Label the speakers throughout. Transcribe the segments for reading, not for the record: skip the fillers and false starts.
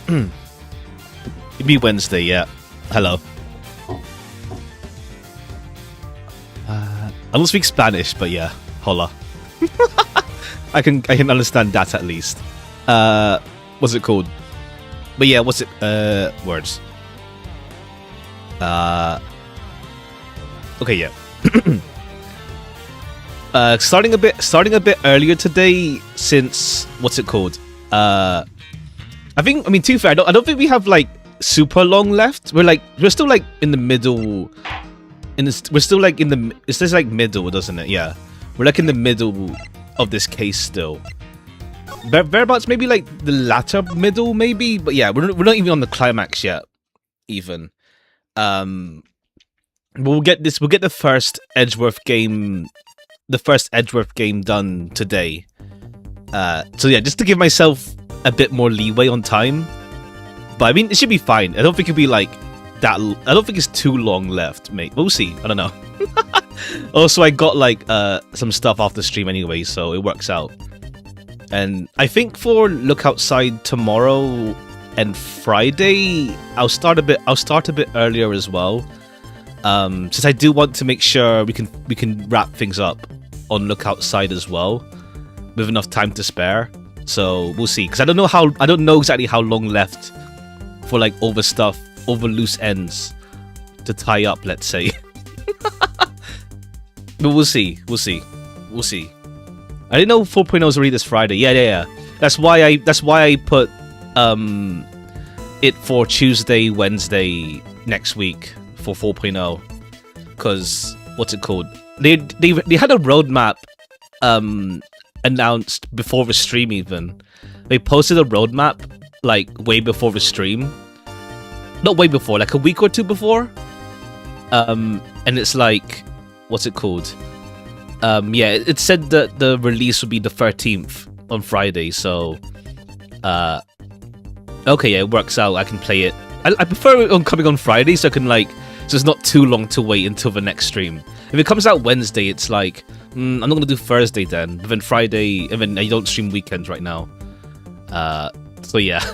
Speaker 1: It'd be Wednesday, yeah. Hello. I don't speak Spanish, but yeah, hola. I can understand that at least. What's it called? But yeah, what's it? Words. Okay, yeah. Starting a bit earlier today since what's it called? I mean, to be fair, I don't think we have like super long left. We're still like in the middle. We're still like in the. It's just like middle, doesn't it? Yeah, we're like in the middle of this case still. Whereabouts, maybe like the latter middle, maybe. But yeah, we're not even on the climax yet. Even. We'll get the first Edgeworth game. The first Edgeworth game done today. So yeah, just to give myself a bit more leeway on time. But I mean, it should be fine. I don't think it'll be like that. I don't think it's too long left, mate. We'll see. I don't know. Also, I got like some stuff off the stream anyway, so it works out. And I think for Look Outside tomorrow and Friday, I'll start a bit earlier as well. Since I do want to make sure we can wrap things up on Look Outside as well, with enough time to spare. So we'll see, because I don't know exactly how long left for like over loose ends to tie up, let's say. But we'll see. I didn't know 4.0 is already this Friday. Yeah. That's why I put it for Tuesday, Wednesday next week for 4.0, because what's it called? They had a roadmap announced before the stream. Even they posted a roadmap like way before the stream, not way before, like a week or two before. And it's like, what's it called? Yeah, it said that the release would be the 13th on Friday. So, okay, yeah, it works out. I can play it. I prefer it on coming on Friday, so I can like. So it's not too long to wait until the next stream. If it comes out Wednesday, it's like, I'm not going to do Thursday then. But then Friday, and then I don't stream weekends right now. So yeah.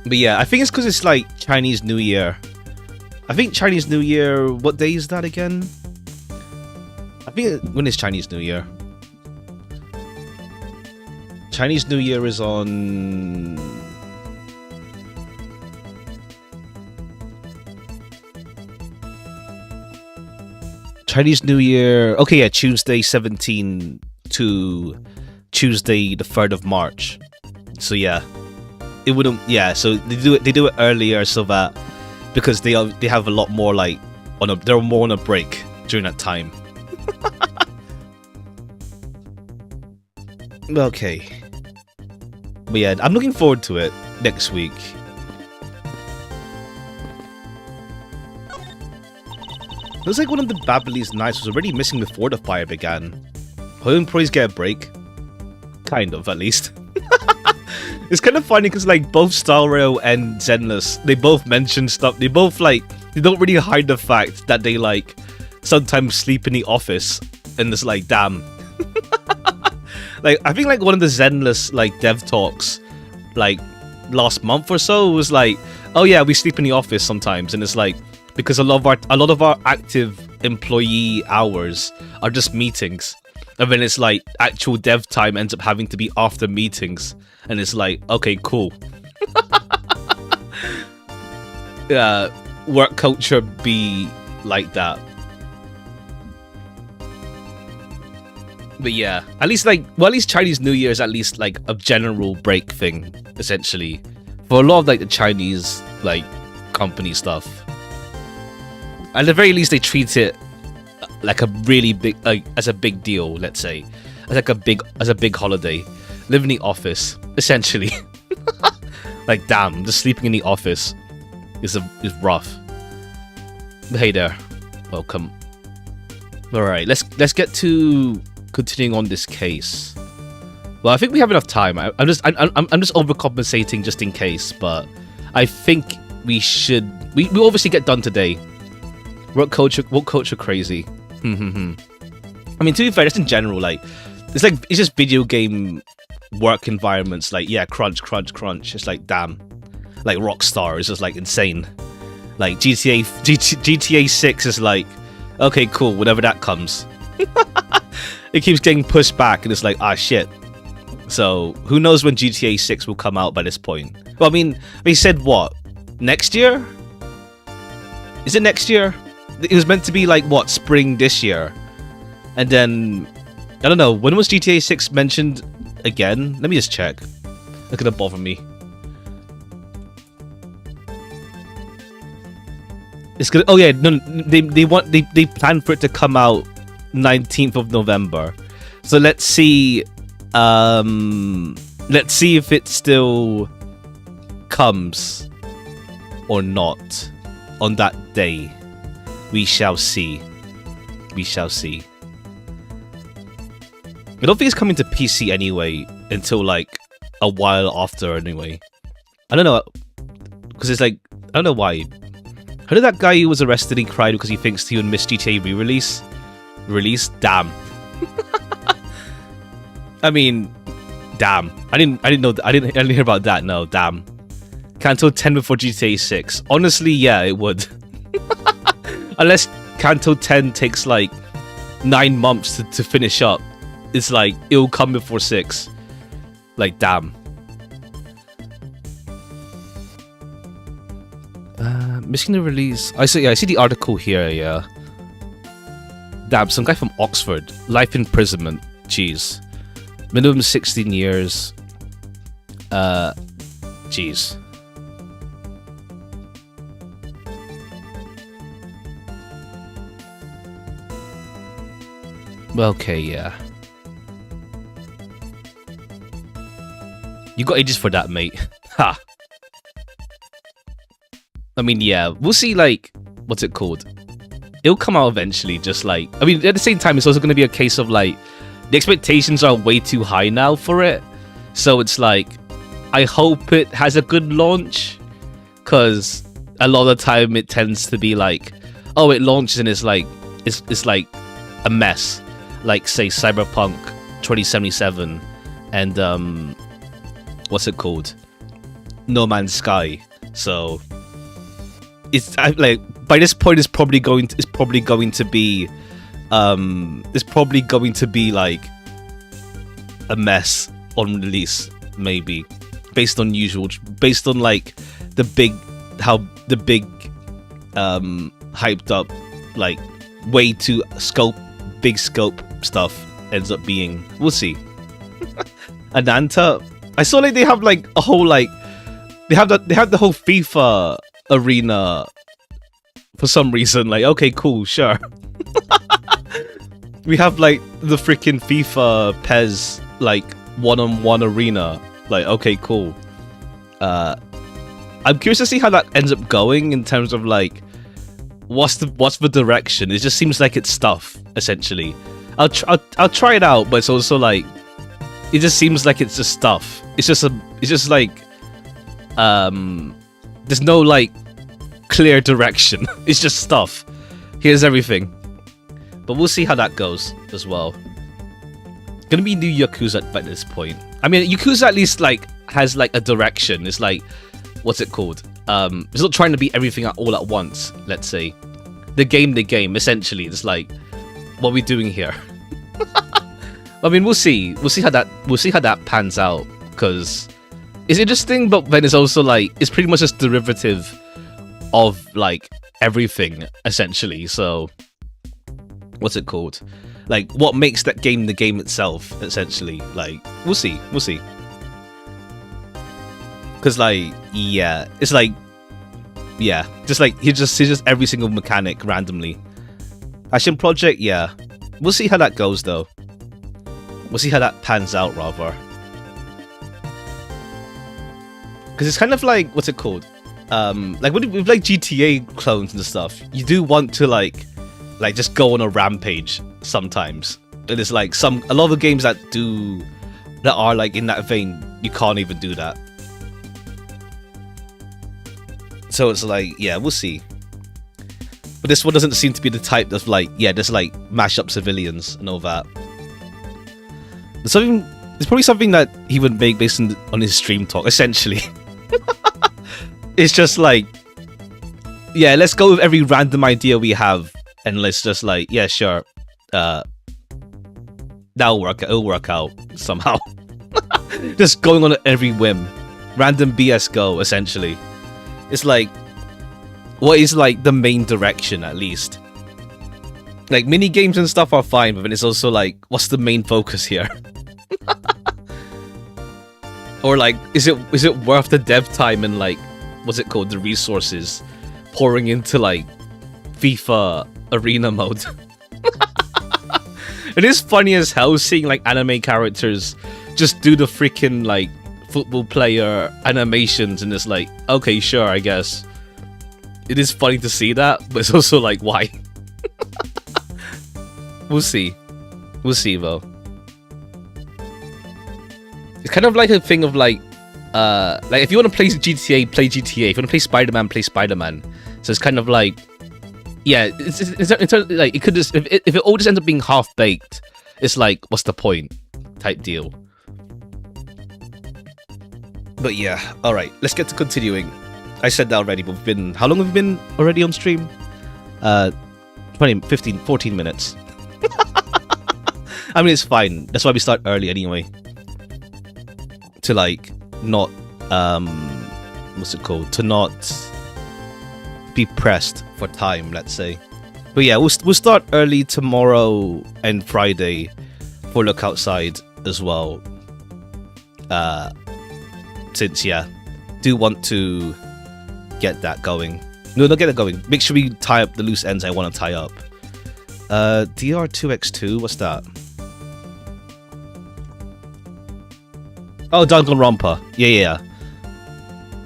Speaker 1: But yeah, I think it's because it's like Chinese New Year. I think Chinese New Year, what day is that again? I think, when is Chinese New Year? Chinese New Year is on... Chinese New Year, okay, yeah, Tuesday 17 to Tuesday the 3rd of March. So yeah, it wouldn't, yeah, so they do it earlier so that, because they have a lot more like they're more on a break during that time. Okay. But yeah, I'm looking forward to it next week. Looks like one of the Babyliss knives was already missing before the fire began. Hope employees get a break. Kind of, at least. It's kind of funny because like both Style Rail and Zenless, they both mention stuff. They both like, they don't really hide the fact that they like sometimes sleep in the office, and it's like, damn. Like, I think like one of the Zenless like dev talks like last month or so was like, oh yeah, we sleep in the office sometimes, and it's like, because a lot of our active employee hours are just meetings, and then it's like actual dev time ends up having to be after meetings, and it's like, okay, cool. Yeah, work culture be like that. But yeah, at least Chinese New Year is at least like a general break thing, essentially, for a lot of like the Chinese like company stuff. At the very least, they treat it like a really big, like as a big deal. Let's say, as a big holiday. Live in the office, essentially. Like, damn, just sleeping in the office is rough. But hey there, welcome. All right, let's get to continuing on this case. Well, I think we have enough time. I'm just overcompensating just in case, but I think we should. We obviously get done today. What culture crazy. I mean, to be fair, just in general, like it's just video game work environments, like, yeah, crunch. It's like, damn. Like, Rockstar is just, like, insane. Like, GTA 6 is like, okay, cool, whenever that comes. It keeps getting pushed back, and it's like, ah, shit. So, who knows when GTA 6 will come out by this point? Well, I mean, they said what? Next year? Is it next year? It was meant to be like, what, spring this year? And then, I don't know, when was GTA 6 mentioned again? Let me just check. It's gonna bother me. It's gonna, oh yeah, no, they plan for it to come out 19th of November. So let's see if it still comes or not on that day. We shall see. We shall see. I don't think it's coming to PC anyway until like a while after anyway. I don't know, because it's like, I don't know why. How did that guy who was arrested and cried because he thinks he would miss GTA re-release? Damn. I mean, damn. I didn't know. I didn't hear about that. No, damn. Canto 10 before GTA 6. Honestly, yeah, it would. Unless Canto 10 takes like 9 months to finish up, it's like it'll come before 6. Like, damn. Missing the release. I see the article here. Yeah. Damn, some guy from Oxford. Life imprisonment. Jeez. Minimum 16 years. Jeez. Well, okay, yeah. You got ages for that, mate. Ha. I mean, yeah, we'll see, like, what's it called? It'll come out eventually, just like, I mean, at the same time, it's also going to be a case of, like, the expectations are way too high now for it. So it's like, I hope it has a good launch, because a lot of the time it tends to be like, oh, it launches and it's like, it's like a mess. Like, say, Cyberpunk 2077 and, what's it called? No Man's Sky. So it's like, by this point it's probably going to be like a mess on release, maybe, based on like the big hyped up, like, way too big scope stuff ends up being. We'll see. Ananta, I saw like they have like a whole, like, they have the whole FIFA arena for some reason. Like, okay, cool, sure. We have like the freaking FIFA PES like one-on-one arena. Like, okay, cool. I'm curious to see how that ends up going in terms of like what's the direction. It just seems like it's stuff, essentially. I'll try it out, but it's also like, it just seems like it's just stuff. It's just like there's no like clear direction. It's just stuff. Here's everything. But we'll see how that goes as well. Gonna be new Yakuza at this point. I mean, Yakuza at least like has like a direction. It's like, what's it called? It's not trying to be everything all at once. Let's say, the game. Essentially, it's like, what are we doing here? I mean, we'll see. We'll see how that pans out, because it's interesting, but then it's also like, it's pretty much just derivative of like everything, essentially. So, what's it called? Like, what makes that game the game itself, essentially? Like, we'll see. Because, like, yeah, it's like, yeah, just like, he's just every single mechanic randomly. Passion Project, yeah. We'll see how that goes, though. We'll see how that pans out, rather. Because it's kind of like, what's it called? Like, with like GTA clones and stuff, you do want to like just go on a rampage sometimes. And it's like a lot of the games that are like in that vein, you can't even do that. So it's like, yeah, we'll see. But this one doesn't seem to be the type that's like, yeah, just like mash up civilians and all that. There's It's probably something that he would make based on his stream talk, essentially. It's just like, yeah, let's go with every random idea we have, and let's just like, yeah, sure, that'll work. It'll work out somehow. Just going on every whim, random BS go. Essentially, it's like, what is like the main direction at least? Like mini games and stuff are fine, but then it's also like, what's the main focus here? Or like, is it worth the dev time and like, what's it called, the resources pouring into like FIFA arena mode? It is funny as hell seeing like anime characters just do the freaking like football player animations, and it's like, okay, sure, I guess. It is funny to see that, but it's also like, why? We'll see. We'll see though. It's kind of like a thing of like if you want to play GTA, play GTA. If you want to play Spider-Man, play Spider-Man. So it's kind of like, yeah, it's like, it could just, if it all just ends up being half-baked, it's like, what's the point? Type deal. But yeah, alright, let's get to continuing. I said that already, but we've been, how long have we been already on stream? 20, 15, 14 minutes. I mean, it's fine. That's why we start early anyway. To like, not, what's it called? To not be pressed for time, let's say. But yeah, we'll start early tomorrow and Friday for Look Outside as well. Since, yeah, do want to get that going. No, not get it going. Make sure we tie up the loose ends I want to tie up. DR2X2, what's that? Oh, Danganronpa. Yeah.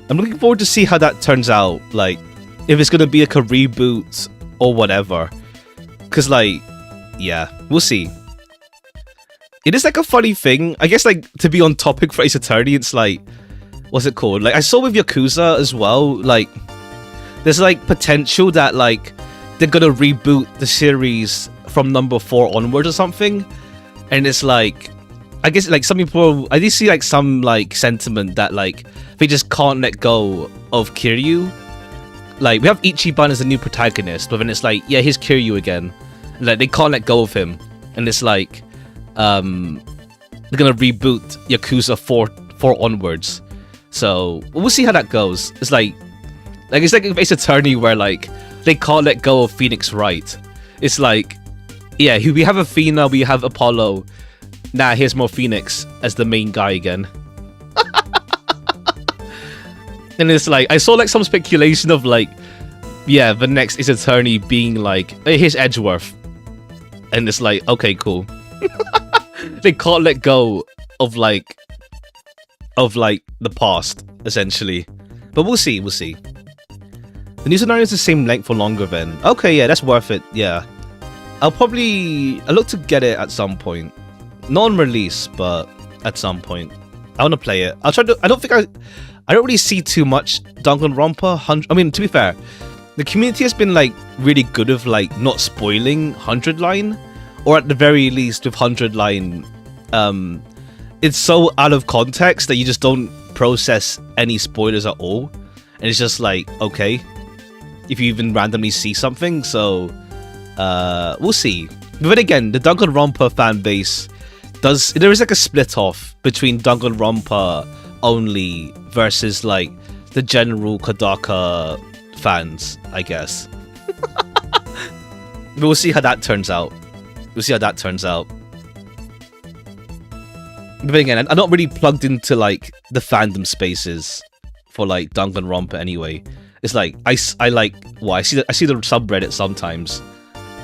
Speaker 1: I'm looking forward to see how that turns out. Like, if it's gonna be like a reboot or whatever. Cause like, yeah, we'll see. It is like a funny thing. I guess like, to be on topic for Ace Attorney, it's like, what's it called? Like, I saw with Yakuza as well, like, there's like potential that like, they're gonna reboot the series from number 4 onwards or something. And it's like, I guess like some people, I did see like some like sentiment that like they just can't let go of Kiryu. Like, we have Ichiban as a new protagonist, but then it's like, yeah, here's Kiryu again. Like, they can't let go of him, and it's like, they're gonna reboot Yakuza 4 onwards. So we'll see how that goes. It's like Ace Attorney where like they can't let go of Phoenix Wright. It's like, yeah, we have Athena, we have Apollo. Nah, here's more Phoenix as the main guy again. And it's like, I saw like some speculation of like, yeah, the next Ace Attorney being like, hey, here's Edgeworth. And it's like, okay, cool. They can't let go of like the past, essentially. But we'll see. The new scenario is the same length or longer then. Okay, yeah, that's worth it, yeah. I'll look to get it at some point. Not on release, but at some point. I want to play it. I'll try to. I don't really see too much Danganronpa. I mean, to be fair, the community has been like really good of like not spoiling 100 line, or at the very least with 100 line, it's so out of context that you just don't process any spoilers at all, and it's just like, okay, if you even randomly see something. So we'll see. But then again, the Danganronpa fan base there is like a split off between Danganronpa only versus like the general Kodaka fans, I guess. But we'll see how that turns out. But again, I'm not really plugged into like the fandom spaces for like Danganronpa anyway. It's like I see the subreddit sometimes,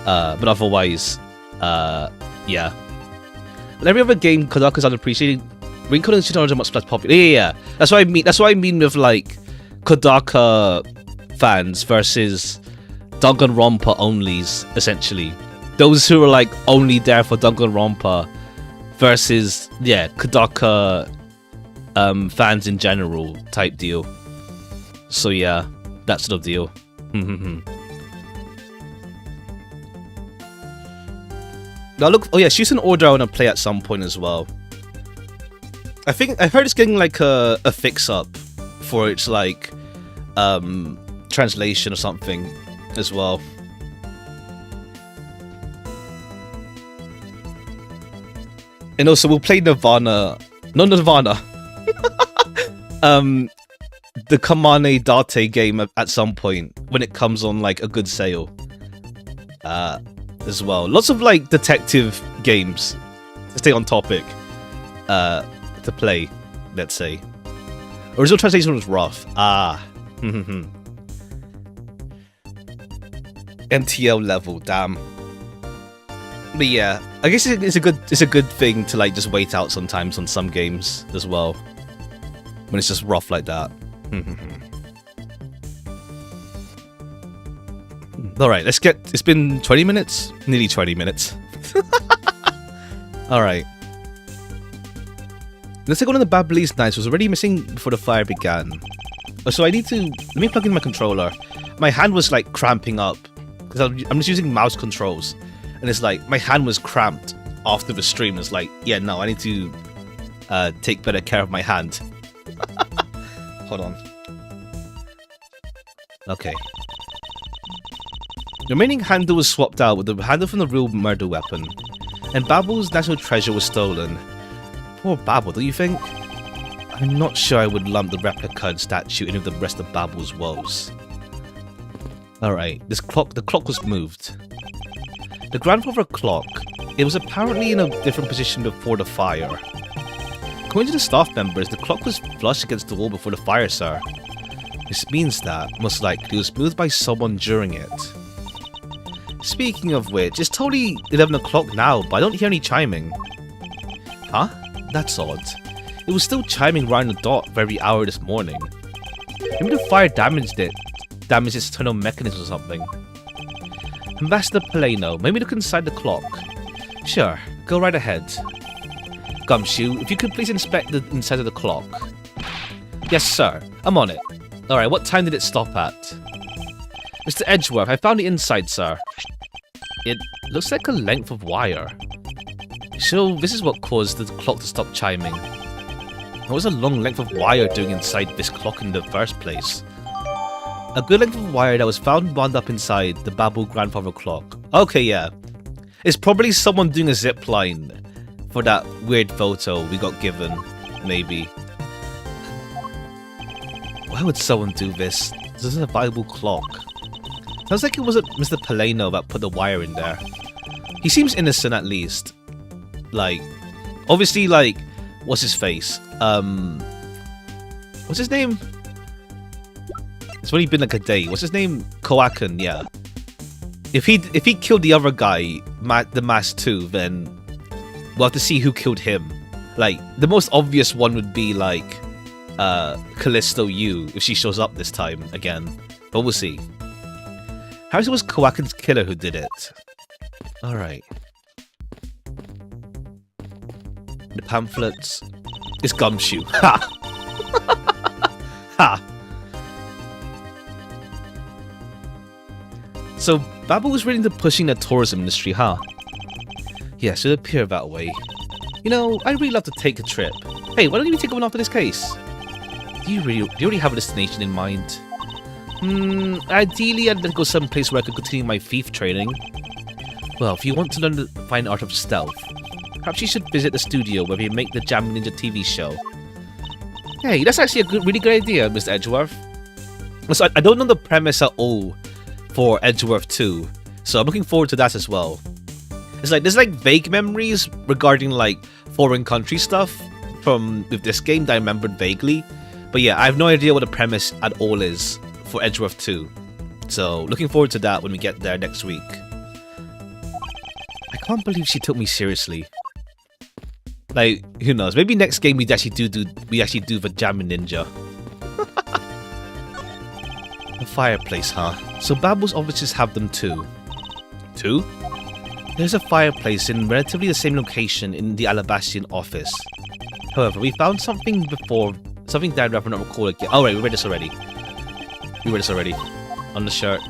Speaker 1: but otherwise, yeah. And every other game Kodaka's unappreciated. Rinko and Shitara are much less popular. Yeah. That's what I mean with like Kodaka fans versus Danganronpa onlys, essentially. Those who are like only there for Danganronpa versus, yeah, Kodaka fans in general type deal. So yeah, that sort of deal. Now look, oh yeah, Shoot an Order I want to play at some point as well. I heard it's getting like a fix up for its like translation or something as well. And also we'll play Nirvana. No, Nirvana. The Kamane Date game at some point when it comes on like a good sale. As well. Lots of like detective games to stay on topic. To play, let's say. Original translation was rough. MTL level, damn. But yeah, I guess it's a good thing to like just wait out sometimes on some games as well when it's just rough like that. All right, let's get. It's been 20 minutes, nearly 20 minutes. All right. Let's take one of the Babyliss knives. Was already missing before the fire began. So I need to let me plug in my controller. My hand was like cramping up because I'm just using mouse controls, and it's like my hand was cramped after the stream. It's like, yeah, no, I need to take better care of my hand. Hold on. Okay. The remaining handle was swapped out with the handle from the real murder weapon, and Babel's national treasure was stolen. Poor Babel, do you think? I'm not sure I would lump the replica and statue in with the rest of Babel's woes. Alright, the clock was moved. The grandfather clock, it was apparently in a different position before the fire. According to the staff members, the clock was flush against the wall before the fire, sir. This means that, most likely, it was moved by someone during it. Speaking of which, it's totally 11 o'clock now, but I don't hear any chiming. Huh? That's odd. It was still chiming around the dot for every hour this morning. Maybe the fire damaged its internal mechanism or something. Ambassador Paleno, maybe look inside the clock. Sure, go right ahead. Gumshoe, if you could please inspect the inside of the clock. Yes, sir. I'm on it. Alright, what time did it stop at? Mr. Edgeworth, I found the inside, sir. It looks like a length of wire. So, this is what caused the clock to stop chiming. What was a long length of wire doing inside this clock in the first place? A good length of wire that was found wound up inside the Babel grandfather clock. Okay, yeah. It's probably someone doing a zip line for that weird photo we got given, maybe. Why would someone do this? This is a valuable clock. Sounds like it wasn't Mr. Paleno that put the wire in there. He seems innocent at least. Like, obviously, like, what's his face? What's his name? It's only been like a day. What's his name? Koakan, yeah. If he killed the other guy, the Mask 2, then we'll have to see who killed him. Like, the most obvious one would be like Callisto Yu if she shows up this time again. But we'll see. Perhaps it was Koakan's killer who did it. Alright. The pamphlets. It's Gumshoe. Ha! Ha! So, Babel was really into pushing the tourism industry, huh? Yes, it would appear that way. You know, I'd really love to take a trip. Hey, why don't you take one after this case? Do you already have a destination in mind? Ideally, I'd like to go someplace where I could continue my thief training. Well, if you want to learn the fine art of stealth, perhaps you should visit the studio where we make the Jam Ninja TV show. Hey, that's actually a really good idea, Mr. Edgeworth. So I don't know the premise at all for Edgeworth 2, so I'm looking forward to that as well. It's like there's like vague memories regarding like foreign country stuff with this game that I remembered vaguely, but yeah, I have no idea what the premise at all is for Edgeworth 2. So looking forward to that when we get there next week. I can't believe she took me seriously. Like, who knows? Maybe next game we actually do the Jammin' Ninja. The fireplace, huh? So Babel's offices have them too. Two? There's a fireplace in relatively the same location in the Alabastian office. However, we found something before, something that I'd rather not recall again. Oh right, we read this already. On the shirt.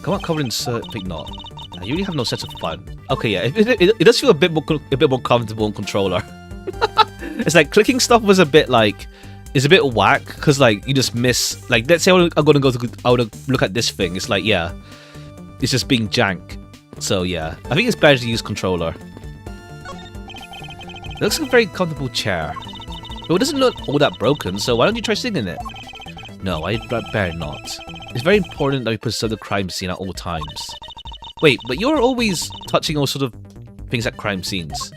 Speaker 1: Come on, covered in soot. Wait, not. You really have no sense of fun. Okay, yeah, it does feel a bit more comfortable on controller. It's like clicking stuff was a bit like, it's a bit whack because like you just miss. Like, let's say I'm gonna look at this thing. It's like, yeah, it's just being jank. So yeah, I think it's better to use controller. It looks like a very comfortable chair. But it doesn't look all that broken, so why don't you try singing it? No, I'd better not. It's very important that we preserve the crime scene at all times. Wait, but you're always touching all sort of things at crime scenes.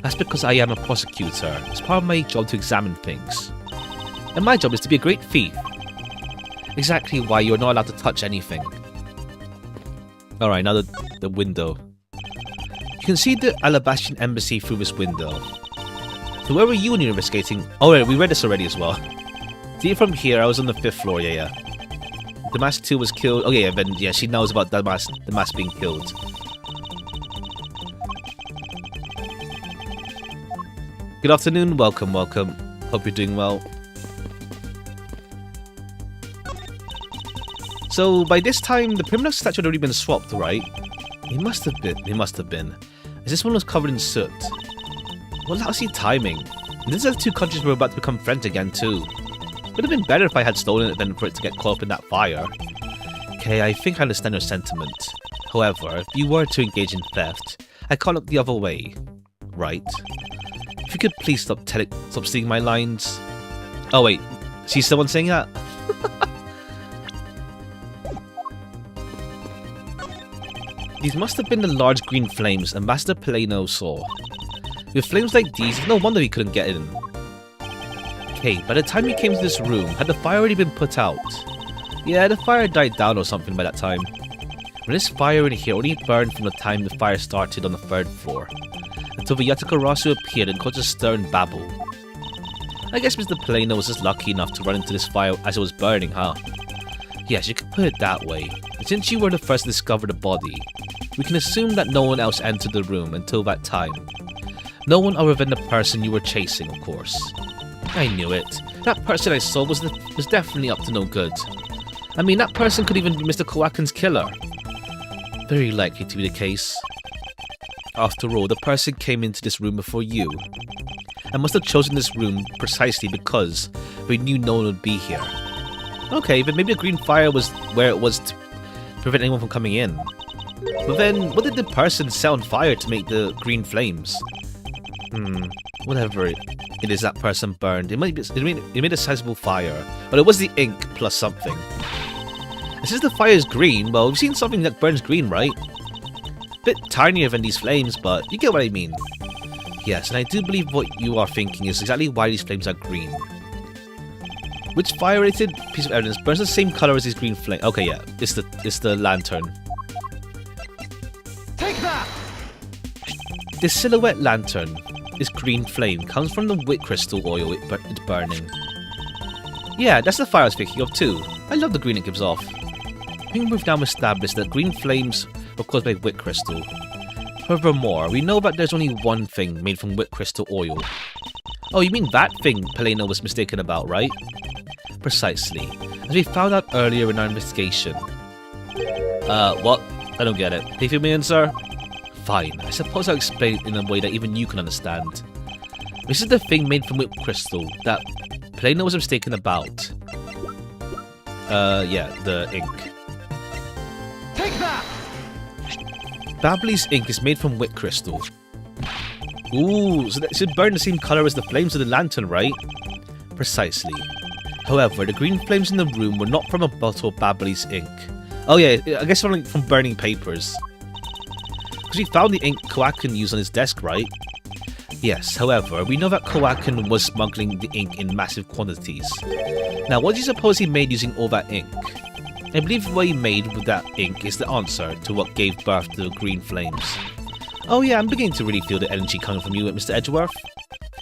Speaker 1: That's because I am a prosecutor. It's part of my job to examine things. And my job is to be a great thief. Exactly why you're not allowed to touch anything. Alright, now the window. You can see the Alabastian embassy through this window. So where were you when you were investigating? Oh, yeah, we read this already as well. See it from here, I was on the 5th floor, yeah. The mask 2 was killed. Oh yeah, then yeah, she knows about the mask being killed. Good afternoon, welcome. Hope you're doing well. So by this time, the Primrose statue had already been swapped, right? He must have been. As this one was covered in soot. What lousy timing. And these other two countries were about to become friends again too. Would have been better if I had stolen it than for it to get caught up in that fire. Okay, I think I understand your sentiment. However, if you were to engage in theft, I can't look the other way. Right? If you could please stop stealing my lines. Oh wait, she's the one saying that? These must have been the large green flames Ambassador Peleno saw. With flames like these, it's no wonder he couldn't get in. Okay, by the time you came to this room, had the fire already been put out? Yeah, the fire died down or something by that time. When this fire in here only burned from the time the fire started on the 3rd floor, until the Yatakarasu appeared and caused a stir and babble. I guess Mr. Peleno was just lucky enough to run into this fire as it was burning, huh? Yes, you could put it that way. But since you were the first to discover the body, we can assume that no one else entered the room until that time. No one other than the person you were chasing, of course. I knew it. That person I saw was definitely up to no good. I mean, that person could even be Mr. Kowakin's killer. Very likely to be the case. After all, the person came into this room before you, and must have chosen this room precisely because they knew no one would be here. Okay, but maybe a green fire was where it was to prevent anyone from coming in. But then, what did the person set on fire to make the green flames? Whatever it is that person burned, it made a sizable fire, but it was the ink plus something. And since the fire is green, well, we've seen something that burns green, right? Bit tinier than these flames, but you get what I mean. Yes, and I do believe what you are thinking is exactly why these flames are green. Which fire-related piece of evidence burns the same color as these green flames? Okay, yeah, it's the lantern.
Speaker 2: Take that!
Speaker 1: This silhouette lantern, this green flame, comes from the wit crystal oil it's burning. Yeah, that's the fire I was thinking of too. I love the green it gives off. I think we've now established that green flames were caused by wit crystal. Furthermore, we know that there's only one thing made from wit crystal oil. Oh, you mean that thing Peleno was mistaken about, right? Precisely. As we found out earlier in our investigation. What? I don't get it. Can you fill me in, sir? Fine. I suppose I'll explain it in a way that even you can understand. This is the thing made from wit crystal that Peleno was mistaken about. Yeah, the ink.
Speaker 2: Take that!
Speaker 1: Babley's ink is made from wit crystal. Ooh, so that should burn the same color as the flames of the lantern, right? Precisely. However, the green flames in the room were not from a bottle of Babley's ink. Oh yeah, I guess from burning papers. Because we found the ink Kowakin used on his desk, right? Yes, however, we know that Kowakin was smuggling the ink in massive quantities. Now, what do you suppose he made using all that ink? I believe what he made with that ink is the answer to what gave birth to the green flames. Oh yeah, I'm beginning to really feel the energy coming from you, Mr. Edgeworth.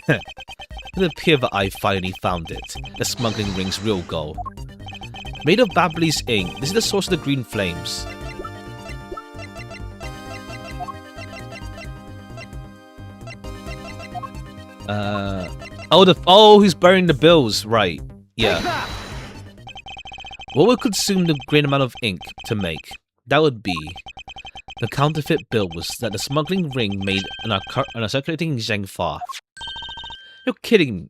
Speaker 1: It would appear that I finally found it, the smuggling ring's real goal. Made of Babley's ink, this is the source of the green flames. He's burning the bills, right? Yeah. What would consume the great amount of ink to make? That would be The counterfeit bill was that the smuggling ring made and are circulating in Zhengfa. You're kidding.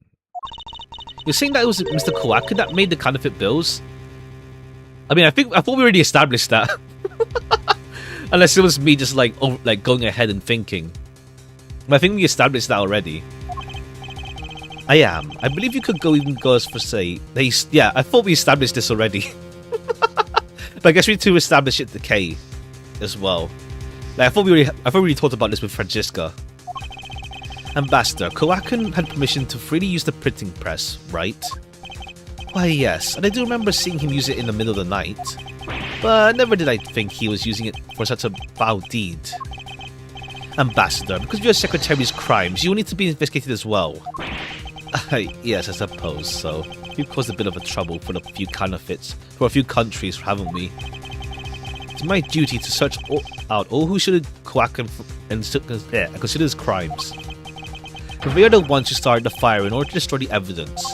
Speaker 1: You're saying that it was Mr. Kowaku that made the counterfeit bills? I mean, I thought we already established that. Unless it was me just like going ahead and thinking. But I think we established that already. I am. I believe you could even go as for say. Yeah, I thought we established this already. But I guess we need to establish it to K as well. Like, I thought we already talked about this with Francisca. Ambassador, Kowaku had permission to freely use the printing press, right? Why yes, and I do remember seeing him use it in the middle of the night. But never did I think he was using it for such a foul deed. Ambassador, because of your secretary's crimes, you will need to be investigated as well. Yes, I suppose so. We've caused a bit of a trouble for a few counterfeits for a few countries, haven't we? It's my duty to search out all who should Kowaku and consider his crimes. But we are the ones who started the fire in order to destroy the evidence.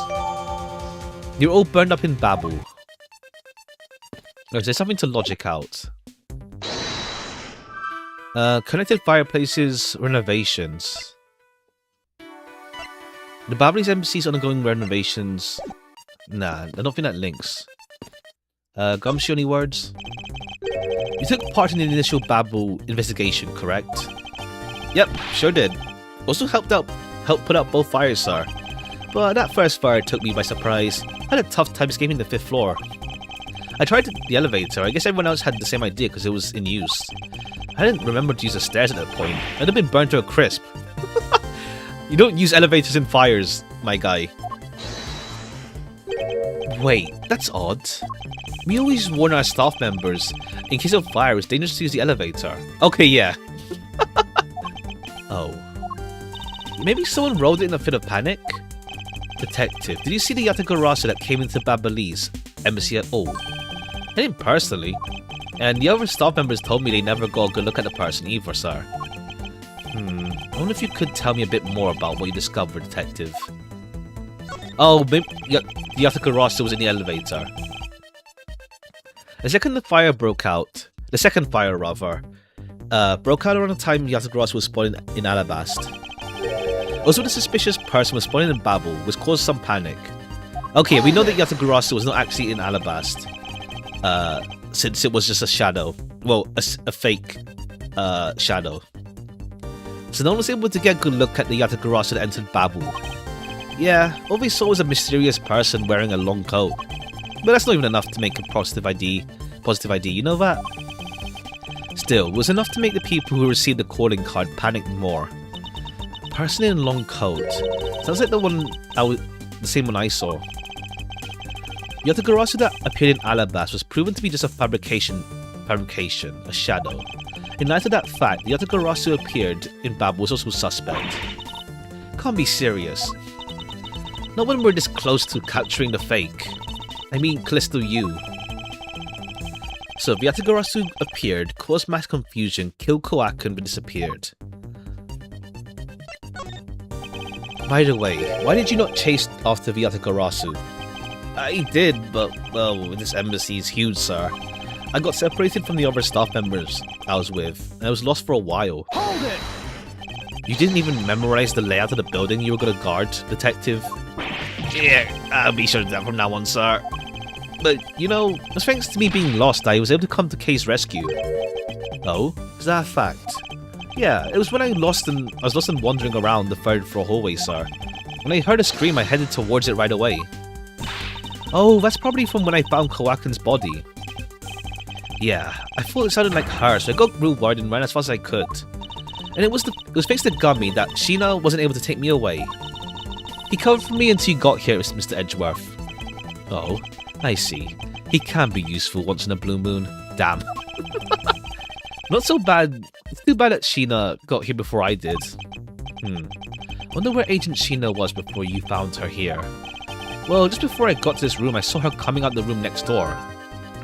Speaker 1: You're all burned up in Babel. Is there something to logic out? Connected fireplaces, renovations. The Babylonese embassy's undergoing renovations. Nah, I don't think that links. Gumshoe, any words? You took part in the initial Babel investigation, correct? Yep, sure did. Also helped put out both fires, sir. But that first fire took me by surprise. I had a tough time escaping the 5th floor. I tried the elevator. I guess everyone else had the same idea because it was in use. I didn't remember to use the stairs at that point. I'd have been burnt to a crisp. You don't use elevators in fires, my guy. Wait, that's odd. We always warn our staff members, in case of fire, it's dangerous to use the elevator. Okay, yeah. Oh. Maybe someone rolled it in a fit of panic? Detective, did you see the Yatagarasu that came into Babylonese embassy at all? I didn't personally. And the other staff members told me they never got a good look at the person either, sir. I wonder if you could tell me a bit more about what you discovered, Detective. Oh, maybe the Yatagarasu was in the elevator. The second fire broke out around the time Yatagarasu was spawning in Alabast. Also, the suspicious person was spawning in Babel, which caused some panic. Okay, we know that Yatagarasu was not actually in Alabast, since it was just a shadow. Well, a fake shadow. So no one was able to get a good look at the Yatagarasu that entered Babel. Yeah, all we saw was a mysterious person wearing a long coat. But that's not even enough to make a positive ID, you know that? Still, it was enough to make the people who received the calling card panic more. A person in a long coat. Sounds like the same one I saw. The Yatagarasu that appeared in Alabast was proven to be just a fabrication, a shadow. In light of that fact, the Yatagarasu appeared in Babel was also suspect. Can't be serious. Not when we're this close to capturing the fake. I mean, Callisto U. So, the Yatagarasu appeared, caused mass confusion, killed Kowaku and disappeared. By the way, why did you not chase after the Yatagarasu? I did, but, well, this embassy is huge, sir. I got separated from the other staff members I was with, and I was lost for a while.
Speaker 2: Hold it!
Speaker 1: You didn't even memorize the layout of the building you were gonna guard, Detective? Yeah, I'll be sure to do that from now on, sir. But, you know, thanks to me being lost, I was able to come to Kay's rescue. Oh? Is that a fact? Yeah, it was when I was lost and wandering around the 3rd floor hallway, sir. When I heard a scream, I headed towards it right away. Oh, that's probably from when I found Kowakun's body. Yeah, I thought it sounded like her, so I got real worried and ran as fast as I could. And it was thanks to Gummy that Sheena wasn't able to take me away. He covered for me until you got here, Mr. Edgeworth. Oh, I see. He can be useful once in a blue moon. Damn. Not so bad. It's too bad that Sheena got here before I did. Wonder where Agent Sheena was before you found her here. Well, just before I got to this room, I saw her coming out the room next door.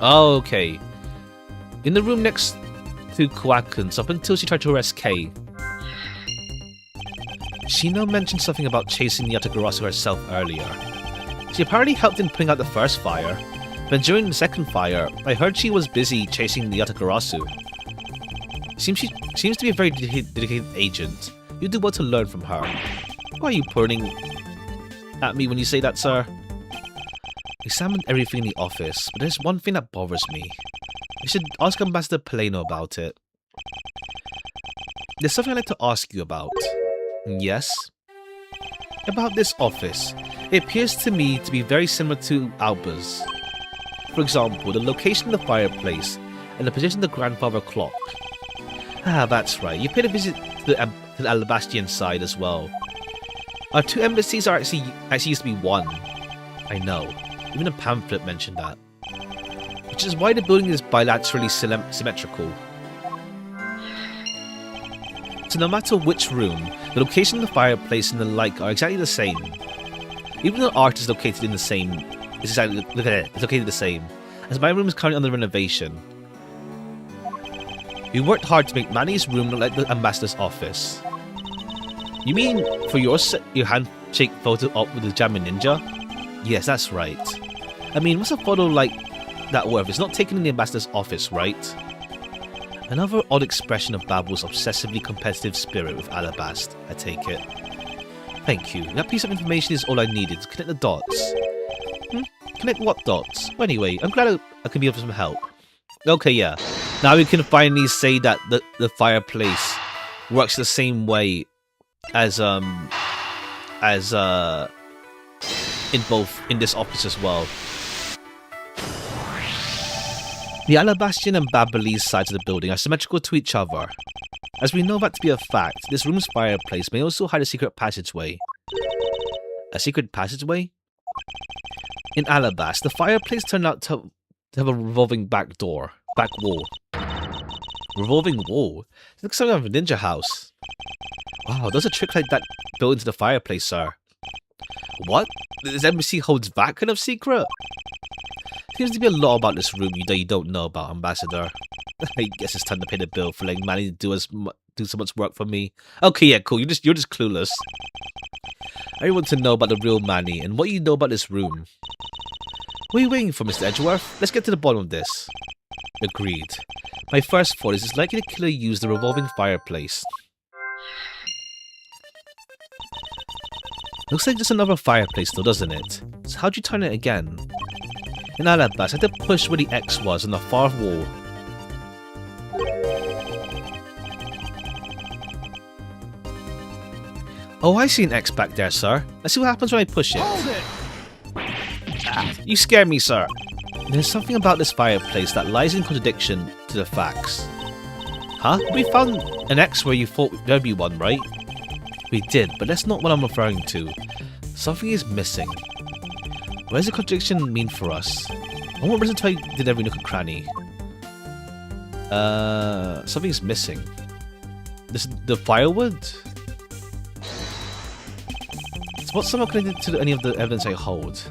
Speaker 1: Oh, okay. In the room next to Kowakun's up until she tried to arrest Kay. Sheena mentioned something about chasing the Yatagarasu herself earlier. She apparently helped in putting out the first fire, but during the second fire, I heard she was busy chasing the Yatagarasu. She seems to be a very dedicated agent. You do well to learn from her. Why are you pointing at me when you say that, sir? Examined everything in the office, but there's one thing that bothers me. You should ask Ambassador Paleno about it. There's something I'd like to ask you about. Yes? About this office. It appears to me to be very similar to Alba's. For example, the location of the fireplace and the position of the grandfather clock. Ah, that's right. You paid a visit to the Alabastian side as well. Our two embassies are actually used to be one. I know. Even a pamphlet mentioned that. Which is why the building is bilaterally symmetrical. So no matter which room, the location of the fireplace and the like are exactly the same. Even though art is located in the same, it's located the same, as my room is currently under renovation. We worked hard to make Manny's room look like the ambassador's office. You mean for your handshake photo op with the Jammin Ninja? Yes, that's right. I mean, what's a photo like that worth? It's not taken in the ambassador's office, right? Another odd expression of Babel's obsessively competitive spirit with Alabast, I take it. Thank you. That piece of information is all I needed to connect the dots. Connect what dots? Well, anyway, I'm glad I can be of some help. Okay, yeah. Now we can finally say that the fireplace works the same way as in this office as well. The Alabastian and Babelese sides of the building are symmetrical to each other. As we know that to be a fact, this room's fireplace may also hide a secret passageway. A secret passageway? In Alabast, the fireplace turned out to have a revolving back wall. Revolving wall? It looks like something of a ninja house. Wow, there's a trick like that built into the fireplace, sir. What? This embassy holds that kind of secret? Seems to be a lot about this room that you don't know about, Ambassador. I guess it's time to pay the bill for letting Manny do so much work for me. Okay, yeah, cool. You're just clueless. I want to know about the real Manny and what you know about this room. What are you waiting for, Mr. Edgeworth? Let's get to the bottom of this. Agreed. My first thought is it's likely the killer used the revolving fireplace. Looks like just another fireplace though, doesn't it? So how'd you turn it again? In Alabast, I had to push where the X was on the far wall. Oh, I see an X back there, sir. Let's see what happens when I push it.
Speaker 2: Hold it!
Speaker 1: Ah, you scare me, sir. There's something about this fireplace that lies in contradiction to the facts. Huh? We found an X where you thought there'd be one, right? We did, but that's not what I'm referring to. Something is missing. What does the contradiction mean for us? And what reason I did every nook and cranny? Something's missing. The firewood? It's not somehow connected to any of the evidence I hold.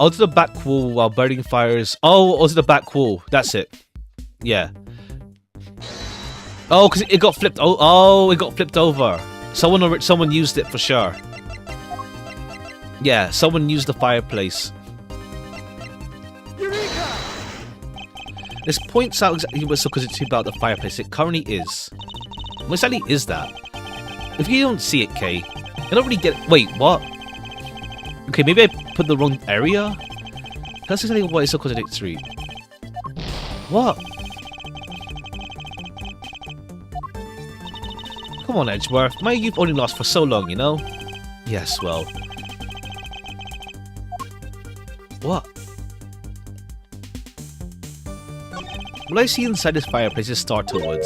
Speaker 1: Oh, to the back wall while burning fires. Oh, to the back wall. That's it. Yeah. Oh, because it got flipped. Oh, it got flipped over. Someone used it for sure. Yeah, someone used the fireplace.
Speaker 2: Eureka!
Speaker 1: This points out exactly what's so positive about the fireplace. It currently is. What exactly is that? If you don't see it, Kay, I don't really get it. Wait, what? Okay, maybe I put the wrong area? That's exactly why it's so contradictory. What? Come on, Edgeworth. My youth only lasts for so long, you know? Yes, well. What? What I see inside this fireplace is starter wood.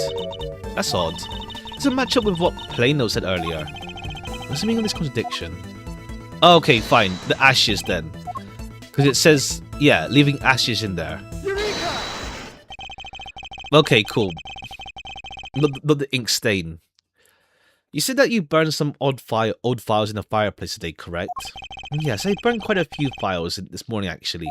Speaker 1: That's odd. It doesn't match up with what Plano said earlier. What's the meaning of this contradiction? Oh, okay, fine. The ashes then. Because it says, yeah, leaving ashes in there.
Speaker 2: Eureka!
Speaker 1: Okay, cool. Not the ink stain. You said that you burned some old files in the fireplace today, correct? Yes, I burned quite a few files this morning, actually.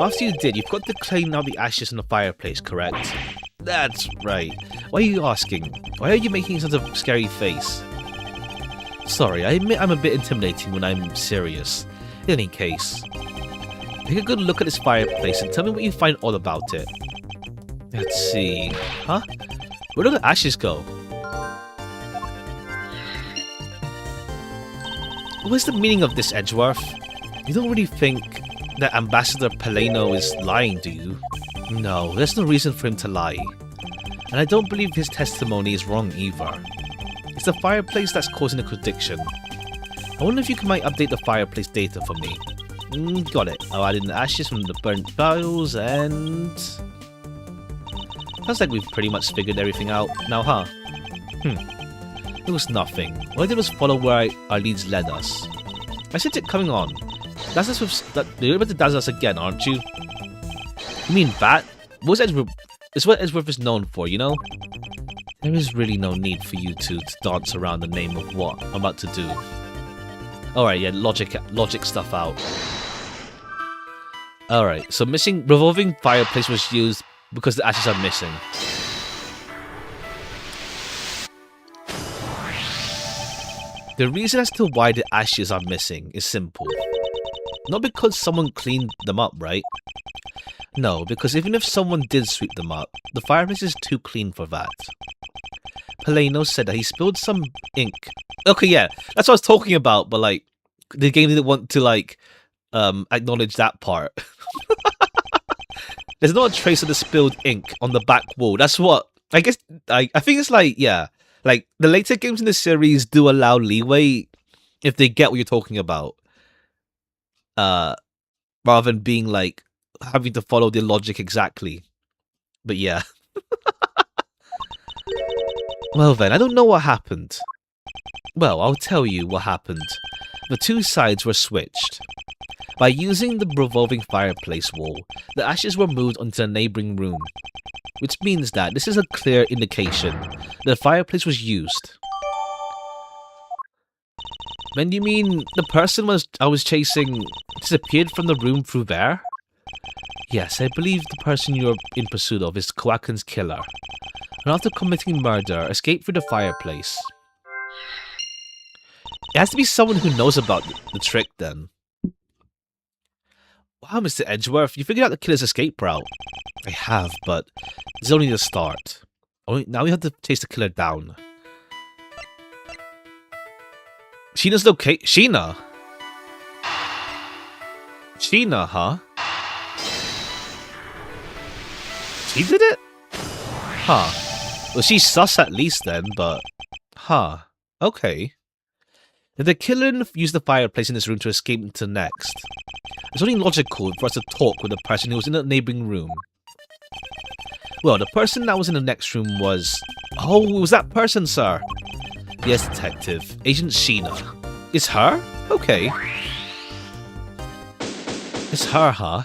Speaker 1: After you did, you forgot to clean out the ashes in the fireplace, correct? That's right. Why are you asking? Why are you making such a scary face? Sorry, I admit I'm a bit intimidating when I'm serious. In any case, take a good look at this fireplace and tell me what you find odd about it. Let's see. Huh? Where do the ashes go? What's the meaning of this, Edgeworth? You don't really think that Ambassador Peleno is lying, do you? No, there's no reason for him to lie. And I don't believe his testimony is wrong either. It's the fireplace that's causing the contradiction. I wonder if you might update the fireplace data for me. Got it. I'll add in the ashes from the burnt files and... Sounds like we've pretty much figured everything out now, huh? It was nothing. All I did was follow where our leads led us. I sense it coming on. You're about to dazzle us again, aren't you? You mean that? It's what Edgeworth is known for, you know? There is really no need for you two to dance around the name of what I'm about to do. Alright, yeah, logic stuff out. Alright, so revolving fireplace was used because the ashes are missing. The reason as to why the ashes are missing is simple. Not because someone cleaned them up, right? No, because even if someone did sweep them up, the fireplace is too clean for that. Peleno said that he spilled some ink. Okay, yeah, that's what I was talking about, but like, the game didn't want to like, acknowledge that part. There's not a trace of the spilled ink on the back wall. That's what, I guess, I think it's like, yeah. Like, the later games in the series do allow leeway if they get what you're talking about. Rather than being like, having to follow the logic exactly. But yeah. Well then, I don't know what happened. Well, I'll tell you what happened. The two sides were switched. By using the revolving fireplace wall, the ashes were moved onto a neighbouring room. Which means that this is a clear indication the fireplace was used. Then you mean the person I was chasing disappeared from the room through there? Yes, I believe the person you're in pursuit of is Kowakin's killer. And after committing murder, escaped through the fireplace. It has to be someone who knows about the trick then. Wow, Mr. Edgeworth, you figured out the killer's escape route. I have, but it's only the start. Now we have to chase the killer down. Sheena's Sheena? Sheena, huh? She did it? Huh. Well, she's sus at least then, but... Huh. Okay. If the killer used the fireplace in this room to escape into the next, it's only logical for us to talk with the person who was in the neighbouring room. Well, the person that was in the next room was... Oh, it was that person, sir. Yes, Detective. Agent Sheena. It's her? Okay. It's her, huh?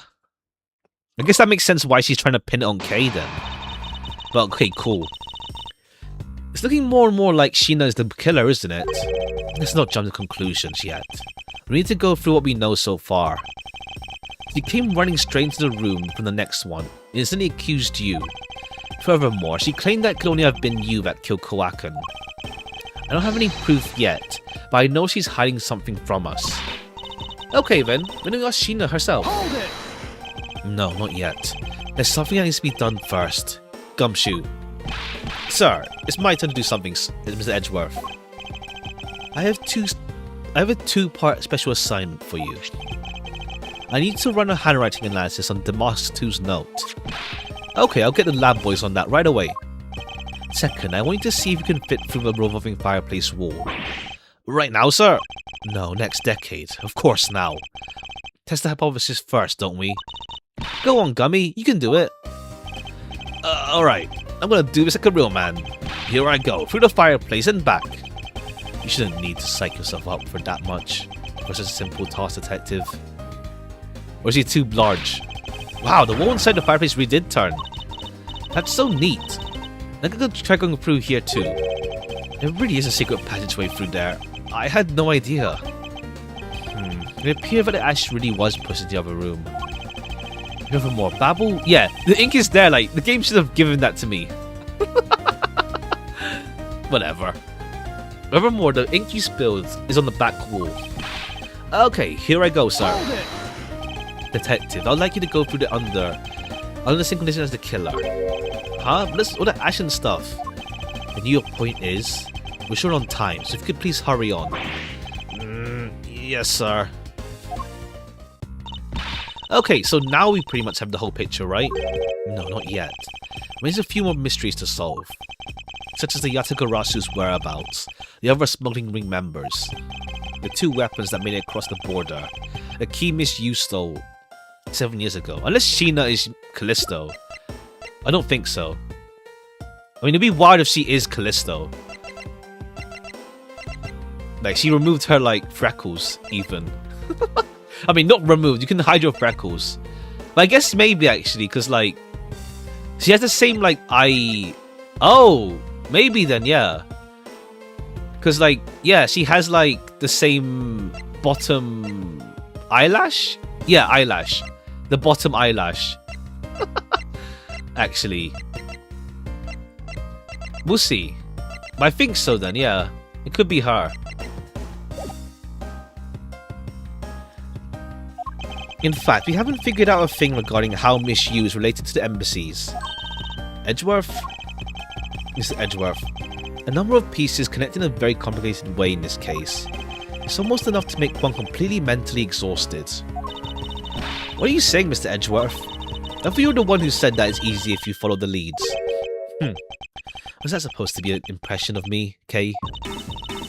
Speaker 1: I guess that makes sense why she's trying to pin it on Kay then. But okay, cool. It's looking more and more like Sheena is the killer, isn't it? Let's not jump to conclusions yet. We need to go through what we know so far. She came running straight into the room from the next one, and instantly accused you. Furthermore, she claimed that it could only have been you that killed Kowakin. I don't have any proof yet, but I know she's hiding something from us. Okay then, we're gonna ask Sheena herself.
Speaker 2: Hold it!
Speaker 1: No, not yet. There's something that needs to be done first. Gumshoe. Sir, it's my turn to do something, Mr. Edgeworth. I have a two-part special assignment for you. I need to run a handwriting analysis on Damask 2's note. Okay, I'll get the lab boys on that right away. Second, I want you to see if you can fit through the revolving fireplace wall. Right now, sir? No, next decade. Of course now. Test the hypothesis first, don't we? Go on, Gummy. You can do it. Alright. I'm gonna do this like a real man. Here I go. Through the fireplace and back. You shouldn't need to psych yourself up for that much. For such a simple task, Detective. Or is he too large? Wow, the wall inside the fireplace really did turn. That's so neat. I could try going through here too. There really is a secret passageway through there. I had no idea. It appeared that the ash really was pushed into the other room. Furthermore, Babel? Yeah, the ink is there, like, the game should have given that to me. Whatever. Furthermore, the ink you spilled is on the back wall. Okay, here I go, sir.
Speaker 2: Hold it.
Speaker 1: Detective, I'd like you to go through the under the same condition as the killer. Huh? But all that ash and stuff. And your point is, we're short on time, so if you could please hurry on. Yes, sir. Okay, so now we pretty much have the whole picture, right? No, not yet. There's a few more mysteries to solve, such as the Yatagarasu's whereabouts, the other smuggling ring members, the 2 weapons that made it across the border, a key Miss Yu stole 7 years ago. Unless Sheena is Callisto. I don't think so. I mean, it'd be wild if she is Callisto. Like, she removed her, like, freckles, even. I mean, not removed. You can hide your freckles. But I guess maybe, actually, because, like, she has the same, like, eye... Oh! Maybe then, yeah. Because, like, yeah, she has, like, the same bottom eyelash? Yeah, eyelash. The bottom eyelash. Actually. We'll see. But I think so then, yeah. It could be her. In fact, we haven't figured out a thing regarding how Miss Yu is related to the embassies. Edgeworth? Mr. Edgeworth. A number of pieces connect in a very complicated way in this case. It's almost enough to make one completely mentally exhausted. What are you saying, Mr. Edgeworth? I thought you were the one who said that it's easy if you follow the leads. Was that supposed to be an impression of me, Kay?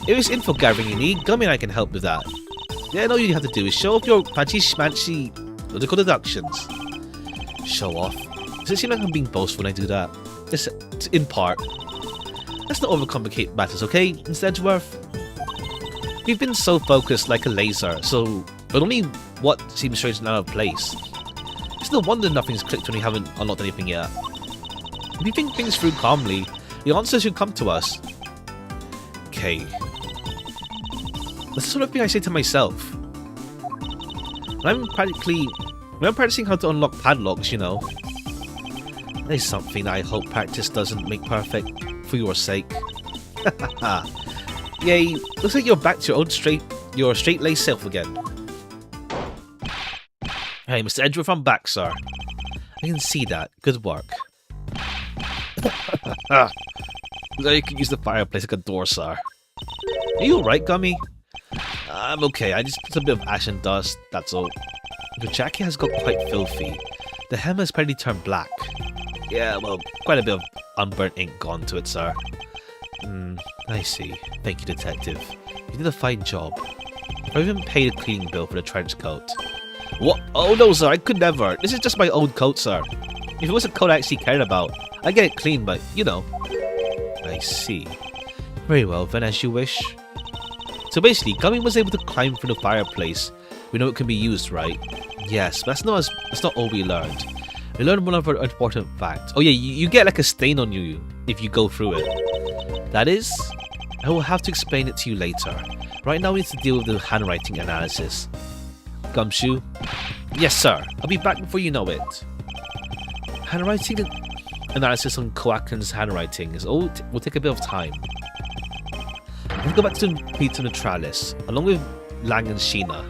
Speaker 1: If it's info gathering you need, Gummy and I can help with that. Yeah, all you have to do is show off your fancy-schmancy logical deductions. Show off? Does it seem like I'm being boastful when I do that? It's in part. Let's not overcomplicate matters, okay, Mr. Edgeworth? We've been so focused like a laser, so but only what seems strange and out of place. It's no wonder nothing's clicked when we haven't unlocked anything yet. If you think things through calmly, the answers should come to us. Okay. That's the sort of thing I say to myself. When I'm practicing how to unlock padlocks, you know. There's something I hope practice doesn't make perfect, for your sake. Yay, looks like you're back to your straight-laced self again. Hey, Mr. Edgeworth, I'm back, sir. I can see that. Good work. So you can use the fireplace like a door, sir. Are you alright, Gummy? I'm okay, I just put a bit of ash and dust, that's all. Your jacket has got quite filthy. The hem has probably turned black. Yeah, well, quite a bit of unburnt ink gone to it, sir. I see. Thank you, detective. You did a fine job. I even paid a cleaning bill for the trench coat. What? Oh no, sir, I could never. This is just my old coat, sir. If it was a coat I actually cared about, I'd get it clean, but, you know. I see. Very well, then, as you wish. So basically, Gummy was able to climb through the fireplace. We know it can be used, right? Yes, but that's not all we learned. We learned one other important fact. Oh yeah, you get like a stain on you if you go through it. That is, I will have to explain it to you later. Right now we need to deal with the handwriting analysis. Gumshoe? Yes, sir. I'll be back before you know it. Handwriting analysis on Koaken's handwriting will take a bit of time. Let's go back to Peter Neutralis, along with Lang and Sheena.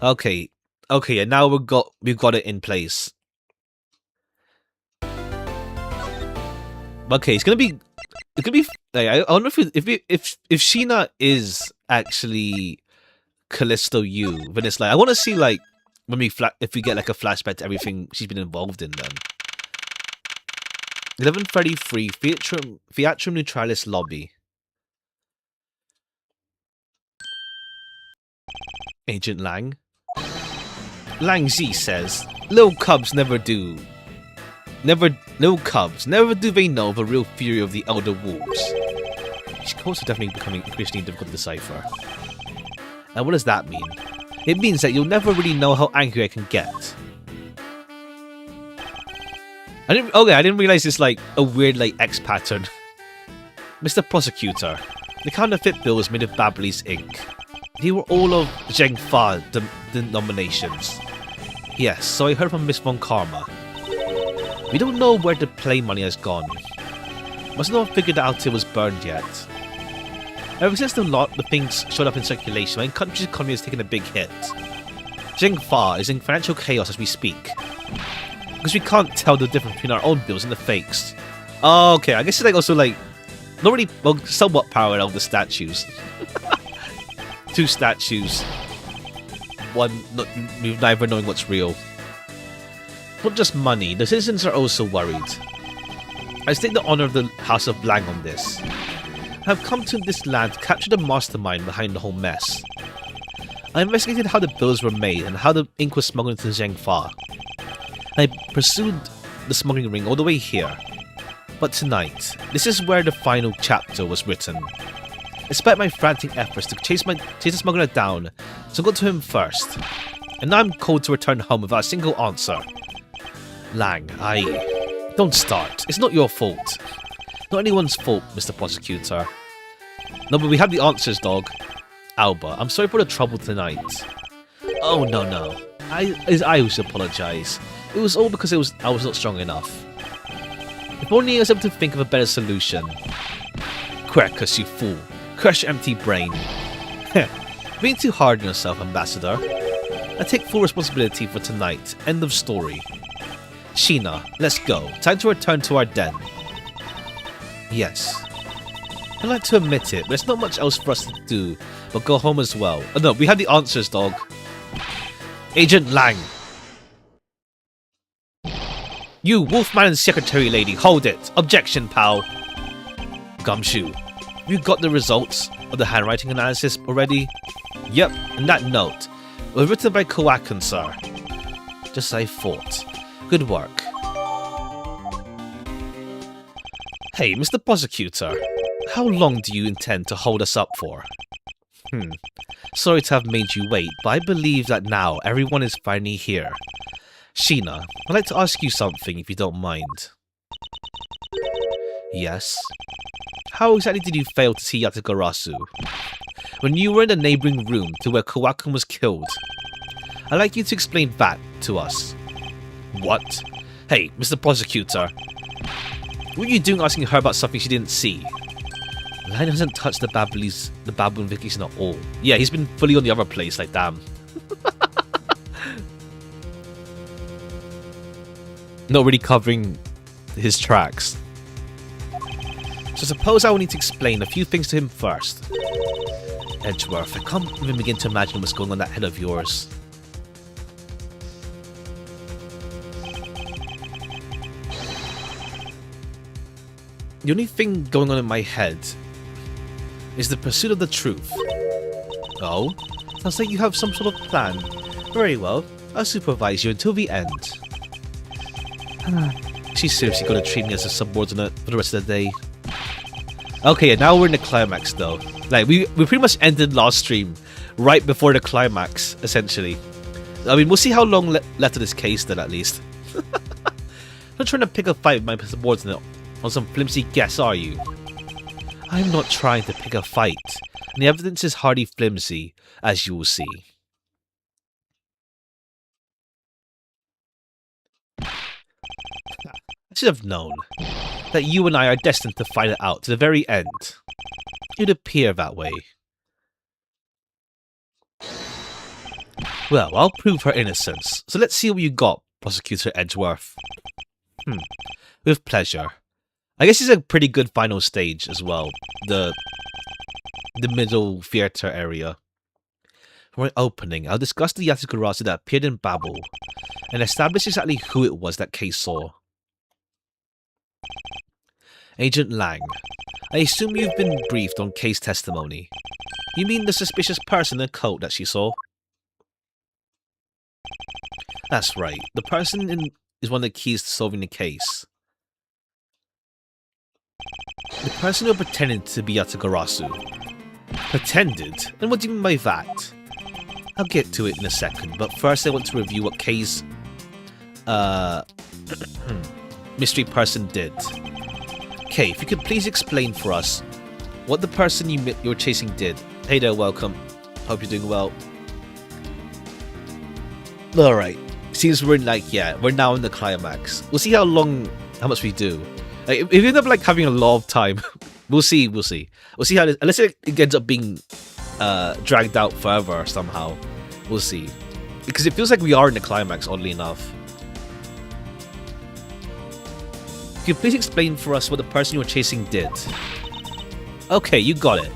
Speaker 1: Okay, and now we've got it in place. Okay, it's gonna be like, I don't know if Sheena is actually Callisto Yu, but it's like I want to see like when if we get like a flashback to everything she's been involved in. Then 11:33 Theatrum Neutralis lobby. Agent Lang. Lang Z says, little cubs never do they know the real fury of the elder wolves. These codes are definitely becoming increasingly difficult to decipher. And what does that mean? It means that you'll never really know how angry I can get. I didn't realize it's like a weird like X pattern. Mr. Prosecutor, the counterfeit bill was made of Babley's ink. They were all of Zheng Fa denominations. Yes, so I heard from Miss Von Karma. We don't know where the play money has gone. Must not have figured out it was burned yet. Ever since the things showed up in circulation, my country's economy has taken a big hit. Zhengfa is in financial chaos as we speak. Because we can't tell the difference between our own bills and the fakes. Oh, okay, I guess it's like also like, not really, well, somewhat parallel the statues. 2 statues. One, neither knowing what's real. Not just money, the citizens are also worried. I stake the honor of the House of Blang on this. I have come to this land to capture the mastermind behind the whole mess. I investigated how the bills were made and how the ink was smuggled into Zhengfa. I pursued the smuggling ring all the way here. But tonight, this is where the final chapter was written. Despite my frantic efforts to chase the smuggler down, so I got to him first. And now I'm called to return home without a single answer. Lang, don't start. It's not your fault. Not anyone's fault, Mr. Prosecutor. No, but we have the answers, dog. Alba, I'm sorry for the trouble tonight. Oh, no. I always apologize. It was all because I was not strong enough. If only I was able to think of a better solution. Quercus, you fool. Crush your empty brain. Being too hard on yourself, Ambassador. I take full responsibility for tonight. End of story. Sheena, let's go. Time to return to our den. Yes. I'd like to admit it, but there's not much else for us to do but go home as well. Oh no, we have the answers, dog. Agent Lang. You, Wolfman and Secretary Lady, hold it. Objection, pal. Gumshoe, you got the results of the handwriting analysis already? Yep, and that note was written by Kowakan, sir. Just as I thought. Good work. Hey, Mr. Prosecutor, how long do you intend to hold us up for? Sorry to have made you wait, but I believe that now everyone is finally here. Sheena, I'd like to ask you something if you don't mind. Yes? How exactly did you fail to see Yatagarasu? When you were in the neighbouring room to where Kowakan was killed. I'd like you to explain that to us. What? Hey, Mr. Prosecutor. What were you doing asking her about something she didn't see? Lion hasn't touched the baboon vacation at all. Yeah, he's been fully on the other place, like damn. Not really covering his tracks. So suppose I will need to explain a few things to him first. Edgeworth, I can't even begin to imagine what's going on in that head of yours. The only thing going on in my head is the pursuit of the truth. Oh? Sounds like you have some sort of plan. Very well, I'll supervise you until the end. She's seriously gonna treat me as a subordinate for the rest of the day. Okay, yeah, now we're in the climax though. Like, we pretty much ended last stream right before the climax, essentially. I mean, we'll see how long left of this case then, at least. Not trying to pick a fight with my subordinate on some flimsy guess, are you? I'm not trying to pick a fight, and the evidence is hardly flimsy, as you will see. I should have known that you and I are destined to fight it out to the very end. You'd appear that way. Well, I'll prove her innocence, so let's see what you got, Prosecutor Edgeworth. With pleasure. I guess it's a pretty good final stage as well. The middle theatre area. For my opening, I'll discuss the Yatagarasu that appeared in Babel, and establish exactly who it was that Kay saw. Agent Lang, I assume you've been briefed on Kay's testimony. You mean the suspicious person in the coat that she saw? That's right. The person is one of the keys to solving the case. The person who pretended to be Yatagarasu. Pretended? And what do you mean by that? I'll get to it in a second, but first I want to review what Kay's mystery person did. Kay, if you could please explain for us what the person you were chasing did. Hey there, welcome. Hope you're doing well. Alright, seems we're we're now in the climax. We'll see how much we do. Like, if we end up having a lot of time, We'll see. We'll see. We'll see how this, unless it ends up being dragged out further somehow. We'll see. Because it feels like we are in the climax, oddly enough. Can you please explain for us what the person you were chasing did? Okay, you got it.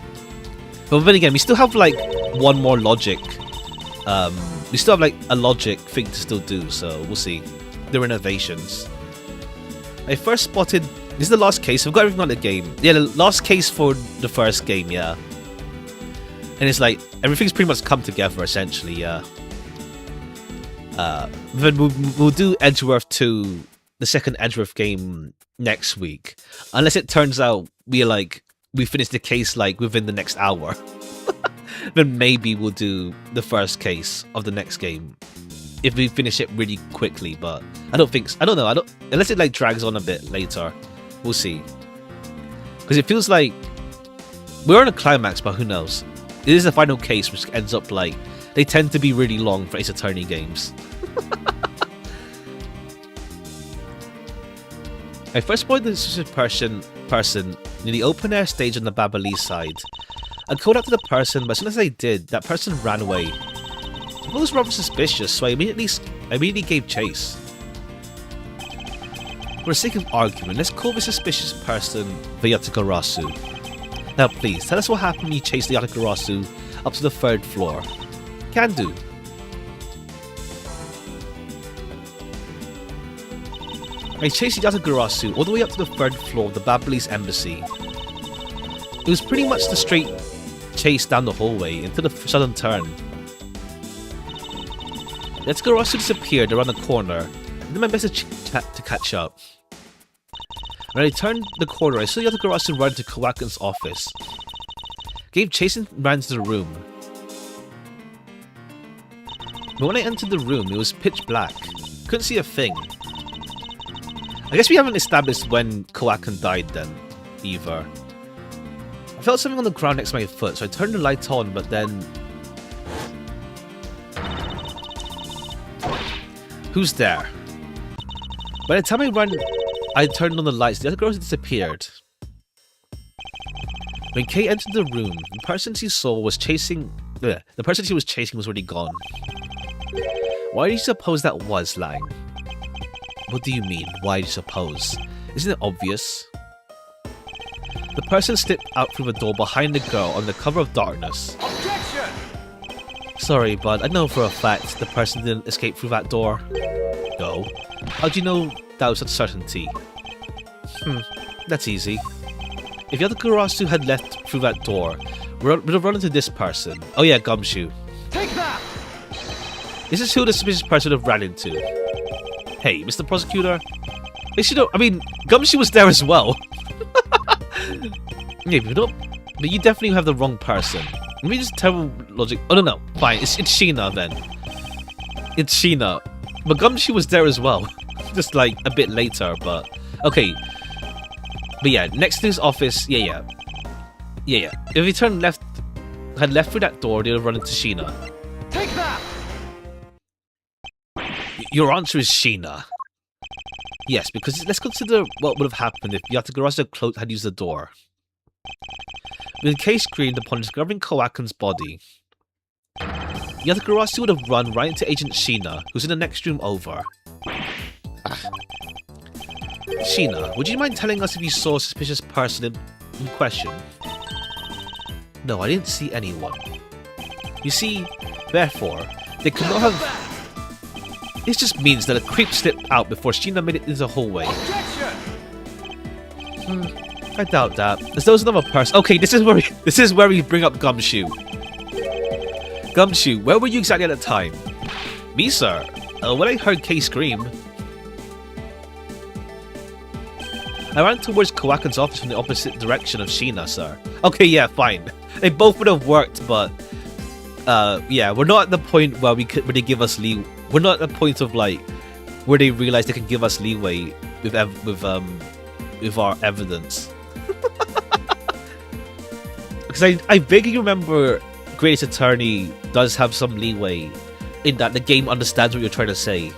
Speaker 1: But then again, we still have like one more logic. We still have like a logic thing to still do, so we'll see. The renovations. I first spotted. This is the last case. I've got everything on the game. Yeah, the last case for the first game, yeah. And it's like everything's pretty much come together essentially, yeah. Then we'll do Edgeworth 2, the second Edgeworth game next week, unless it turns out we finish the case like within the next hour. Then maybe we'll do the first case of the next game if we finish it really quickly. But I don't think. I don't know. Unless it like drags on a bit later. We'll see. Because it feels like we're on a climax, but who knows? It is the final case, which ends up like they tend to be really long for Ace Attorney games. I first spotted the suspicious person near the open air stage on the Babalese side. I called out to the person, but as soon as I did, that person ran away. It was rather suspicious, so I immediately gave chase. For the sake of argument, let's call the suspicious person the Yatagarasu. Now please, tell us what happened when you chased the Yatagarasu up to the 3rd floor. Can do. I chased the Yatagarasu all the way up to the 3rd floor of the Babalese embassy. It was pretty much the straight chase down the hallway into the southern turn. The Yatagarasu disappeared around the corner, and did my best to catch up. When I turned the corner, I saw the Yatagarasu run to Kawakan's office. Gave chase and ran to the room. But when I entered the room, it was pitch black. Couldn't see a thing. I guess we haven't established when Kawakan died then, either. I felt something on the ground next to my foot, so I turned the light on, but then... Who's there? By the time I turned on the lights, the other girls had disappeared. When Kay entered the room, the person she was chasing was already gone. Why do you suppose that was, Lang? What do you mean, why do you suppose? Isn't it obvious? The person slipped out through the door behind the girl on the cover of darkness.
Speaker 2: Objection!
Speaker 1: Sorry, bud, I know for a fact the person didn't escape through that door. No. How do you know that was such certainty? That's easy. If the other Garasu had left through that door, we'd have run into this person. Oh yeah, Gumshoe.
Speaker 2: Take that!
Speaker 1: This is who the suspicious person would have ran into. Hey, Mr. Prosecutor. Gumshoe was there as well. Yeah, but you definitely have the wrong person. Let me just tell logic. Oh no, fine. It's Sheena then. It's Sheena. But Gumshoe was there as well. Just like a bit later, but okay. But yeah, next to his office, yeah. If he had left through that door, they'd have run into Sheena.
Speaker 2: Take that!
Speaker 1: Your answer is Sheena. Yes, because let's consider what would have happened if Yatagarasu had used the door. When Kay screamed upon discovering Kawakan's body, Yatagarasu would have run right into Agent Sheena, who's in the next room over. Sheena, would you mind telling us if you saw a suspicious person in question? No, I didn't see anyone. You see, therefore, they could not have... This just means that a creep slipped out before Sheena made it into the hallway. I doubt that. As though it's another person. Okay, this is where we bring up Gumshoe. Gumshoe, where were you exactly at the time? Me, sir. When I heard Kay scream, I ran towards Kawakan's office from the opposite direction of Sheena, sir. Okay, yeah, fine. They both would have worked, but yeah, we're not at the point where they give us leeway. We're not at the point of like where they realize they can give us leeway with our evidence. Because I vaguely remember Greatest Attorney does have some leeway in that the game understands what you're trying to say.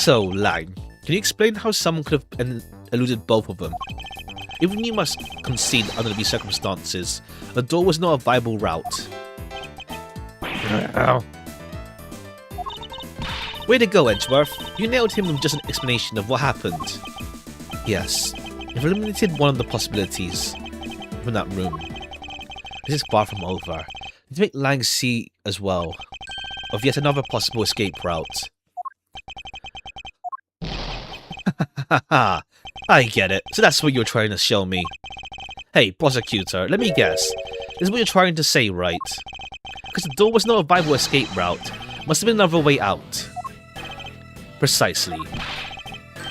Speaker 1: So, Lang, can you explain how someone could have eluded both of them? Even you must concede under these circumstances, the door was not a viable route. Way to go, Edgeworth. You nailed him with just an explanation of what happened. Yes, you've eliminated one of the possibilities from that room. This is far from over. Let's make Lang see as well of yet another possible escape route. Haha, I get it. So that's what you're trying to show me. Hey, prosecutor, let me guess. This is what you're trying to say, right? Because the door was not a viable escape route. Must have been another way out. Precisely.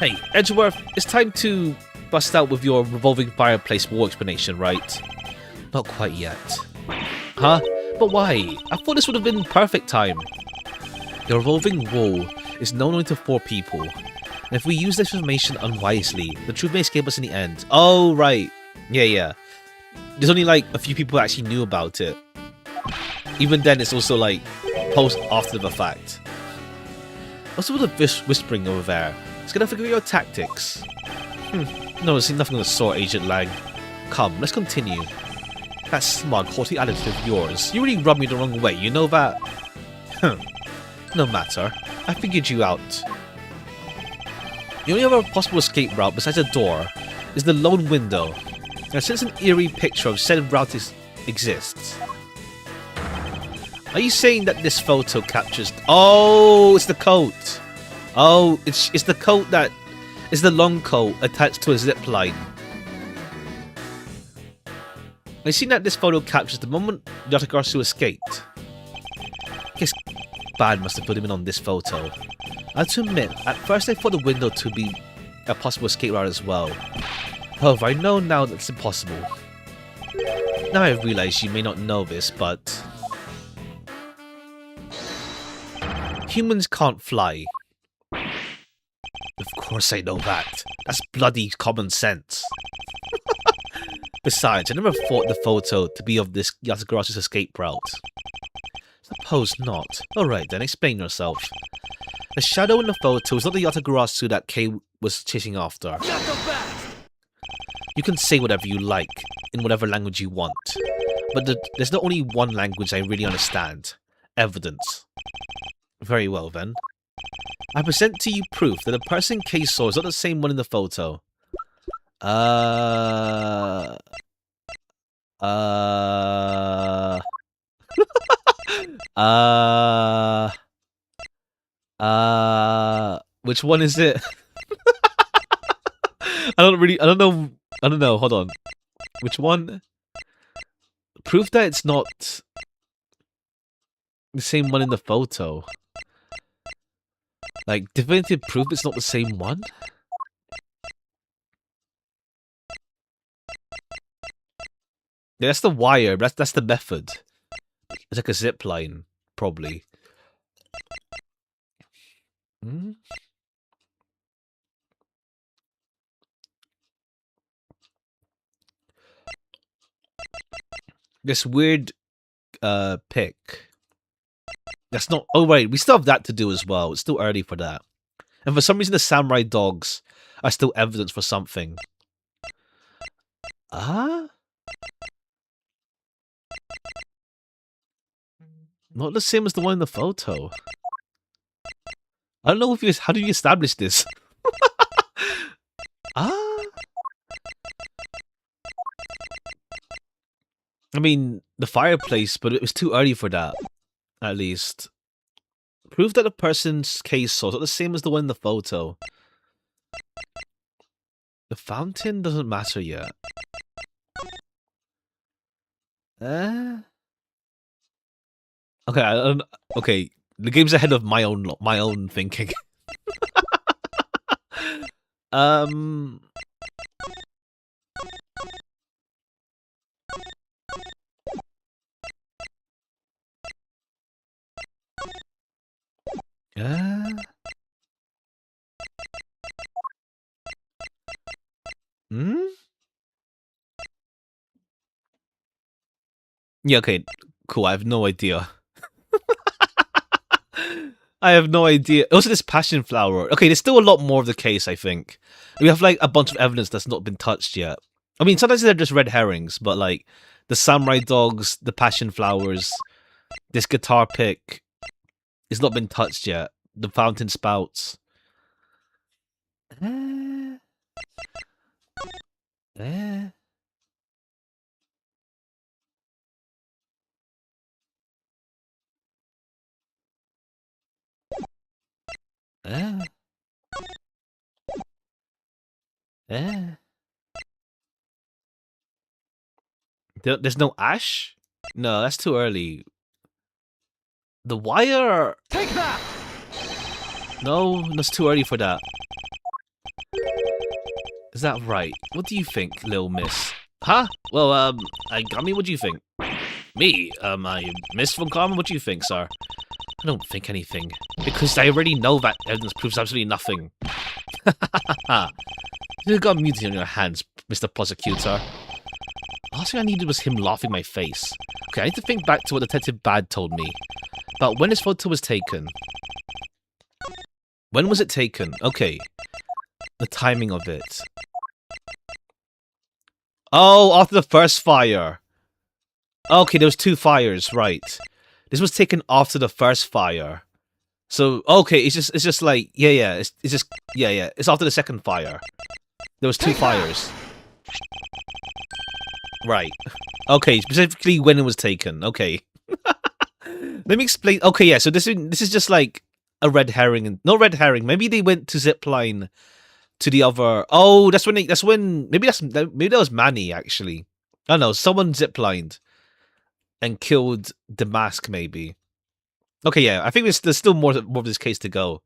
Speaker 1: Hey, Edgeworth, it's time to bust out with your revolving fireplace wall explanation, right? Not quite yet. Huh? But why? I thought this would have been perfect time. The revolving wall is known only to 4 people. And if we use this information unwisely, the truth may escape us in the end. Oh, right. Yeah. There's only like a few people who actually knew about it. Even then, it's also like post after the fact. What's with the whispering over there? It's gonna figure out your tactics. No, there's nothing of the sort, Agent Lang. Come, let's continue. That smug, haughty attitude of yours. You really rubbed me the wrong way, you know that? No matter. I figured you out. The only other possible escape route besides a door is the lone window. And since an eerie picture of said route exists. Are you saying that this photo captures... Oh, it's the coat. Oh, it's the coat that... It's the long coat attached to a zip line. I seen that this photo captures the moment Yatagarasu escaped. I guess Bad must have put him in on this photo. I have to admit, at first I thought the window to be a possible escape route as well. However, I know now that it's impossible. Now I realize you may not know this, but... humans can't fly. Of course I know that. That's bloody common sense. Besides, I never thought the photo to be of this Yatagarasu's escape route. Suppose not. Alright then, explain yourself. The shadow in the photo is not the Yatagarasu that Kei was chasing after. You can say whatever you like, in whatever language you want. But there's not only one language I really understand. Evidence. Very well then. I present to you proof that the person Kei saw is not the same one in the photo. Which one is it? I don't know, hold on. Which one? Proof that it's not the same one in the photo. Like, definitive proof it's not the same one? Yeah, that's the wire, but that's the method. It's like a zip line, probably. This weird pick. That's not... Oh, wait, we still have that to do as well. It's still early for that. And for some reason, the samurai dogs are still evidence for something. Ah? Not the same as the one in the photo. I don't know if you... How do you establish this? Ah? I mean, the fireplace, but it was too early for that. At least. Proof that the person's case saw is not the same as the one in the photo. The fountain doesn't matter yet. Okay, okay. The game's ahead of my own thinking. Yeah, okay, cool. I have no idea. I have no idea. Also, this passion flower. Okay, there's still a lot more of the case, I think. We have like a bunch of evidence that's not been touched yet. I mean, sometimes they're just red herrings, but like the samurai dogs, the passion flowers, this guitar pick, it's not been touched yet. The fountain spouts. Eh. Eh. Eh. Eh. There's no ash? No, that's too early. The wire?
Speaker 2: Take that!
Speaker 1: No, that's too early for that. Is that right? What do you think, little miss? Huh? Well, I mean, what do you think? Me? I Miss von Carmen, what do you think, sir? I don't think anything. Because I already know that evidence proves absolutely nothing. You've got mutiny on your hands, Mr. Prosecutor. Last thing I needed was him laughing in my face. Okay, I need to think back to what Detective Bad told me. About when this photo was taken. When was it taken? Okay. The timing of it. Oh, after the first fire. Okay, there was 2 fires, right. This was taken after the first fire. So, okay, it's just like, yeah, it's just, yeah, it's after the second fire. There was 2 fires. Right. Okay, specifically when it was taken. Okay. Let me explain. Okay, yeah, so this is just like a red herring. No red herring. Maybe they went to zipline to the other. Oh, that's when maybe that was Manny actually. I don't know. Someone ziplined and killed the mask. Maybe. Okay, yeah. I think there's still more of this case to go.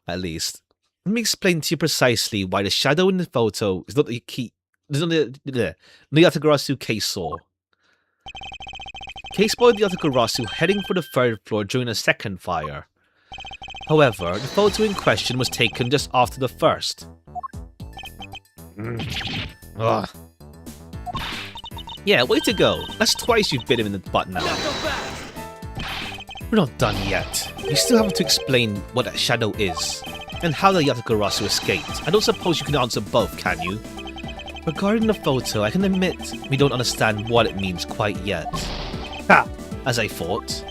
Speaker 1: At least. Let me explain to you precisely why the shadow in the photo is not the key. There's not the Yatagarasu case saw. Case boy Yatagarasu heading for the 3rd floor during the 2nd fire. However, the photo in question was taken just after the 1st. Ugh. Yeah, way to go. That's twice you've bit him in the butt now. We're not done yet. You still have to explain what that shadow is, and how the Yatagarasu escaped. I don't suppose you can answer both, can you? Regarding the photo, I can admit we don't understand what it means quite yet. Ha! As I thought.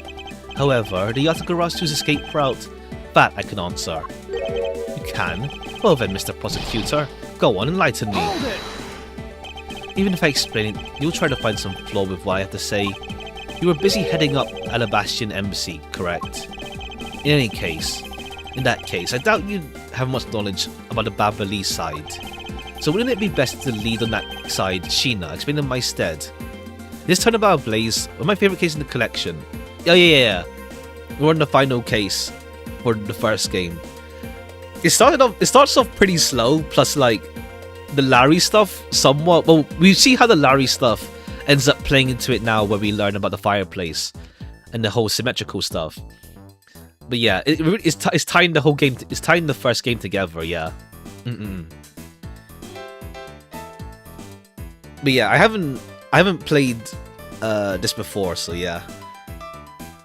Speaker 1: However, the Yatagarasu's escape route, that I can answer. You can? Well then, Mr. Prosecutor, go on, enlighten me.
Speaker 2: Hold it!
Speaker 1: Even if I explain it, you'll try to find some flaw with what I have to say. You were busy heading up Alabastian Embassy, correct? In that case, I doubt you have much knowledge about the Baverly side. So wouldn't it be best to lead on that side, Sheena, explain in my stead? This Turnabout Blaze was my favourite case in the collection. Oh yeah. We're on the final case for the first game. It starts off pretty slow, plus like the Larry stuff somewhat. Well, we see how the Larry stuff ends up playing into it now, where we learn about the fireplace and the whole symmetrical stuff. But yeah, it's tying the whole game. It's tying the first game together. Yeah. But yeah, I haven't played this before, so yeah.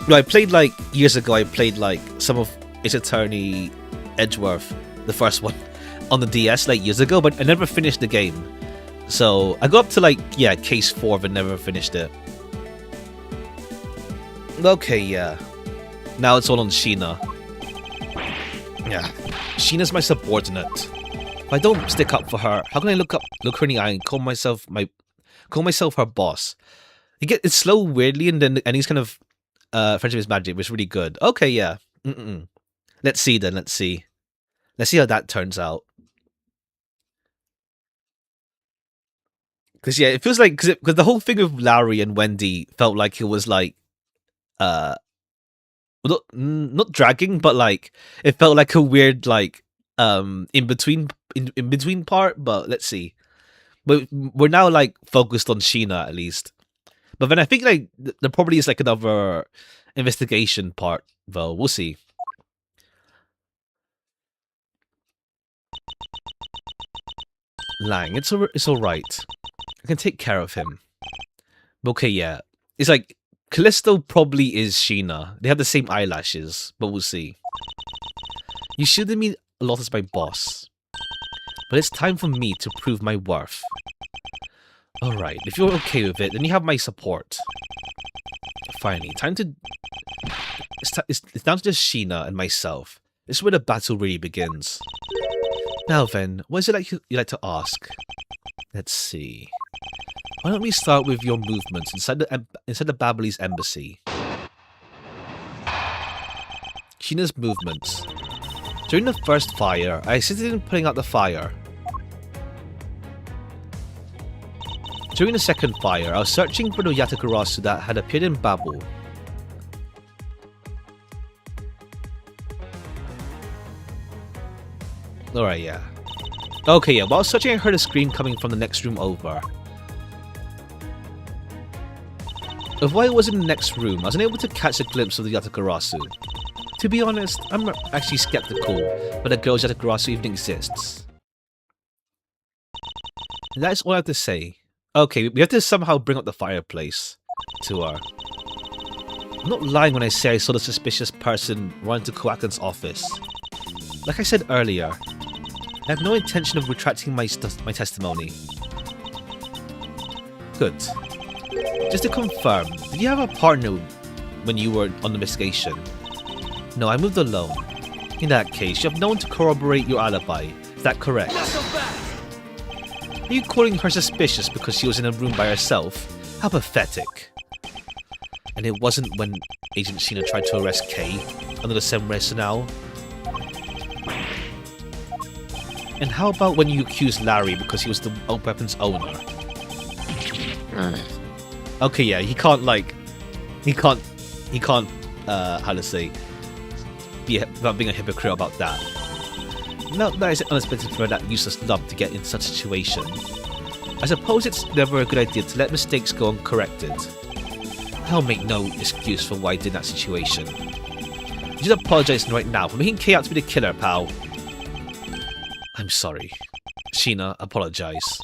Speaker 1: No, I played like years ago. I played like some of Ace Attorney Edgeworth, the first one, on the DS like years ago, but I never finished the game. So I got up to like case 4, but never finished it. Okay, yeah. Now it's all on Sheena. Yeah, Sheena's my subordinate. If I don't stick up for her, how can I look her in the eye and call myself her boss? It's slow weirdly, and then he's kind of Friendship is Magic, which is really good. Okay, yeah. Let's see then. Let's see how that turns out. Because yeah, it feels like because the whole thing with Larry and Wendy felt like it was like not dragging, but like it felt like a weird like in between part. But let's see. But we're now like focused on Sheena at least. But then I think like there probably is like another investigation part though. We'll see. Lang, it's all right. I can take care of him. Okay, yeah. It's like Callisto probably is Sheena. They have the same eyelashes, but we'll see. You shielded me a lot as my boss, but it's time for me to prove my worth. Alright, if you're okay with it, then you have my support. Finally, time to... It's down to just Sheena and myself. This is where the battle really begins. Now then, what is it like you like to ask? Let's see. Why don't we start with your movements inside the Babbly's embassy? Sheena's movements. During the first fire, I assisted in putting out the fire. During the second fire, I was searching for the Yatakarasu that had appeared in Babel. Alright, yeah. Okay, yeah, while searching I heard a scream coming from the next room over. Of why it was in the next room, I was unable to catch a glimpse of the Yatakarasu. To be honest, I'm actually skeptical whether the girl's Yatakarasu even exists. And that is all I have to say. Okay, we have to somehow bring up the fireplace to her. I'm not lying when I say I saw the suspicious person run into Koaken's office. Like I said earlier, I have no intention of retracting my testimony. Good. Just to confirm, did you have a partner when you were on the investigation? No, I moved alone. In that case, you have no one to corroborate your alibi. Is that correct? Are you calling her suspicious because she was in a room by herself? How pathetic. And it wasn't when Agent Sheena tried to arrest Kay under the same rationale? And how about when you accused Larry because he was the weapon's owner? Okay, yeah, he can't, how to say, without being a hypocrite about that. No, that is unexpected for that useless lump to get in such a situation. I suppose it's never a good idea to let mistakes go uncorrected. I'll make no excuse for why I did in that situation. You should apologize right now for making Kay out to be the killer, pal. I'm sorry. Sheena, apologize.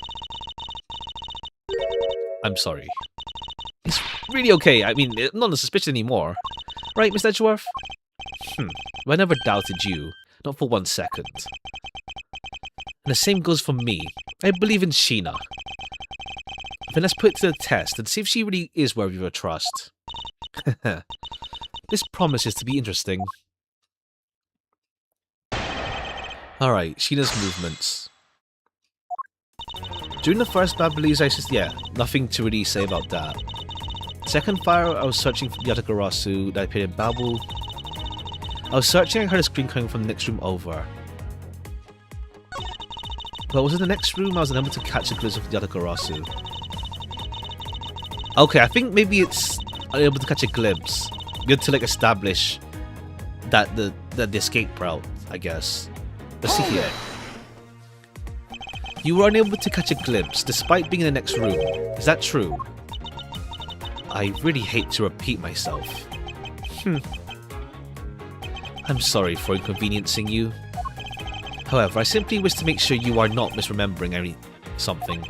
Speaker 1: I'm sorry. It's really okay. I mean, not a suspicion anymore. Right, Mr. Edgeworth? I never doubted you. Not for 1 second. And the same goes for me. I believe in Sheena. Then let's put it to the test and see if she really is worthy of your trust. This promises to be interesting. Alright, Sheena's movements. During the first Babbly's, nothing to really say about that. Second fire, I was searching for the Yatakarasu that appeared in Babel. I was searching and heard a scream coming from the next room over. But was in the next room I was unable to catch a glimpse of the Yatakarasu. Okay, I think maybe it's unable to catch a glimpse. We have to establish that the escape route, I guess. Let's see here. You were unable to catch a glimpse despite being in the next room. Is that true? I really hate to repeat myself. I'm sorry for inconveniencing you. However, I simply wish to make sure you are not misremembering something.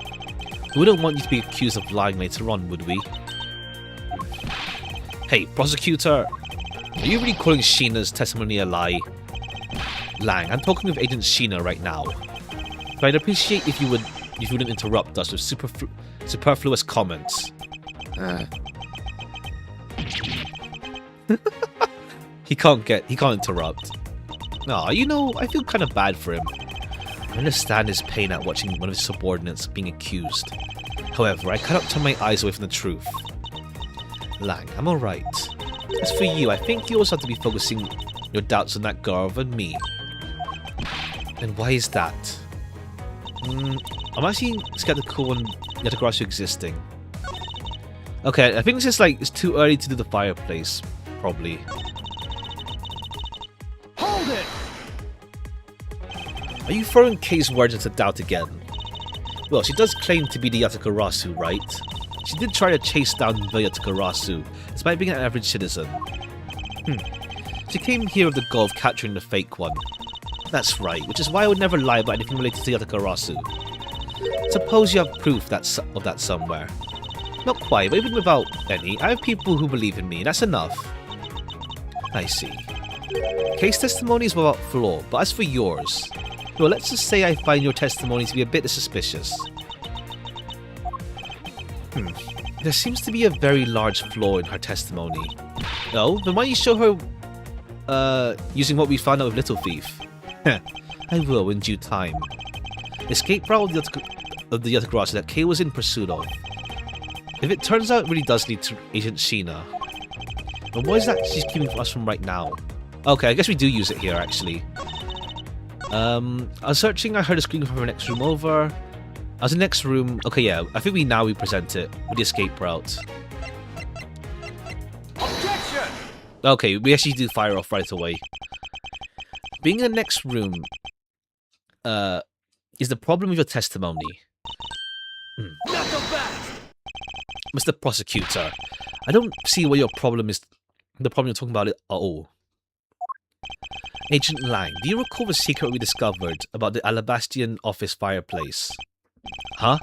Speaker 1: We wouldn't want you to be accused of lying later on, would we? Hey, prosecutor! Are you really calling Sheena's testimony a lie? Lang, I'm talking with Agent Sheena right now. But I'd appreciate if you wouldn't interrupt us with superfluous comments. He can't interrupt. Aw, I feel kind of bad for him. I understand his pain at watching one of his subordinates being accused. However, I cannot turn my eyes away from the truth. Lang, I'm alright. As for you, I think you also have to be focusing your doubts on that girl than me. And why is that? I'm actually skeptical on Yatakarasu existing. Okay, I think it's just it's too early to do the fireplace, probably.
Speaker 2: Hold it!
Speaker 1: Are you throwing Kay's words into doubt again? Well, she does claim to be the Yatakarasu, right? She did try to chase down the Yatakarasu, despite being an average citizen. She came here with the goal of capturing the fake one. That's right, which is why I would never lie about anything related to Yatakarasu. Suppose you have proof of that somewhere. Not quite, but even without any, I have people who believe in me. That's enough. I see. Case testimony is without flaw, but as for yours, well, let's just say I find your testimony to be a bit suspicious. There seems to be a very large flaw in her testimony. Oh, then why don't you show her, using what we found out with Little Thief? I will in due time. Escape route of the Yatagarasa that Kay was in pursuit of. If it turns out it really does lead to Agent Sheena, then what is that she's keeping us from right now? Okay, I guess we do use it here, actually. I was searching, I heard a scream from the next room over. I was in the next room. Okay, yeah, I think we present it with the escape route.
Speaker 2: Objection!
Speaker 1: Okay, we actually do fire off right away. Being in the next room, is the problem with your testimony?
Speaker 2: Not so fast!
Speaker 1: Mr. Prosecutor, I don't see what your problem is. The problem you're talking about at all. Agent Lang, do you recall the secret we discovered about the Alabastian office fireplace? Huh?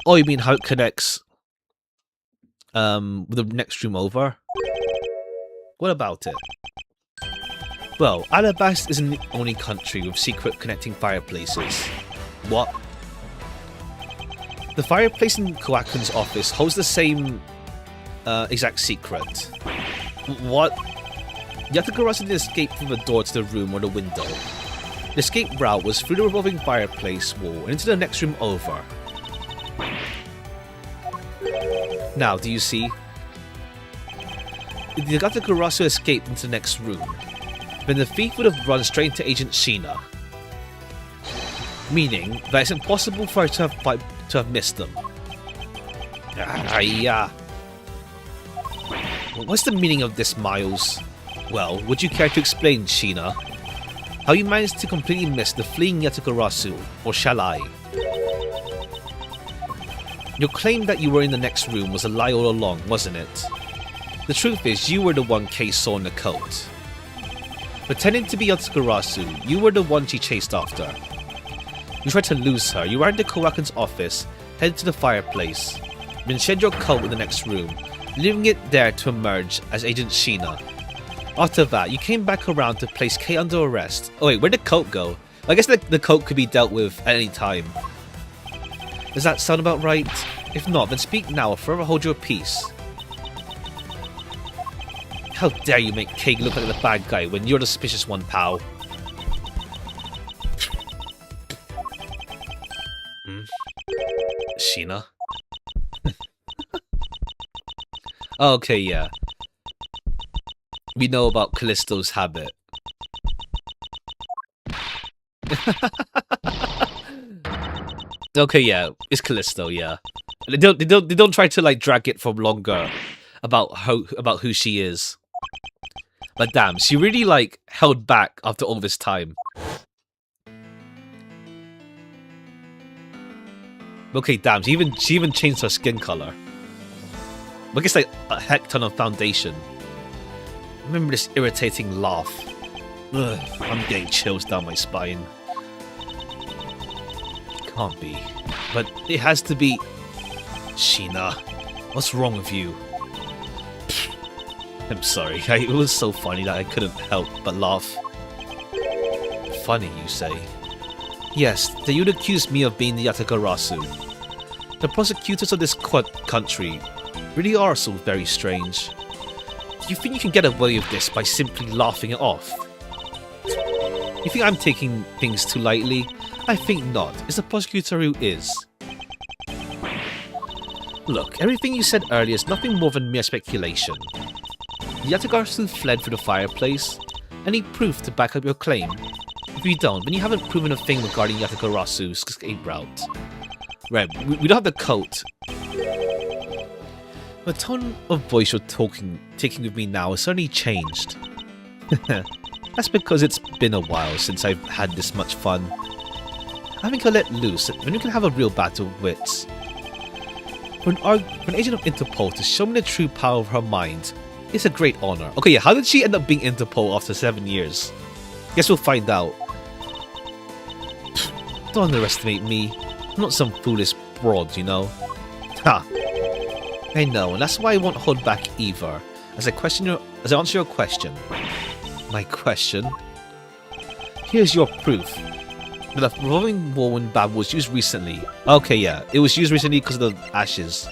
Speaker 1: Oh, you mean how it connects with the next room over? What about it? Well, Alabast isn't the only country with secret connecting fireplaces. What? The fireplace in Koakun's office holds the same exact secret. What? Yatagarasu didn't escape from the door to the room or the window. The escape route was through the revolving fireplace wall and into the next room over. Now, do you see? If Yatagarasu escaped into the next room, then the thief would have run straight into Agent Sheena. Meaning that it's impossible for her to have missed them. What's the meaning of this, Miles? Well, would you care to explain, Sheena? How you managed to completely miss the fleeing Yatagarasu, or shall I? Your claim that you were in the next room was a lie all along, wasn't it? The truth is, you were the one Kay saw in the coat. Pretending to be Yatagarasu, you were the one she chased after. You tried to lose her, you ran to Kowakun's office, headed to the fireplace, then shed your coat in the next room, leaving it there to emerge as Agent Sheena. After that, you came back around to place Kay under arrest. Oh wait, where'd the coat go? I guess the coat could be dealt with at any time. Does that sound about right? If not, then speak now or forever hold your peace. How dare you make Kay look like the bad guy when you're the suspicious one, pal? Sheena? Okay, yeah. We know about Callisto's habit. Okay, yeah, it's Callisto, yeah. They don't try to like drag it for longer about who she is. But damn, she really like held back after all this time. Okay, damn, she even changed her skin color. I guess like a heck ton of foundation. Remember this irritating laugh. Ugh, I'm getting chills down my spine. Can't be. But it has to be... Sheena, what's wrong with you? I'm sorry, it was so funny that I couldn't help but laugh. Funny, you say? Yes, that you'd accuse me of being the Yatagarasu. The prosecutors of this country really are so very strange. Do you think you can get away with this by simply laughing it off? You think I'm taking things too lightly? I think not. It's the prosecutor who is. Look, everything you said earlier is nothing more than mere speculation. Yatagarasu fled through the fireplace. Any proof to back up your claim? If you don't, then you haven't proven a thing regarding Yatagarasu's escape route. Right, we don't have the coat. The tone of voice you're taking with me now has certainly changed. That's because it's been a while since I've had this much fun. I think I'll let loose, then we can have a real battle of wits. For an agent of Interpol to show me the true power of her mind, it's a great honor. Okay, yeah, how did she end up being Interpol after 7 years? Guess we'll find out. Don't underestimate me. I'm not some foolish broad, you know. Ha! I know, and that's why I won't hold back either. As I answer your question. My question? Here's your proof. The revolving wall in Bab was used recently. Okay, yeah. It was used recently because of the ashes.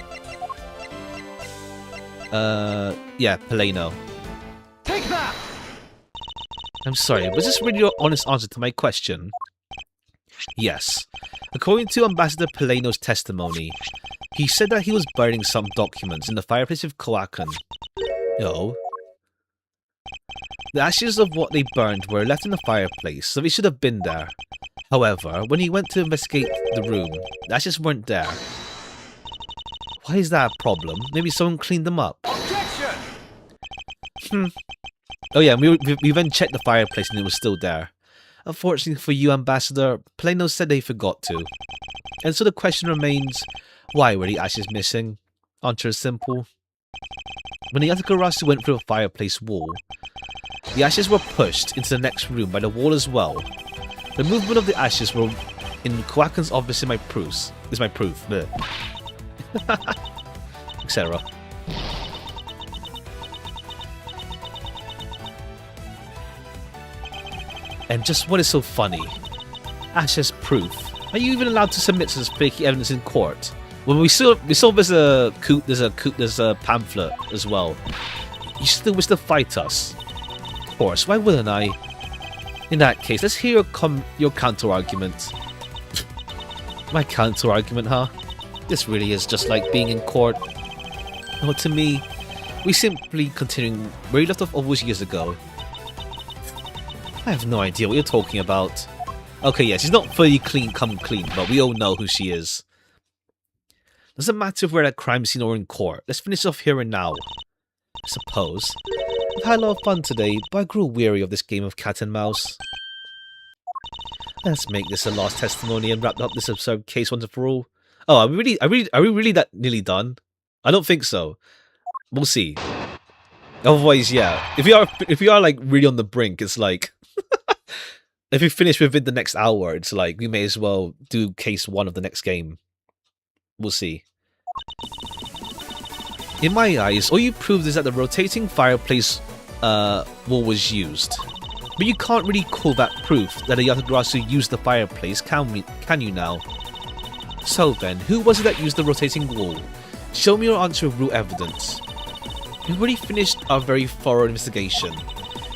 Speaker 1: Yeah, Peleno.
Speaker 2: Take that!
Speaker 1: I'm sorry, was this really your honest answer to my question? Yes. According to Ambassador Peleno's testimony, he said that he was burning some documents in the fireplace of Koakan. No. The ashes of what they burned were left in the fireplace, so they should have been there. However, when he went to investigate the room, the ashes weren't there. Why is that a problem? Maybe someone cleaned them up.
Speaker 2: Objection!
Speaker 1: Oh yeah, we then checked the fireplace and it was still there. Unfortunately for you, Ambassador, Peleno said they forgot to. And so the question remains, why were the ashes missing? Answer is simple. When the Yatakarasu went through a fireplace wall, the ashes were pushed into the next room by the wall as well. The movement of the ashes were in Koakan's office is my proof. Etc. And just what is so funny? Ashes proof. Are you even allowed to submit such flaky evidence in court? Well, we saw there's a pamphlet as well. You still wish to fight us? Of course, why wouldn't I? In that case, let's hear your counter-argument. My counter-argument, huh? This really is just like being in court. No, to me, we simply continuing where you left off all those years ago. I have no idea what you're talking about. Okay, yeah, she's not fully clean, but we all know who she is. Doesn't matter if we're at a crime scene or in court. Let's finish off here and now. I suppose. I've had a lot of fun today, but I grew weary of this game of cat and mouse. Let's make this a last testimony and wrap up this absurd case once and for all. Oh, are we really that nearly done? I don't think so. We'll see. Otherwise, yeah. If we are like really on the brink, it's like if we finish within the next hour, it's like we may as well do case 1 of the next game. We'll see. In my eyes, all you proved is that the rotating fireplace wall was used. But you can't really call that proof that a Yatagarasu used the fireplace, can you now? So then, who was it that used the rotating wall? Show me your answer with real evidence. We've already finished our very thorough investigation.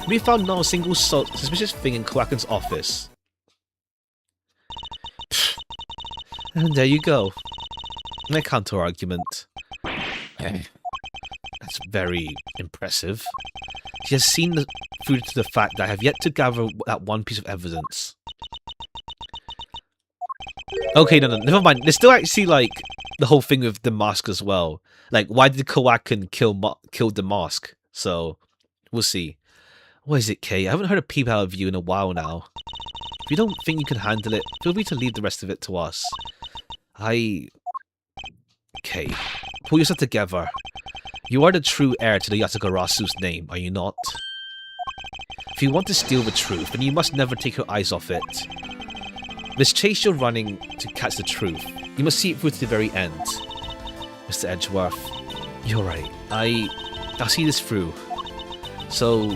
Speaker 1: We found not a single suspicious thing in Koakan's office. And there you go. My counter-argument. That's very impressive. She has seen through to the fact that I have yet to gather that one piece of evidence. Okay, no, never mind. There's still actually, like, the whole thing with the mask as well. Like, why did Koakan kill the mask? So, we'll see. What is it, Kay? I haven't heard a peep out of you in a while now. If you don't think you can handle it, feel free to leave the rest of it to us. Okay, pull yourself together. You are the true heir to the Yatagarasu's name, are you not? If you want to steal the truth, then you must never take your eyes off it. This chase you're running to catch the truth, you must see it through to the very end. Mr. Edgeworth, you're right. I'll see this through. So,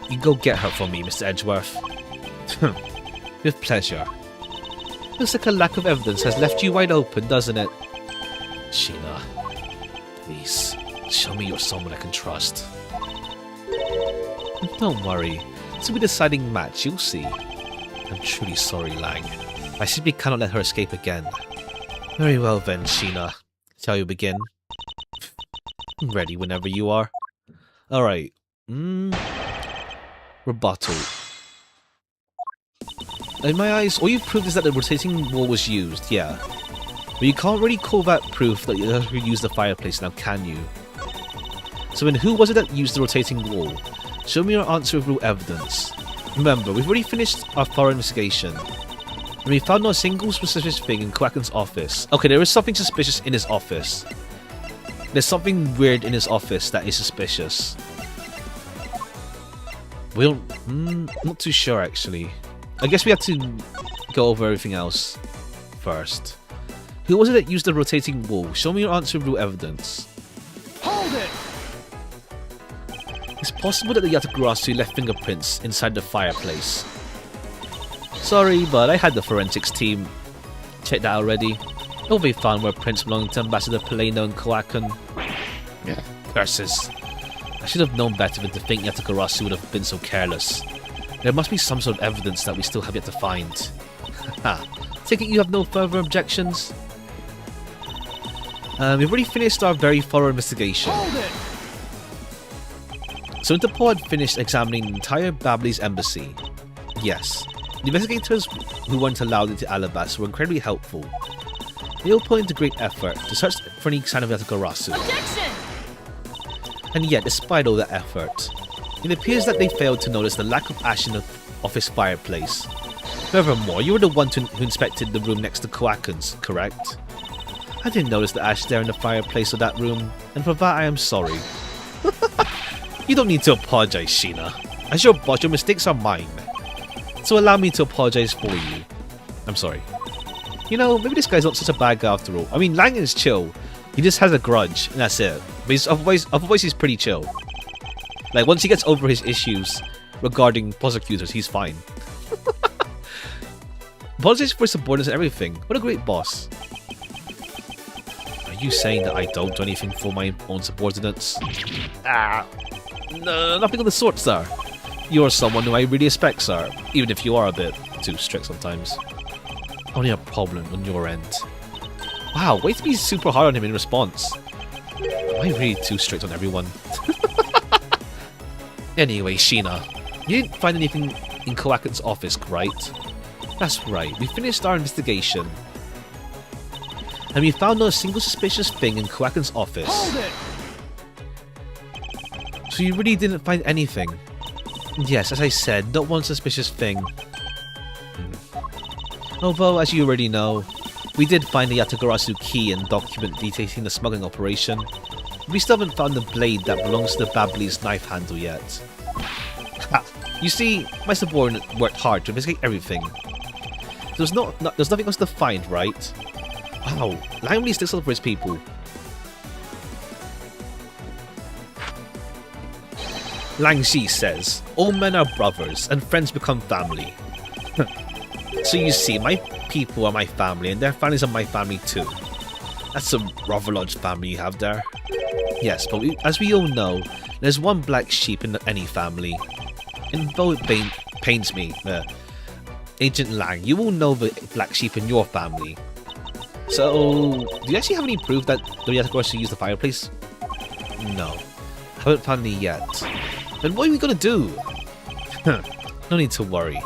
Speaker 1: you go get her for me, Mr. Edgeworth. With pleasure. Looks like a lack of evidence has left you wide open, doesn't it? Sheena, please, show me you're someone I can trust. Don't worry, this will be the deciding match, you'll see. I'm truly sorry, Lang. I simply cannot let her escape again. Very well then, Sheena. Shall we begin? I'm ready whenever you are. Alright. Rebuttal. In my eyes, all you proved is that the rotating wall was used, yeah. But you can't really call that proof that you used the fireplace now, can you? So then who was it that used the rotating wall? Show me your answer with real evidence. Remember, we've already finished our thorough investigation. And we found not a single suspicious thing in Koakan's office. Okay, there is something suspicious in his office. There's something weird in his office that is suspicious. We don't... I'm not too sure, actually. I guess we have to go over everything else first. Who was it that used the rotating wall? Show me your answer with real evidence. It's possible that the Yatagarasu left fingerprints inside the fireplace. Sorry, but I had the forensics team check that already. All they found were prints belonging to Ambassador Paleno and Koakan. Yeah. Curses. I should have known better than to think Yatagarasu would have been so careless. There must be some sort of evidence that we still have yet to find. Ha. Take it you have no further objections? We've already finished our very thorough investigation. So Interpol had finished examining the entire Babley's embassy. Yes. The investigators who weren't allowed into Alabas were incredibly helpful. They all put into great effort to search for any sign of Yatagarasu.
Speaker 3: Objection!
Speaker 1: And yet, despite all that effort, it appears that they failed to notice the lack of ash in the office fireplace. Furthermore, you were the one who inspected the room next to Koakan's, correct? I didn't notice the ash there in the fireplace of that room, and for that I am sorry. You don't need to apologize, Sheena. As your boss, your mistakes are mine. So allow me to apologize for you. I'm sorry. You know, maybe this guy's not such a bad guy after all. I mean, Lang is chill. He just has a grudge, and that's it. But otherwise he's pretty chill. Like, once he gets over his issues regarding prosecutors, he's fine. Apologize for his subordinates and everything. What a great boss. Are you saying that I don't do anything for my own subordinates? No, nothing of the sort, sir. You're someone who I really respect, sir. Even if you are a bit too strict sometimes. Only a problem on your end. Wow, way to be super hard on him in response. Am I really too strict on everyone? Anyway, Sheena, you didn't find anything in Koakan's office, right? That's right, we finished our investigation. And we found not a single suspicious thing in Koakan's office.
Speaker 2: Hold it!
Speaker 1: So you really didn't find anything? Yes, as I said, not one suspicious thing. Although, as you already know, we did find the Yatagarasu key and document detailing the smuggling operation. We still haven't found the blade that belongs to the Babley's knife handle yet. Ha! You see, my subordinate worked hard to investigate everything. There's nothing else to find, right? Wow, Lang really sticks up for his people. Lang Shi says, all men are brothers, and friends become family. So you see, my people are my family, and their families are my family too. That's a rather large family you have there. Yes, but as we all know, there's one black sheep in any family. And though it pains me, Agent Lang, you all know the black sheep in your family. So, do you actually have any proof that the Yatagarasu used the fireplace? No. Haven't found any yet. Then what are we gonna do? No need to worry.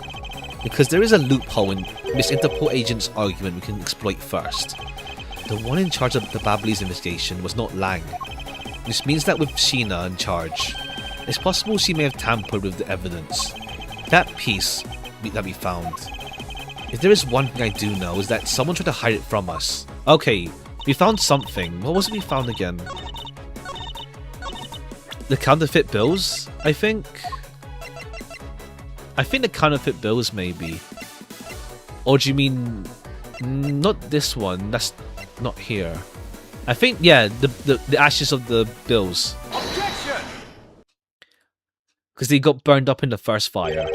Speaker 1: Because there is a loophole in Miss Interpol Agent's argument we can exploit first. The one in charge of the Babley's investigation was not Lang. This means that with Sheena in charge, it's possible she may have tampered with the evidence. That piece that we found. If there is one thing I do know is that someone tried to hide it from us. Okay, we found something. What was it we found again? The counterfeit bills, I think? I think the counterfeit bills, maybe. Or do you mean... not this one, that's not here. I think, yeah, the ashes of the bills.
Speaker 2: Objection!
Speaker 1: Because they got burned up in the first fire.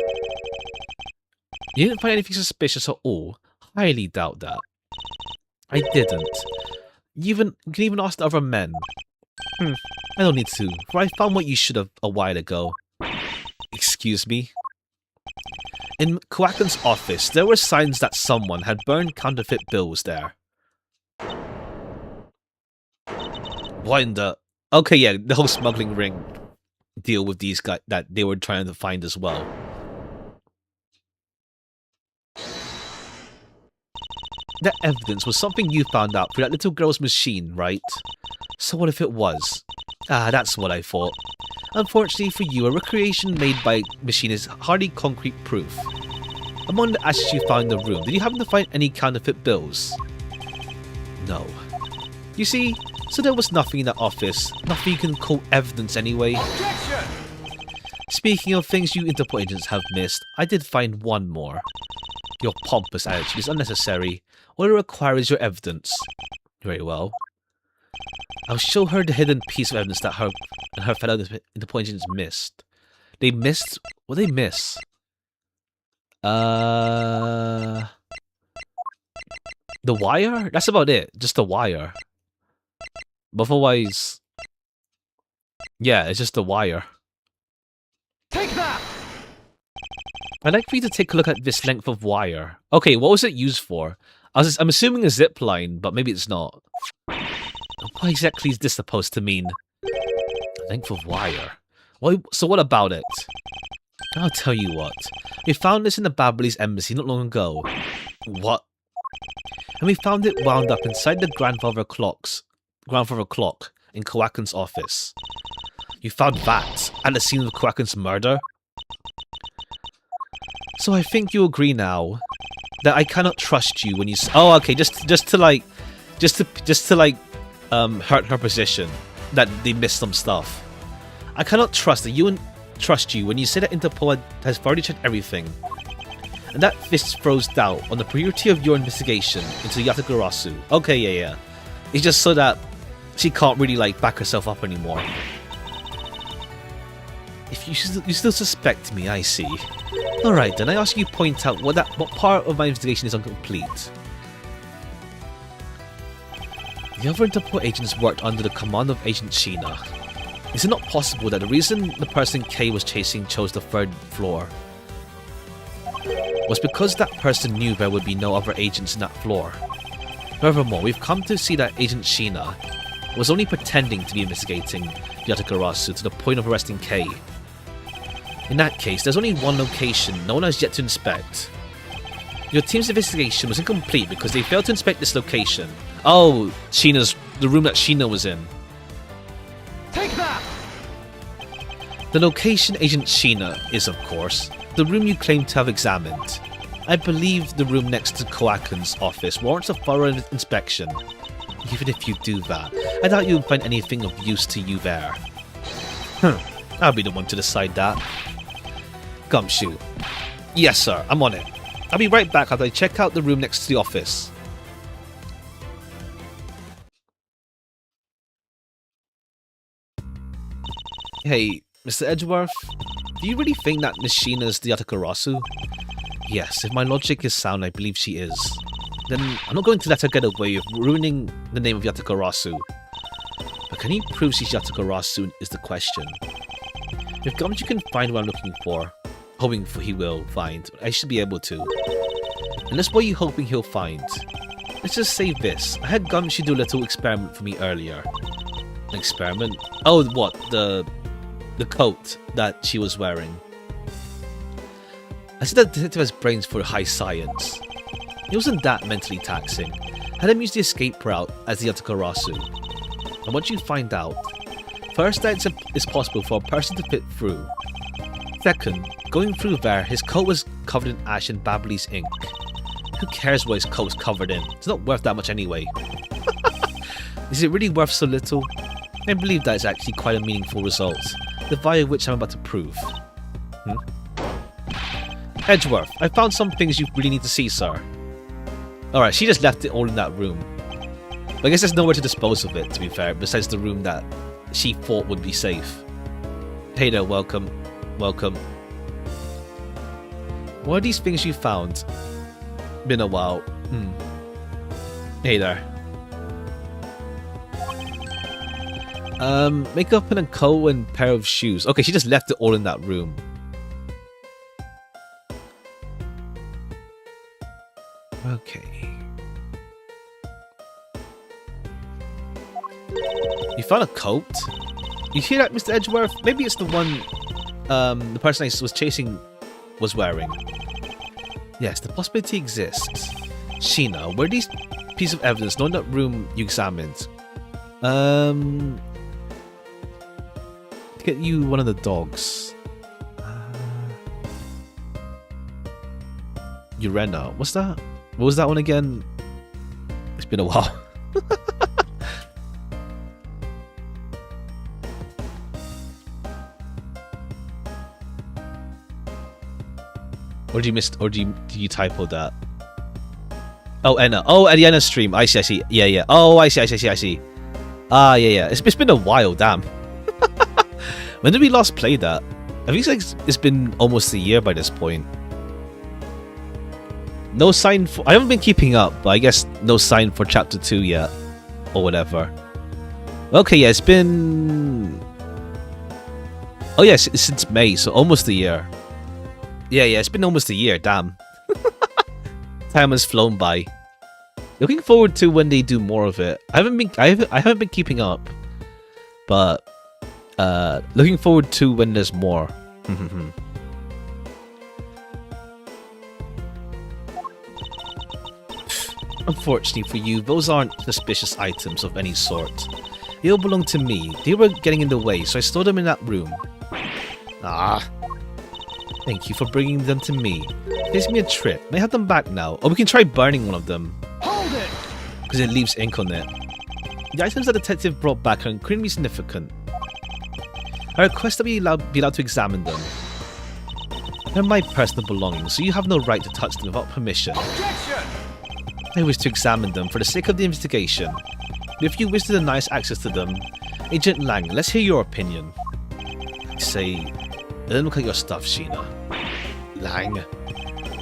Speaker 1: You didn't find anything suspicious at all? Highly doubt that. I didn't. You can even ask the other men. I don't need to, for I found what you should have a while ago. Excuse me? In Koakan's office, there were signs that someone had burned counterfeit bills there. What in the... Okay, yeah, the whole smuggling ring deal with these guys that they were trying to find as well. That evidence was something you found out through that little girl's machine, right? So what if it was? Ah, that's what I thought. Unfortunately for you, a recreation made by machine is hardly concrete proof. Among the ashes you found in the room, did you happen to find any counterfeit bills? No. You see, so there was nothing in that office, nothing you can call evidence anyway.
Speaker 2: Objection!
Speaker 1: Speaking of things you Interpol agents have missed, I did find one more. Your pompous attitude is unnecessary. All it requires is your evidence. Very well. I'll show her the hidden piece of evidence that her and her fellow Interpol agents missed. They missed? What did they miss? The wire? That's about it. Just the wire. But otherwise... Yeah, it's just the wire.
Speaker 2: Take that!
Speaker 1: I'd like for you to take a look at this length of wire. Okay, what was it used for? I'm assuming a zip line, but maybe it's not. What exactly is this supposed to mean? A length of wire. So what about it? I'll tell you what. We found this in the Babley's embassy not long ago. What? And we found it wound up inside the grandfather clock in Kowakin's office. You found that at the scene of Kowakin's murder? So I think you agree now that I cannot trust you when you oh, okay, just to hurt her position that they missed some stuff. I cannot trust you when you say that Interpol has already checked everything, and that this throws doubt on the purity of your investigation into Yatagarasu. Okay, yeah. It's just so that she can't really like back herself up anymore. If you still suspect me, I see. Alright, then I ask you point out what part of my investigation is incomplete. The other Interpol agents worked under the command of Agent Sheena. Is it not possible that the reason the person K was chasing chose the 3rd floor was because that person knew there would be no other agents in that floor? Furthermore, we've come to see that Agent Sheena was only pretending to be investigating Yatagarasu to the point of arresting K. In that case, there's only one location no one has yet to inspect. Your team's investigation was incomplete because they failed to inspect this location. Oh, the room that Sheena was in.
Speaker 2: Take that!
Speaker 1: The location Agent Sheena is, of course, the room you claim to have examined. I believe the room next to Kowakin's office warrants a thorough inspection. Even if you do that, I doubt you'll find anything of use to you there. I'll be the one to decide that. Gumshoe. Yes, sir, I'm on it. I'll be right back after I check out the room next to the office. Hey, Mr. Edgeworth, do you really think that Miss Sheena's the Yatagarasu? Yes, if my logic is sound, I believe she is. Then I'm not going to let her get away with ruining the name of Yatagarasu. But can he prove she's Yatagarasu is the question. If Gumshoe can find what I'm looking for, hoping for he will find, I should be able to. And that's what you're hoping he'll find. Let's just say this. I had Gumshoe do a little experiment for me earlier. An experiment? Oh, what? The coat that she was wearing. I said that the detective has brains for high science. It wasn't that mentally taxing. I had him use the escape route as the Yatagarasu. And what you find out, first, that it's possible for a person to fit through. Second, going through there, his coat was covered in ash and Babley's ink. Who cares what his coat was covered in? It's not worth that much anyway. Is it really worth so little? I believe that is actually quite a meaningful result, the value of which I'm about to prove. Edgeworth, I found some things you really need to see, sir. Alright, she just left it all in that room. But I guess there's nowhere to dispose of it, to be fair, besides the room that she thought would be safe. Hey there, welcome. Welcome. What are these things you found? Been a while. Hey there. Makeup and a coat and pair of shoes. Okay, she just left it all in that room. Okay. You found a coat? You hear that, Mr. Edgeworth? Maybe it's the one the person I was chasing was wearing. Yes, the possibility exists. Sheena, where are these pieces of evidence not in that room you examined? To get you one of the dogs. Urena. What's that? What was that one again? It's been a while. Or did you miss? Or did you typo that? Oh, Enna. Oh, at the Enna stream. I see. Yeah. Oh, I see. Ah, yeah. It's been a while, damn. When did we last play that? I think it's been almost a year by this point. No sign for... I haven't been keeping up, but I guess no sign for Chapter 2 yet. Or whatever. Okay, yeah, it's been... Oh, yeah, since May, so almost a year. Yeah, it's been almost a year, damn. Time has flown by. Looking forward to when they do more of it. I haven't been keeping up. But... looking forward to when there's more. Unfortunately for you, those aren't suspicious items of any sort. They all belong to me. They were getting in the way, so I stored them in that room. Ah. Thank you for bringing them to me. It gives me a trip. May I have them back now? Or we can try burning one of them.
Speaker 2: Hold it!
Speaker 1: Because it leaves ink on it. The items that the detective brought back are incredibly significant. I request that we be allowed to examine them. They're my personal belongings, so you have no right to touch them without permission.
Speaker 2: Objection!
Speaker 1: I wish to examine them for the sake of the investigation. But if you wish to deny us access to them, Agent Lang, let's hear your opinion. I say, it doesn't look like your stuff, Sheena. Lang.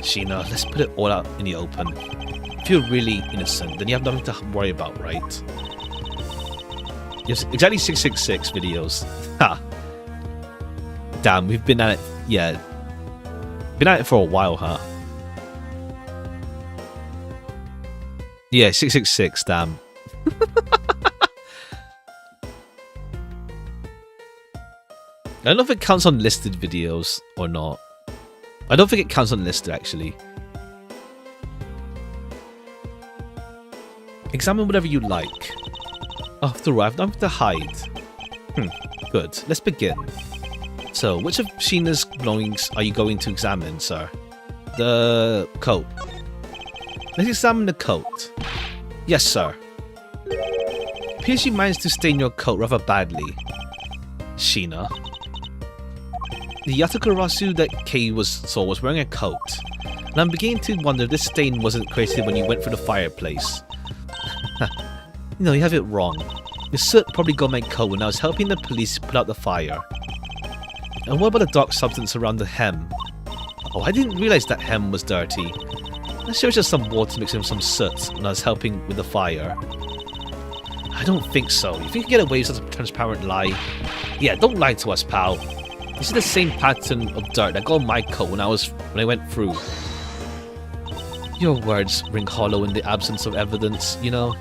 Speaker 1: Sheena, let's put it all out in the open. If you're really innocent, then you have nothing to worry about, right? Yes, exactly 666 videos. Ha! Damn, we've been at it, yeah. Been at it for a while, huh? Yeah, 666, damn. I don't know if it counts on listed videos or not. I don't think it counts on listed, actually. Examine whatever you like. After all, I've nothing to hide. Good. Let's begin. So, which of Sheena's belongings are you going to examine, sir? The coat. Let's examine the coat. Yes, sir. Appears you managed to stain your coat rather badly, Sheena. The Yatakarasu that Kei saw was wearing a coat, and I'm beginning to wonder if this stain wasn't created when you went through the fireplace. No, you have it wrong. The soot probably got my coat when I was helping the police put out the fire. And what about the dark substance around the hem? Oh, I didn't realize that hem was dirty. I'm sure it's just some water mixed with some soot when I was helping with the fire. I don't think so. You think you can get away with such a transparent lie? Yeah, don't lie to us, pal. This is the same pattern of dirt that got on my coat when I went through. Your words ring hollow in the absence of evidence, you know?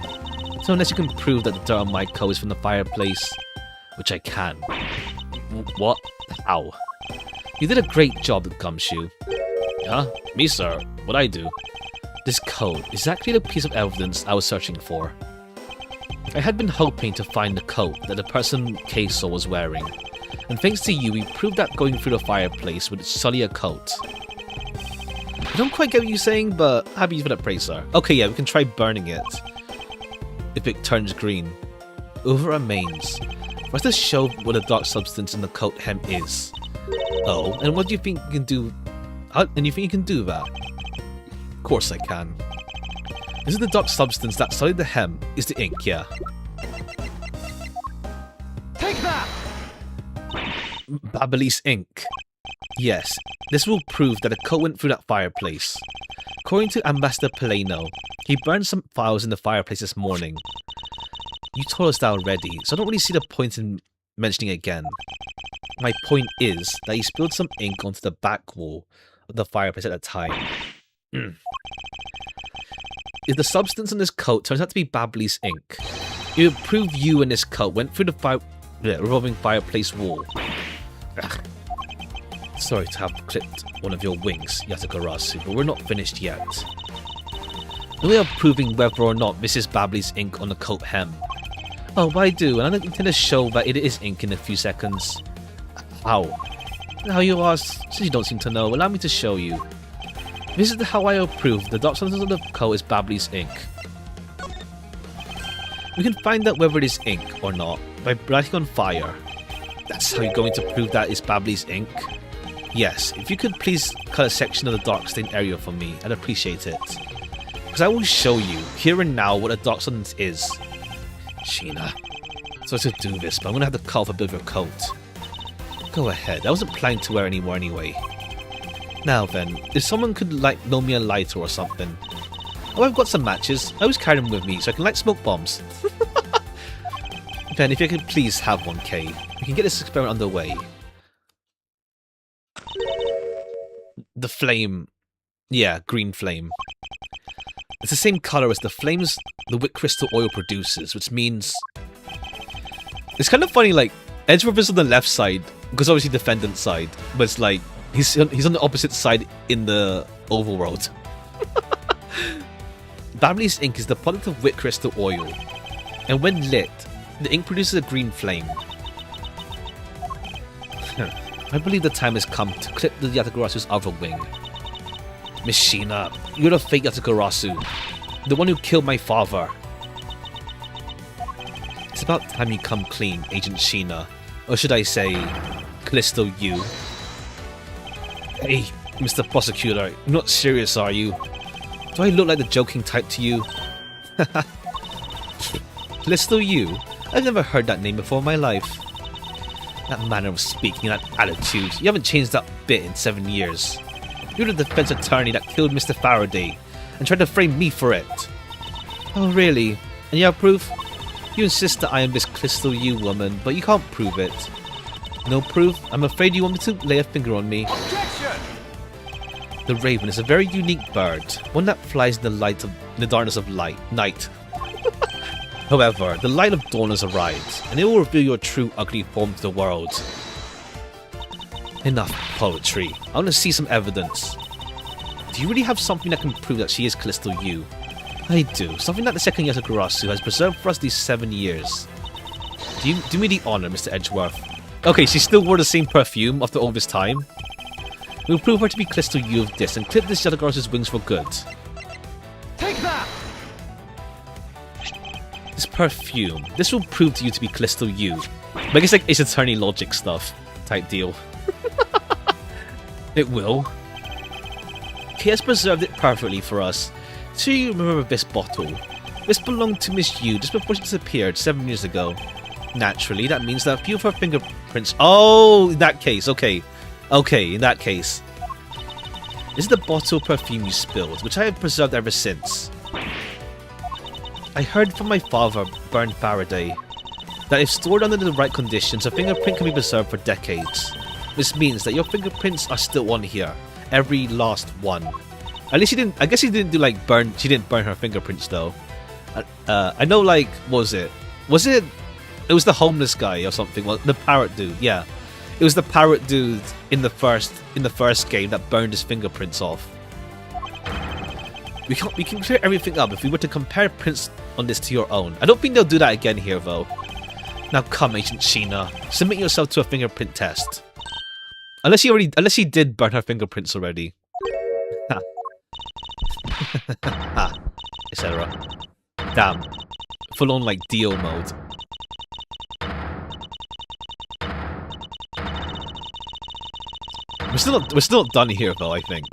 Speaker 1: So unless you can prove that the dirt on my coat is from the fireplace, which I can. What? How? You did a great job, Gumshoe. Huh? Me, sir? What'd I do? This coat, exactly the piece of evidence I was searching for. I had been hoping to find the coat that the person Kei saw was wearing. And thanks to you, we proved that going through the fireplace would sully a coat. I don't quite get what you're saying, but happy for that praise, sir. Okay, yeah, we can try burning it. If it turns green. Over remains. For us to show what the dark substance in the coat hem is. Oh, and what do you think you can do? And you think you can do that? Of course I can. Is it the dark substance that sullied the hem? Is the ink, yeah.
Speaker 2: Take that!
Speaker 1: Babyliss ink. Yes, this will prove that the coat went through that fireplace. According to Ambassador Peleno, he burned some files in the fireplace this morning. You told us that already, so I don't really see the point in mentioning it again. My point is that he spilled some ink onto the back wall of the fireplace at the time. If the substance in this coat turns out to be Babyliss ink, it would prove you and this coat went through the revolving fireplace wall. Ugh. Sorry to have clipped one of your wings, Yatakarasu, but we're not finished yet. The way of proving whether or not this is Babyliss ink on the coat hem. Oh, but I do, and I intend to show that it is ink in a few seconds. How? How you ask? Since you don't seem to know, allow me to show you. This is how I will prove the dark substance of the coat is Babyliss ink. We can find out whether it is ink or not by lighting on fire. That's how you're going to prove that it's Babyliss ink? Yes, if you could please cut a section of the dark stained area for me, I'd appreciate it. Because I will show you, here and now, what a dark substance is. Sheena, So to do this, but I'm gonna have to cut off a bit of your coat. Go ahead, I wasn't planning to wear any more anyway. Now then, if someone could loan me a lighter or something. Oh, I've got some matches. I always carry them with me so I can light smoke bombs. Ben, if you could please have one, Kay. We can get this experiment underway. The flame. Yeah, green flame. It's the same colour as the flames the wick crystal oil produces, which means... It's kind of funny, like, Edgeworth is on the left side, because obviously defendant side, but it's like, he's on the opposite side in the overworld. Babley's ink is the product of wick crystal oil, and when lit, the ink produces a green flame. I believe the time has come to clip the Yatagarasu's other wing. Miss Sheena, you're the fake Yatagarasu, the one who killed my father. It's about time you come clean, Agent Sheena. Or should I say, Callisto you. Hey, Mr. Prosecutor, you're not serious, are you? Do I look like the joking type to you? Callisto you? I've never heard that name before in my life. That manner of speaking, that attitude, you haven't changed that bit in 7 years. You're the defense attorney that killed Mr. Faraday, and tried to frame me for it. Oh really? And you have proof? You insist that I am this Callisto you woman, but you can't prove it. No proof? I'm afraid you want me to lay a finger on me.
Speaker 2: Objection!
Speaker 1: The raven is a very unique bird, one that flies in the darkness of night. However, the light of dawn has arrived, and it will reveal your true ugly form to the world. Enough poetry. I want to see some evidence. Do you really have something that can prove that she is Callisto you? I do. Something that the second Yatagarasu has preserved for us these 7 years. Do me the honor, Mr. Edgeworth. Okay, she still wore the same perfume after all this time. We'll prove her to be Callisto you of this and clip this Yatagarasu's wings for good.
Speaker 2: Take that!
Speaker 1: This perfume. This will prove to you to be Callisto you. But I guess like Ace Attorney logic stuff type deal. It will. He has preserved it perfectly for us. So you remember this bottle. This belonged to Miss Yu just before she disappeared 7 years ago. Naturally, that means that a few of her fingerprints... Oh, in that case, okay. Okay, in that case. This is the bottle of perfume you spilled, which I have preserved ever since. I heard from my father, Bern Faraday, that if stored under the right conditions, a fingerprint can be preserved for decades. This means that your fingerprints are still on here. Every last one. At least she didn't... I guess she didn't do like burn... She didn't burn her fingerprints though. I know like... What was it? Was it... It was the homeless guy or something. Well, the parrot dude, yeah. It was the parrot dude in the first game that burned his fingerprints off. We can clear everything up if we were to compare prints on this to your own. I don't think they'll do that again here though. Now come, Agent Sheena. Submit yourself to a fingerprint test. Unless she did burn her fingerprints already. Ha. Ha. Etc. Damn. Full on like Dio mode. We're still not done here though, I think.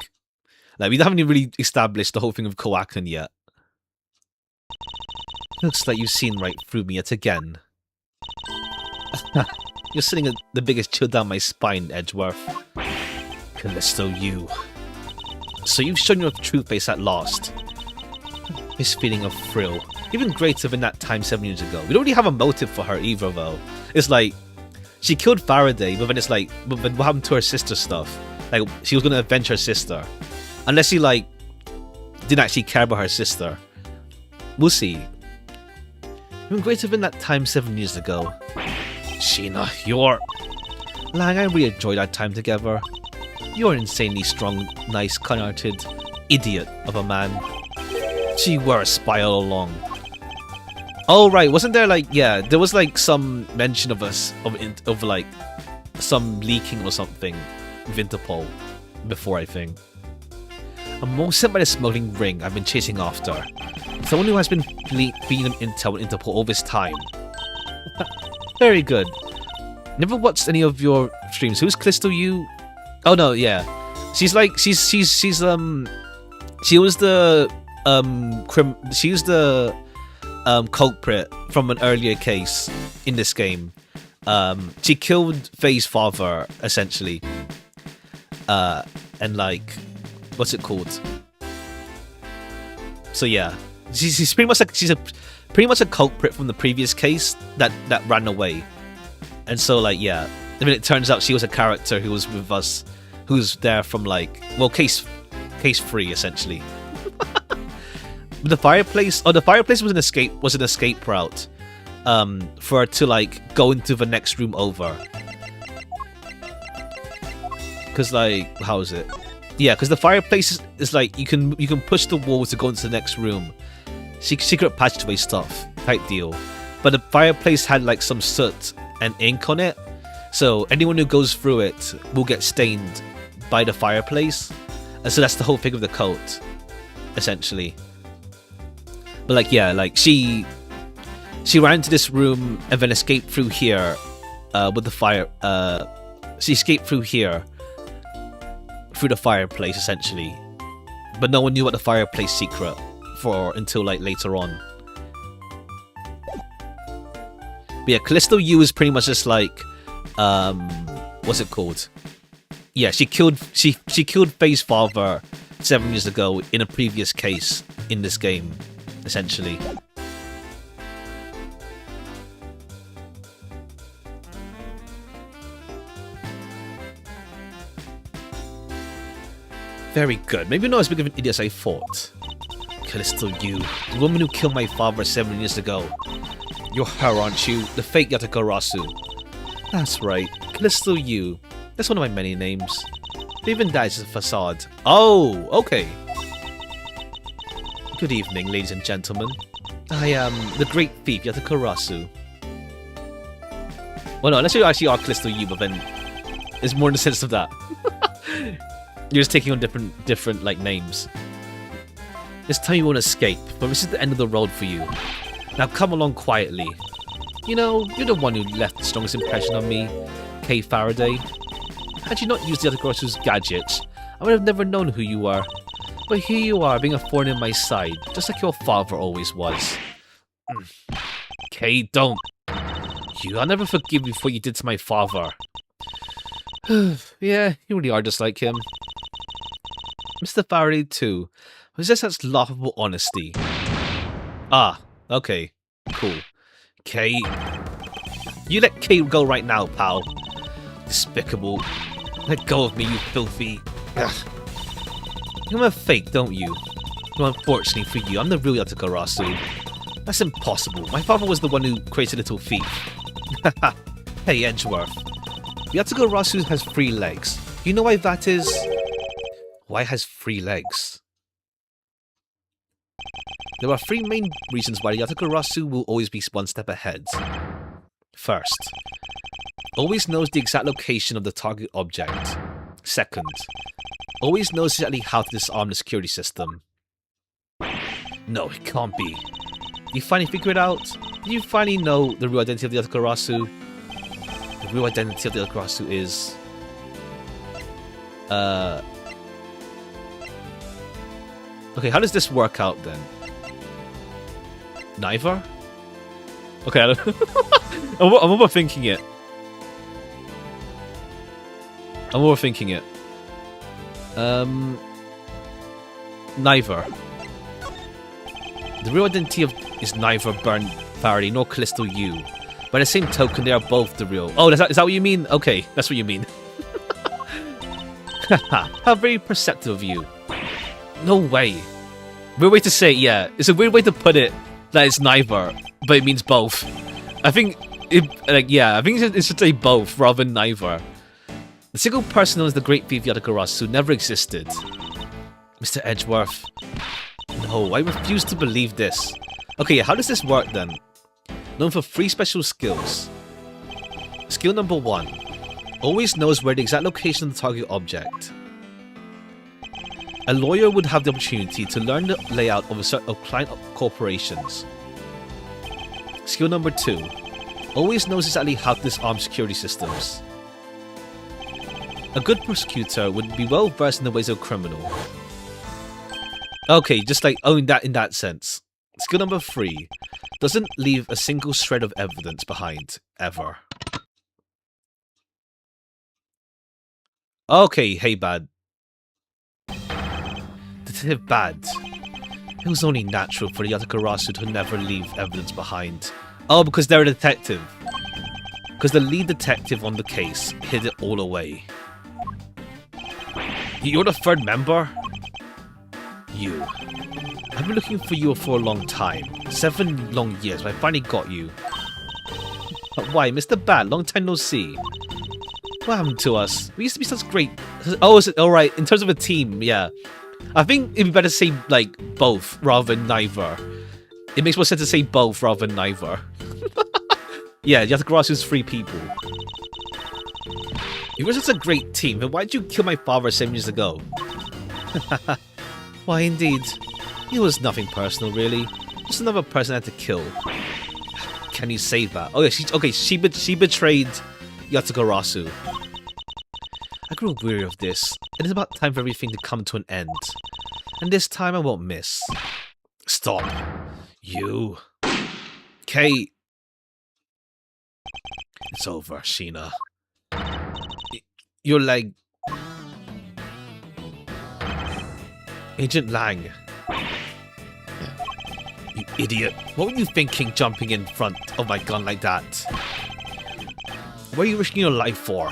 Speaker 1: Like we haven't really established the whole thing of Koakan yet. Looks like you've seen right through me yet again. You're sitting the biggest chill down my spine, Edgeworth. Callisto you. So you've shown your true face at last. This feeling of thrill. Even greater than that time 7 years ago. We don't really have a motive for her either though. It's like, she killed Faraday, but then it's like, but what happened to her sister stuff? Like, she was gonna avenge her sister. Unless she like, didn't actually care about her sister. We'll see. Even greater than that time 7 years ago. Sheena, you're... Lang, I really enjoyed that time together. You're an insanely strong, nice, kind-hearted idiot of a man. Gee, we're a spy all along. Oh right, wasn't there like, yeah, there was like some mention of us, of like, some leaking or something with Interpol before, I think. I'm most sent by the smuggling ring I've been chasing after. Someone who has been feeding them intel with Interpol all this time. Very good. Never watched any of your streams. Who's Callisto you? Oh no, yeah. She's like, she was the, she was the culprit from an earlier case in this game. She killed Faye's father, essentially. And like, what's it called? So yeah, she's pretty much like pretty much a culprit from the previous case that ran away. And so like, yeah, I mean, it turns out she was a character who was with us, who's there from like, well, case 3 essentially. The fireplace was an escape route for her to like go into the next room over. Because like, how is it? Yeah, because the fireplace is like you can push the wall to go into the next room, secret passageway stuff type deal. But the fireplace had like some soot and ink on it, so anyone who goes through it will get stained by the fireplace, and so that's the whole thing of the cult, essentially. But like, yeah, like she ran into this room and then escaped through here with the fire. She escaped through here through the fireplace, essentially. But no one knew about the fireplace secret until like later on. But yeah, Callisto U is pretty much just like, what's it called? Yeah, she killed Faye's father 7 years ago in a previous case in this game, essentially. Very good. Maybe not as big of an idiot as I thought. Callisto U, the woman who killed my father 7 years ago. You're her, aren't you? The fake Yatagarasu. That's right. Callisto U. That's one of my many names. Even that is a facade. Oh, okay. Good evening, ladies and gentlemen. I am the great thief Yatagarasu. Well, no, unless you actually are Callisto U, but then it's more in the sense of that. You're just taking on different like names. This time you won't escape, but this is the end of the road for you. Now come along quietly. You know, you're the one who left the strongest impression on me, Kay Faraday. Had you not used the other Garasu's gadgets, I would have never known who you are. But here you are, being a thorn in my side, just like your father always was. Kay, don't. I'll never forgive you for what you did to my father. Yeah, you really are just like him. Mr. Faraday too. Was this such laughable honesty? Ah, okay. Cool. Kay. You let Kay go right now, pal. Despicable. Let go of me, you filthy. Ugh. You have a fake, don't you? Well, unfortunately for you, I'm the real Yatagarasu. That's impossible. My father was the one who created Little Thief. Hey, Edgeworth. Yatagarasu has 3 legs. You know why that is? Why it has 3 legs? There are 3 main reasons why Yatagarasu will always be one step ahead. First, always knows the exact location of the target object. Second, always knows exactly how to disarm the security system. No, it can't be. You finally figure it out? Do you finally know the real identity of the Yatagarasu? The real identity of the Yatagarasu is... Okay, how does this work out then? Neither? Okay, I don't... I'm overthinking it. Neither. The real identity is neither Burn Faraday nor Callisto U. By the same token, they are both the real... Oh, is that what you mean? Okay, that's what you mean. Haha, how very perceptive of you. No way. Weird way to say it, yeah. It's a weird way to put it that it's neither, but it means both. I think it's just a both rather than neither. The single person known as the Great Thief Yatagarasu never existed. Mr. Edgeworth. No, I refuse to believe this. Okay, how does this work then? Known for 3 special skills. Skill number 1. Always knows where the exact location of the target object. A lawyer would have the opportunity to learn the layout of client corporations. Skill number 2. Always knows exactly how to disarm security systems. A good prosecutor would be well versed in the ways of a criminal. Okay, just like in that sense. Skill number 3. Doesn't leave a single shred of evidence behind, ever. Okay, hey Bad. Detective Bad. It was only natural for the Yatakarasu to never leave evidence behind. Oh, because they're a detective. Because the lead detective on the case hid it all away. You're the third member? You. I've been looking for you for a long time. 7 long years, but I finally got you. Why, Mr. Bad? Long time no see. What happened to us? We used to be such great... Oh, is it alright? In terms of a team, yeah. I think it'd be better to say, like, both rather than neither. It makes more sense to say both rather than neither. Yeah, Yatakarasu's 3 people. You were such a great team, then why did you kill my father 7 years ago? Why, indeed. It was nothing personal, really. Just another person I had to kill. Can you say that? Oh, yeah, she betrayed Yatakarasu. I grew weary of this. It is about time for everything to come to an end. And this time I won't miss. Stop. You. Kate. It's over, Sheena. Your leg. Agent Lang. You idiot. What were you thinking jumping in front of my gun like that? What are you risking your life for?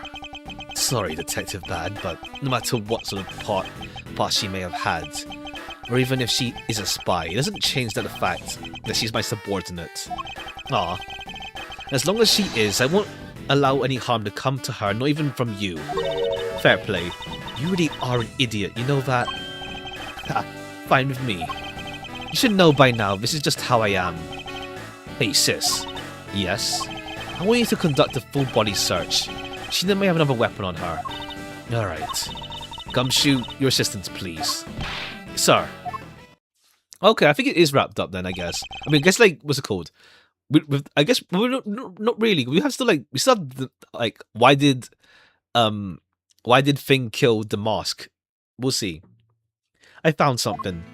Speaker 1: Sorry, Detective Bad, but no matter what sort of part she may have had, or even if she is a spy, it doesn't change the fact that she's my subordinate. Aw. As long as she is, I won't allow any harm to come to her, not even from you. Fair play. You really are an idiot, you know that? Ha, fine with me. You should know by now, this is just how I am. Hey sis. Yes? I want you to conduct a full body search. She may have another weapon on her. Alright. Gumshoe, your assistance please. Sir. Okay, I think it is wrapped up then, I guess. I mean, I guess, like, what's it called? I guess, we're not really. We have still, like, like, why did Thing kill the mask? We'll see. I found something.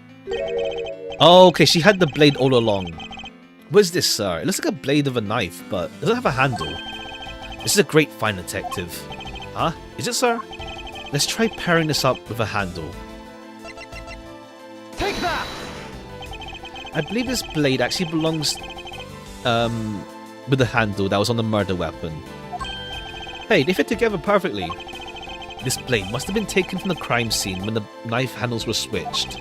Speaker 1: Oh, okay, she had the blade all along. What is this, sir? It looks like a blade of a knife, but it doesn't have a handle. This is a great find, detective. Huh? Is it, sir? Let's try pairing this up with a handle.
Speaker 2: Take that!
Speaker 1: I believe this blade actually belongs with the handle that was on the murder weapon. Hey, they fit together perfectly. This blade must have been taken from the crime scene when the knife handles were switched.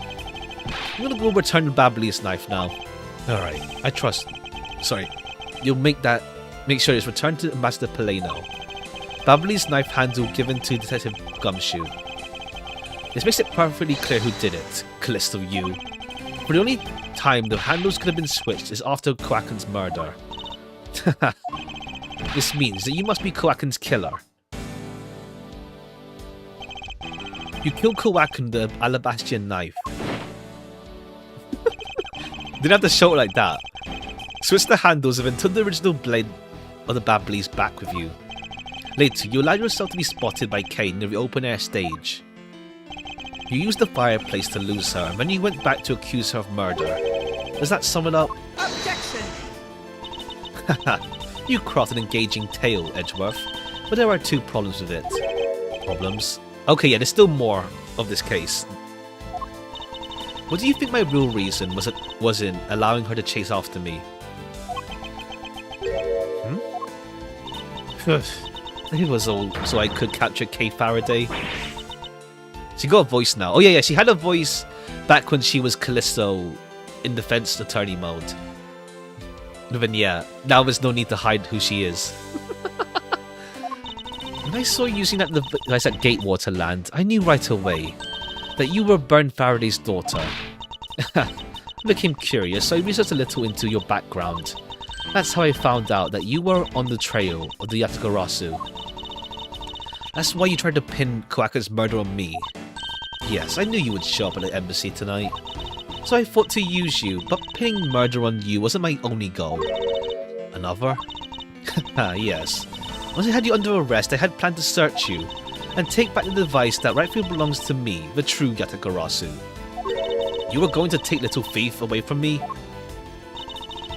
Speaker 1: I'm gonna go return Babley's knife now. Alright, I trust. Sorry. You'll make sure it's returned to Ambassador Paleno. Babley's knife handle given to Detective Gumshoe. This makes it perfectly clear who did it, Callisto you. For the only time the handles could have been switched is after Koaken's murder. This means that you must be Koaken's killer. You killed Koaken with the Alabastian knife. Didn't have to show it like that. Switch the handles and until the original blade of the Babley's back with you. Later, you allowed yourself to be spotted by Kane near the open-air stage. You used the fireplace to lose her, and then you went back to accuse her of murder. Does that sum it up?
Speaker 3: Objection!
Speaker 1: Haha, you craft an engaging tale, Edgeworth, but there are 2 problems with it. Problems? Okay, yeah, there's still more of this case. What do you think my real reason was in allowing her to chase after me? It was all so I could capture Kay Faraday. She got a voice now. Oh yeah, she had a voice back when she was Callisto in defense attorney mode. But then yeah, now there's no need to hide who she is. When I saw you using that device at Gatewaterland, I knew right away that you were Bern Faraday's daughter. I became curious, so I researched a little into your background. That's how I found out that you were on the trail of the Yatakarasu. That's why you tried to pin Koaken's murder on me. Yes, I knew you would show up at the embassy tonight. So I thought to use you, but pinning murder on you wasn't my only goal. Another? Yes. Once I had you under arrest, I had planned to search you and take back the device that rightfully belongs to me, the true Yatakarasu. You were going to take Little Thief away from me?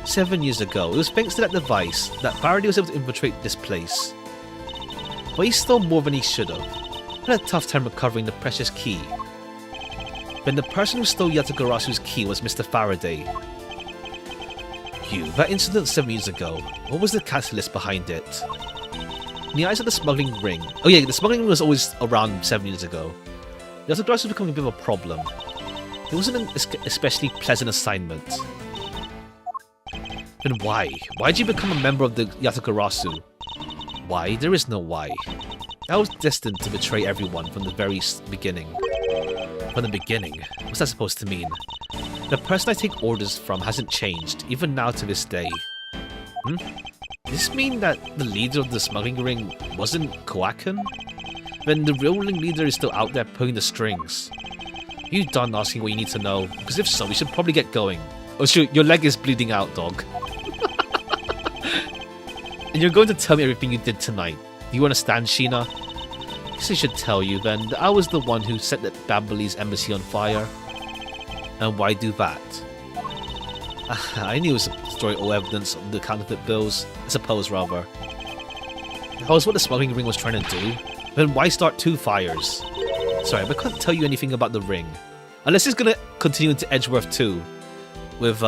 Speaker 1: 7 years ago, it was thanks to that device that Faraday was able to infiltrate this place. But he stole more than he should have. Had a tough time recovering the precious key. Then the person who stole Yatagarasu's key was Mr. Faraday. That incident 7 years ago, what was the catalyst behind it? In the eyes of the smuggling ring... Oh yeah, the smuggling ring was always around 7 years ago. Yatagarasu was becoming a bit of a problem. It wasn't an especially pleasant assignment. Then why? Why did you become a member of the Yatagarasu? Why? There is no why. I was destined to betray everyone from the very beginning. From the beginning? What's that supposed to mean? The person I take orders from hasn't changed, even now to this day. Does this mean that the leader of the smuggling ring wasn't Koakan? Then the real leader is still out there pulling the strings. Are you done asking what you need to know? Because if so, we should probably get going. Oh shoot, your leg is bleeding out, dog. And you're going to tell me everything you did tonight. Do you understand, Sheena? I guess I should tell you then that I was the one who set that Babali's embassy on fire. And why do that? I knew it was to destroy all evidence of the counterfeit bills. I suppose, rather. That was what the smuggling ring was trying to do. Then why start 2 fires? Sorry, but I can't tell you anything about the ring. Unless it's gonna continue into Edgeworth 2. With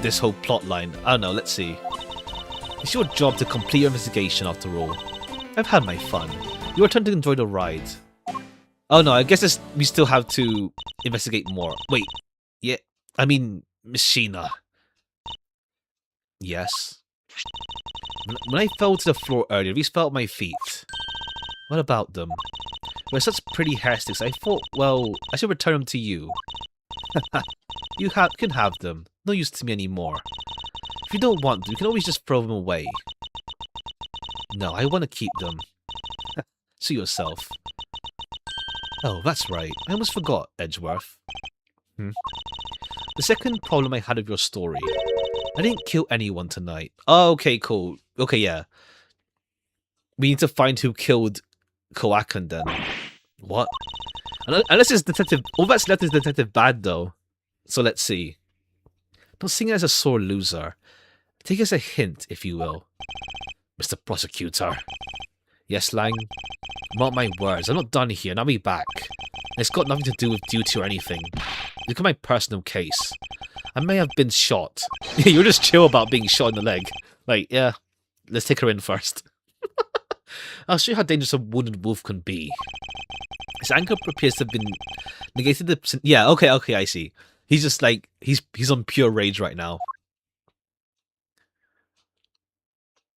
Speaker 1: this whole plot line. I don't know, let's see. It's your job to complete your investigation after all. I've had my fun. Your turn to enjoy the ride. Oh no, I guess we still have to investigate more. Wait, yeah, I mean, Miss Sheena. Yes? When I fell to the floor earlier, these fell at my feet. What about them? They're such pretty hairsticks, I thought, well, I should return them to you. You can have them. No use to me anymore. If you don't want them, you can always just throw them away. No, I want to keep them. See yourself. Oh, that's right. I almost forgot, Edgeworth. The second problem I had of your story. I didn't kill anyone tonight. Oh, okay, cool. Okay, yeah. We need to find who killed Koakan then. What? Unless it's Detective... All that's left is Detective Bad, though. So let's see. Don't sing it as a sore loser. Take it as a hint, if you will. Mr. Prosecutor. Yes, Lang? Mark my words, I'm not done here, and I'll be back. It's got nothing to do with duty or anything. Look at my personal case. I may have been shot. You're just chill about being shot in the leg. Like, yeah, let's take her in first. I'll show you how dangerous a wounded wolf can be. His anger appears to have been negated. Yeah, okay, I see. He's just like, he's on pure rage right now.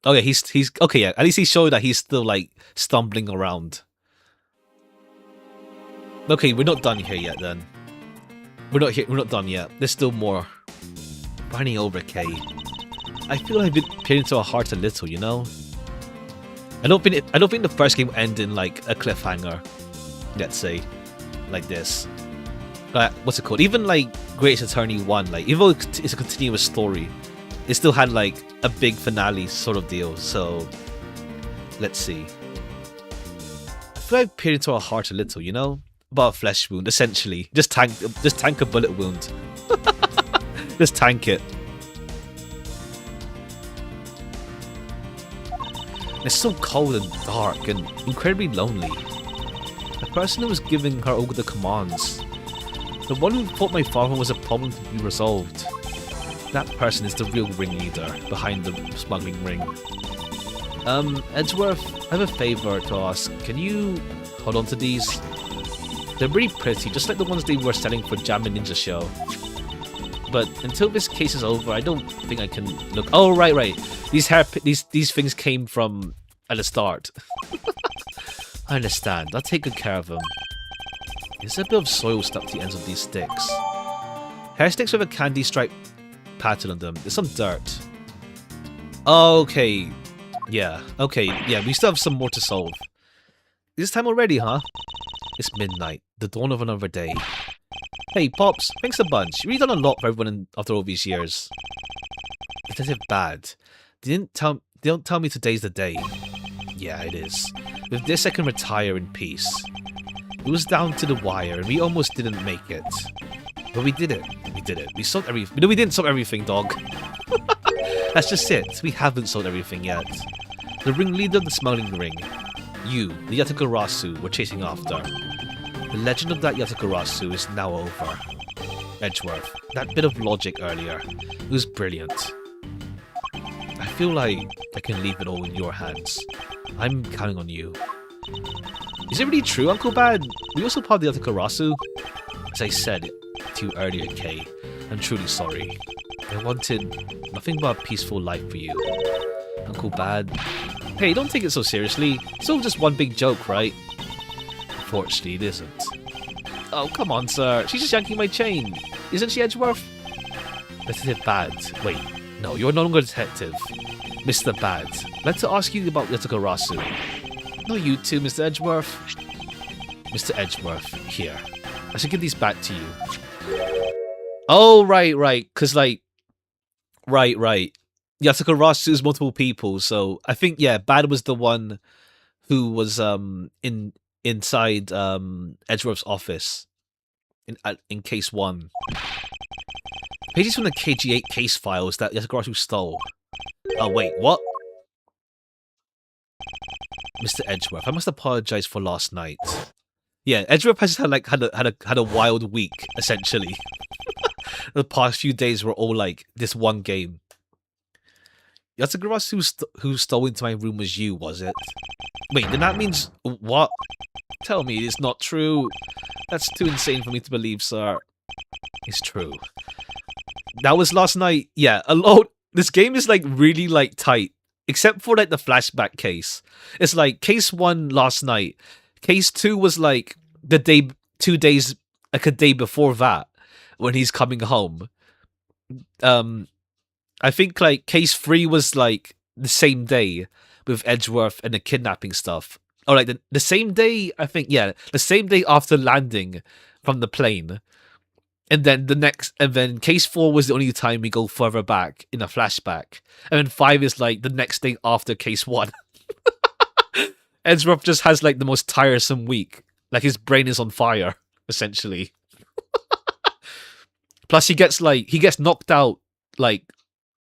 Speaker 1: Okay, he's okay, yeah. At least he showed that he's still like stumbling around. Okay, we're not done here yet then. We're not done yet. There's still more. Running over, Kay. I feel like I've been peering into her heart a little, you know? I don't think the first game will end in like a cliffhanger. Let's say. Like this. What's it called? Even like Greatest Attorney 1, like even though it's a continuous story, it still had like a big finale sort of deal. So let's see. I feel like I peered into her heart a little, you know? About a flesh wound, essentially. Just tank a bullet wound. Just tank it. It's so cold and dark and incredibly lonely. The person who was giving her all the commands. The one who thought my father was a problem to be resolved. That person is the real ringleader behind the smuggling ring. Edgeworth, I have a favour to ask. Can you hold on to these? They're really pretty, just like the ones they were selling for Jammin' Ninja Show. But until this case is over, I don't think I can look... Oh, right. These things came from at the start. I understand. I'll take good care of them. There's a bit of soil stuck to the ends of these sticks. Hair sticks with a candy stripe pattern on them. There's some dirt. Okay. Yeah. Okay. Yeah, we still have some more to solve. Is this time already, huh? It's midnight. The dawn of another day. Hey, Pops. Thanks a bunch. You've really done a lot for everyone after all these years. Detective Bad. They don't tell me today's the day. Yeah, it is. With this, I can retire in peace. It was down to the wire, and we almost didn't make it. But we did it. We did it. We solved everything. No, we didn't solve everything, dog. That's just it. We haven't solved everything yet. The ringleader of the smuggling ring, you, the Yatagarasu, were chasing after. The legend of that Yatagarasu is now over. Edgeworth, that bit of logic earlier, it was brilliant. I feel like I can leave it all in your hands. I'm counting on you. Is it really true, Uncle Bad? We also part of the Yatagarasu? As I said to you earlier, Kay, I'm truly sorry. I wanted nothing but a peaceful life for you. Uncle Bad. Hey, don't take it so seriously. It's all just one big joke, right? Unfortunately, it isn't. Oh, come on, sir. She's just yanking my chain. Isn't she, Edgeworth? Detective Bad. Wait, no, you're no longer a detective. Mr. Bad. Let's ask you about Yatagarasu. No, you too, Mr. Edgeworth. Mr. Edgeworth, here. I should give these back to you. Oh, right. Because, like... Right. Yatagarasu's multiple people, so I think, yeah, Bad was the one who was inside Edgeworth's office in case 1. Pages from the KG8 case files that Yatagarasu stole. Oh, wait, what? Mr. Edgeworth, I must apologize for last night. Yeah, Edgeworth has had a wild week, essentially. The past few days were all like this one game. Yatagarasu who stole into my room was you, was it? Wait, then that means... What? Tell me it's not true. That's too insane for me to believe, sir. It's true. That was last night. Yeah, a lot. This game is like really like tight. Except for like the flashback case. It's like case 1 last night. Case 2 was like the day, 2 days, like a day before that. When he's coming home. I think like case 3 was like the same day with Edgeworth and the kidnapping stuff. Or like the same day, I think, yeah, the same day after landing from the plane. And then case 4 was the only time we go further back in a flashback. And then 5 is like the next day after case 1. Edgeworth just has like the most tiresome week. Like his brain is on fire, essentially. Plus he gets knocked out like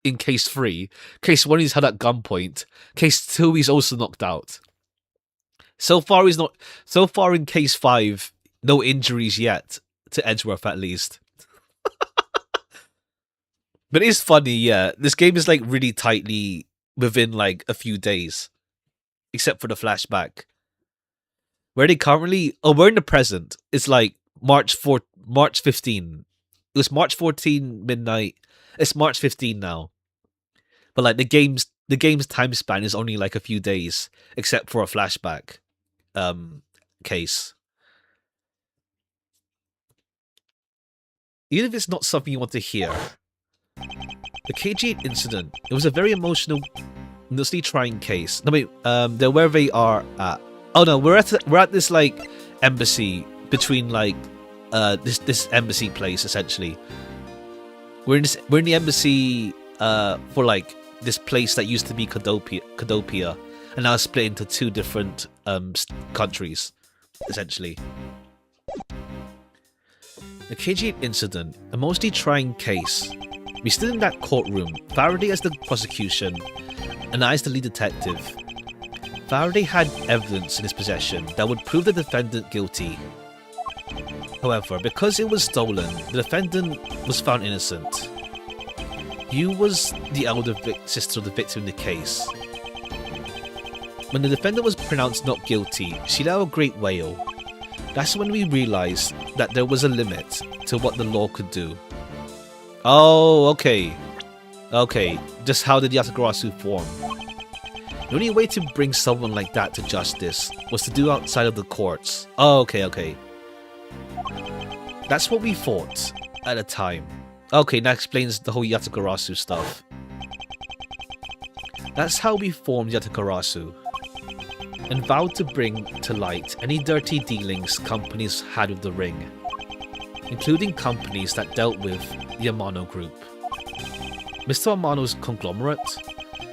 Speaker 1: in case 3. Case 1 he's had at gunpoint. Case 2 he's also knocked out. So far in case 5, no injuries yet to Edgeworth at least. But it's funny, yeah. This game is like really tightly within like a few days. Except for the flashback. Where they currently we're in the present. It's like March 15. It was March 14 midnight. It's March 15 now. But like the game's time span is only like a few days, except for a flashback case. Even if it's not something you want to hear. The KG8 incident, it was a very emotionally trying case. No wait, where they are at. Oh no, we're at this like embassy between like this embassy place essentially. We're in the embassy for like this place that used to be Codopia and now split into 2 different countries essentially. The KG8 incident, a mostly trying case. We stood in that courtroom, Faraday as the prosecution, and I as the lead detective. Faraday had evidence in his possession that would prove the defendant guilty. However, because it was stolen, the defendant was found innocent. You was the elder sister of the victim in the case. When the defendant was pronounced not guilty, she let out a great wail. That's when we realized that there was a limit to what the law could do. Oh, okay. Okay, just how did Yatagarasu form? The only way to bring someone like that to justice was to do outside of the courts. Oh, okay. That's what we thought at the time. Okay, that explains the whole Yatagarasu stuff. That's how we formed Yatagarasu, and vowed to bring to light any dirty dealings companies had with the ring, including companies that dealt with the Amano group. Mr. Amano's conglomerate?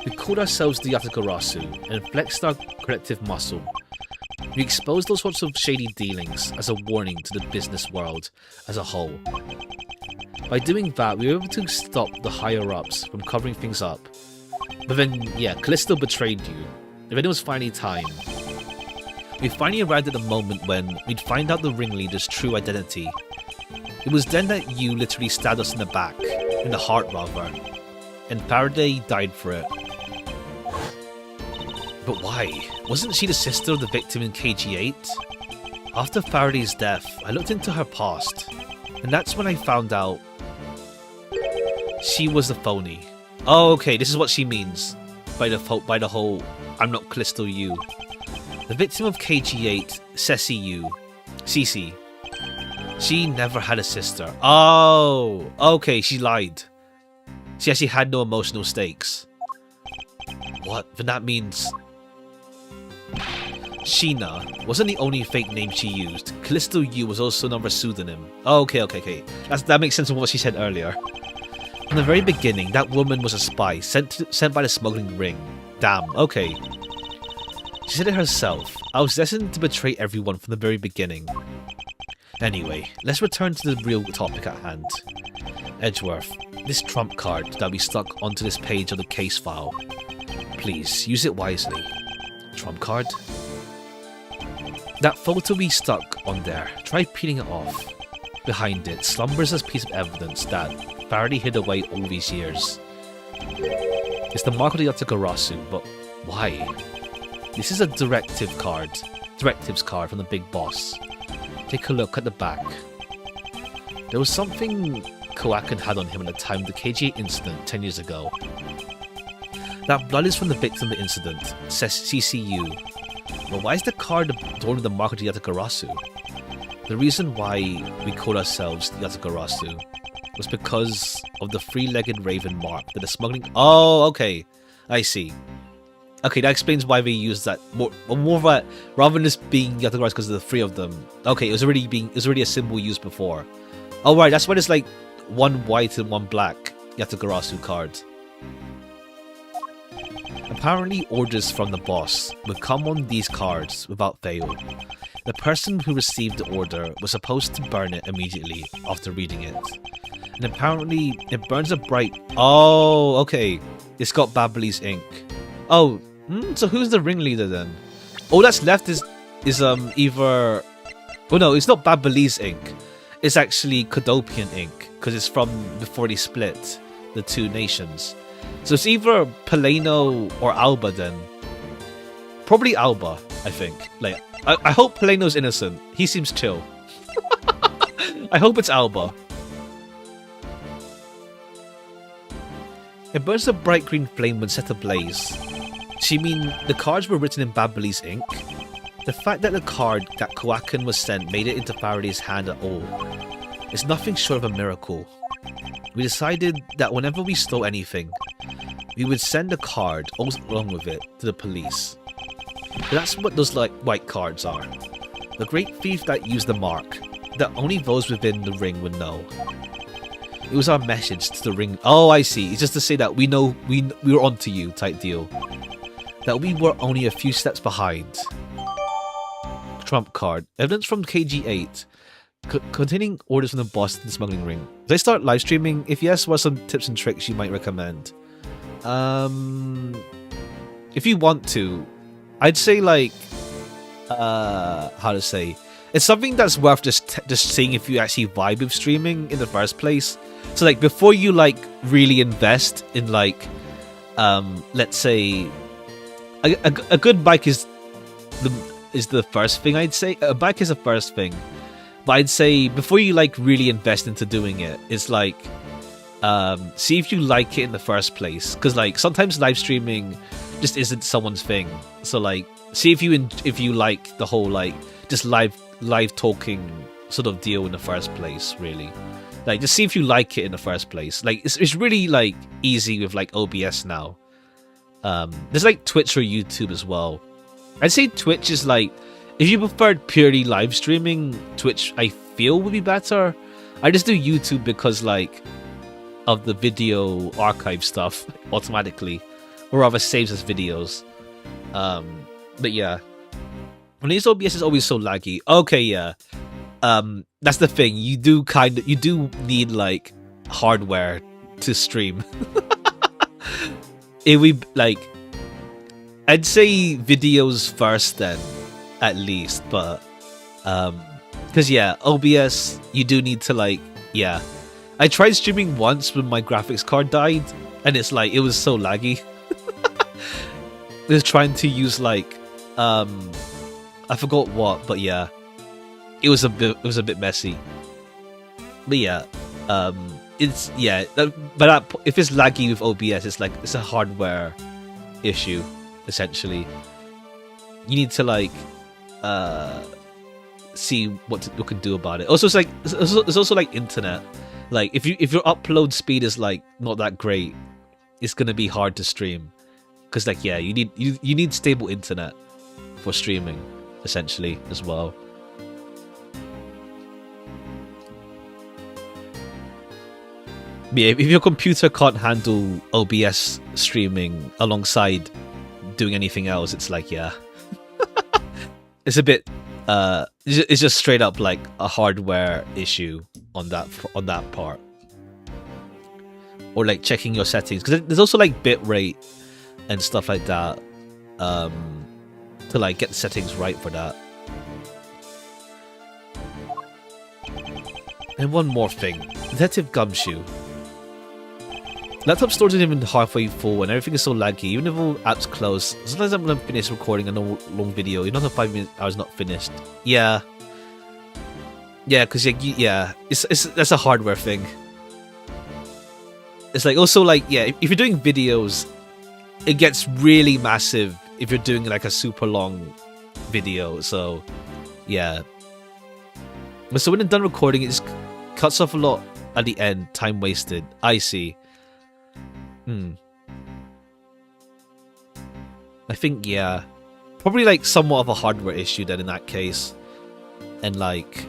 Speaker 1: We called ourselves the Yatagarasu and flexed our collective muscle We expose those sorts of shady dealings as a warning to the business world as a whole. By doing that, we were able to stop the higher-ups from covering things up. But then, yeah, Callisto betrayed you. And then it was finally time. We finally arrived at the moment when we'd find out the ringleader's true identity. It was then that you literally stabbed us in the back, in the heart rather, and Faraday died for it. But why? Wasn't she the sister of the victim in KG8? After Faraday's death, I looked into her past, and that's when I found out she was a phony. Oh, okay, this is what she means by the whole "I'm not Callisto you." The victim of KG8, Cece, she never had a sister. Oh, okay, she lied. She actually had no emotional stakes. What? Then that means Sheena wasn't the only fake name she used. Callisto U was also another pseudonym. Oh, okay. That makes sense from what she said earlier. From the very beginning, that woman was a spy sent by the smuggling ring. Damn, okay. She said it herself. I was destined to betray everyone from the very beginning. Anyway, let's return to the real topic at hand. Edgeworth, this trump card that we stuck onto this page of the case file. Please, use it wisely. Trump card? That photo we stuck on there, try peeling it off. Behind it slumbers a piece of evidence that Faraday hid away all these years. It's the mark of the Yatagarasu, but why? This is a directives card from the big boss. Take a look at the back. There was something Kowakin had on him at the time of the KG8 incident 10 years ago. That blood is from the victim of the incident, says CCU. But why is the card adorned with the mark of the Yatagarasu? The reason why we call ourselves the Yatagarasu was because of the three-legged raven mark that the smuggling... Oh, okay. I see. Okay, that explains why they used that more of a... Rather than just being Yatagarasu because of the three of them. Okay, it was already a symbol used before. Oh, right, that's why there's like one white and one black Yatagarasu card. Apparently, orders from the boss would come on these cards without fail. The person who received the order was supposed to burn it immediately after reading it. And apparently, it burns a bright... Oh, okay. It's got Babali's ink. Oh, so who's the ringleader then? All that's left is either... Oh no, it's not Babali's ink. It's actually Kodopian ink, because it's from before they split the two nations. So it's either Paleno or Alba then. Probably Alba, I think. Like, I hope Paleno's innocent. He seems chill. I hope it's Alba. It burns a bright green flame when set ablaze. So you mean the cards were written in Babali's ink? The fact that the card that Kowakin was sent made it into Faraday's hand at all is nothing short of a miracle. We decided that whenever we stole anything, we would send a card along with it to the police. But that's what those like white cards are. The great thief that used the mark that only those within the ring would know. It was our message to the ring. Oh, I see. It's just to say that we know we were onto you type deal. That we were only a few steps behind. Trump card. Evidence from KG8. Containing orders from the boss to the smuggling ring. Did I start live streaming? If yes, what are some tips and tricks you might recommend? If you want to, I'd say like, how to say, it's something that's worth just seeing if you actually vibe with streaming in the first place. So like before you like really invest in like, let's say, a good bike is the first thing I'd say. A bike is the first thing. But I'd say before you like really invest into doing it, it's like see if you like it in the first place, because like sometimes live streaming just isn't someone's thing. So like see if you like the whole like just live talking sort of deal in the first place. Really, like just see if you like it in the first place. Like it's really like easy with like OBS now. There's like Twitch or YouTube as well. I'd say Twitch is like, if you preferred purely live streaming, Twitch I feel would be better. I just do YouTube because like of the video archive stuff automatically, or rather saves as videos. But yeah, When this OBS is always so laggy. Okay, yeah. That's the thing. You do need like hardware to stream. If we like, I'd say videos first then, at least. But because yeah, OBS you do need to like yeah. I tried streaming once when my graphics card died, and it's like it was so laggy. I was trying to use like I forgot what, but yeah, it was a bit messy. But yeah, it's yeah. But if it's laggy with OBS, it's a hardware issue essentially. You need to like see what you can do about it. Also, it's also like internet. Like if your upload speed is like not that great, it's gonna be hard to stream. Because like yeah, you need stable internet for streaming, essentially as well. Yeah, if your computer can't handle OBS streaming alongside doing anything else, it's like yeah, it's a bit it's just straight up like a hardware issue on that part. Or like checking your settings, because there's also like bitrate and stuff like that to like get the settings right for that. And one more thing, Detective Gumshoe. Laptop storage isn't even halfway full and everything is so laggy, even if all apps close. Sometimes I'm gonna finish recording a long video, you're not 5 minutes hours not finished. Yeah. Yeah, because yeah, it's that's a hardware thing. It's like also like yeah, if you're doing videos, it gets really massive if you're doing like a super long video. So yeah. But so when it's done recording, it just cuts off a lot at the end. Time wasted. I see. I think yeah, probably like somewhat of a hardware issue then in that case, and like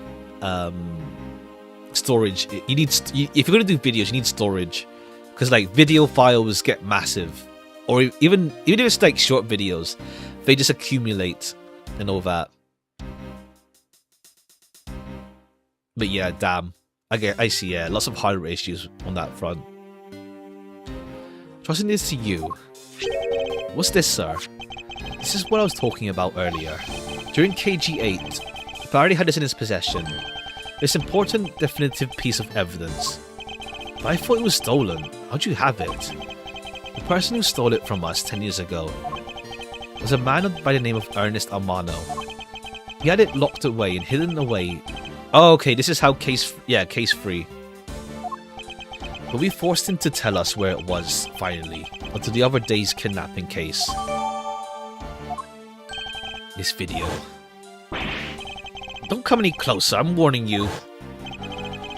Speaker 1: storage. You need if you're gonna do videos, you need storage, because like video files get massive, or even if it's like short videos, they just accumulate and all that. But yeah, damn. I see. Yeah, lots of hardware issues on that front. Trusting this to you. What's this, sir? This is what I was talking about earlier. During KG8, Faraday had this in his possession. This important, definitive piece of evidence. But I thought it was stolen. How'd you have it? The person who stole it from us 10 years ago was a man by the name of Ernest Amano. He had it locked away and hidden away. Oh, okay, this is how case free. But we forced him to tell us where it was, finally, until the other day's kidnapping case. This video. Don't come any closer, I'm warning you.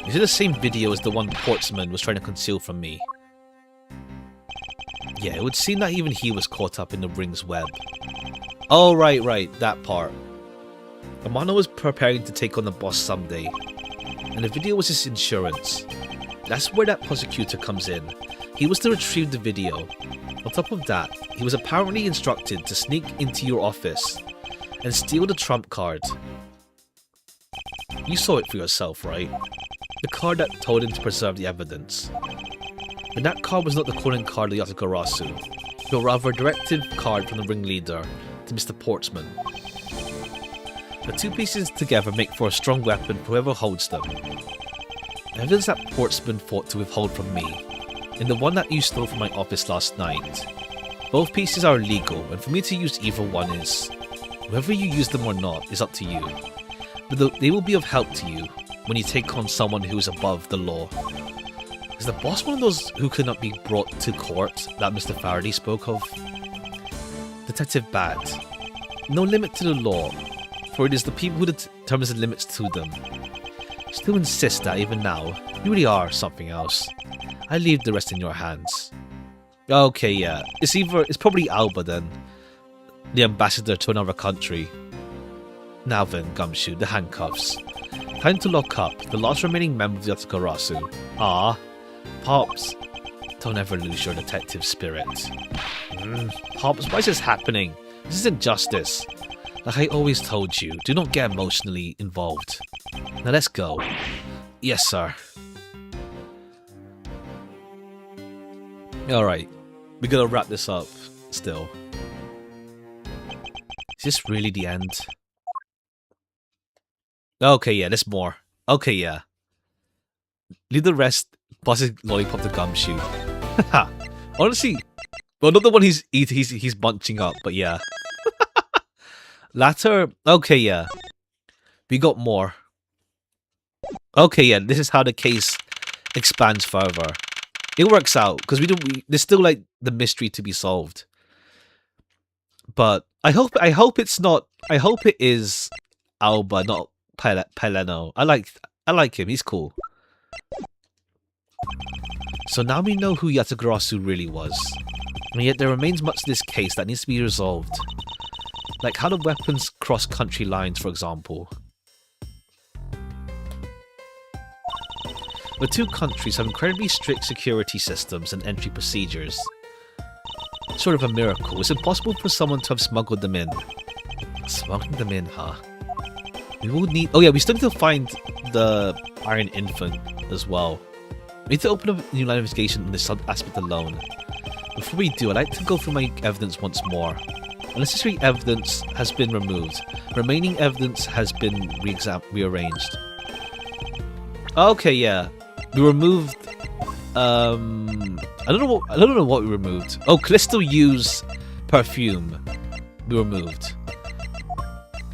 Speaker 1: Is it the same video as the one Portsman was trying to conceal from me? Yeah, it would seem that even he was caught up in the ring's web. Oh, right, that part. Amano was preparing to take on the boss someday, and the video was his insurance. That's where that prosecutor comes in. He was to retrieve the video. On top of that, he was apparently instructed to sneak into your office and steal the trump card. You saw it for yourself, right? The card that told him to preserve the evidence. And that card was not the calling card of the Yatagarasu, but rather a directive card from the ringleader to Mr. Portsman. The two pieces together make for a strong weapon for whoever holds them. Evidence that Portsman fought to withhold from me, and the one that you stole from my office last night. Both pieces are illegal, and for me to use either one is... whether you use them or not is up to you, but they will be of help to you when you take on someone who is above the law. Is the boss one of those who cannot be brought to court that Mr. Faraday spoke of? Detective Bad. No limit to the law, for it is the people who determines the limits to them. Still insist that even now, you really are something else. I leave the rest in your hands. Okay, yeah. It's probably Alba then. The ambassador to another country. Now then, Gumshoe, the handcuffs. Time to lock up the last remaining member of the Yatagarasu. Ah, Pops. Don't ever lose your detective spirit. Pops, why is this happening? This isn't justice. Like I always told you, do not get emotionally involved. Now let's go. Yes, sir. Alright. We gotta wrap this up still. Is this really the end? Okay, yeah, there's more. Okay, yeah. Leave the rest. Boss's lollipop the gumshoe. Haha. Honestly, well, not the one he's bunching up, but yeah. Latter. Okay, yeah. We got more. Okay, yeah. This is how the case expands further. It works out because there's still like the mystery to be solved. But I hope it's not. I hope it is Alba, not Peleno. I like him. He's cool. So now we know who Yatagarasu really was. And yet there remains much to this case that needs to be resolved. Like how the weapons cross country lines, for example. The two countries have incredibly strict security systems and entry procedures. Sort of a miracle. It's impossible for someone to have smuggled them in. Smuggling them in, huh? We will need... Oh yeah, we still need to find the Iron Infant as well. We need to open up a new line of investigation on this aspect alone. Before we do, I'd like to go through my evidence once more. Unnecessary evidence has been removed. Remaining evidence has been rearranged. Okay, yeah. We removed... I don't know what we removed. Oh, Callisto use perfume. We removed.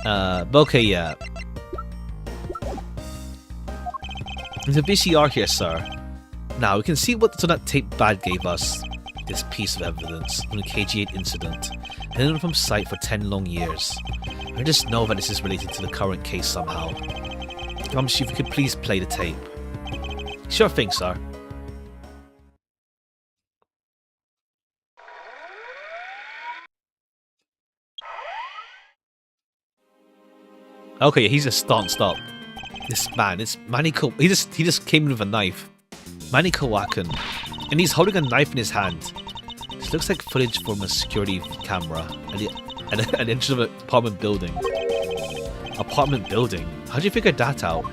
Speaker 1: But okay, yeah. There's a VCR here, sir. Now, we can see what that tape Bad gave us. This piece of evidence from the KG8 incident. Hidden from sight for 10 long years. I just know that this is related to the current case somehow. If you could please play the tape. Sure thing, sir. Okay, he's just stanced up. This man, it's Maniko. He just came in with a knife. Maniko Wakan. And he's holding a knife in his hand. This looks like footage from a security camera at the entrance of an apartment building. Apartment building? How'd you figure that out?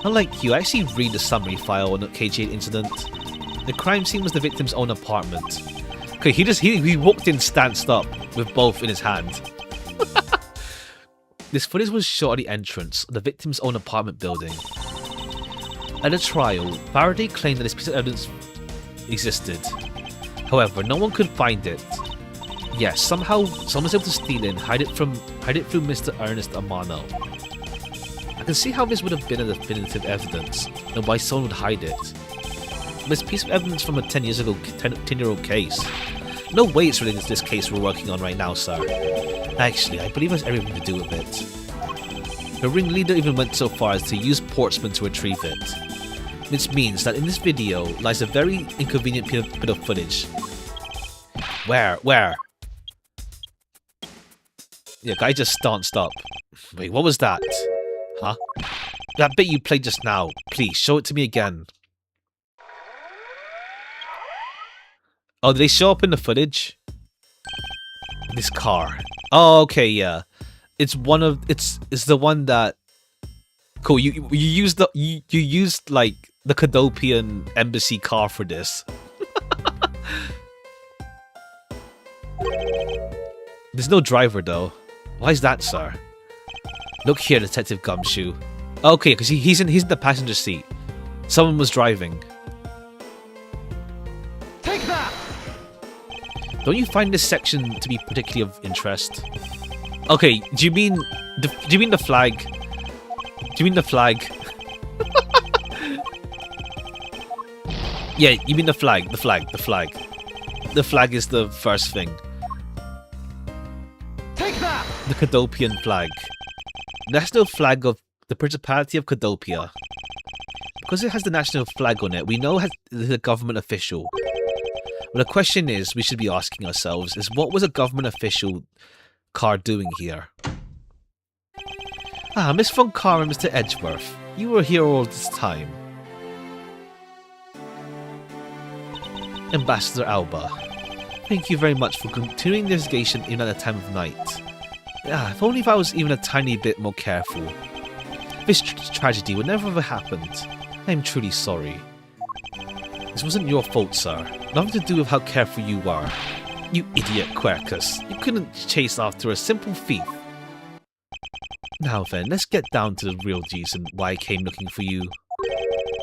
Speaker 1: Unlike you, I actually read the summary file on the KG8 incident. The crime scene was the victim's own apartment. Okay, he walked in stanced up with both in his hand. This footage was shot at the entrance of the victim's own apartment building. At the trial, Faraday claimed that this piece of evidence existed. However, no one could find it. Yes, somehow someone was able to steal it and hide it through Mr. Ernest Amano. I can see how this would have been a definitive evidence, and why someone would hide it. But this piece of evidence from a 10-year-old case. No way it's related to this case we're working on right now, sir. Actually, I believe it has everything to do with it. The ringleader even went so far as to use Portsman to retrieve it. This means that in this video lies a very inconvenient bit of footage. Where? Yeah, guy just stanced up. Wait, what was that? Huh? That bit you played just now. Please, show it to me again. Oh, did they show up in the footage? This car. Oh, okay, yeah. It's the one that... Cool, you used like the Cadopian embassy car for this. There's no driver though. Why is that, sir? Look here, Detective Gumshoe. Okay, because he's in the passenger seat. Someone was driving.
Speaker 2: Take that!
Speaker 1: Don't you find this section to be particularly of interest? Okay, do you mean the flag? Do you mean the flag? Yeah, you mean the flag. The flag is the first thing.
Speaker 2: Take that!
Speaker 1: The Cadopian flag. National flag of the Principality of Cadopia. Because it has the national flag on it, we know it is a government official. Well, the question we should be asking ourselves is, what was a government official car doing here? Ah, Miss Von Carr and Mr. Edgeworth, you were here all this time. Ambassador Alba, thank you very much for continuing the investigation even at a time of night. Ah, if only if I was even a tiny bit more careful. This tragedy would never have happened. I am truly sorry. This wasn't your fault, sir. Nothing to do with how careful you are. You idiot, Quercus. You couldn't chase after a simple thief. Now then, let's get down to the real reason why I came looking for you.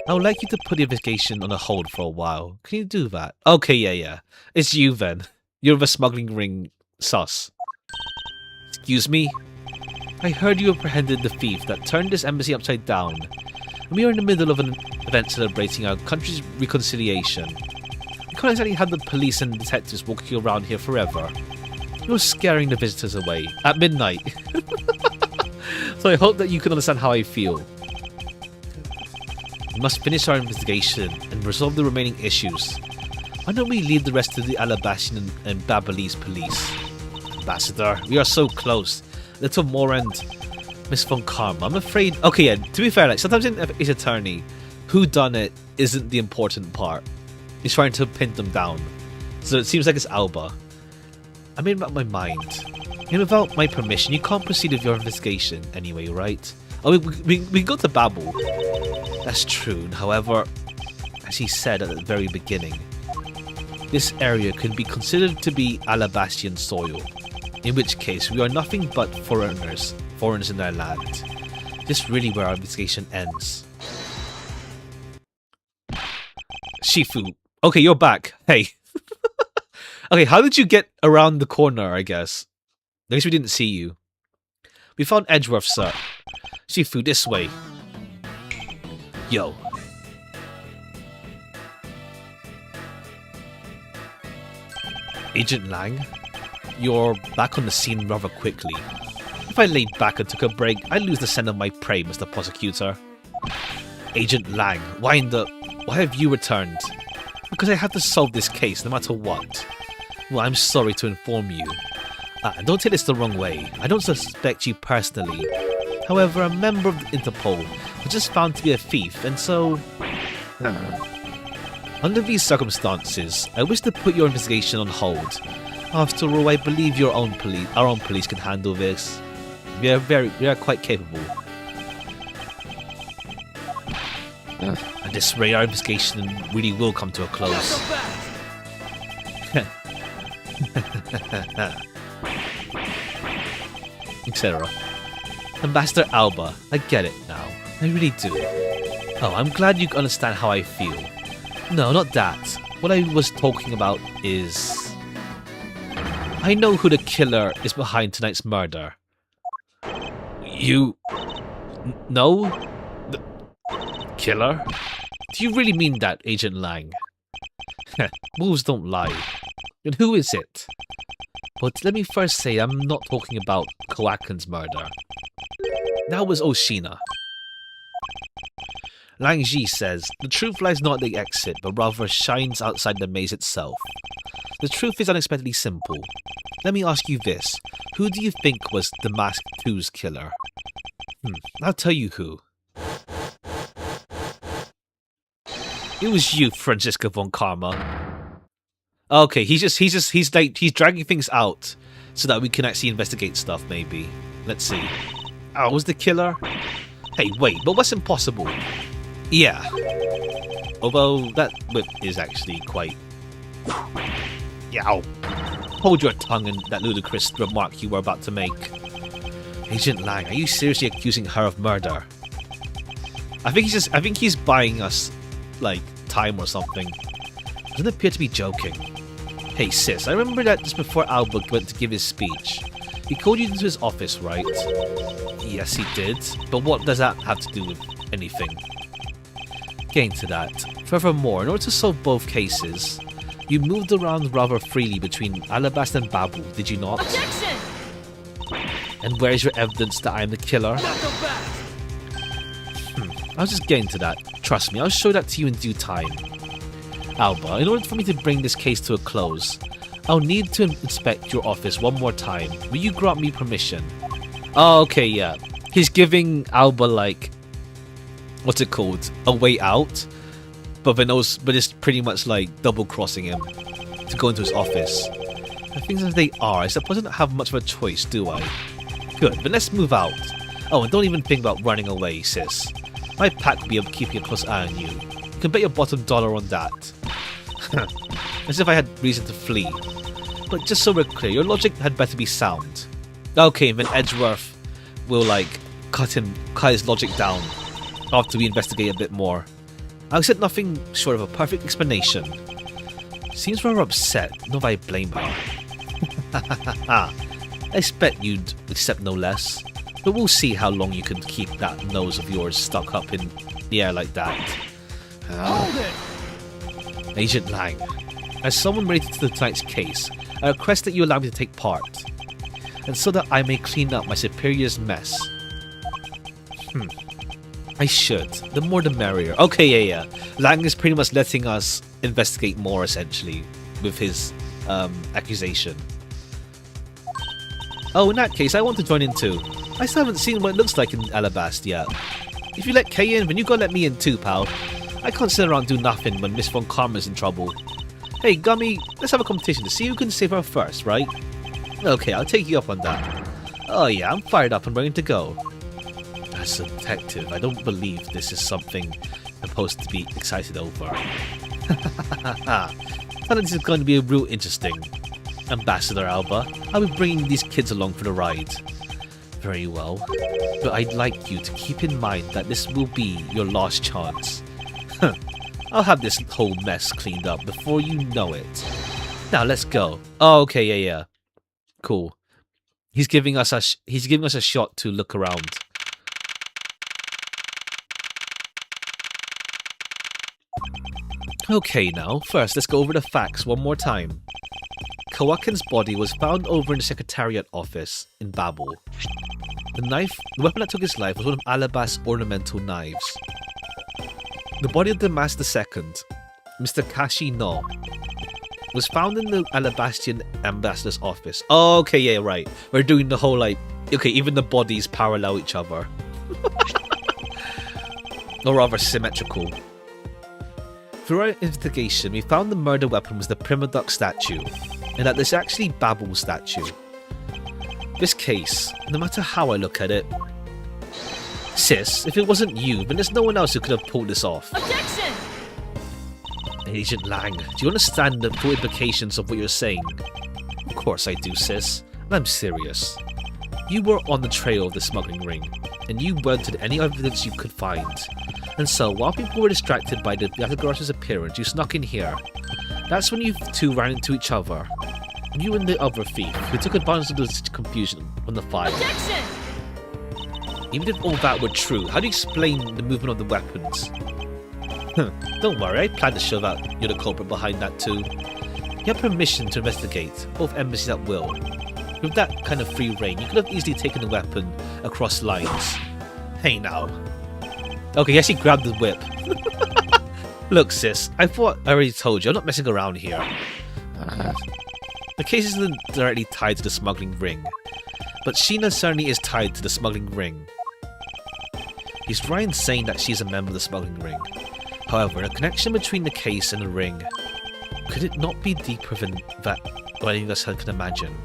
Speaker 1: I would like you to put the investigation on a hold for a while. Can you do that? Okay, yeah. It's you then. You're the smuggling ring sus. Excuse me? I heard you apprehended the thief that turned this embassy upside down. And we are in the middle of an event celebrating our country's reconciliation. We can't exactly have the police and detectives walking around here forever. You're scaring the visitors away at midnight. So I hope that you can understand how I feel. We must finish our investigation and resolve the remaining issues. Why don't we leave the rest to the Alabastian and Babalese police? Ambassador, we are so close. Little more and Miss Von Karma. I'm afraid... Okay, yeah, to be fair, like, sometimes in Ace Attorney, who done it isn't the important part. He's trying to pin them down. So it seems like it's Alba. I made up my mind. And without my permission, you can't proceed with your investigation anyway, right? Oh, we go to Babel. That's true. However, as he said at the very beginning, this area could be considered to be Alabastian soil. In which case, we are nothing but foreigners in their land. This is really where our investigation ends. Shifu. Okay, you're back. Hey. Okay, how did you get around the corner, I guess? At least we didn't see you. We found Edgeworth, sir. Shifu, this way. Yo. Agent Lang? You're back on the scene rather quickly. If I laid back and took a break, I'd lose the scent of my prey, Mr. Prosecutor. Agent Lang, why have you returned? Because I have to solve this case, no matter what. Well, I'm sorry to inform you. Don't take this the wrong way. I don't suspect you personally. However, a member of the Interpol was just found to be a thief, and so... Under these circumstances, I wish to put your investigation on hold. After all, I believe our own police can handle this. We are quite capable. At this rate, our investigation really will come to a close. Etc. Ambassador Alba, I get it now. I really do. Oh, I'm glad you understand how I feel. No, not that. What I was talking about is... I know who the killer is behind tonight's murder. You... No? The killer? Do you really mean that, Agent Lang? Wolves don't lie. And who is it? But let me first say I'm not talking about Koakin's murder. That was Oshina. Lang Ji says, the truth lies not at the exit, but rather shines outside the maze itself. The truth is unexpectedly simple. Let me ask you this. Who do you think was the Mask 2's killer? I'll tell you who. It was you, Franziska von Karma. Okay, he's dragging things out so that we can actually investigate stuff, maybe. Let's see. Oh, was the killer? Hey, wait, but what's impossible? Yeah. Although that whip is actually quite... Yow. Hold your tongue and that ludicrous remark you were about to make. Agent Lang, are you seriously accusing her of murder? I think he's buying us, like, time or something. Doesn't appear to be joking. Hey sis, I remember that just before Albert went to give his speech. He called you into his office, right? Yes, he did. But what does that have to do with anything? Getting to that. Furthermore, in order to solve both cases, you moved around rather freely between Alabasta and Babel, did you not?
Speaker 3: Objection!
Speaker 1: And where is your evidence that I am the killer? I was just getting to that. Trust me, I'll show that to you in due time. Alba, in order for me to bring this case to a close, I'll need to inspect your office one more time. Will you grant me permission? Oh, okay, yeah. He's giving Alba, like, what's it called? A way out. But it's pretty much like double-crossing him to go into his office. The things as they are, I suppose I don't have much of a choice, do I? Good, but let's move out. Oh, and don't even think about running away, sis. My pack will be able to keep a close eye on you. You can bet your bottom dollar on that. As if I had reason to flee. But just so we're clear, your logic had better be sound. Okay, and then Edgeworth will, like, cut his logic down after we investigate a bit more. I'll accept nothing short of a perfect explanation. Seems rather upset, not that I blame her. I expect you'd accept no less. But we'll see how long you can keep that nose of yours stuck up in the air like that.
Speaker 2: Hold it!
Speaker 1: Agent Lang, as someone related to tonight's case, I request that you allow me to take part, and so that I may clean up my superior's mess. I should. The more the merrier. Okay, yeah. Lang is pretty much letting us investigate more, essentially, with his accusation. Oh, in that case, I want to join in too. I still haven't seen what it looks like in Alabast yet. If you let Kay in, then you gotta let me in too, pal. I can't sit around and do nothing when Miss Von Karma's in trouble. Hey, Gummy, let's have a competition to see who can save her first, right? Okay, I'll take you up on that. Oh yeah, I'm fired up and ready to go. As a detective, I don't believe this is something I'm supposed to be excited over. I think this is going to be real interesting. Ambassador Alba, I'll be bringing these kids along for the ride. Very well, but I'd like you to keep in mind that this will be your last chance. I'll have this whole mess cleaned up before you know it. Now let's go. Oh, okay, yeah. Cool. He's giving us a shot to look around. Okay, now first let's go over the facts one more time. Kawakin's body was found over in the Secretariat office in Babel. The weapon that took his life was one of Alabast's ornamental knives. The body of the Master II, Mr. Kashi No, was found in the Alabastian ambassador's office. Oh, okay, yeah, right. We're doing the whole, like, okay, even the bodies parallel each other. Or rather, symmetrical. Through our investigation, we found the murder weapon was the Primaduck statue, and that this actually Babel's statue. This case, no matter how I look at it... Sis, if it wasn't you, then there's no one else who could have pulled this off.
Speaker 3: Objection!
Speaker 1: Agent Lang, do you understand the full implications of what you're saying? Of course I do, sis, and I'm serious. You were on the trail of the smuggling ring, and you wanted any evidence you could find. And so, while people were distracted by the Yatagara's appearance, you snuck in here. That's when you two ran into each other. You and the other thief, who took advantage of the confusion from the fire.
Speaker 3: Objection!
Speaker 1: Even if all that were true, how do you explain the movement of the weapons? Don't worry, I plan to show that you're the culprit behind that too. You have permission to investigate, both embassies at will. With that kind of free reign, you could have easily taken the weapon across lines. Hey now. Okay, yes, he grabbed the whip. Look, sis, I thought I already told you, I'm not messing around here. The case isn't directly tied to the smuggling ring, but Sheena certainly is tied to the smuggling ring. He's right in saying that she's a member of the smuggling ring. However, a connection between the case and the ring, could it not be deeper than that what any of us can imagine?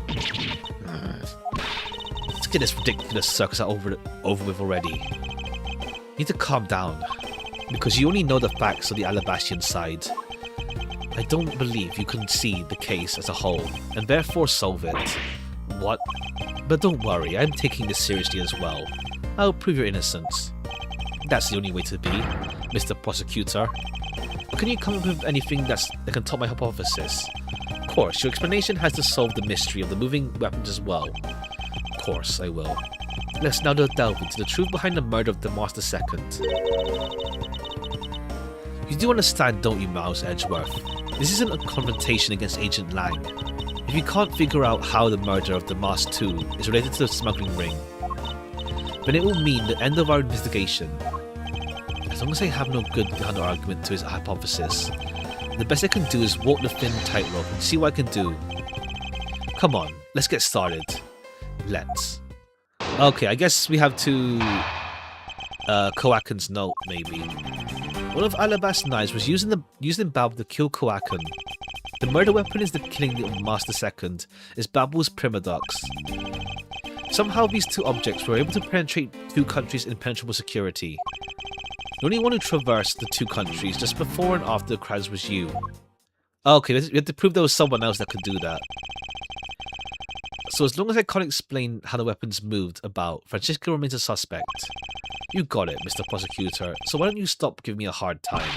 Speaker 1: Let's get this ridiculous circus over with already. You need to calm down, because you only know the facts of the Alabastian side. I don't believe you can see the case as a whole, and therefore solve it. What? But don't worry, I'm taking this seriously as well. I'll prove your innocence. That's the only way to be, Mr. Prosecutor. Or can you come up with anything that can top my hypothesis? Of course, your explanation has to solve the mystery of the moving weapons as well. Of course, I will. Let's now delve into the truth behind the murder of the Master II. You do understand, don't you, Mouse Edgeworth? This isn't a confrontation against Agent Lang. If you can't figure out how the murder of the Master II is related to the smuggling ring, then it will mean the end of our investigation. As long as I have no good counter-argument to his hypothesis, the best I can do is walk the thin tightrope and see what I can do. Come on, let's get started. Let's. Okay, I guess we have to... Kowakin's note, maybe. One of Alabast's knives was used in Babel to kill Kowakin. The murder weapon is the killing of Master II, is Babel's Primaducks. Somehow these two objects were able to penetrate two countries' impenetrable security. The only one who traversed the two countries just before and after the crash was you. Okay, we have to prove there was someone else that could do that. So as long as I can't explain how the weapons moved about, Francisco remains a suspect. You got it, Mr. Prosecutor, so why don't you stop giving me a hard time?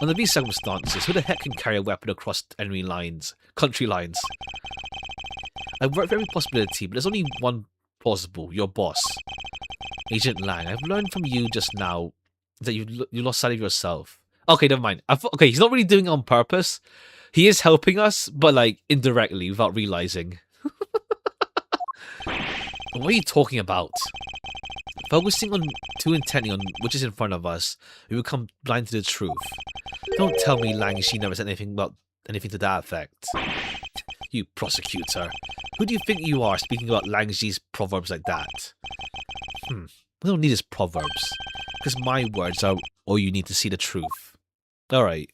Speaker 1: Under these circumstances, who the heck can carry a weapon across enemy lines, country lines? I've worked for every possibility, but there's only one plausible, your boss. Agent Lang, I've learned from you just now that you lost sight of yourself. Okay, never mind. Okay, he's not really doing it on purpose. He is helping us, but like indirectly, without realizing. What are you talking about? Focusing on too intently on which is in front of us, we become blind to the truth. Don't tell me Lang Xi never said anything about anything to that effect. You prosecutor. Who do you think you are speaking about Lang Xi's proverbs like that? We don't need his proverbs. Because my words are all you need to see the truth. Alright.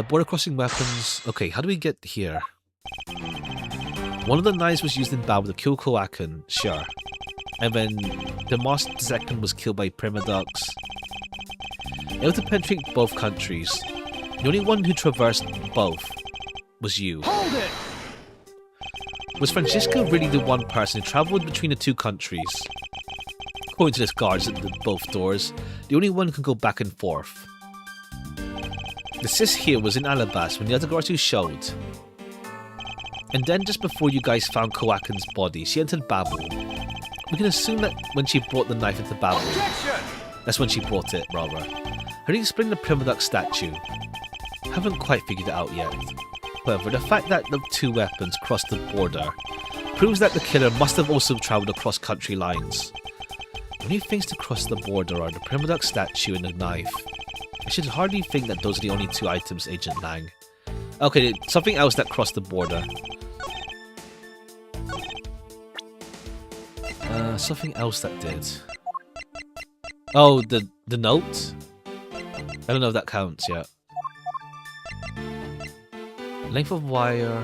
Speaker 1: Border crossing weapons. Okay, how do we get here? One of the knives was used in battle to kill Koakan, sure. And then the masked second was killed by Primadux. Able to penetrate both countries. The only one who traversed both was you.
Speaker 2: Hold it!
Speaker 1: Was Francisco really the one person who travelled between the two countries? According to this guards at both doors, the only one who can go back and forth. The sis here was in Alabas when the other guards who showed. And then just before you guys found Koakan's body, she entered Babel. We can assume that when she brought the knife into Babel. That's when she brought it, rather. How do you explain the Primadux statue? Haven't quite figured it out yet. However, the fact that the two weapons crossed the border proves that the killer must have also travelled across country lines. The only things to cross the border are the Primadux statue and the knife. I should hardly think that those are the only two items, Agent Lang. Okay, something else that crossed the border. Something else that did. Oh, the note? I don't know if that counts yet. Length of wire.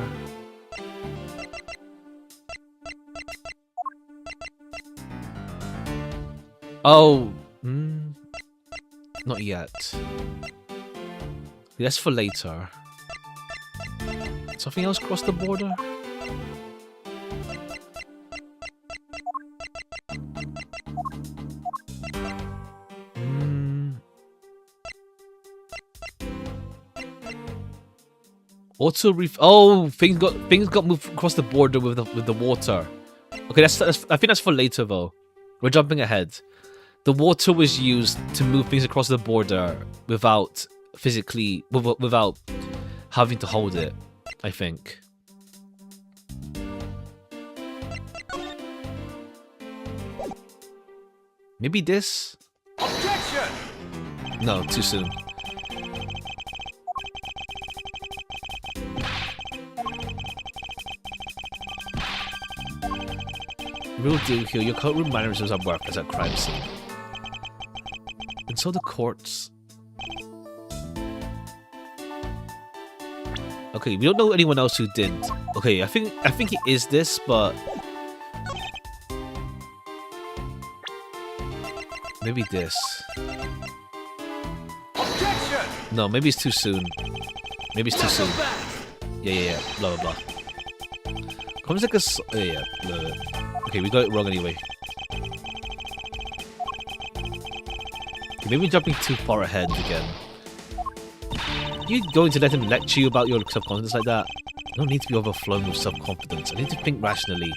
Speaker 1: Oh, not yet. That's for later. Something else crossed the border? Auto oh, things got moved across the border with the water. Okay, that's I think that's for later though. We're jumping ahead. The water was used to move things across the border without physically without having to hold it, I think. Maybe this?
Speaker 2: Objection!
Speaker 1: No, too soon. Real deal here, your courtroom mannerisms are worthless at crime scene. And so the courts. Okay, we don't know anyone else who did. Okay, I think it is this, but maybe this.
Speaker 2: Objection!
Speaker 1: No, maybe it's too soon. Maybe it's too soon. Yeah. Blah blah blah. Comes like a yeah. Blah, blah. Okay, we got it wrong anyway. Okay, maybe we're jumping too far ahead again. You going to let him lecture you about your self-confidence like that? I don't need to be overflowing with self-confidence. I need to think rationally.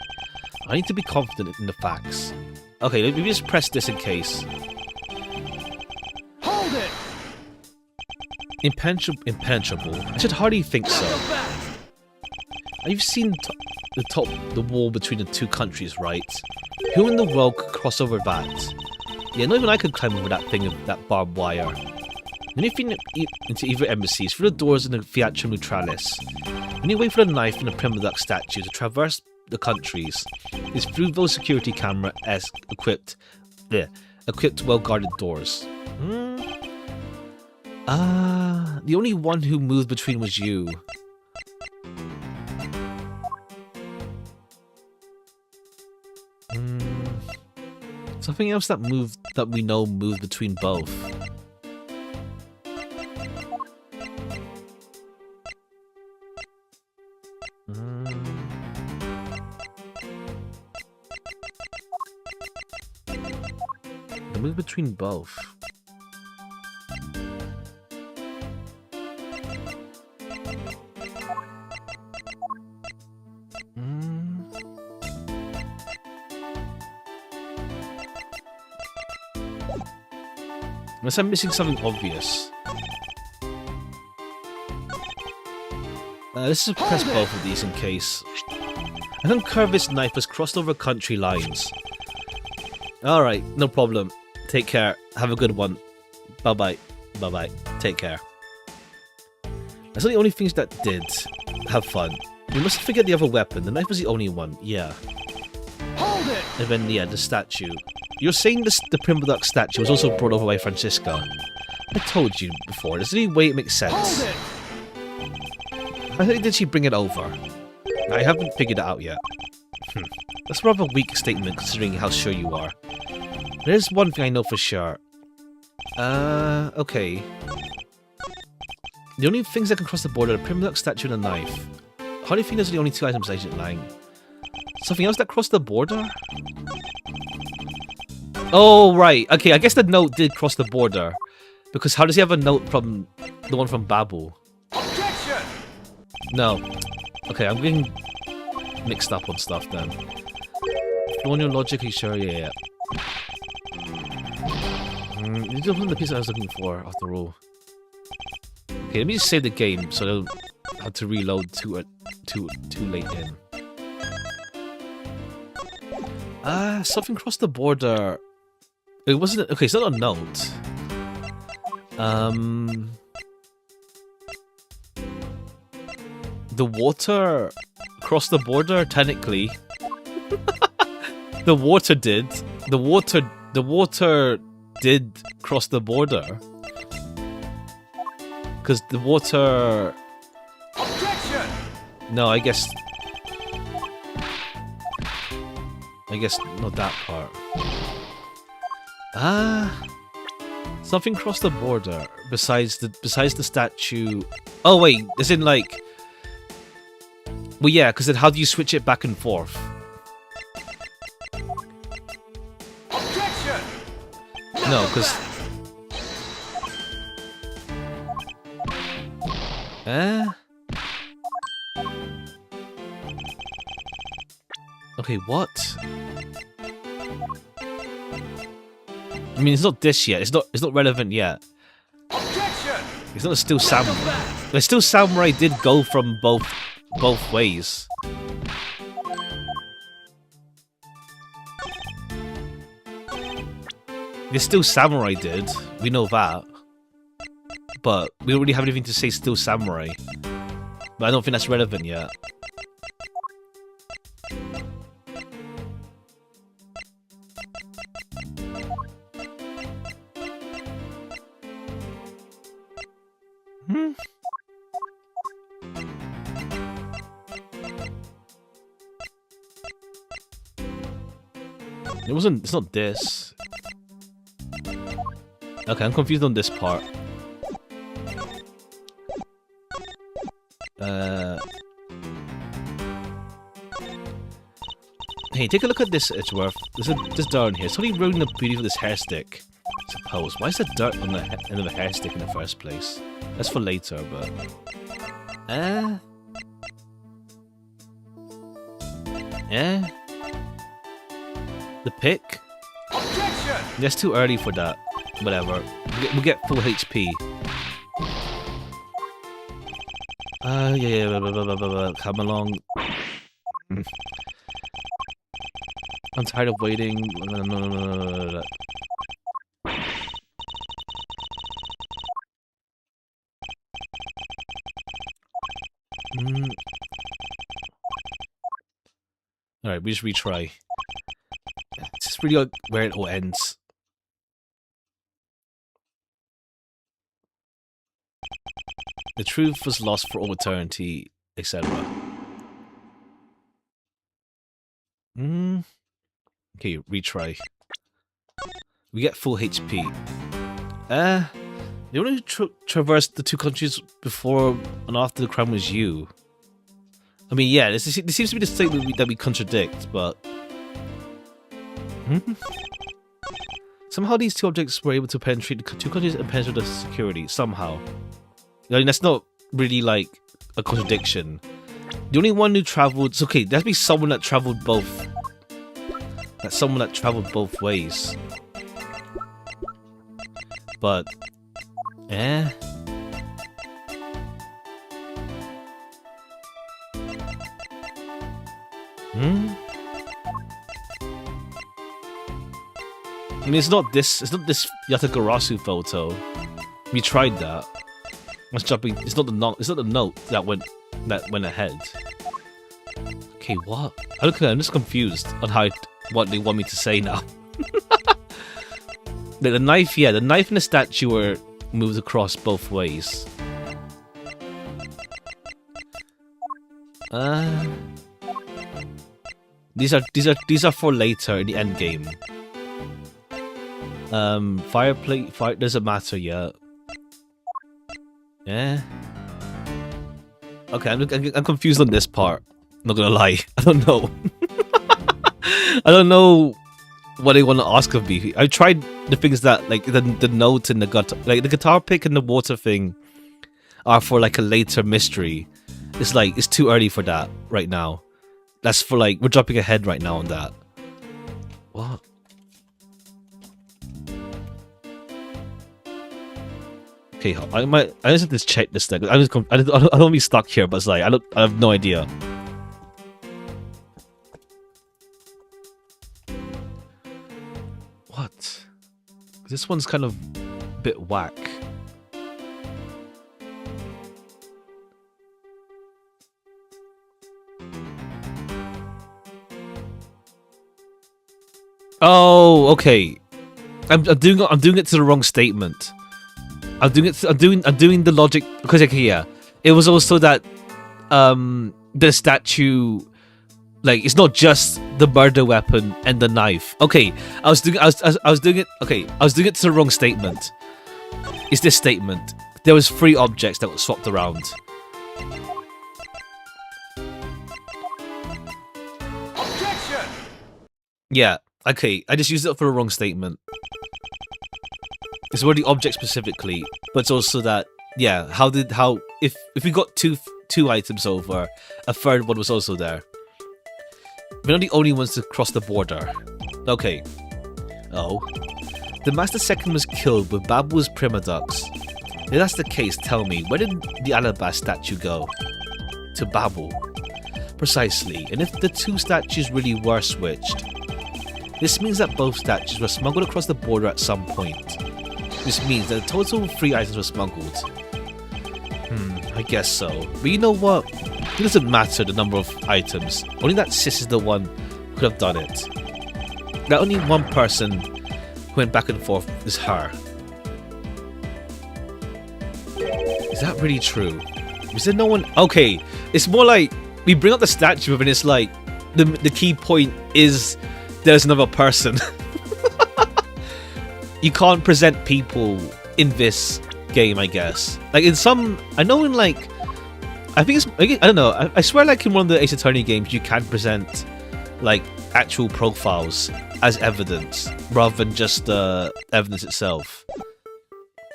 Speaker 1: I need to be confident in the facts. Okay, let me just press this in case.
Speaker 2: Hold it!
Speaker 1: Impenetrable? I should hardly think so. You've seen the wall between the two countries, right? Who in the world could cross over that? Yeah, not even I could climb over that thing of that barbed wire. When you fit into either embassies, through the doors in the Theatra Neutralis, when you wait for the knife and the Primadux statue to traverse the countries, is through those security camera equipped well-guarded doors. The only one who moved between was you. something else that we know moves between both? The move between both. Unless I'm missing something obvious. Let's just press both of these in case. I can curve this knife has crossed over country lines. Alright, no problem. Take care. Have a good one. Bye-bye. Bye-bye. Take care. That's not the only things that did. Have fun. We must forget the other weapon. The knife was the only one. Yeah.
Speaker 2: Hold it!
Speaker 1: And then, yeah, the statue. You're saying the Prima Duck statue was also brought over by Francisca. I told you before. There's any way it makes sense.
Speaker 2: Hold it!
Speaker 1: How did she bring it over? I haven't figured it out yet. That's rather a weak statement considering how sure you are. There's one thing I know for sure. Okay. The only things that can cross the border are the Prima Duck statue and a knife. How do you think those are the only two items, Agent Lang? Something else that crossed the border? Oh, right. Okay, I guess the note did cross the border. Because how does he have a note from the one from Babu?
Speaker 2: Objection!
Speaker 1: No. Okay, I'm getting mixed up on stuff then. On your logic, you sure? Yeah. You don't find the piece I was looking for, after all. Okay, let me just save the game so I don't have to reload too late in. Something crossed the border. It wasn't. Okay, it's not a note. The water crossed the border, technically. The water did. The water did cross the border. Because the water...
Speaker 2: Objection!
Speaker 1: No, I guess not that part. Something crossed the border besides the statue. Oh wait, as in like... Well, yeah, because then how do you switch it back and forth?
Speaker 2: Objection!
Speaker 1: No, because... Okay, what? I mean, it's not this yet. It's not relevant yet.
Speaker 2: Objection!
Speaker 1: It's not a still samurai. The still samurai did go from both ways. The still samurai did. We know that. But we don't really have anything to say still samurai. But I don't think that's relevant yet. It's not this. Okay, I'm confused on this part. Hey, take a look at this, Edgeworth. There's dirt on here. Somebody ruining the beauty of this hair stick. I suppose. Why is there dirt on the end of a hair stick in the first place? That's for later, but... Yeah? The pick?
Speaker 2: Objection!
Speaker 1: That's too early for that. Whatever. We'll get full HP. Yeah. Come along. I'm tired of waiting. No. Alright, we just retry. It's just really where it all ends. The truth was lost for all eternity, etc. Okay, retry. We get full HP. The only traversed the two countries before and after the crown was you. I mean, yeah, this seems to be the statement that we contradict, but... Somehow these two objects were able to penetrate the two countries and penetrate the security, somehow. I mean, that's not really, like, a contradiction. The only one who travelled... It's okay, there has to be someone that travelled both... That's someone that travelled both ways. But... I mean, it's not this Yatagarasu photo. We tried that. It's jumping. It's not the note that went ahead. Okay, what? I'm just confused on what they want me to say now. The knife, yeah, the knife and the statue were moved across both ways. These are for later in the end game. Fireplace doesn't matter yet. Yeah. Okay, I'm confused on this part. Not gonna lie, I don't know. I don't know what they want to ask of me. I tried the things that like the note and the guitar pick and the water thing are for like a later mystery. It's like it's too early for that right now. That's for like we're jumping ahead right now on that. What? Okay, I just have to check this thing. I don't want to be stuck here, but it's like I have no idea. What? This one's kind of a bit whack. Oh, okay. I'm doing it to the wrong statement. I'm doing the logic because okay, yeah. It was also that the statue, like it's not just the murder weapon and the knife. Okay, I was doing it. Okay, I was doing it to the wrong statement. It's this statement. There was 3 objects that were swapped around.
Speaker 2: Objection!
Speaker 1: Yeah. Okay, I just used it for the wrong statement. It's already object specifically, but it's also that yeah. If we got two items over, a third one was also there. We're not the only ones to cross the border. Okay. Oh, the Master Second was killed with Babu's Primaducks. If that's the case, tell me, where did the Alabas statue go? To Babu. Precisely. And if the 2 statues really were switched, this means that both statues were smuggled across the border at some point. This means that a total of 3 items were smuggled. I guess so. But you know what? It doesn't matter the number of items. Only that Sis is the one who could have done it. That only one person who went back and forth is her. Is that really true? Is there no one? Okay, it's more like we bring up the statue and it's like the key point is there's another person. You can't present people in this game, I guess. Like in some, I know in like, I think it's, I don't know, I swear like in one of the Ace Attorney games you can present like actual profiles as evidence rather than just the evidence itself.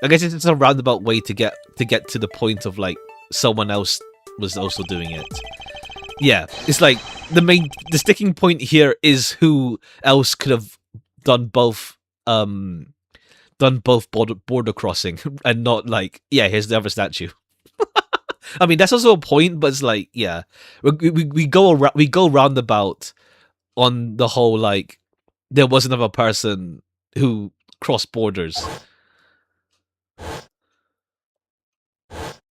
Speaker 1: I guess it's a roundabout way to get to the point of like someone else was also doing it. Yeah, it's like the sticking point here is who else could have done both border crossing and not like, yeah, here's the other statue. I mean, that's also a point, but it's like, yeah, we go roundabout on the whole like there was another person who crossed borders.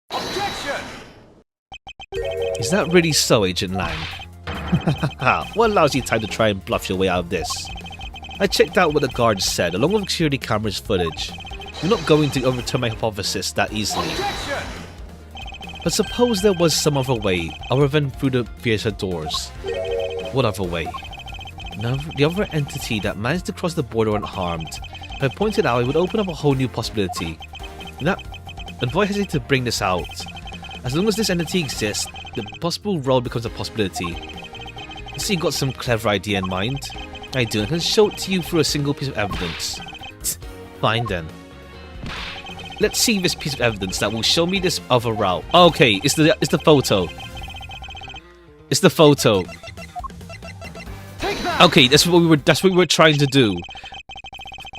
Speaker 2: Objection!
Speaker 1: Is that really so, Agent Lang? What allows you time to try and bluff your way out of this? I checked out what the guards said, along with security cameras footage. You're not going to overturn my hypothesis that easily.
Speaker 2: Objection!
Speaker 1: But suppose there was some other way, other than through the theatre doors. What other way? The other entity that managed to cross the border unharmed, If I pointed out, it would open up a whole new possibility. And why hesitate to bring this out? As long as this entity exists, the possible role becomes a possibility. So you got some clever idea in mind? I do, and I can show it to you through a single piece of evidence. Fine then. Let's see this piece of evidence that will show me this other route. Okay, it's the photo. It's the photo. Okay, that's what we were trying to do.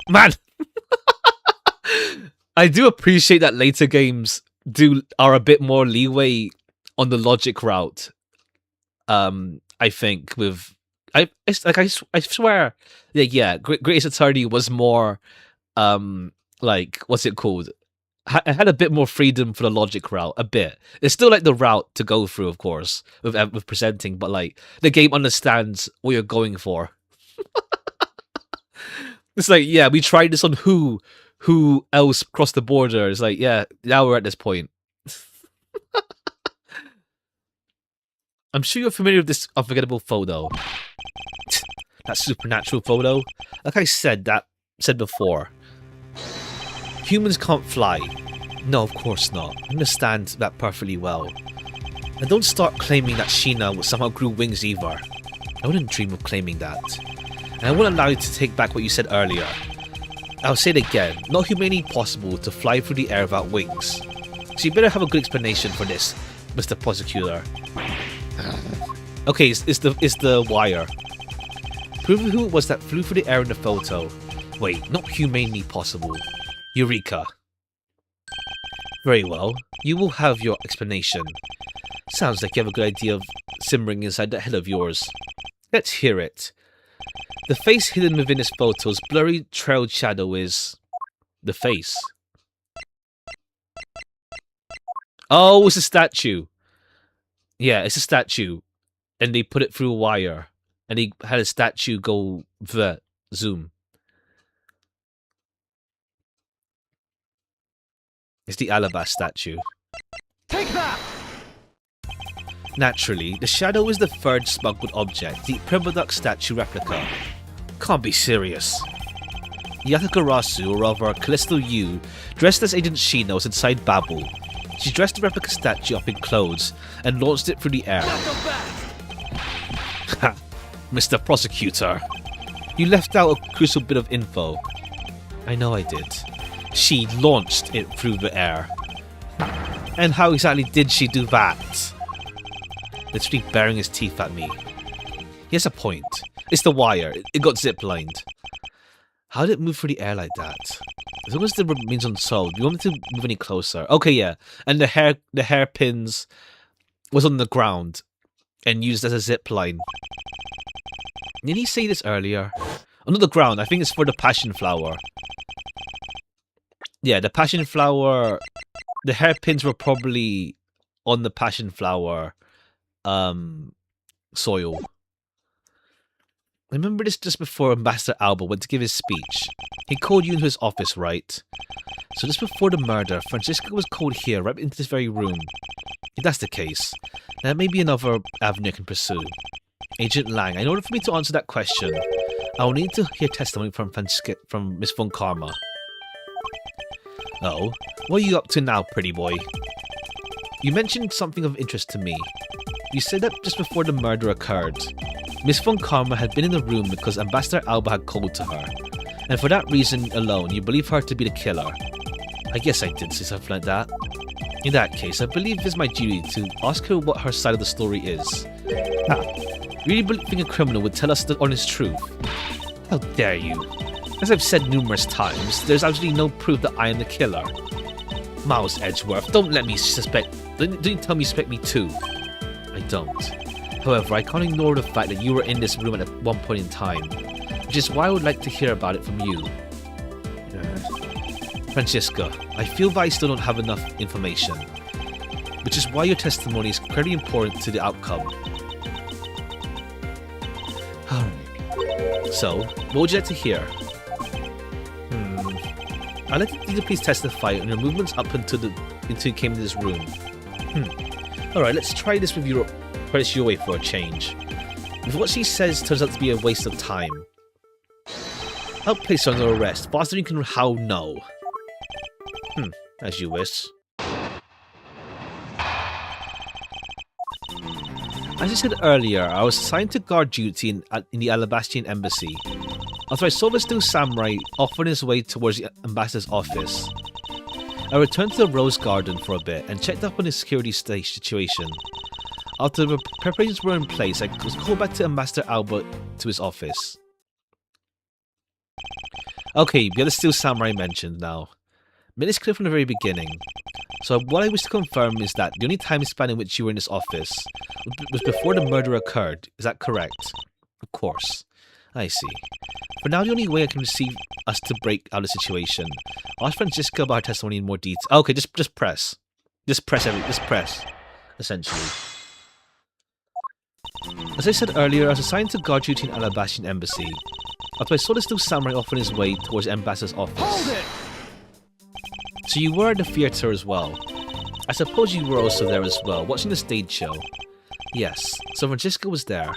Speaker 1: Man, I do appreciate that later games are a bit more leeway on the logic route. I think I swear, yeah, Greatest Attorney was more like, what's it called? I had a bit more freedom for the logic route, a bit. It's still like the route to go through, of course, with presenting, but like the game understands what you're going for. It's like, yeah, we tried this on who else crossed the border. It's like, yeah, now we're at this point. I'm sure you're familiar with this unforgettable photo. That supernatural photo. Like I said before. Humans can't fly. No, of course not. I understand that perfectly well. And don't start claiming that Sheena somehow grew wings either. I wouldn't dream of claiming that. And I won't allow you to take back what you said earlier. I'll say it again. Not humanly possible to fly through the air without wings. So you better have a good explanation for this, Mr. Prosecutor. Okay, it's the wire. Prove who it was that flew through the air in the photo. Wait, not humanly possible. Eureka. Very well. You will have your explanation. Sounds like you have a good idea of simmering inside that head of yours. Let's hear it. The face hidden within this photo's blurry trailed shadow is... the face. Oh, it's a statue. Yeah, it's a statue. And they put it through a wire. And he had a statue go... zoom. It's the alabaster statue.
Speaker 2: Take that!
Speaker 1: Naturally, the shadow is the third smuggled object, the Primaduck statue replica. Can't be serious. Yatakarasu, or rather Callisto Yu, dressed as Agent Sheena, was inside Babel. She dressed the replica statue up in clothes and launched it through the air. Ha! Mr. Prosecutor. You left out a crucial bit of info. I know I did. She launched it through the air. And how exactly did she do that? Literally baring his teeth at me. He has a point. It's the wire. It got ziplined. How did it move through the air like that? As long as it remains unsolved, you want me to move any closer? Okay, yeah. And the hairpins was on the ground and used as a zip line. Didn't he say this earlier? Oh, not the ground. I think it's for the passion flower. Yeah, the passion flower... the hairpins were probably on the passion flower soil. I remember this just before Ambassador Alba went to give his speech. He called you into his office, right? So just before the murder, Francisca was called here, right into this very room. If that's the case, there may be another avenue I can pursue. Agent Lang, in order for me to answer that question, I will need to hear testimony from Miss Von Karma. Oh, what are you up to now, pretty boy? You mentioned something of interest to me. You said that just before the murder occurred, Miss Von Karma had been in the room because Ambassador Alba had called to her, and for that reason alone, you believe her to be the killer. I guess I did say something like that. In that case, I believe it is my duty to ask her what her side of the story is. Really think a criminal would tell us the honest truth? How dare you? As I've said numerous times, there's absolutely no proof that I am the killer. Miles Edgeworth, don't let me suspect... Don't you tell me you suspect me too. I don't. However, I can't ignore the fact that you were in this room at one point in time, which is why I would like to hear about it from you. Francisca, I feel that I still don't have enough information, which is why your testimony is very important to the outcome. Alright. So, what would you like to hear? I'd like you to please testify on your movements up until you came to this room. Alright, let's try this with your way for a change. If what she says turns out to be a waste of time. I'll place you under arrest. Faster than you can how no. As you wish. As I said earlier, I was assigned to guard duty in the Alabastian embassy. After I saw this new samurai off on his way towards the ambassador's office, I returned to the Rose Garden for a bit and checked up on his security situation. After the preparations were in place, I was called back to Ambassador Albert to his office. Okay, we have the Steel Samurai mentioned now. Made this clear from the very beginning. So what I wish to confirm is that the only time span in which you were in this office was before the murder occurred. Is that correct? Of course. I see. For now, the only way I can receive us to break out of the situation. I'll ask Francisca about her testimony in more detail. Okay, just press. Just press, essentially. As I said earlier, I was assigned to guard duty in Alabastian embassy. After I saw this new samurai off on his way towards the ambassador's office.
Speaker 2: Hold it!
Speaker 1: So you were at the theatre as well. I suppose you were also there as well, watching the stage show. Yes, so Francisca was there.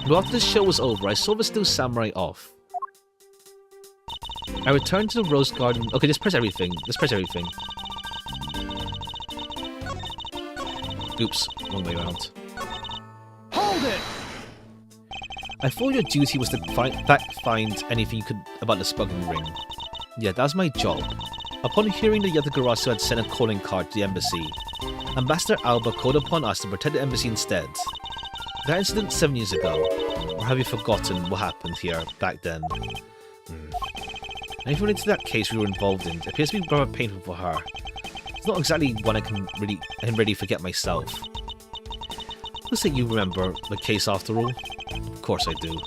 Speaker 1: Well, after the show was over, I saw the new samurai off. I returned to the Rose Garden. Okay, just press everything. Just press everything. Oops, wrong way around.
Speaker 2: Hold it!
Speaker 1: I thought your duty was to find anything you could about the smuggling ring. Yeah, that was my job. Upon hearing that Yatagarasu had sent a calling card to the embassy, Ambassador Alba called upon us to protect the embassy instead. That incident 7 years ago, or have you forgotten what happened here back then? Anything related to that case we were involved in appears to be rather painful for her. It's not exactly one I can really forget myself. Looks like you remember the case after all. Of course I do.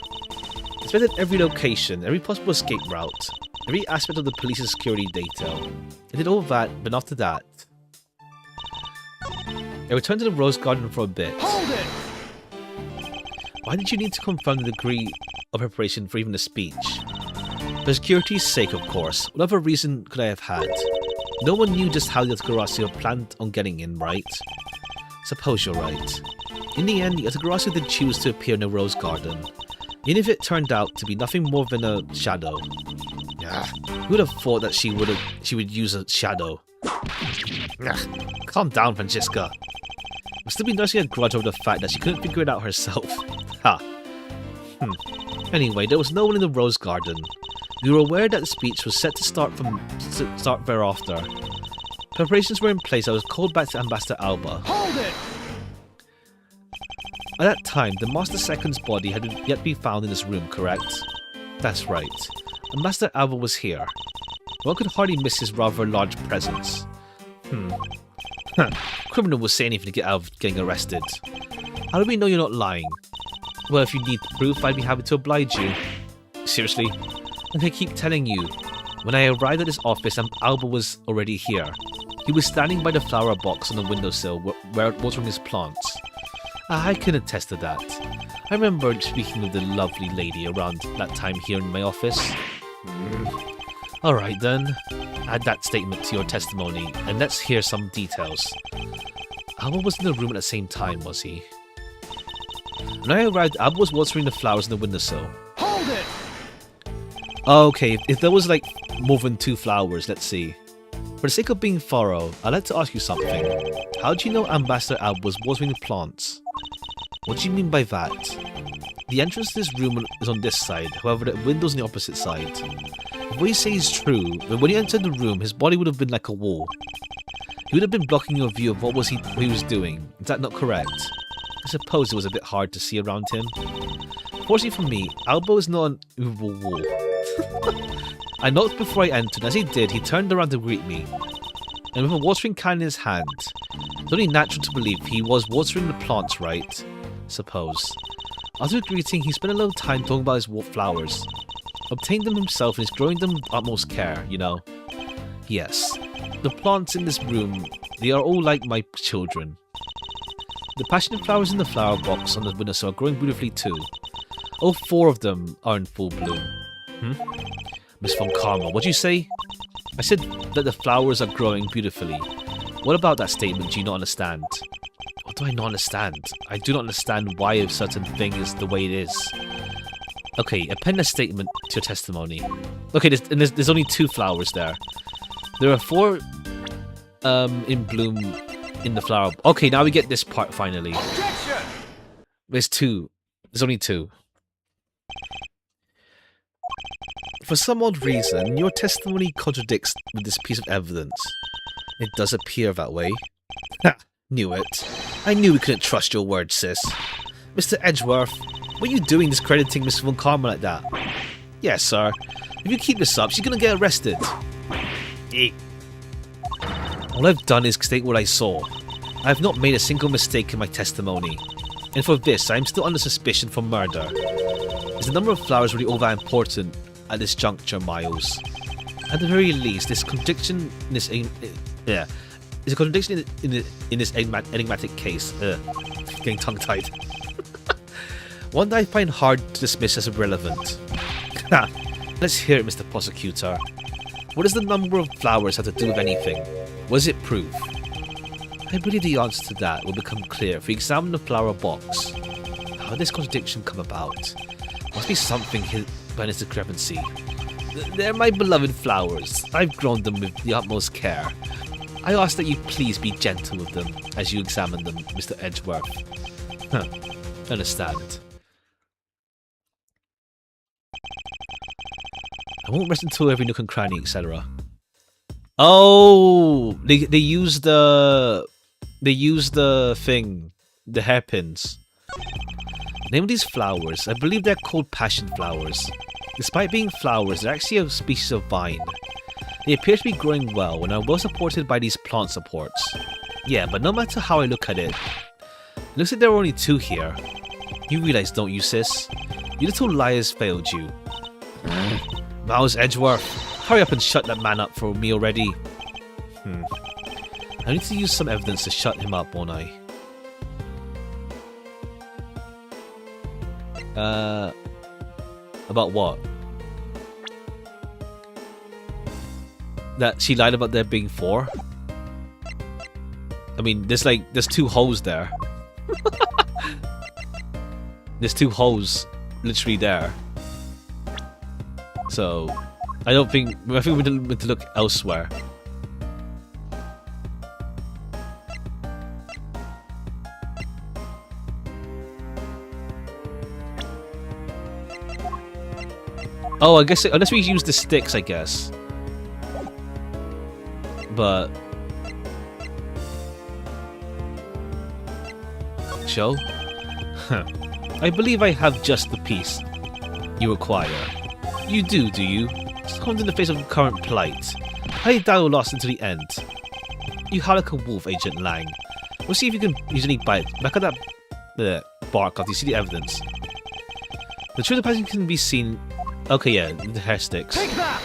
Speaker 1: Inspected every location, every possible escape route, every aspect of the police's security detail. I did all of that, but after that, I returned to the Rose Garden for a bit.
Speaker 2: Hold it!
Speaker 1: Why did you need to confirm the degree of preparation for even the speech? For security's sake, of course. What other reason could I have had? No one knew just how Yatagarasu planned on getting in, right? Suppose you're right. In the end, Yatagarasu did choose to appear in the Rose Garden, even if it turned out to be nothing more than a shadow. Who would have thought that she would use a shadow? Calm down, Francisca. I'll still be nursing a grudge over the fact that she couldn't figure it out herself. Ha. Anyway, there was no one in the Rose Garden. We were aware that the speech was set to start thereafter. Preparations were in place. I was called back to Ambassador Alba.
Speaker 2: Hold it!
Speaker 1: At that time, the Master Second's body had yet been found in this room, correct? That's right. Ambassador Alba was here. One could hardly miss his rather large presence. Criminal will say anything to get out of getting arrested. How do we know you're not lying? Well, if you need proof, I'd be happy to oblige you. Seriously? I keep telling you. When I arrived at his office, Alba was already here. He was standing by the flower box on the windowsill, watering his plants. I can attest to that. I remember speaking with the lovely lady around that time here in my office. Alright then, add that statement to your testimony, and let's hear some details. Alba was in the room at the same time, was he? When I arrived, Alba was watering the flowers in the windowsill.
Speaker 2: Hold it!
Speaker 1: Okay, if there was like more than 2 flowers, let's see. For the sake of being thorough, I'd like to ask you something. How do you know Ambassador Alba was watering the plants? What do you mean by that? The entrance to this room is on this side, however the window's on the opposite side. If what you say is true, then when he entered the room, his body would have been like a wall. He would have been blocking your view of what he was doing. Is that not correct? I suppose it was a bit hard to see around him. Fortunately for me, Alba is not an immovable wall. I knocked before I entered, and as he did, he turned around to greet me. And with a watering can in his hand, it's only natural to believe he was watering the plants, right? Suppose. After greeting, he spent a little time talking about his flowers. Obtained them himself and is growing them with utmost care, you know. Yes, the plants in this room, they are all like my children. The passionate flowers in the flower box on the windowsill are growing beautifully too. All 4 of them are in full bloom. Miss Von Karma, what'd you say? I said that the flowers are growing beautifully. What about that statement do you not understand? What do I not understand? I do not understand why a certain thing is the way it is. Okay, append a statement to your testimony. Okay, there's only 2 flowers there. There are 4 in bloom in the flower. Okay, now we get this part finally.
Speaker 2: Objection!
Speaker 1: There's 2. There's only 2. For some odd reason, your testimony contradicts with this piece of evidence. It does appear that way. Ha! Knew it. I knew we couldn't trust your word, sis. Mr. Edgeworth, what are you doing discrediting Miss Von Karma like that? Yes, sir. If you keep this up, she's gonna get arrested. All I've done is state what I saw. I have not made a single mistake in my testimony. And for this, I am still under suspicion for murder. Is the number of flowers really all that important at this juncture, Miles? At the very least, this contradiction in this is a contradiction in this enigmatic case. Getting tongue-tied. One that I find hard to dismiss as irrelevant. Let's hear it, Mr. Prosecutor. What does the number of flowers have to do with anything? What does it prove? I believe the answer to that will become clear if we examine the flower box. How did this contradiction come about? Must be something hidden behind this discrepancy. They're my beloved flowers. I've grown them with the utmost care. I ask that you please be gentle with them as you examine them, Mr. Edgeworth. Understand. I won't rest until every nook and cranny, etc. Oh, they use the thing, the hairpins. The name of these flowers, I believe they're called passion flowers. Despite being flowers, they're actually a species of vine. They appear to be growing well and are well supported by these plant supports. Yeah, but no matter how I look at it, looks like there are only 2 here. You realize, don't you, sis? Your little liars failed you. Miles Edgeworth, hurry up and shut that man up for me already. I need to use some evidence to shut him up, won't I? About what? That she lied about there being 4? I mean, there's 2 holes there. There's 2 holes literally there. So, I think we need to look elsewhere. Oh, I guess unless we use the sticks, I guess. But show? I believe I have just the piece you require. You do you? Stand in the face of the current plight. I die or lost until the end. You howl like a wolf, Agent Lang. We'll see if you can use any bite. Back at that bark off. You see the evidence. The truth of the person can be seen. Okay, yeah, the hair sticks.
Speaker 2: Take that!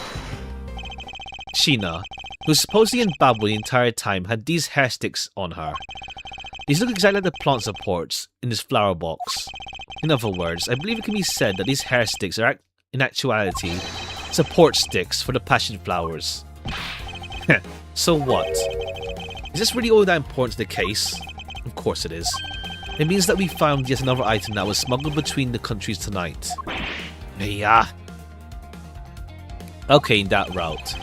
Speaker 1: Sheena, who was supposedly in Babel the entire time, had these hair sticks on her. These look exactly like the plant supports in this flower box. In other words, I believe it can be said that these hair sticks are in actuality support sticks for the passion flowers. So what? Is this really all that important to the case? Of course it is. It means that we found yet another item that was smuggled between the countries tonight. Yeah. Okay, that route.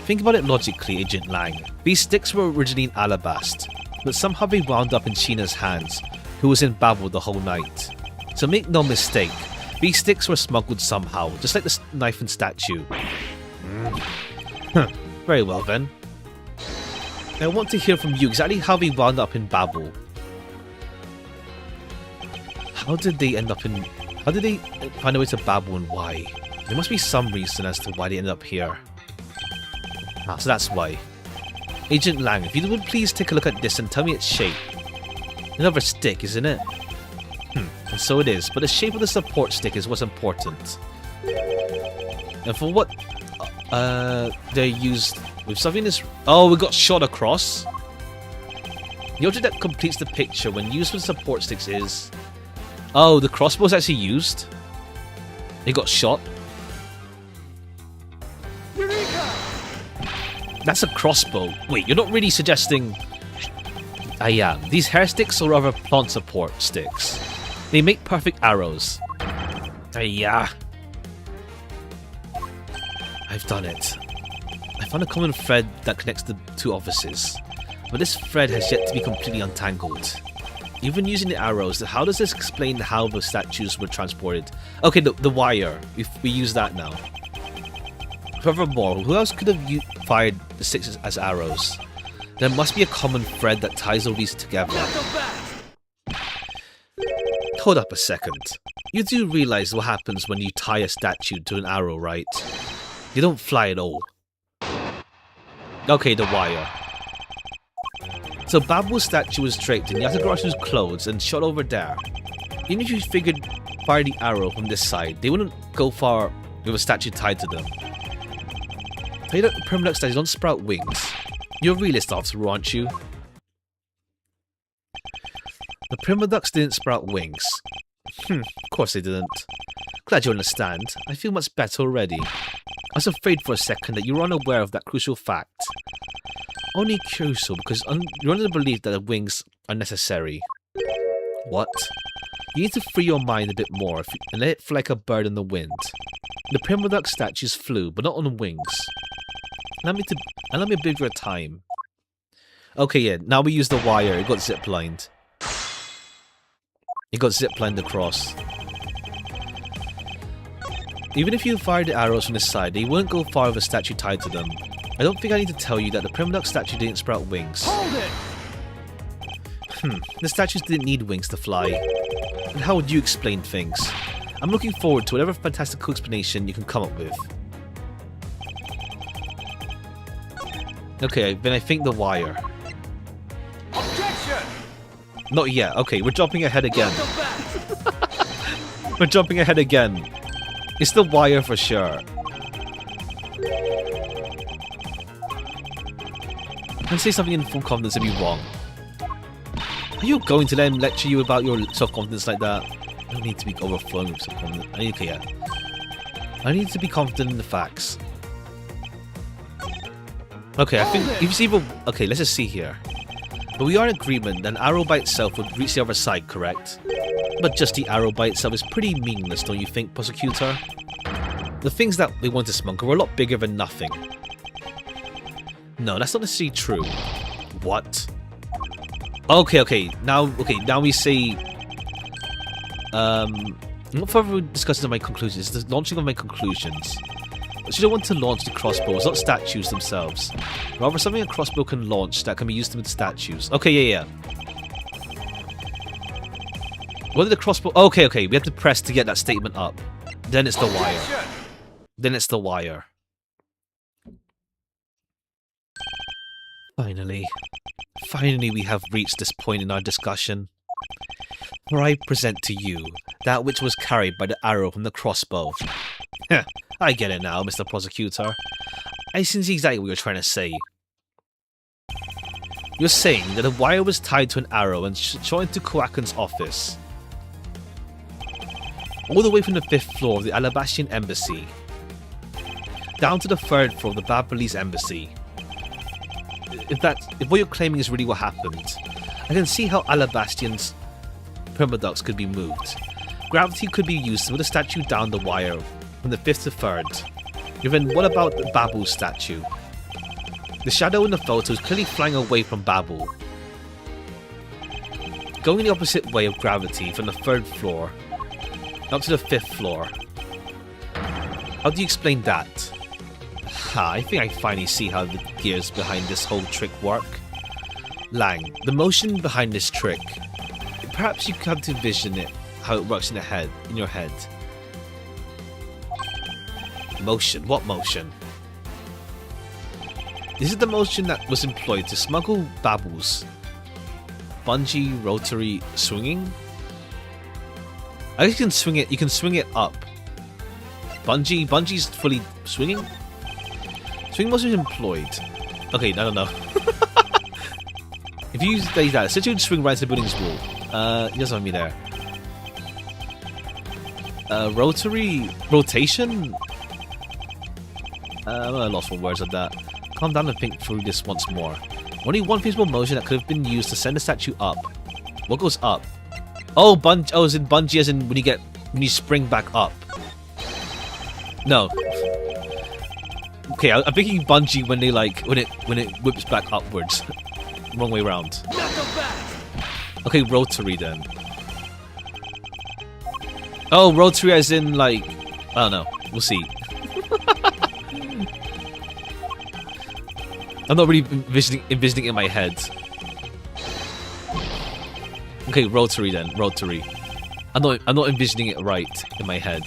Speaker 1: Think about it logically, Agent Lang. These sticks were originally in Alabast, but somehow they wound up in Sheena's hands, who was in Babel the whole night. So make no mistake, these sticks were smuggled somehow, just like the knife and statue. Very well then. I want to hear from you exactly how they wound up in Babel. How did they find a way to Babel and why? There must be some reason as to why they ended up here. So that's why. Agent Lang, if you would please take a look at this and tell me its shape. Another stick, isn't it? And so it is, but the shape of the support stick is what's important. And for what they're used with something this. Oh, we got shot across. The object that completes the picture when used with support sticks is. Oh, the crossbow's actually used. It got shot.
Speaker 2: Eureka!
Speaker 1: That's a crossbow. Wait, you're not really suggesting. I am. These hair sticks are rather plant support sticks. They make perfect arrows. Yeah. I've done it. I found a common thread that connects the two offices, but this thread has yet to be completely untangled. Even using the arrows, how does this explain how the statues were transported? Okay, the wire. If we use that now. Furthermore, who else could have fired the sticks as arrows? There must be a common thread that ties all these together. Hold up a second. You do realize what happens when you tie a statue to an arrow, right? You don't fly at all. Okay, the wire. So Babu's statue was draped in Yatagara's clothes and shot over there. Even if you figured fire the arrow from this side, they wouldn't go far with a statue tied to them. Tell you that the permaduck statues don't sprout wings. You're a realist, officer, aren't you? The permaducks didn't sprout wings. Of course they didn't. Glad you understand. I feel much better already. I was afraid for a second that you were unaware of that crucial fact. Only crucial because you're under the belief that the wings are necessary. What? You need to free your mind a bit more and let it fly like a bird in the wind. The permaduck statues flew, but not on wings. Allow me a bit of your time. Okay, yeah, now we use the wire. It got ziplined. It got ziplined across. Even if you fired the arrows from this side, they wouldn't go far with a statue tied to them. I don't think I need to tell you that the permaduck statue didn't sprout wings.
Speaker 2: Hold it!
Speaker 1: The statues didn't need wings to fly. And how would you explain things? I'm looking forward to whatever fantastical explanation you can come up with. Okay, then I think the wire.
Speaker 2: Objection!
Speaker 1: Not yet. Okay, we're jumping ahead again. We're jumping ahead again. It's the wire for sure. I can say something in full confidence and be wrong. Are you going to let him lecture you about your self-confidence like that? I don't need to be overflowing with self-confidence. I need to be confident in the facts. Okay, I think if you see the... Okay, let's just see here. But we are in agreement that an arrow by itself would reach the other side, correct? But just the arrow by itself is pretty meaningless, don't you think, Prosecutor? The things that they want to smuggle were a lot bigger than nothing. No, that's not necessarily true. What? Okay, now we say... not further discussing of my conclusions, it's the launching of my conclusions. But you don't want to launch the crossbows, not statues themselves. Rather, something a crossbow can launch that can be used with statues. Okay, yeah. What did the crossbow... Okay, we have to press to get that statement up. Then it's the wire. Then it's the wire. Finally we have reached this point in our discussion. For I present to you that which was carried by the arrow from the crossbow. I get it now, Mr. Prosecutor. I see exactly what you're trying to say. You're saying that a wire was tied to an arrow and shot into Koakun's office. All the way from the 5th floor of the Alabastian Embassy down to the 3rd floor of the Babalese Embassy. If what you're claiming is really what happened, I can see how Alabastian's permaducts could be moved. Gravity could be used to move the statue down the wire from the 5th to 3rd. Then what about the Babu statue? The shadow in the photo is clearly flying away from Babu, going the opposite way of gravity from the 3rd floor up to the 5th floor. How do you explain that? I think I finally see how the gears behind this whole trick work. Lang, the motion behind this trick. Perhaps you come to envision it, how it works in your head. Motion? What motion? This is the motion that was employed to smuggle Babu's bungee rotary swinging. I guess you can swing it. You can swing it up. Bungee's fully swinging. Swing motion is employed. Okay, I don't know. If you use that, since you would swing right to the building's wall. He doesn't want me there. Rotation? I'm at a loss for words of that. Calm down and think through this once more. Only one feasible motion that could have been used to send the statue up. What goes up? Oh, as in bungee, as in when you spring back up. No. Okay, I'm thinking bungee when they like when it whips back upwards. Wrong way around. Okay, rotary then. Oh, rotary as in like I don't know. We'll see. I'm not really envisioning it in my head. Okay, rotary then, rotary. I'm not envisioning it right in my head.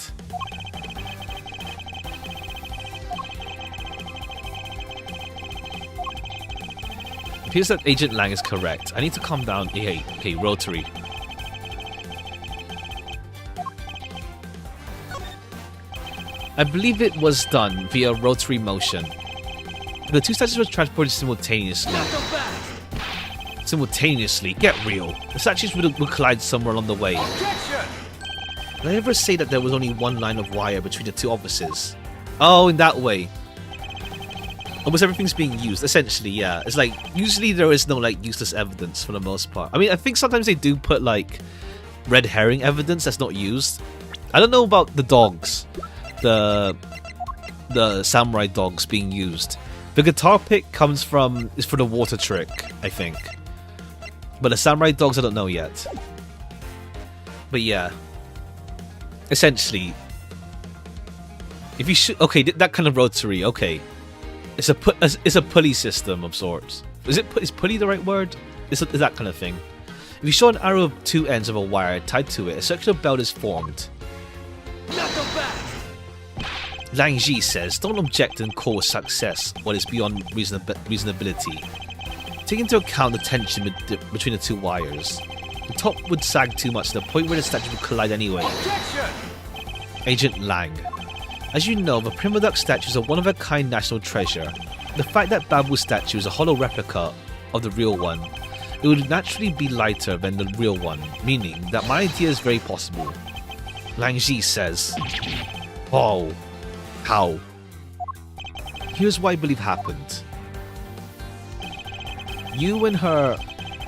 Speaker 1: It appears that Agent Lang is correct. I need to calm down. Hey, rotary. I believe it was done via rotary motion. The two statues were transported simultaneously. Get real. The statues would collide somewhere along the way. Did I ever say that there was only one line of wire between the two offices? Oh, in that way. Almost everything's being used, essentially, yeah. It's like, usually there is no, like, useless evidence for the most part. I mean, I think sometimes they do put, like, red herring evidence that's not used. I don't know about the dogs. The samurai dogs being used. The guitar pick is for the water trick, I think. But the samurai dogs, I don't know yet. But yeah. Essentially. If you should... Okay, that kind of rotary, okay. It's a pulley system of sorts. Is pulley the right word? Is that kind of thing. If you show an arrow of two ends of a wire tied to it, a circular belt is formed. Lang Ji says, don't object and cause success what is beyond reasonability. Take into account the tension between the two wires. The top would sag too much to the point where the statue would collide anyway. Objection! Agent Lang. As you know, the Prima Duck statue is a one-of-a-kind national treasure. The fact that Babu's statue is a hollow replica of the real one, it would naturally be lighter than the real one, meaning that my idea is very possible. Lang Ji says, oh. How? Here's what I believe happened. You and her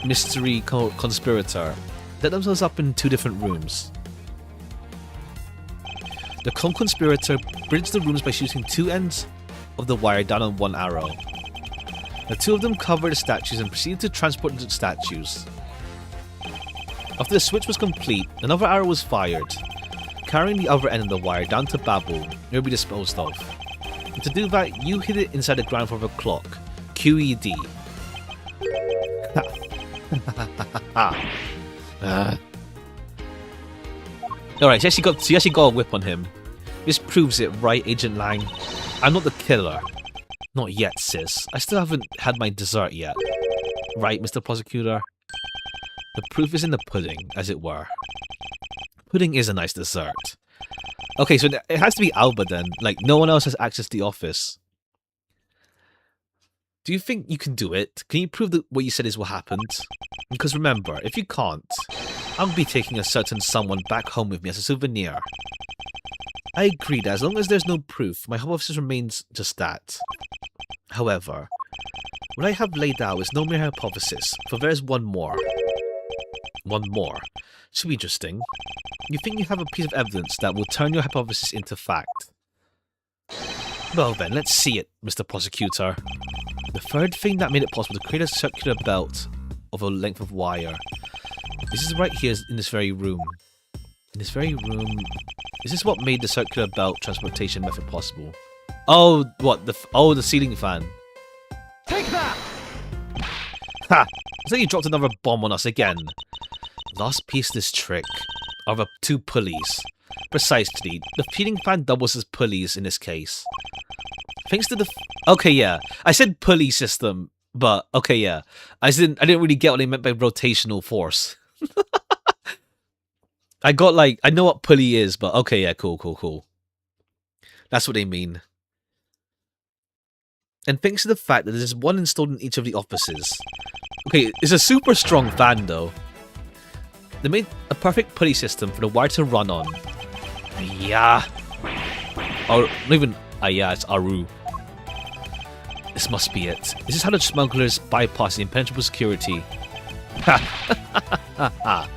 Speaker 1: mystery conspirator let themselves up in two different rooms. The conspirator bridged the rooms by shooting two ends of the wire down on one arrow. The two of them covered the statues and proceeded to transport the statues. After the switch was complete, another arrow was fired, carrying the other end of the wire down to Babu, it will be disposed of. And to do that, you hid it inside the ground floor of a clock. QED. Alright, she actually got a whip on him. This proves it, right, Agent Lang? I'm not the killer. Not yet, sis. I still haven't had my dessert yet. Right, Mr. Prosecutor? The proof is in the pudding, as it were. Pudding is a nice dessert. Okay, so it has to be Alba then. Like, no one else has access to the office. Do you think you can do it? Can you prove that what you said is what happened? Because remember, if you can't, I'll be taking a certain someone back home with me as a souvenir. I agree that as long as there's no proof, my home office remains just that. However, what I have laid out is no mere hypothesis, for there is one more. One more. Should be interesting. You think you have a piece of evidence that will turn your hypothesis into fact. Well then, let's see it, Mr. Prosecutor. The third thing that made it possible to create a circular belt of a length of wire. This is right here in this very room. In this very room... Is this what made the circular belt transportation method possible? Oh, what? The ceiling fan.
Speaker 2: Take that!
Speaker 1: Ha! It's like you dropped another bomb on us again. Last piece of this trick are the two pulleys. Precisely. The ceiling fan doubles as pulleys in this case. Thanks to the... Okay, yeah. I said pulley system, but okay, yeah. I didn't really get what they meant by rotational force. I know what pulley is, but okay, yeah, cool. That's what they mean. And thanks to the fact that there's one installed in each of the offices. Okay, it's a super strong fan, though. They made a perfect pulley system for the wire to run on. Yeah. Or, not even... yeah, it's Aru. This must be it. This is how the smugglers bypass the impenetrable security. Ha!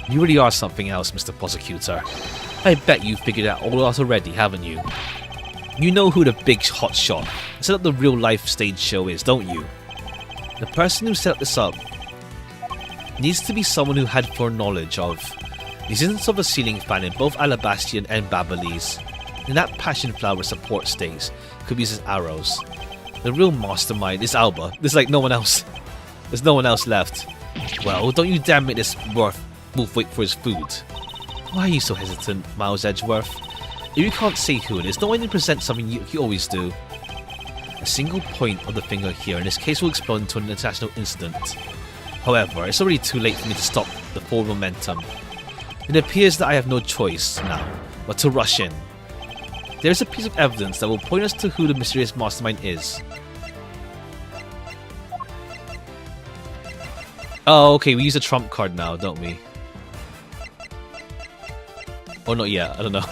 Speaker 1: You really are something else, Mr. Prosecutor. I bet you've figured out all out already, haven't you? You know who the big hotshot set up the real life stage show is, don't you? The person who set this up needs to be someone who had foreknowledge of the existence of a ceiling fan in both Alabastian and Babyliss. In that passion flower support stage, could be used as arrows. The real mastermind is Alba. There's like no one else. There's no one else left. Well, don't you dare make this Wolf wait for his food. Why are you so hesitant, Miles Edgeworth? If you can't say who it is, don't why not present something you always do. A single point of the finger here in this case will explode into an international incident. However, it's already too late for me to stop the forward momentum. It appears that I have no choice now but to rush in. There is a piece of evidence that will point us to who the mysterious mastermind is. Oh, okay, we use a trump card now, don't we? Or not yet, I don't know.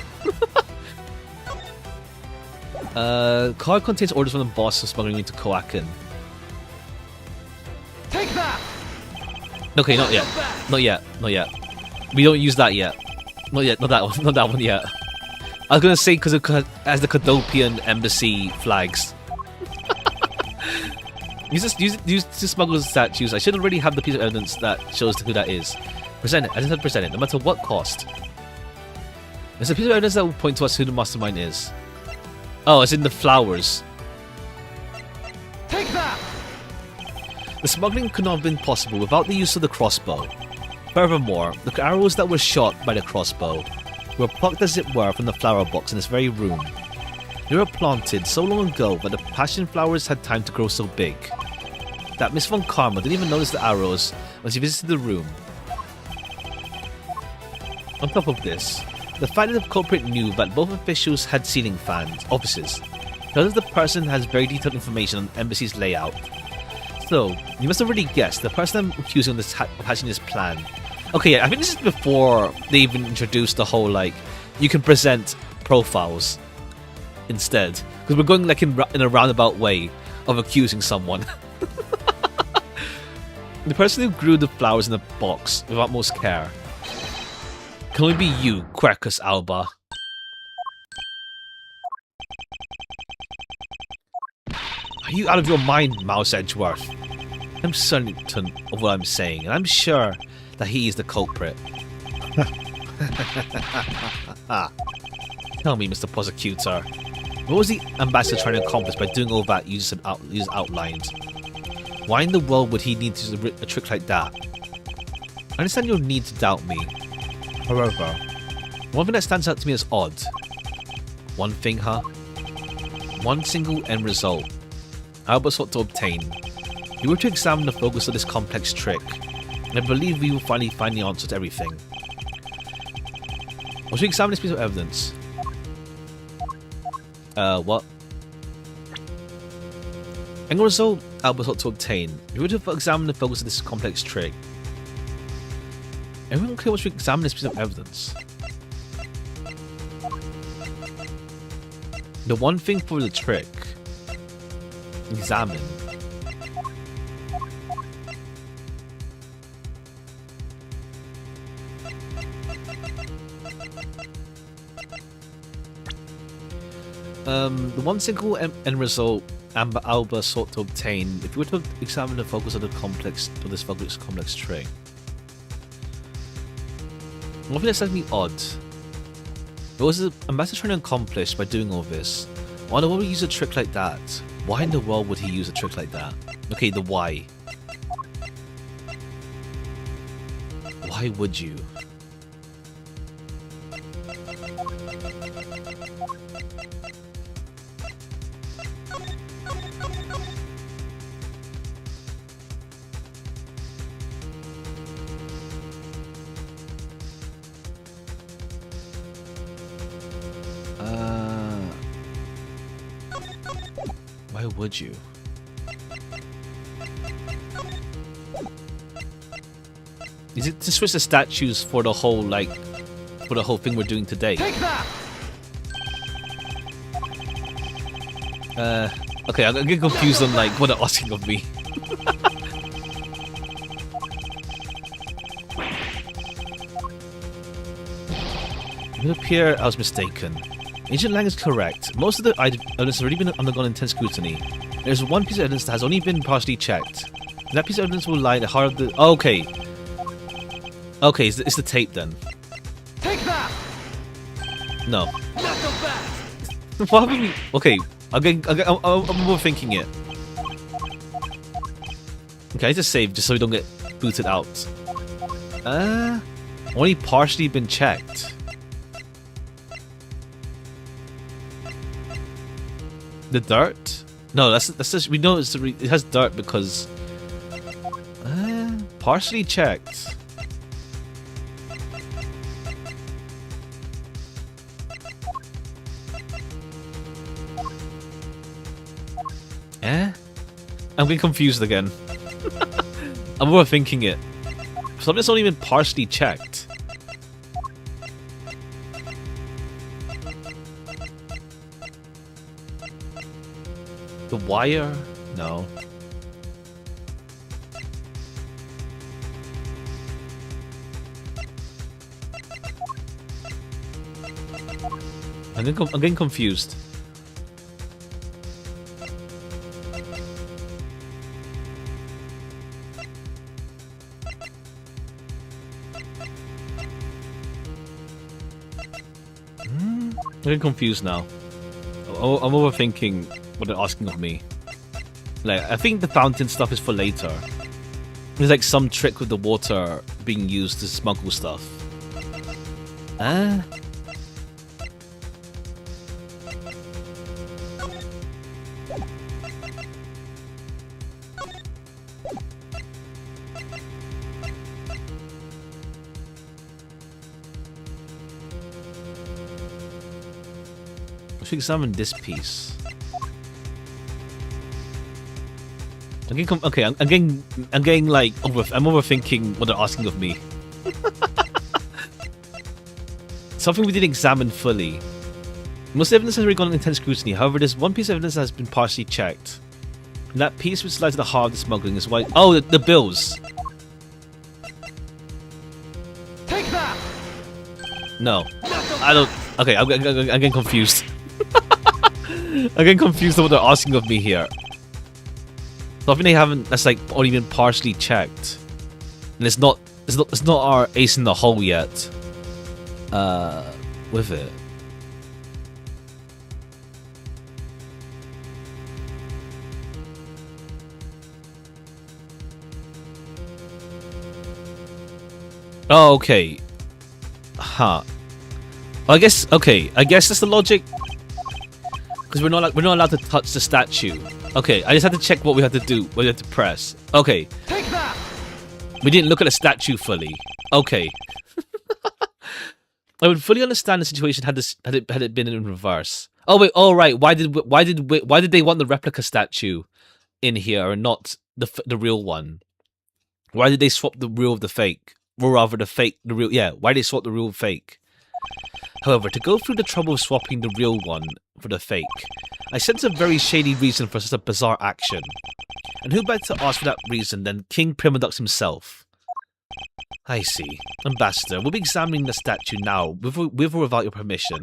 Speaker 1: Card contains orders from the boss for smuggling into Koakin.
Speaker 2: Take that!
Speaker 1: Okay, not yet. Not yet. Not yet. We don't use that yet. Not yet. Not that one. Not that one yet. I was gonna say because it has the Cadopian embassy flags. use to smuggle statues. I should already have the piece of evidence that shows who that is. Present it. I just have to present it, no matter what cost. There's a piece of evidence that will point to us who the mastermind is. Oh, it's in the flowers.
Speaker 2: Take that!
Speaker 1: The smuggling could not have been possible without the use of the crossbow. Furthermore, the arrows that were shot by the crossbow were plucked as it were from the flower box in this very room. They were planted so long ago that the passion flowers had time to grow so big that Miss Von Karma didn't even notice the arrows when she visited the room. On top of this, the fact that the culprit knew that both officials had ceiling fans offices tells us the person has very detailed information on the embassy's layout. So, you must have already guessed the person I'm accusing of hatching this plan. Okay, yeah, I think this is before they even introduced the whole, like, you can present profiles instead. Because we're going, like, in a roundabout way of accusing someone. The person who grew the flowers in the box with utmost care can only be you, Quercus Alba. Are you out of your mind, Mouse Edgeworth? I'm certain of what I'm saying, and I'm sure that he is the culprit. Tell me, Mr. Prosecutor, what was the ambassador trying to accomplish by doing all that you just outlined? Why in the world would he need to use a trick like that? I understand your need to doubt me. However, one thing that stands out to me as odd. One thing, huh? One single end result Alba sought to obtain. We were to examine the focus of this complex trick, and I believe we will finally find the answer to everything. Once we examine this piece of evidence... what? And the result Alba sought to obtain. We were to examine the focus of this complex trick. Everyone clear once we examine this piece of evidence. The one thing for the trick. Examine. The one single end result Alba sought to obtain. If we were to examine the focus of this complex trick. One thing that's slightly odd. What was the ambassador trying to accomplish by doing all this? Why in the world would he use a trick like that? Why in the world would he use a trick like that? Okay, the why. Why would you? Why would you? Is it to switch the statues for the whole, like, for the whole thing we're doing today?
Speaker 2: Take that!
Speaker 1: Okay, I'm getting confused on, like, what they're asking of me. It would appear I was mistaken. Ancient Lang is correct. Most of the evidence has already been undergone intense scrutiny. There's one piece of evidence that has only been partially checked. That piece of evidence will lie at the heart of the... Oh, okay. Okay, it's the tape then.
Speaker 2: Take that!
Speaker 1: No.
Speaker 2: Not so fast!
Speaker 1: What happened? Okay, I'm overthinking it. Okay, I just save just so we don't get booted out. Only partially been checked. The dirt? No, that's just, we know it has dirt because partially checked. I'm getting confused again. I'm overthinking it. Something's only been partially checked. The wire? No. I'm getting confused. I'm getting confused now. I'm overthinking what they're asking of me. Like, I think the fountain stuff is for later. There's like some trick with the water being used to smuggle stuff. I should examine this piece. I'm getting like I'm overthinking what they're asking of me. Something we didn't examine fully. Most evidence has already gone intense scrutiny. However, there's one piece of evidence that has been partially checked. And that piece which lies at the heart of the smuggling is why. Oh, the bills.
Speaker 2: Take that!
Speaker 1: No, I don't. Okay, I'm getting confused. I'm getting confused on what they're asking of me here. Something they haven't. That's like only been partially checked, and it's not our ace in the hole yet. With it. Oh, okay. Huh. I guess. Okay. I guess that's the logic. Because we're not allowed to touch the statue. Okay, I just had to check what we had to do, what we had to press. Okay.
Speaker 2: Take that!
Speaker 1: We didn't look at the statue fully. Okay. I would fully understand the situation had it been in reverse. Oh wait, all right. Why did they want the replica statue in here and not the real one? Why did they swap the real with the fake? Or rather the real, yeah, why did they swap the real with fake? However, to go through the trouble of swapping the real one for the fake, I sense a very shady reason for such a bizarre action. And who better to ask for that reason than King Primadux himself? I see. Ambassador, we'll be examining the statue now, with or without your permission.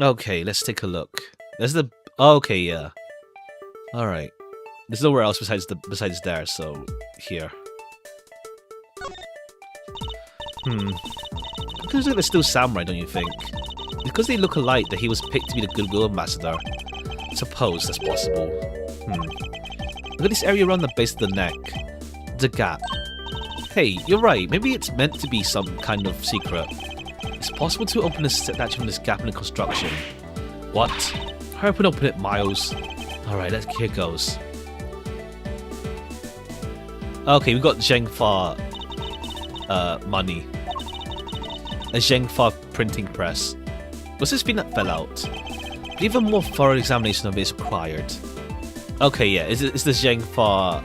Speaker 1: Okay, let's take a look. There's the... Okay, yeah. Alright. There's nowhere else besides there, so... Here. It looks like they're still samurai, don't you think? Because they look alike that he was picked to be the goodwill ambassador. I suppose that's possible. Look at this area around the base of the neck. The gap. Hey, you're right. Maybe it's meant to be some kind of secret. It's possible to open a statue from this gap in the construction. What? Hurry up and open it, Miles. Alright, here goes. Okay, we got Zhengfa money. A Zhengfa printing press. Was this thing that fell out? Even more thorough examination of it is required. Okay, yeah, it's the Zhengfa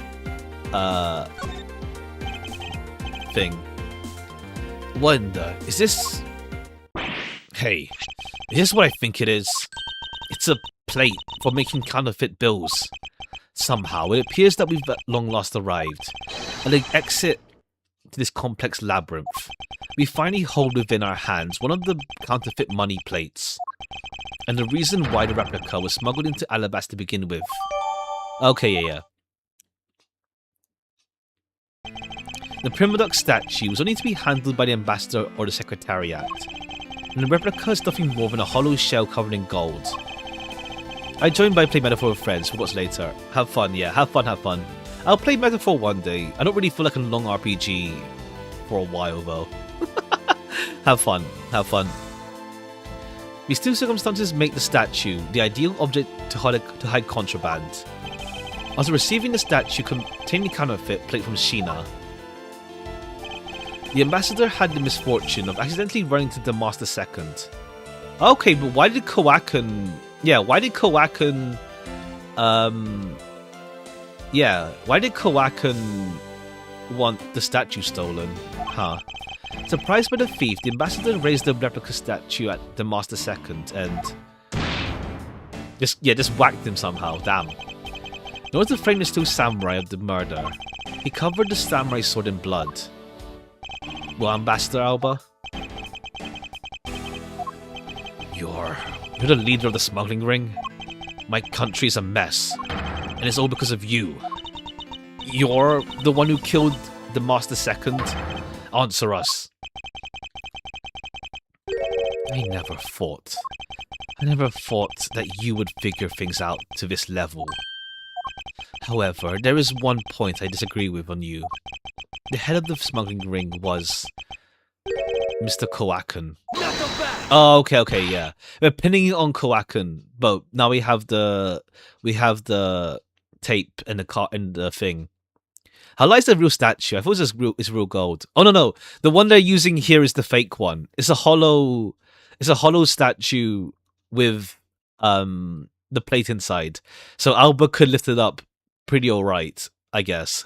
Speaker 1: thing. Wonder, is this... Hey, is this what I think it is? It's a plate for making counterfeit bills. Somehow, it appears that we've at long last arrived. And the exit to this complex labyrinth, we finally hold within our hands one of the counterfeit money plates, and the reason why the replica was smuggled into Alabas to begin with. Okay, yeah. The Primadox statue was only to be handled by the ambassador or the secretariat, and the replica is nothing more than a hollow shell covered in gold. I joined by play Metaphor with friends for what's later. Have fun, yeah, have fun, have fun. I'll play Metaphor one day. I don't really feel like a long RPG for a while though. Have fun, have fun. These two circumstances make the statue the ideal object to hide contraband. After receiving the statue containing the counterfeit plate from Sheena, the ambassador had the misfortune of accidentally running into the Master Second. Okay, but why did Kowaken... Yeah, why did Kowaken... Yeah, why did Kowaken want the statue stolen? Huh. Surprised by the thief, the ambassador raised the replica statue at the Master Second and... just whacked him somehow, damn. In order to frame the two samurai of the murder, he covered the samurai sword in blood. Well, Ambassador Alba? You're the leader of the smuggling ring? My country is a mess, and it's all because of you. You're the one who killed the Master Second? Answer us. I never thought that you would figure things out to this level. However, there is one point I disagree with on you. The head of the smuggling ring was Mr. Kowaken. Oh, okay, yeah. We're pinning it on Kowaken, but now we have the tape and the thing. How lies the real statue? I thought it's real gold. Oh no, the one they're using here is the fake one. It's a hollow statue with the plate inside. So Alba could lift it up pretty alright, I guess.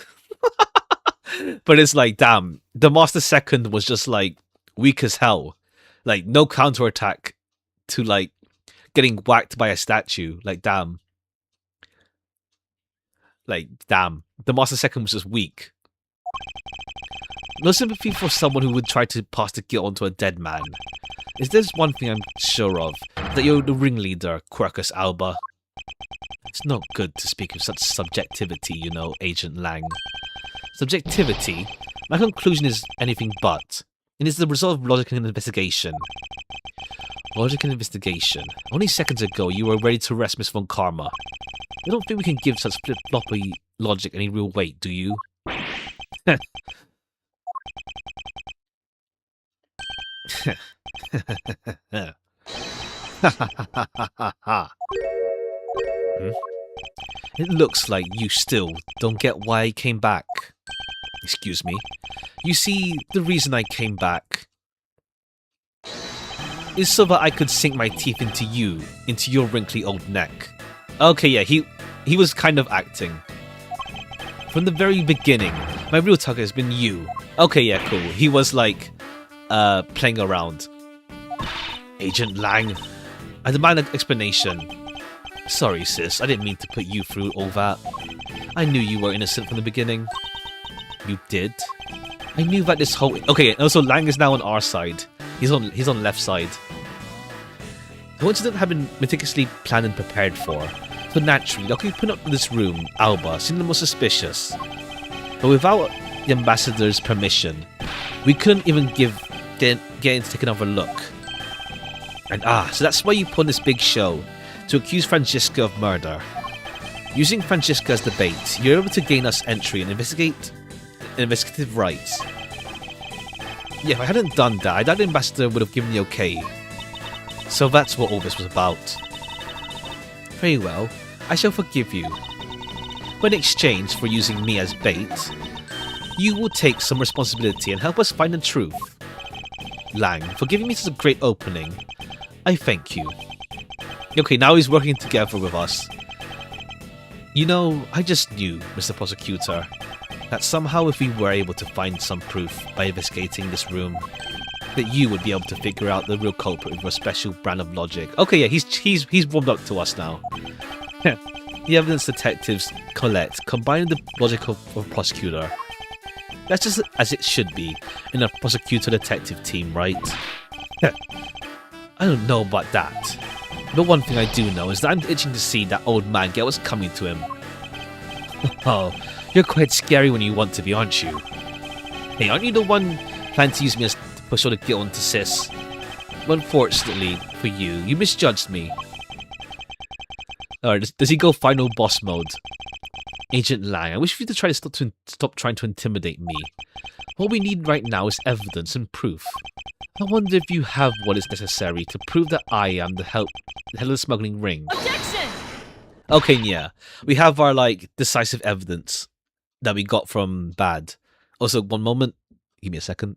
Speaker 1: But it's like, damn, the Master Second was just like weak as hell. Like no counterattack to like getting whacked by a statue. Like damn. The Master Second was just weak. No sympathy for someone who would try to pass the guilt onto a dead man. Is there's one thing I'm sure of, that you're the ringleader, Quercus Alba. It's not good to speak of such subjectivity, you know, Agent Lang. Subjectivity? My conclusion is anything but. It is the result of logic and investigation. Logic and investigation. Only seconds ago, you were ready to arrest Miss Von Karma. I don't think we can give such flip-floppy logic any real weight, do you? It looks like you still don't get why I came back. Excuse me. You see, the reason I came back is so that I could sink my teeth into your wrinkly old neck. Okay, yeah, he was kind of acting. From the very beginning, my real target has been you. Okay, yeah, cool. He was like, playing around. Agent Lang, I demand an explanation. Sorry, sis, I didn't mean to put you through all that. I knew you were innocent from the beginning. You did? I knew that this whole... Okay, also Lang is now on our side. He's on left side. The incident had been meticulously planned and prepared for. So naturally, the occupant of this room, Alba, seemed the most suspicious. But without the ambassador's permission, we couldn't even get in to take another look. And so that's why you put on this big show, to accuse Franziska of murder. Using Franziska as the bait, you're able to gain us entry and investigative rights. Yeah, if I hadn't done that, I doubt the ambassador would have given the okay. So that's what all this was about. Very well, I shall forgive you. But in exchange for using me as bait, you will take some responsibility and help us find the truth. Lang, for giving me such a great opening, I thank you. Okay, now he's working together with us. You know, I just knew, Mr. Prosecutor, that somehow if we were able to find some proof by investigating this room, that you would be able to figure out the real culprit with a special brand of logic. Okay, yeah, he's warmed up to us now. The evidence detectives collect, combined with the logic of a prosecutor. That's just as it should be in a prosecutor-detective team, right? I don't know about that. But one thing I do know is that I'm itching to see that old man get what's coming to him. Oh, you're quite scary when you want to be, aren't you? Hey, aren't you the one planning to use me as to push all the guilt onto Sis? Well, unfortunately for you, you misjudged me. Alright, does he go final boss mode? Agent Lang, I wish for you to try to stop trying to intimidate me. What we need right now is evidence and proof. I wonder if you have what is necessary to prove that I am the head of the smuggling ring.
Speaker 3: Objection!
Speaker 1: Okay, yeah. We have our, like, decisive evidence that we got from Bad. Also, one moment. Give me a second.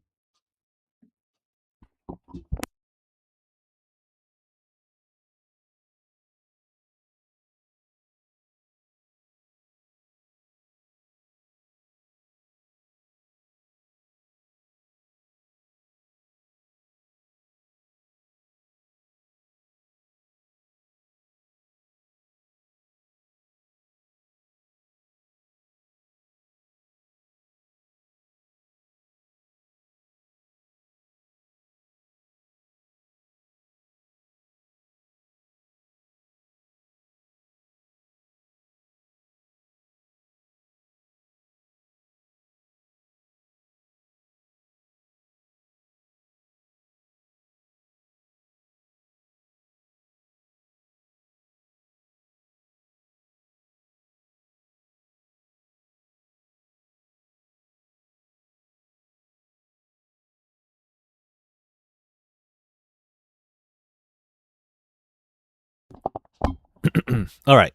Speaker 1: Alright.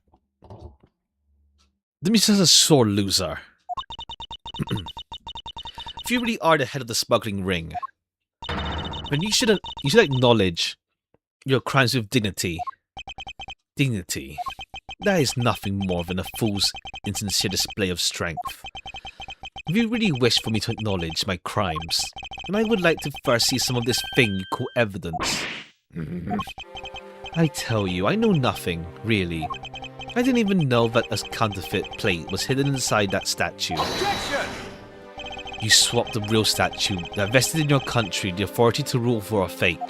Speaker 1: Dimitri's a sore loser. If you really are the head of the smuggling ring, then you should acknowledge your crimes with dignity. Dignity. That is nothing more than a fool's insincere display of strength. If you really wish for me to acknowledge my crimes, then I would like to first see some of this thing you call evidence. I tell you, I know nothing, really. I didn't even know that a counterfeit plate was hidden inside that statue.
Speaker 2: Objection!
Speaker 1: You swapped the real statue that vested in your country the authority to rule for a fake.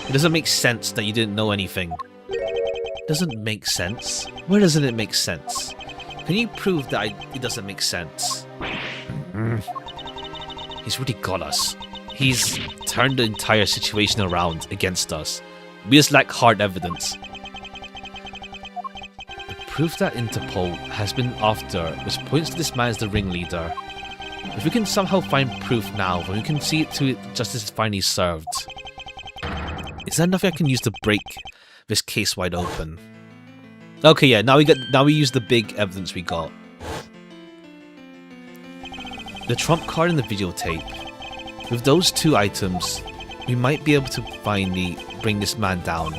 Speaker 1: It doesn't make sense that you didn't know anything. Doesn't make sense? Where doesn't it make sense? Can you prove that it doesn't make sense? He's really got us. He's turned the entire situation around against us. We just lack hard evidence. The proof that Interpol has been after, which points to this man as the ringleader. If we can somehow find proof now, then we can see it to justice is finally served. Is there nothing I can use to break this case wide open? Okay, yeah, now we use the big evidence we got. The trump card and the videotape. With those two items, we might be able to finally bring this man down.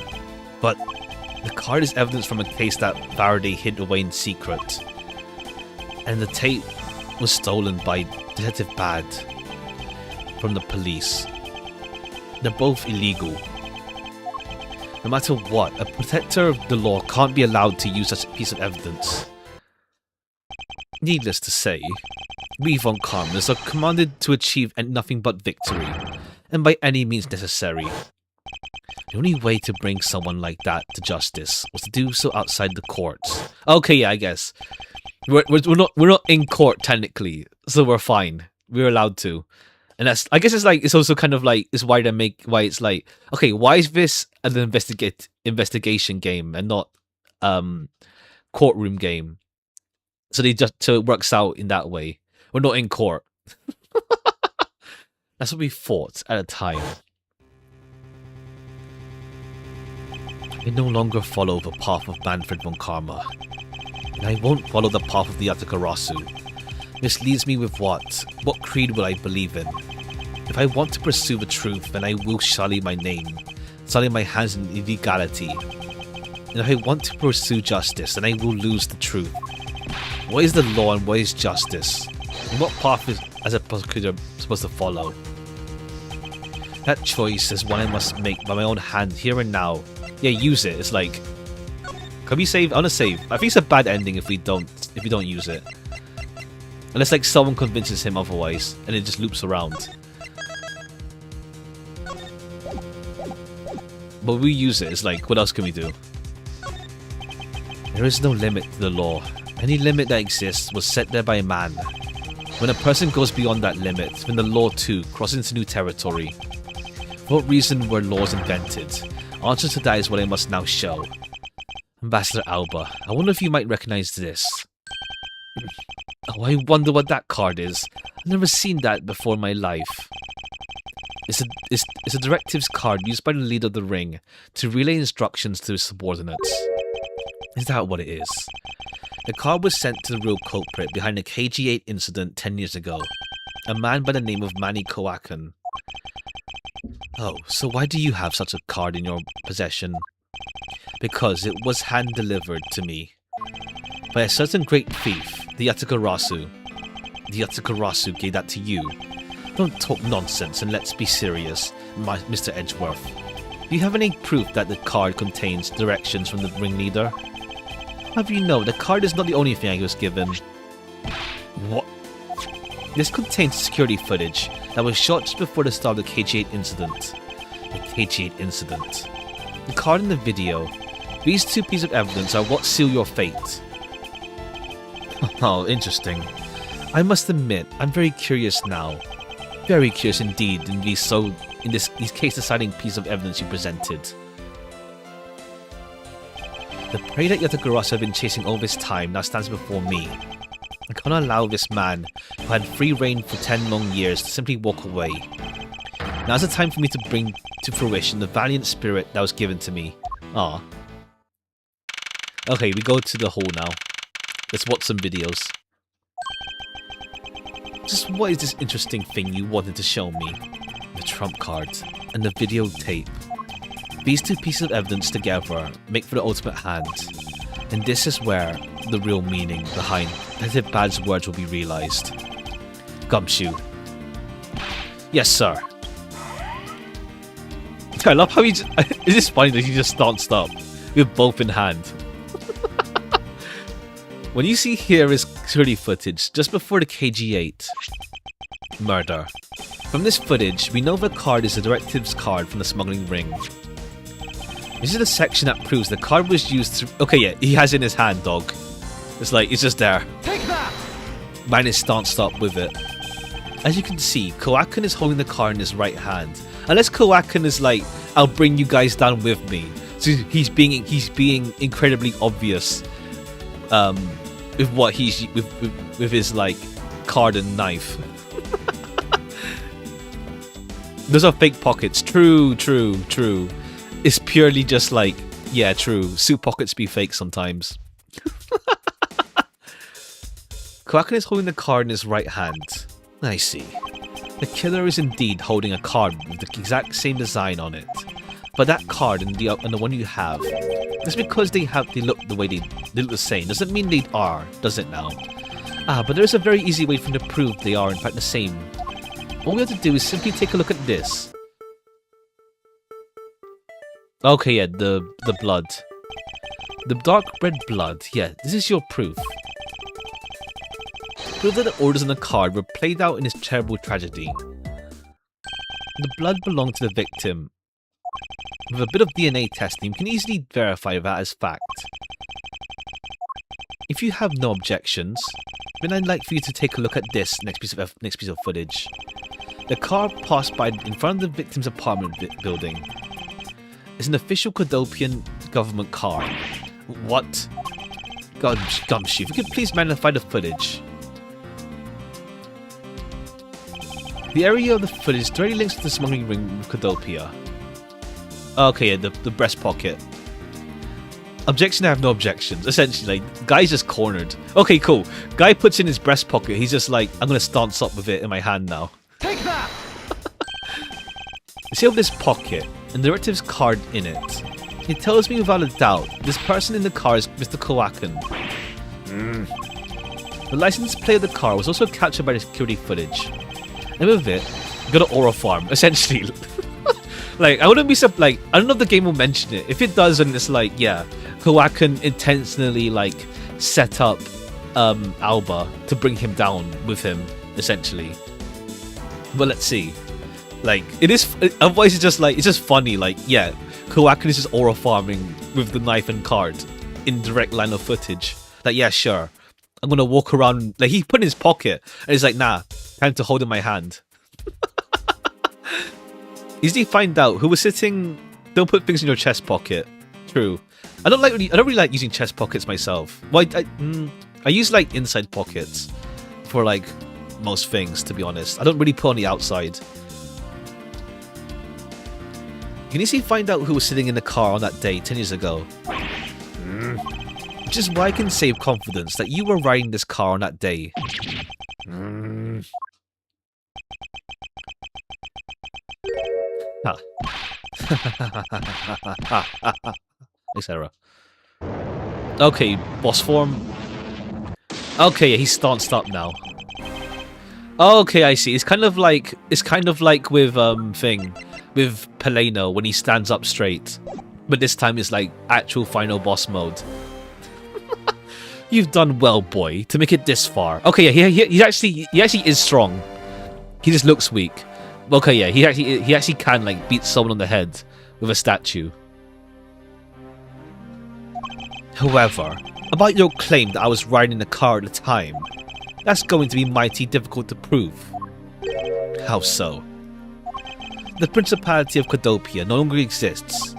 Speaker 1: But the card is evidence from a case that Faraday hid away in secret. And the tape was stolen by Detective Bad from the police. They're both illegal. No matter what, a protector of the law can't be allowed to use such a piece of evidence. Needless to say, we Von Karmas are commanded to achieve nothing but victory, and by any means necessary. The only way to bring someone like that to justice was to do so outside the courts. Okay, yeah, I guess. We're not in court technically, so we're fine. We're allowed to. And that's, I guess it's also kind of like, it's why it's like, okay, why is this an investigation game and not courtroom game? So it works out in that way. We're not in court. That's what we thought at a time. I no longer follow the path of Manfred von Karma, and I won't follow the path of the Atakarasu. This leaves me with what? What creed will I believe in? If I want to pursue the truth, then I will sully my name, sully my hands in illegality. And if I want to pursue justice, then I will lose the truth. What is the law and what is justice? And what path is, as a prosecutor, supposed to follow? That choice is one I must make by my own hand here and now. Yeah, use it. It's like, can we save? I want to save. I think it's a bad ending if we don't use it. Unless like someone convinces him otherwise, and it just loops around. But we use it, it's like, what else can we do? There is no limit to the law. Any limit that exists was set there by a man. When a person goes beyond that limit, then the law too crosses into new territory. For what reason were laws invented? Answer to that is what I must now show. Ambassador Alba, I wonder if you might recognize this. Oh, I wonder what that card is. I've never seen that before in my life. It's a directives card used by the leader of the ring to relay instructions to his subordinates. Is that what it is? The card was sent to the real culprit behind the KG8 incident 10 years ago. A man by the name of Manny Kowakan. Oh, so why do you have such a card in your possession? Because it was hand-delivered to me by a certain great thief, the Yatakarasu. The Yatakarasu gave that to you. Don't talk nonsense and let's be serious, Mr. Edgeworth. Do you have any proof that the card contains directions from the ringleader? Have you know, the card is not the only thing I was given. What? This contains security footage that was shot just before the start of the KG8 incident. The KG8 incident. The card and the video. These two pieces of evidence are what seal your fate. Oh, interesting. I must admit, I'm very curious now. Very curious indeed in these case-deciding piece of evidence you presented. The prey that Yatakarasu had been chasing all this time now stands before me. I cannot allow this man, who had free reign for 10 long years, to simply walk away. Now's the time for me to bring to fruition the valiant spirit that was given to me. Ah. Okay, we go to the hall now. Let's watch some videos. Just what is this interesting thing you wanted to show me? The trump card and the videotape. These two pieces of evidence together make for the ultimate hand. And this is where the real meaning behind Detective Bad's words will be realized. Gumshoe. Yes, sir. I love how he just... It's just funny that he just danced up with both in hand. When you see here is security footage just before the KG8 murder. From this footage, we know the card is the directives card from the smuggling ring. This is the section that proves the card was used to... Okay, yeah, he has it in his hand, dog. It's like, it's just there.
Speaker 2: Take that!
Speaker 1: Man is stanced up with it. As you can see, Kowakan is holding the card in his right hand. Unless Kowakan is like, I'll bring you guys down with me. So he's being incredibly obvious with what he's with his like card and knife. Those are fake pockets. True. It's purely just like, yeah, true. Suit pockets be fake sometimes. Kowakan is holding the card in his right hand. I see. The killer is indeed holding a card with the exact same design on it. But that card and the one you have, just because they look the way they look the same, doesn't mean they are, does it now? Ah, but there's a very easy way for them to prove they are in fact the same. All we have to do is simply take a look at this. Okay, yeah, the blood. The dark red blood, yeah, this is your proof. Prove that the orders on the card were played out in this terrible tragedy. The blood belonged to the victim. With a bit of DNA testing, you can easily verify that as fact. If you have no objections, then I'd like for you to take a look at this next piece of footage. The car passed by in front of the victim's apartment building. It's an official Kodopian government car. What? Gumshoe, if you could please magnify the footage. The area of the footage directly links to the smuggling ring of Kodopia. Okay, yeah, the breast pocket. Objection, I have no objections. Essentially, like, guy's just cornered. Okay, cool. Guy puts in his breast pocket. He's just like, I'm gonna stance up with it in my hand now.
Speaker 2: Take that!
Speaker 1: You see over this pocket, and the directive's card in it. It tells me without a doubt, this person in the car is Mr. Kowakan. The license plate of the car was also captured by the security footage. And with it, you got an aura farm, essentially. Like, I wouldn't be like, I don't know if the game will mention it. If it does, then it's like, yeah, Kowakan intentionally like set up Alba to bring him down with him, essentially. But let's see. Like, it is. Otherwise, it's just funny. Like, yeah, Kowakin is just aura farming with the knife and card in direct line of footage. Like, yeah, sure. I'm gonna walk around. Like, he put in his pocket, and he's like, nah, time to hold in my hand. Easily find out who was sitting. Don't put things in your chest pocket. True. I don't really like using chest pockets myself. Well, I use like inside pockets for like most things, to be honest. I don't really put on the outside. Can you see find out who was sitting in the car on that day 10 years ago? Which is why I can say with confidence that you were riding this car on that day. Etc. Okay, boss form. Okay, yeah, he's stanced up now. Okay, I see. It's kind of like with with Peleno when he stands up straight, but this time it's like actual final boss mode. You've done well, boy, to make it this far. Okay, yeah, he actually is strong. He just looks weak. Okay, yeah, he actually can like beat someone on the head with a statue. However, about your claim that I was riding the car at the time, that's going to be mighty difficult to prove. How so? The Principality of Codopia no longer exists,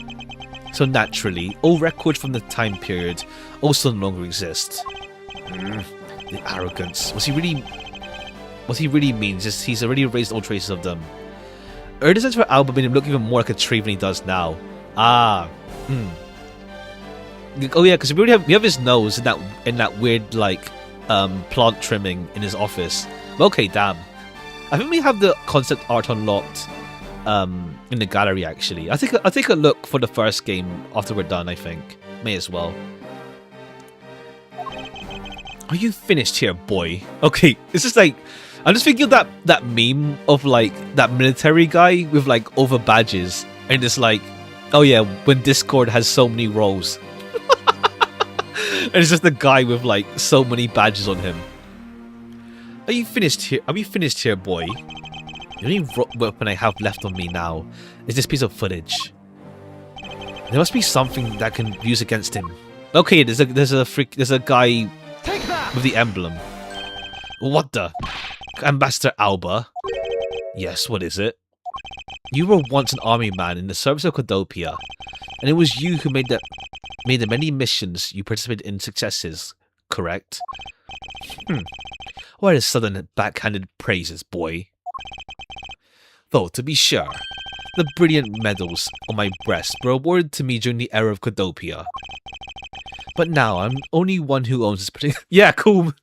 Speaker 1: so naturally, all records from the time period also no longer exist. The arrogance. What he really means is he's already erased all traces of them. Early designs for Alba made him look even more like a tree than he does now. Oh yeah, because we have his nose in that weird like plant trimming in his office. Okay, damn. I think we have the concept art unlocked in the gallery actually. I'll take a look for the first game after we're done, I think. May as well. Are you finished here, boy? Okay, it's just like I'm just thinking of that meme of like that military guy with like over badges and it's like, oh yeah, when Discord has so many roles. And it's just a guy with like so many badges on him. Are you finished here? Are we finished here, boy? The only weapon I have left on me now is this piece of footage. There must be something that can use against him. Okay, there's a guy with the emblem. What the? Ambassador Alba? Yes, what is it? You were once an army man in the service of Codopia, and it was you who made the many missions you participated in successes, correct? Why the sudden backhanded praises, boy? Though, to be sure, the brilliant medals on my breast were awarded to me during the era of Codopia. But now I'm only one who owns this particular... Yeah, cool.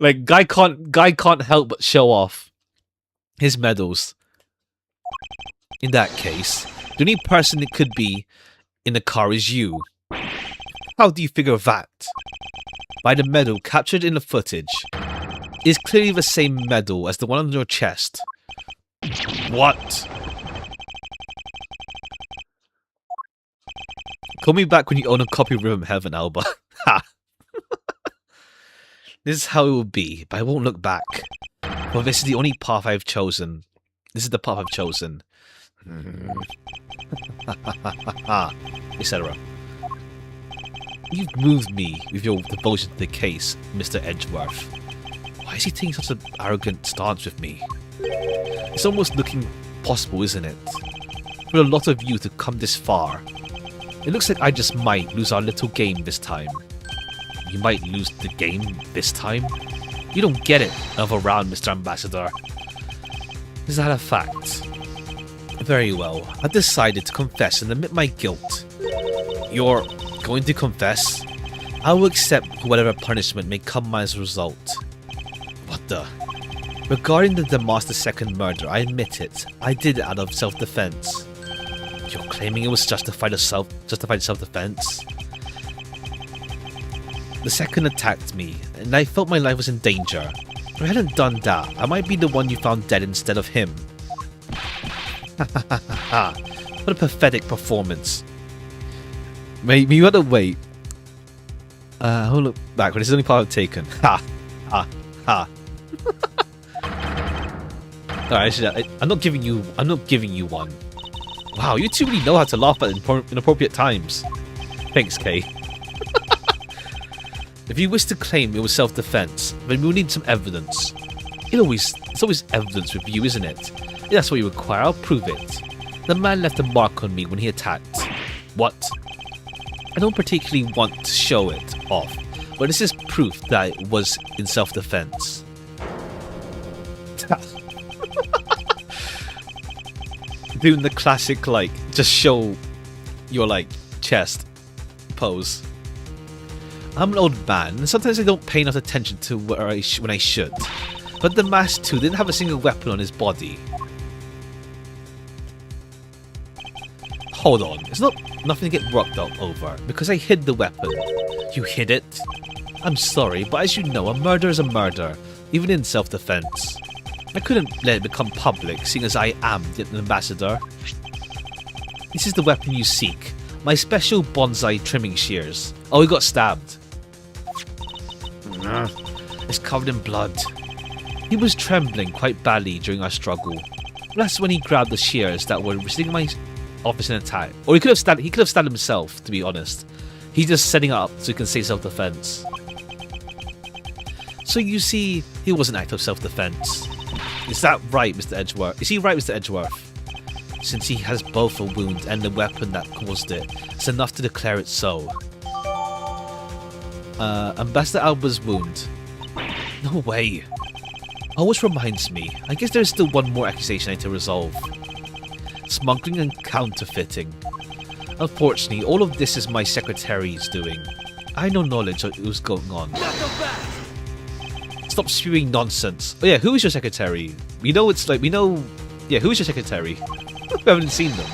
Speaker 1: Like, guy can't help but show off his medals. In that case, the only person it could be in the car is you. How do you figure that? By the medal captured in the footage. It is clearly the same medal as the one on your chest. What? Call me back when you own a copy of Rhythm Heaven, Alba. Ha! This is how it will be, but I won't look back. For this is the only path I've chosen. This is the path I've chosen. Etc. You've moved me with your devotion to the case, Mr. Edgeworth. Why is he taking such an arrogant stance with me? It's almost looking possible, isn't it? For a lot of you to come this far. It looks like I just might lose our little game this time. You might lose the game this time? You don't get it. Another round, Mr. Ambassador. Is that a fact? Very well. I've decided to confess and admit my guilt. You're going to confess? I will accept whatever punishment may come as a result. What the? Regarding the Damaster second murder, I admit it. I did it out of self-defense. You're claiming it was justified self-defense? The second attacked me, and I felt my life was in danger. If I hadn't done that, I might be the one you found dead instead of him. What a pathetic performance. You gotta wait. I'll look back, but this is the only part I've taken. Ha! Ha! Ha! Alright, actually, I'm not giving you one. Wow, you two really know how to laugh at inappropriate times. Thanks, Kay. If you wish to claim it was self-defense, then we'll need some evidence. It's always evidence with you, isn't it? If that's what you require, I'll prove it. The man left a mark on me when he attacked. What? I don't particularly want to show it off, but this is proof that it was in self-defense. Doing the classic, like, just show your, like, chest pose. I'm an old man, and sometimes I don't pay enough attention to where when I should. But the mask too didn't have a single weapon on his body. Hold on, it's nothing to get worked up over, because I hid the weapon. You hid it? I'm sorry, but as you know, a murder is a murder, even in self-defense. I couldn't let it become public, seeing as I am the ambassador. This is the weapon you seek, my special bonsai trimming shears. Oh, he got stabbed. It's covered in blood. He was trembling quite badly during our struggle. That's when he grabbed the shears that were receiving my office in attack. Or he could have stabbed himself, to be honest. He's just setting it up so he can say self-defense. So you see, he was an act of self-defense. Is that right, Mr. Edgeworth? Is he right, Mr. Edgeworth? Since he has both a wound and the weapon that caused it, it's enough to declare it so. Ambassador Alba's wound. No way. Oh, which reminds me, I guess there's still one more accusation I need to resolve. Smuggling and counterfeiting. Unfortunately, all of this is my secretary's doing. I had no knowledge of what was going on. Stop spewing nonsense. Oh yeah, who is your secretary? We know it's like, yeah, who is your secretary? We haven't seen them.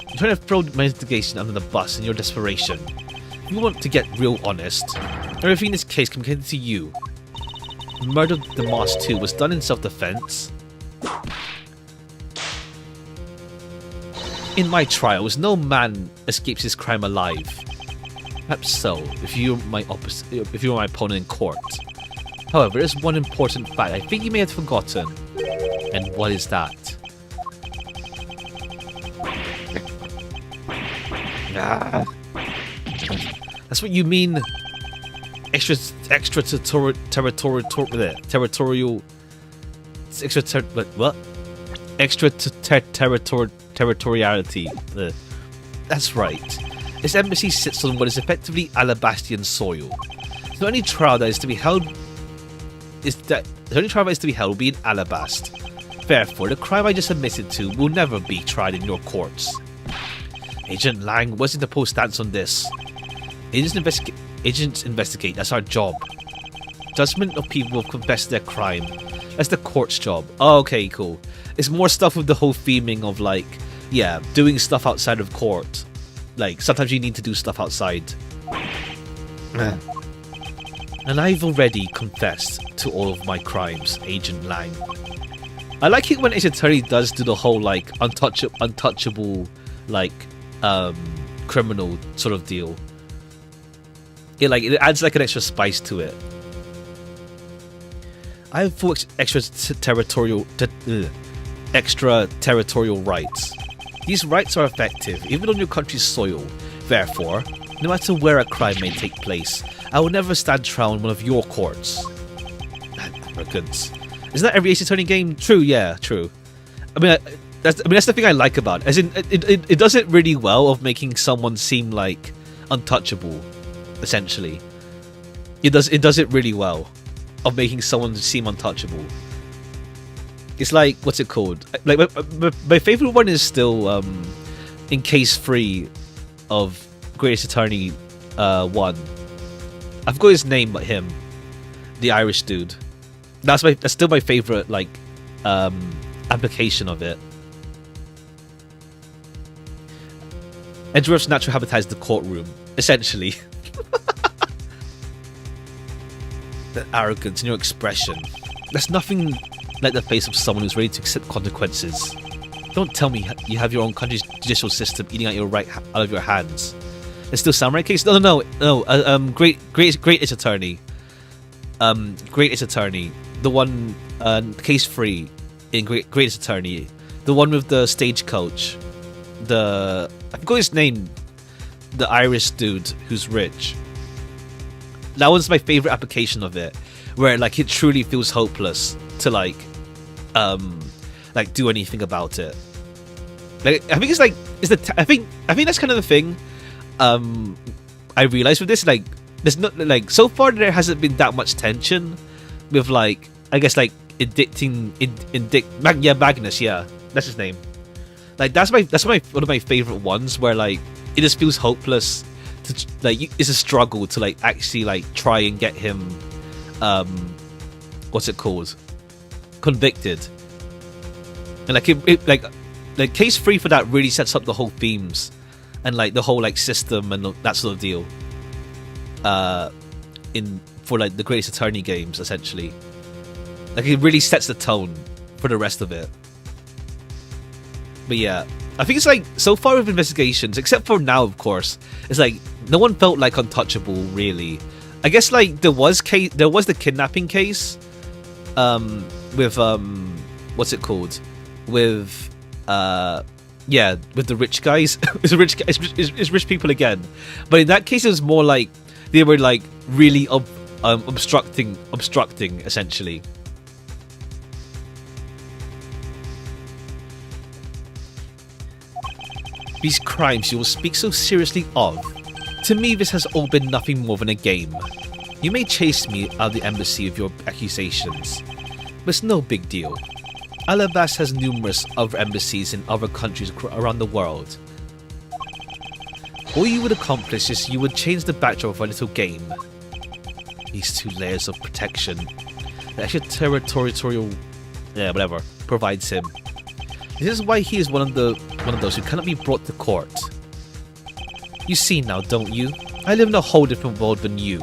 Speaker 1: I'm trying to throw my investigation under the bus in your desperation. If you want to get real honest, everything in this case compared to you. The murder of the Moss 2 was done in self-defense. In my trials, no man escapes his crime alive. Perhaps so, if you were my opponent in court. However, there's one important fact I think you may have forgotten. And what is that? That's what you mean. Extraterritoriality. That's right. This embassy sits on what is effectively Alabastian soil. The only trial that is to be held will be in Alabast. Therefore, the crime I just admitted to will never be tried in your courts. Agent Lang wasn't to post stance on this. Agents investigate, that's our job. Judgment of people who have confessed their crime. That's the court's job. Oh, okay, cool. It's more stuff with the whole theming of like, yeah, doing stuff outside of court. Like, sometimes you need to do stuff outside. And I've already confessed to all of my crimes, Agent Lang. I like it when his attorney does do the whole like untouchable like criminal sort of deal. It adds like an extra spice to it. I have full extraterritorial rights. These rights are effective even on your country's soil. Therefore, no matter where a crime may take place, I will never stand trial in one of your courts. Arrogance. Isn't that every Ace Attorney game? True, yeah, true. I mean, that's the thing I like about it. As in, it does it really well of making someone seem like untouchable. Essentially, it does it really well of making someone seem untouchable. It's like, what's it called? Like my favorite one is still in case 3 of Greatest Attorney 1. I've got his name, but him, the Irish dude. That's still my favorite like application of it. Edgeworth's natural habitat is the courtroom, essentially. The arrogance in your expression. There's nothing like the face of someone who's ready to accept consequences. Don't tell me you have your own country's judicial system eating out of your hands. It's still Samurai Case. No. Great Attorney. Great Attorney. The one Case 3 in Great Attorney. The one with the stagecoach. I forgot his name. The Irish dude who's rich. That was my favorite application of it, where like it truly feels hopeless to like do anything about it. Like I think I think that's kind of the thing. I realized with this, like, there's not like so far there hasn't been that much tension with like I guess like Magnus, yeah, that's his name. Like that's one of my favorite ones where like it just feels hopeless to like it's a struggle to like actually like try and get him what's it called, convicted. And like it like Case 3 for that really sets up the whole themes and like the whole like system and that sort of deal for like the Greatest Attorney games, essentially. Like it really sets the tone for the rest of it. But yeah, I think it's like so far with investigations, except for now, of course, it's like no one felt like untouchable really. I guess like there was the kidnapping case with what's it called, with with the rich guys. It's rich people again, but in that case it was more like they were like really obstructing essentially. These crimes you will speak so seriously of. To me, this has all been nothing more than a game. You may chase me out of the embassy with your accusations, but it's no big deal. Alabas has numerous other embassies in other countries around the world. All you would accomplish is you would change the backdrop of a little game. These two layers of protection, the extraterritorial, provides him. This is why he is one of those who cannot be brought to court. You see now, don't you? I live in a whole different world than you.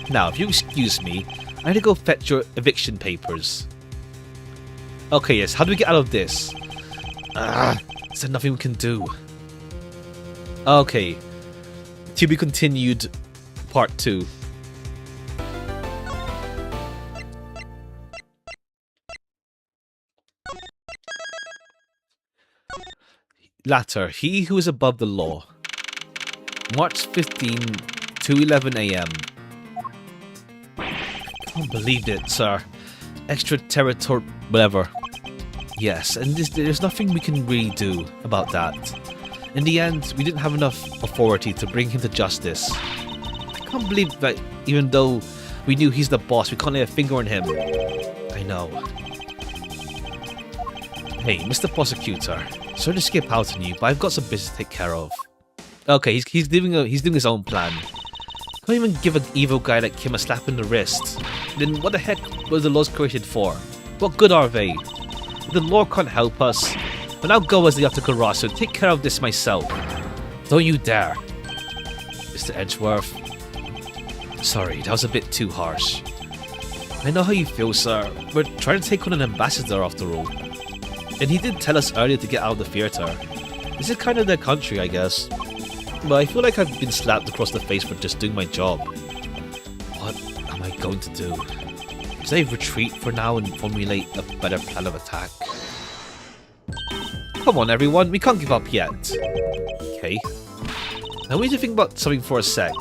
Speaker 1: Now, if you excuse me, I need to go fetch your eviction papers. Okay, yes, how do we get out of this? Is there nothing we can do? Okay. To be continued, part 2. Latter, he who is above the law. March 15 to 11 AM. Can't believe it, sir. Extraterritorial, whatever. Yes, and there's nothing we can really do about that. In the end, we didn't have enough authority to bring him to justice. I can't believe that even though we knew he's the boss, we can't lay a finger on him. I know. Hey, Mr. Prosecutor. Sorry to skip out on you, but I've got some business to take care of. Okay, he's doing his own plan. Can't even give an evil guy like him a slap in the wrist. Then what the heck was the laws created for? What good are they? If the law can't help us, then I'll go as the Yatagarasu and take care of this myself. Don't you dare. Mr. Edgeworth. Sorry, that was a bit too harsh. I know how you feel, sir. We're trying to take on an ambassador after all. And he did tell us earlier to get out of the theatre. This is kind of their country, I guess. But I feel like I've been slapped across the face for just doing my job. What am I going to do? Should I retreat for now and formulate a better plan of attack? Come on everyone, we can't give up yet. Okay. Now we need to think about something for a sec.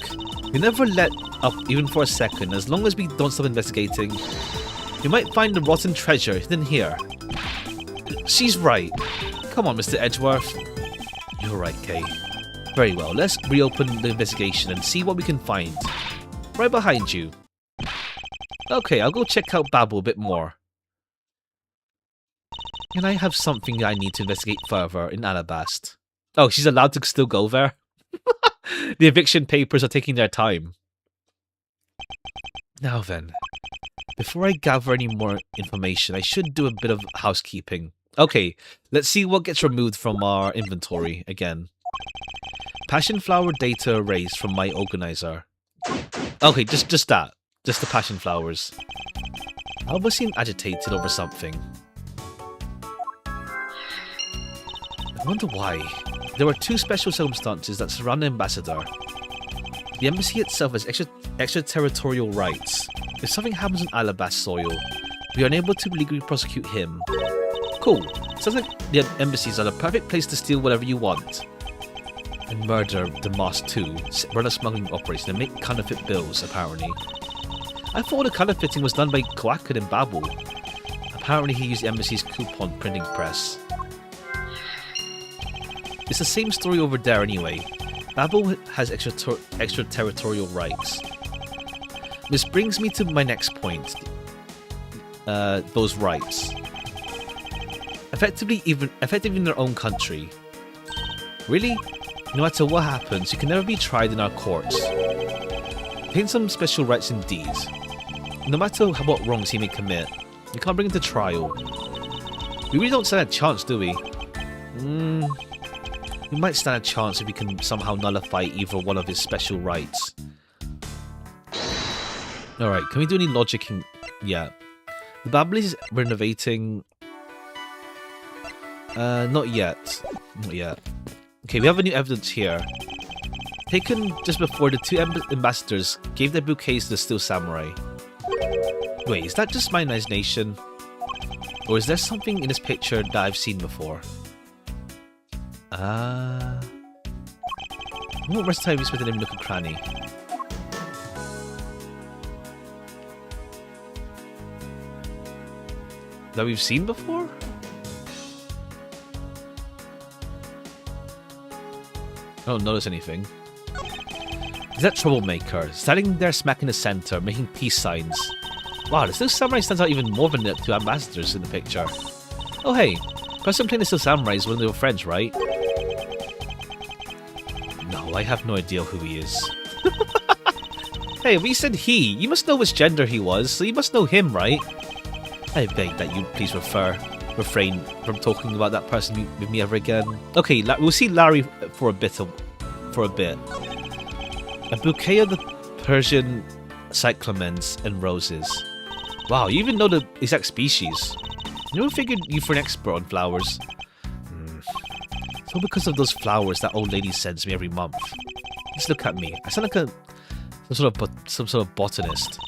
Speaker 1: We never let up even for a second, as long as we don't stop investigating. We might find the rotten treasure hidden here. She's right. Come on, Mr. Edgeworth. You're right, Kay. Very well, let's reopen the investigation and see what we can find. Right behind you. Okay, I'll go check out Babel a bit more. And I have something I need to investigate further in Alabast. Oh, she's allowed to still go there? The eviction papers are taking their time. Now then, before I gather any more information, I should do a bit of housekeeping. Okay, let's see what gets removed from our inventory again. Passion flower data erased from my organizer. Okay, just that. Just the passion flowers. Alba seemed agitated over something. I wonder why. There were two special circumstances that surround the ambassador. The embassy itself has extraterritorial rights. If something happens on Alabas soil, we are unable to legally prosecute him. Cool. Sounds like the embassies are the perfect place to steal whatever you want. And murder the Moss too, run a smuggling operation and make counterfeit bills, apparently. I thought the counterfeiting was done by Koakud and Babel. Apparently he used the embassy's coupon printing press. It's the same story over there anyway. Babel has extraterritorial rights. This brings me to my next point. Those rights. Effectively in their own country. Really? No matter what happens, you can never be tried in our courts. Gain some special rights indeed. No matter what wrongs he may commit, you can't bring him to trial. We really don't stand a chance, do we? We might stand a chance if we can somehow nullify either one of his special rights. Alright, can we do any logicking? Yeah. The Babblies is renovating... not yet. Not yet. Okay, we have a new evidence here. Taken just before the two ambassadors gave their bouquets to the Steel Samurai. Wait, is that just my imagination? Or is there something in this picture that I've seen before? What rest time we spent in the nook and cranny? That we've seen before? I don't notice anything. Is that troublemaker? Standing there smack in the center, making peace signs. Wow, the Steel Samurai stands out even more than the two ambassadors in the picture. Oh hey, person playing the Steel Samurai is one of your friends, right? No, I have no idea who he is. Hey, we said he. You must know which gender he was, so you must know him, right? I beg that you please refrain from talking about that person with me ever again. Okay, we'll see Larry for a bit. A bouquet of the Persian cyclamens and roses. Wow, you even know the exact species. You never figured you for an expert on flowers. It's all because of those flowers that old lady sends me every month. Just look at me. I sound like some sort of botanist.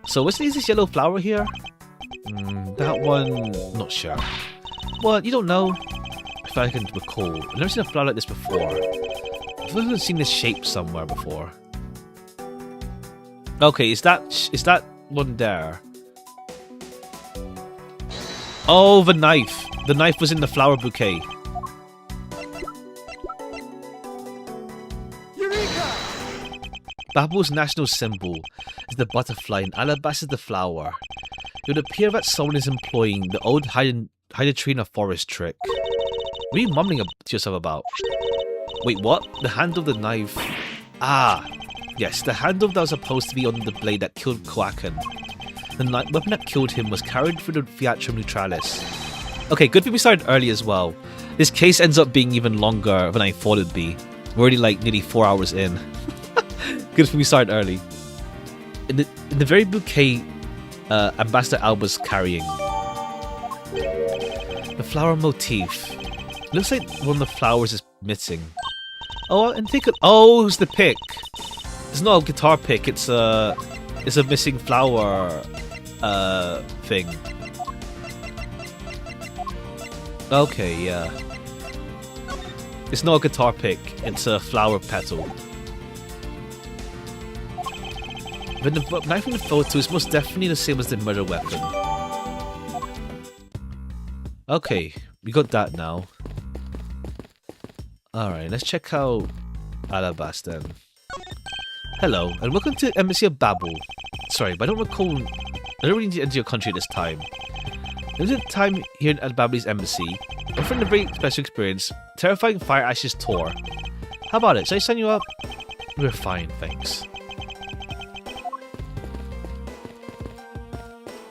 Speaker 1: So what's this yellow flower here? That one, not sure. What? You don't know? If I can recall, I've never seen a flower like this before. I've never seen this shape somewhere before. Okay, is that one there? Oh, the knife. The knife was in the flower bouquet.
Speaker 2: Eureka!
Speaker 1: Babel's national symbol is the butterfly and Alabas is the flower. It would appear that someone is employing the old hide a tree in a forest trick. What are you mumbling to yourself about? Wait, what? The handle of the knife... Ah! Yes, the handle that was supposed to be on the blade that killed Koakud. The weapon that killed him was carried through the Theatrum Neutralis. Okay, good thing we started early as well. This case ends up being even longer than I thought it'd be. We're already like nearly 4 hours in. Good thing we started early. In the very bouquet Ambassador Alba's carrying. The flower motif. Looks like one of the flowers is missing. Oh, and take it. Oh, it's the pick. It's not a guitar pick. It's a missing flower thing. Okay, yeah. It's not a guitar pick. It's a flower petal. But the knife in the photo is most definitely the same as the murder weapon. Okay, we got that now. Alright, let's check out Alabas then. Hello, and welcome to Embassy of Babel. Sorry, but I don't really need to enter your country at this time. Limited time here at Babel's embassy, offering a very special experience, terrifying fire ashes tour. How about it? Should I sign you up? We're fine, thanks.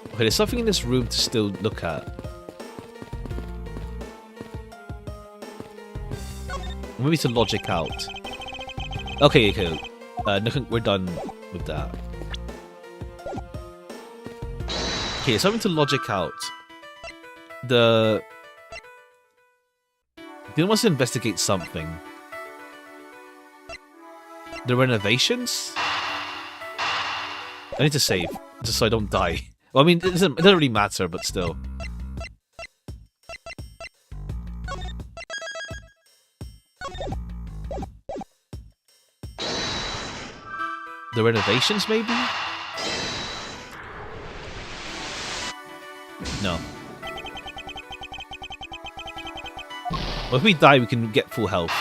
Speaker 1: Okay, there's something in this room to still look at. Maybe to logic out. Okay, we're done with that. Okay, something to logic out. The wants to investigate something. The renovations? I need to save, just so I don't die. Well, I mean, it doesn't really matter, but still. The renovations, maybe? No. Well, if we die, we can get full health.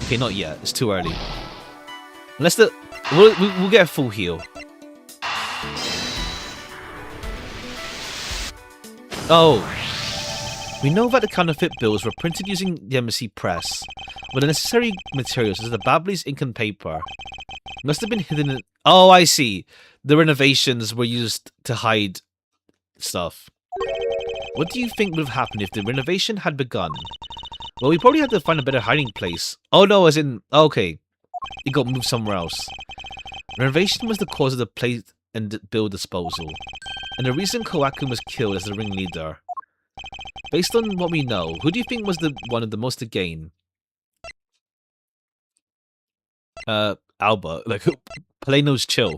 Speaker 1: Okay, not yet. It's too early. Unless the... We'll get a full heal. Oh. We know that the counterfeit bills were printed using the embassy press, but the necessary materials, such as the Babley's ink and paper, must have been hidden in... Oh, I see. The renovations were used to hide stuff. What do you think would have happened if the renovation had begun? Well, we probably had to find a better hiding place. Oh no, as in... Okay. It got moved somewhere else. Renovation was the cause of the plate and bill disposal, and the reason Koakun was killed as the ringleader. Based on what we know, who do you think was the one of the most to gain? Alba. Like, Paleno's chill.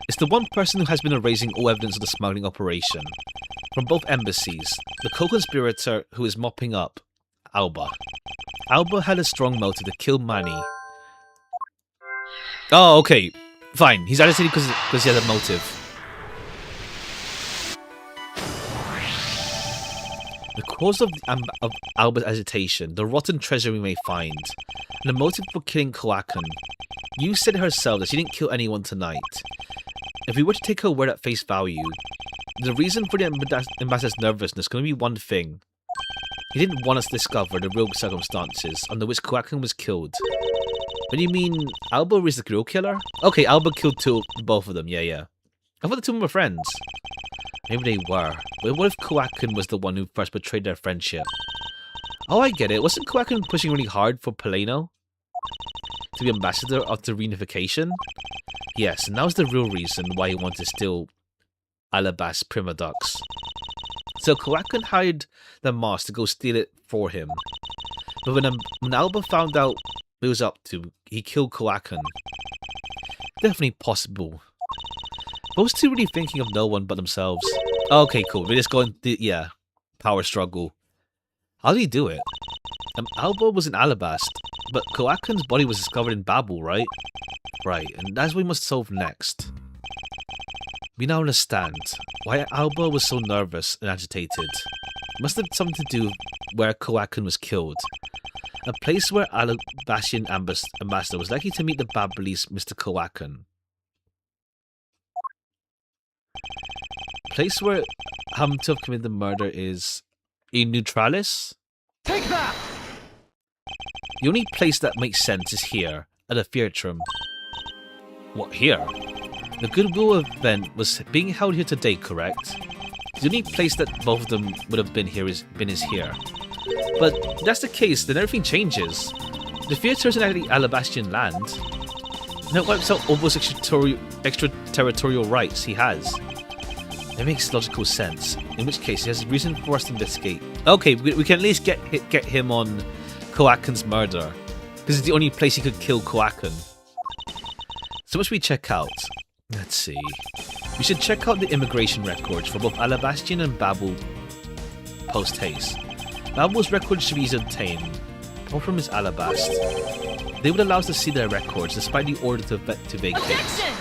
Speaker 1: It's the one person who has been erasing all evidence of the smuggling operation. From both embassies, the co-conspirator who is mopping up, Alba. Alba had a strong motive to kill Manny. Oh, okay. Fine. He's agitated because he had a motive. The cause of Alba's agitation, the rotten treasure we may find, and the motive for killing Koakun. You said herself that she didn't kill anyone tonight. If we were to take her word at face value, the reason for the ambassador's nervousness is going to be one thing. He didn't want us to discover the real circumstances under which Koakun was killed. What do you mean, Alba is the real killer? Okay, Alba killed both of them, yeah. I thought the two of them were friends. Maybe they were. But what if Koakun was the one who first betrayed their friendship? Oh, I get it. Wasn't Koakun pushing really hard for Paleno to be ambassador of the reunification? Yes, and that was the real reason why he wanted to steal Alabas Primadux. So Koakun hired the Moss to go steal it for him. But when Alba found out what he was up to, he killed Koakun. Definitely possible. Those two really thinking of no one but themselves. Okay, cool. We're just going to, yeah, power struggle. How did he do it? Alba was in Alabast, but Koakun's body was discovered in Babel, right? Right, and that's what we must solve next. We now understand why Alba was so nervous and agitated. It must have something to do with where Koakun was killed. A place where Alabastian ambassador was likely to meet the Babley's Mr. Koakun. Place where him to have committed the murder is in Neutralis?
Speaker 2: Take that!
Speaker 1: The only place that makes sense is here, at the Theatrum. What, here? The Goodwill event was being held here today, correct? The only place that both of them would have been here is here. But if that's the case, then everything changes. The theatre isn't actually Alabastian land. And it wipes out all those extraterritorial rights he has. It makes logical sense, in which case he has a reason for us to investigate. Okay, we can at least get him on Koakun's murder, because it's the only place he could kill Koakun. So what should we check out? Let's see. We should check out the immigration records for both Alabastian and Babel post-haste. Babel's records should be easy to obtain. The problem is Alabast. They would allow us to see their records despite the order to vacate.
Speaker 2: Objection!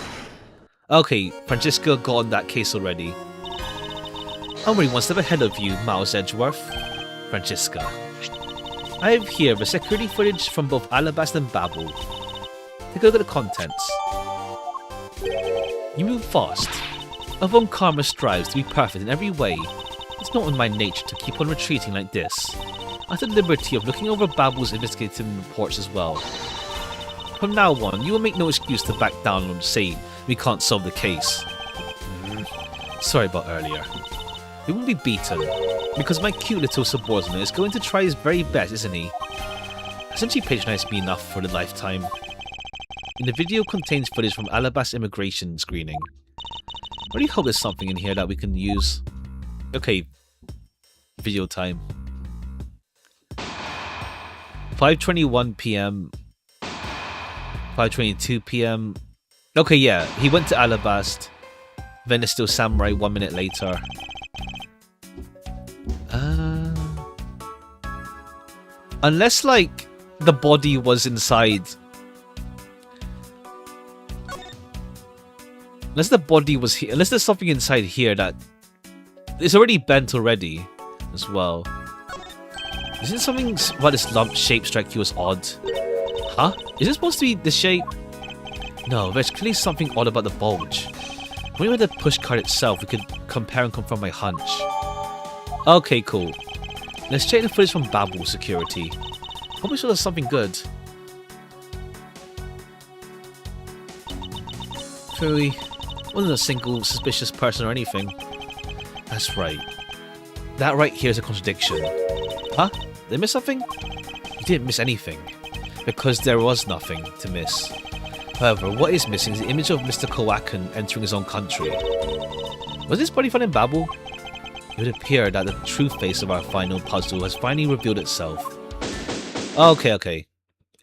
Speaker 1: Okay, Francesca got on that case already. I'm already one step ahead of you, Mouse Edgeworth. Francesca. I have here the security footage from both Alabast and Babel. Take a look at the contents. You move fast. Avon Karma strives to be perfect in every way. It's not in my nature to keep on retreating like this. I took the liberty of looking over Babel's investigative reports as well. From now on, you will make no excuse to back down or say we can't solve the case. Sorry about earlier. We won't be beaten, because my cute little subordinate is going to try his very best, isn't he? Hasn't he patronized me enough for the lifetime? And the video contains footage from Alabast's immigration screening. I really hope there's something in here that we can use. Okay, video time. 5:21 p.m. 5:22 p.m. Okay, yeah, he went to Alabast. Then it's still Samurai 1 minute later. Unless, like, the body was inside. Unless the body was here. Unless there's something inside here that is already bent already as well. Isn't something about this lump shape strike you as odd? Huh? Is it supposed to be the shape? No, there's clearly something odd about the bulge. When we had the pushcart itself, we could compare and confirm my hunch. Okay, cool. Let's check the footage from Babel security. Probably sure there's something good. Clearly, wasn't a single suspicious person or anything. That's right. That right here is a contradiction. Huh? Did I miss something? You didn't miss anything. Because there was nothing to miss. However, what is missing is the image of Mr. Kowakan entering his own country. Was this body found in Babel? It would appear that the true face of our final puzzle has finally revealed itself. Okay.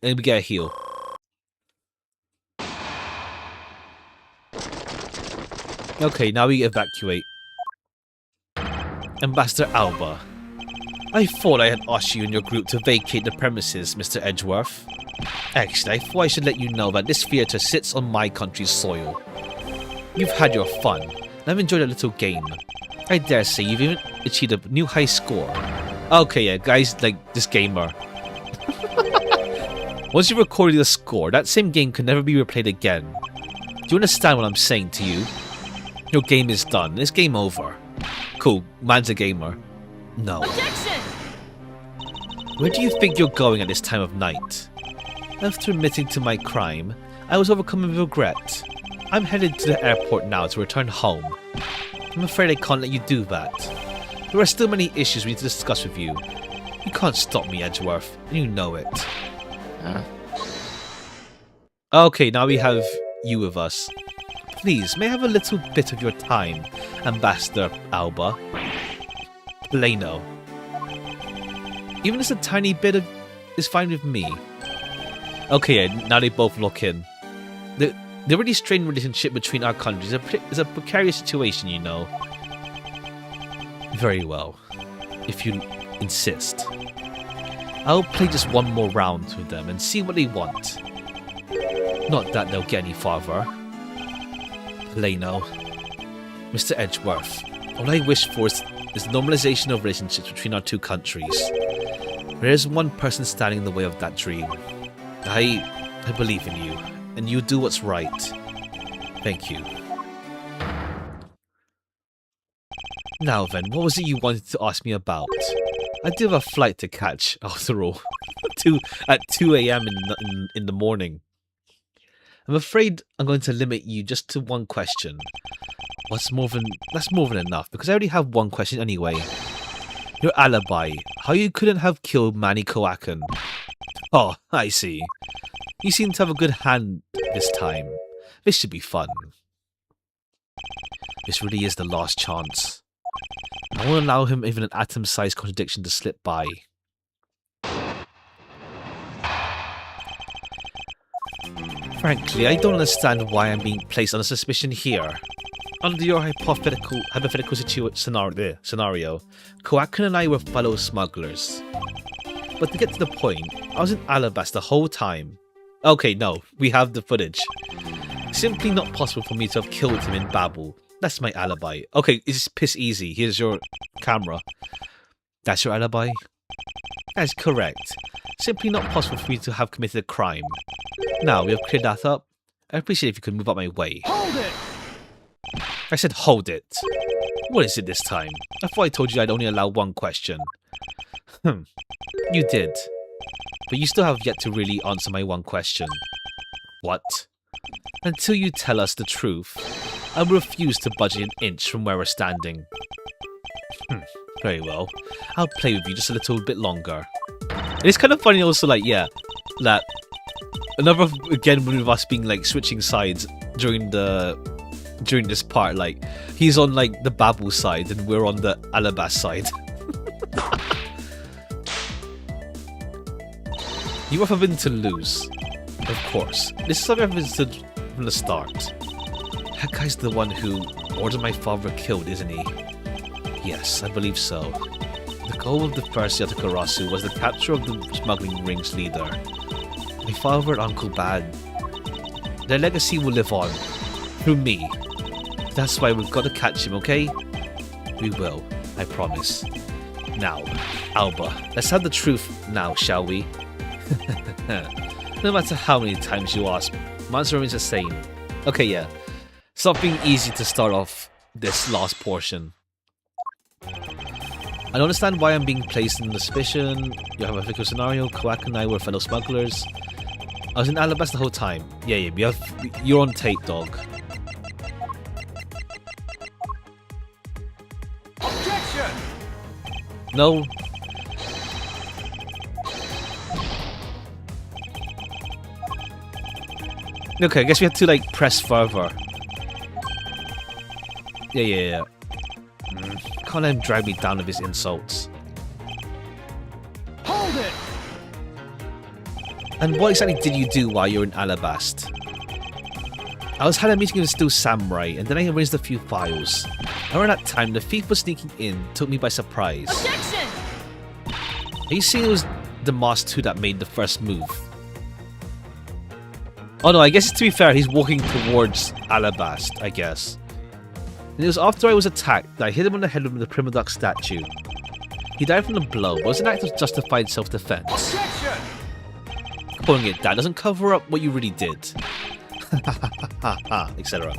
Speaker 1: Let me get a heal. Okay, now we evacuate. Ambassador Alba. I thought I had asked you and your group to vacate the premises, Mr. Edgeworth. Actually, I thought I should let you know that this theatre sits on my country's soil. You've had your fun, and I've enjoyed a little game. I dare say you've even achieved a new high score. Okay, yeah, guys like this gamer. Once you've recorded the score, that same game can never be replayed again. Do you understand what I'm saying to you? Your game is done. It's game over. Cool, man's a gamer. No.
Speaker 3: Objection!
Speaker 1: Where do you think you're going at this time of night? After admitting to my crime, I was overcome with regret. I'm headed to the airport now to return home. I'm afraid I can't let you do that. There are still many issues we need to discuss with you. You can't stop me, Edgeworth, and you know it. Okay, now we have you with us. Please, may I have a little bit of your time, Ambassador Alba? Plano. Even just a tiny bit of is fine with me. Okay, yeah, now they both lock in. The really strained relationship between our countries is a precarious situation, you know. Very well, if you insist. I'll play just one more round with them and see what they want. Not that they'll get any farther. Plano. Mr. Edgeworth, all I wish for is normalization of relationships between our two countries. There is one person standing in the way of that dream. I believe in you, and you do what's right. Thank you. Now then, what was it you wanted to ask me about? I do have a flight to catch, after all. At 2 a.m. in the morning. I'm afraid I'm going to limit you just to one question. That's more than enough, because I already have one question anyway. Your alibi. How you couldn't have killed Manny Kowakan. Oh, I see. You seem to have a good hand this time. This should be fun. This really is the last chance. I won't allow him even an atom-sized contradiction to slip by. Frankly, I don't understand why I'm being placed under suspicion here. Under your hypothetical scenario, Kowakan and I were fellow smugglers. But to get to the point, I was in Alabast the whole time. Okay, no, we have the footage. Simply not possible for me to have killed him in Babel. That's my alibi. Okay, it's piss easy. Here's your camera. That's your alibi? That's correct. Simply not possible for me to have committed a crime. Now we have cleared that up. I appreciate if you could move out my way.
Speaker 2: Hold it!
Speaker 1: I said hold it. What is it this time? I thought I told you I'd only allow one question. You did. But you still have yet to really answer my one question. What? Until you tell us the truth, I will refuse to budge an inch from where we're standing. Very well. I'll play with you just a little bit longer. It's kind of funny also, like, yeah, that another, again, with us being, like, switching sides during this part, like, he's on, like, the Babel side and we're on the Alabast side. You were forbidden to lose. Of course. This is something I've understood from the start. That guy's the one who ordered my father killed, isn't he? Yes, I believe so. The goal of the first Yatakarasu was the capture of the smuggling ring's leader. My father and Uncle Bad. Their legacy will live on. Through me. That's why we've got to catch him, okay? We will. I promise. Now, Alba, let's have the truth now, shall we? No matter how many times you ask, my answer remains the same. Okay, yeah. Something easy to start off this last portion. I don't understand why I'm being placed in suspicion. You have a particular scenario. Kawak and I were fellow smugglers. I was in Alabasta the whole time. Yeah, you're on tape, dog.
Speaker 2: Objection!
Speaker 1: No. Okay, I guess we have to like press further. Yeah. Can't let him drag me down with his insults.
Speaker 2: Hold it!
Speaker 1: And what exactly did you do while you were in Alabast? I was had a meeting with the Still Samurai, and then I arranged a few files. Around that time, the thief was sneaking in, took me by surprise.
Speaker 3: Objection!
Speaker 1: Are you saying it was the Mask 2 that made the first move? Oh no, I guess to be fair, he's walking towards Alabast, I guess. And it was after I was attacked that I hit him on the head with the Prima Duck statue. He died from the blow, but it was an act of justified self-defense.
Speaker 2: Objection!
Speaker 1: Calling it that doesn't cover up what you really did. Etc.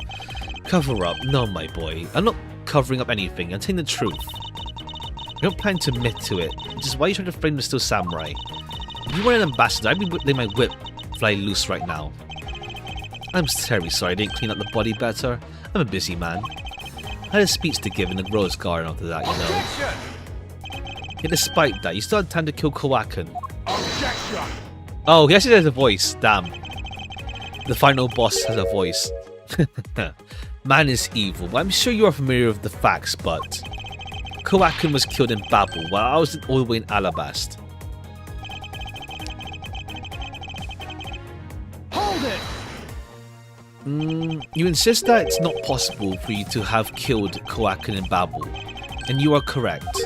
Speaker 1: Cover up? No, my boy. I'm not covering up anything. I'm telling the truth. I don't plan to admit to it, which is why you trying to frame the Still Samurai. If you were an ambassador, I'd be letting my whip fly loose right now. I'm terribly sorry I didn't clean up the body better. I'm a busy man. I had a speech to give in the Rose Garden after that, you know.
Speaker 2: Objection!
Speaker 1: Yet despite that, you still had time to kill Kawakan.
Speaker 2: Objection!
Speaker 1: Oh, he actually has a voice. Damn. The final boss has a voice. Man is evil. Well, I'm sure you are familiar with the facts, but Kawakan was killed in Babel while I was all the way in Alabast.
Speaker 2: Hold it!
Speaker 1: You insist that it's not possible for you to have killed Kawakan in Babel, and you are correct.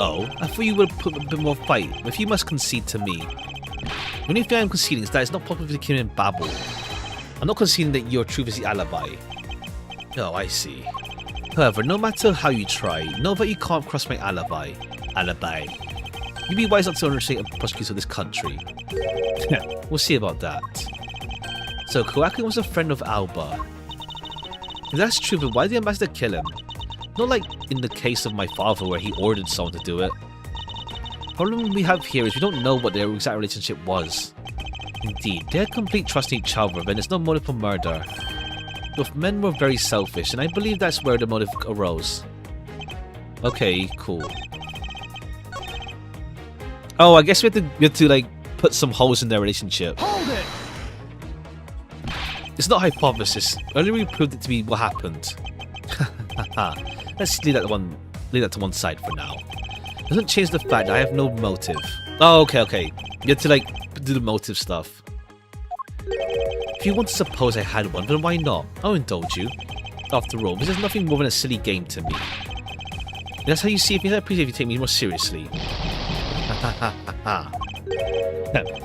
Speaker 1: Oh, I thought you would put a bit more fight, but if you must concede to me. The only thing I'm conceding is that it's not possible to kill him in Babel. I'm not conceding that your truth is the alibi. Oh, I see. However, no matter how you try, know that you can't cross my alibi. You'd be wise not to understate a prosecutor of this country. We'll see about that. So, Kawakan was a friend of Alba. If that's true, then why did the ambassador kill him? Not like in the case of my father where he ordered someone to do it. The problem we have here is we don't know what their exact relationship was. Indeed, they had complete trust in each other, but there's no motive for murder. Both men were very selfish, and I believe that's where the motive arose. Okay, cool. Oh, I guess we have to like put some holes in their relationship.
Speaker 2: Hold it!
Speaker 1: It's not a hypothesis. Earlier we proved it to be what happened. Let's leave that to one side for now. Doesn't change the fact that I have no motive. Oh, okay. You have to like do the motive stuff. If you want to suppose I had one, then why not? I'll indulge you. After all, this is nothing more than a silly game to me. And that's how you see me. I appreciate if you take me more seriously.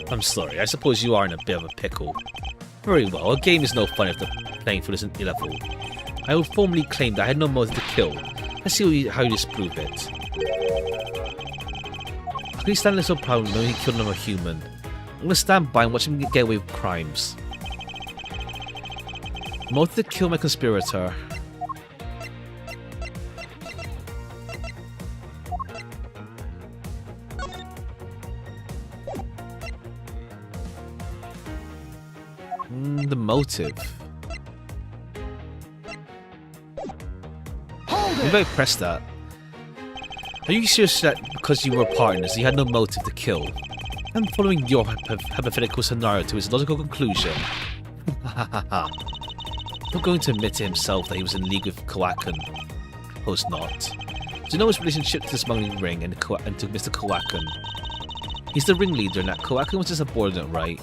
Speaker 1: I'm sorry. I suppose you are in a bit of a pickle. Very well. A game is no fun if the playing field isn't level. I will formally claim that I had no motive to kill. Let's see how you disprove it. How can you stand there so proud knowing he killed another human? I'm gonna stand by and watch him get away with crimes. Motive to kill my conspirator. The motive. Maybe I pressed that. Are you sure that because you were partners, you had no motive to kill? I'm following your hypothetical scenario to its logical conclusion. Not going to admit to himself that he was in league with Kawakan. Suppose not. Do you know his relationship to the smuggling ring and to Mr. Kawakan? He's the ringleader and that Kowakin was his subordinate, right?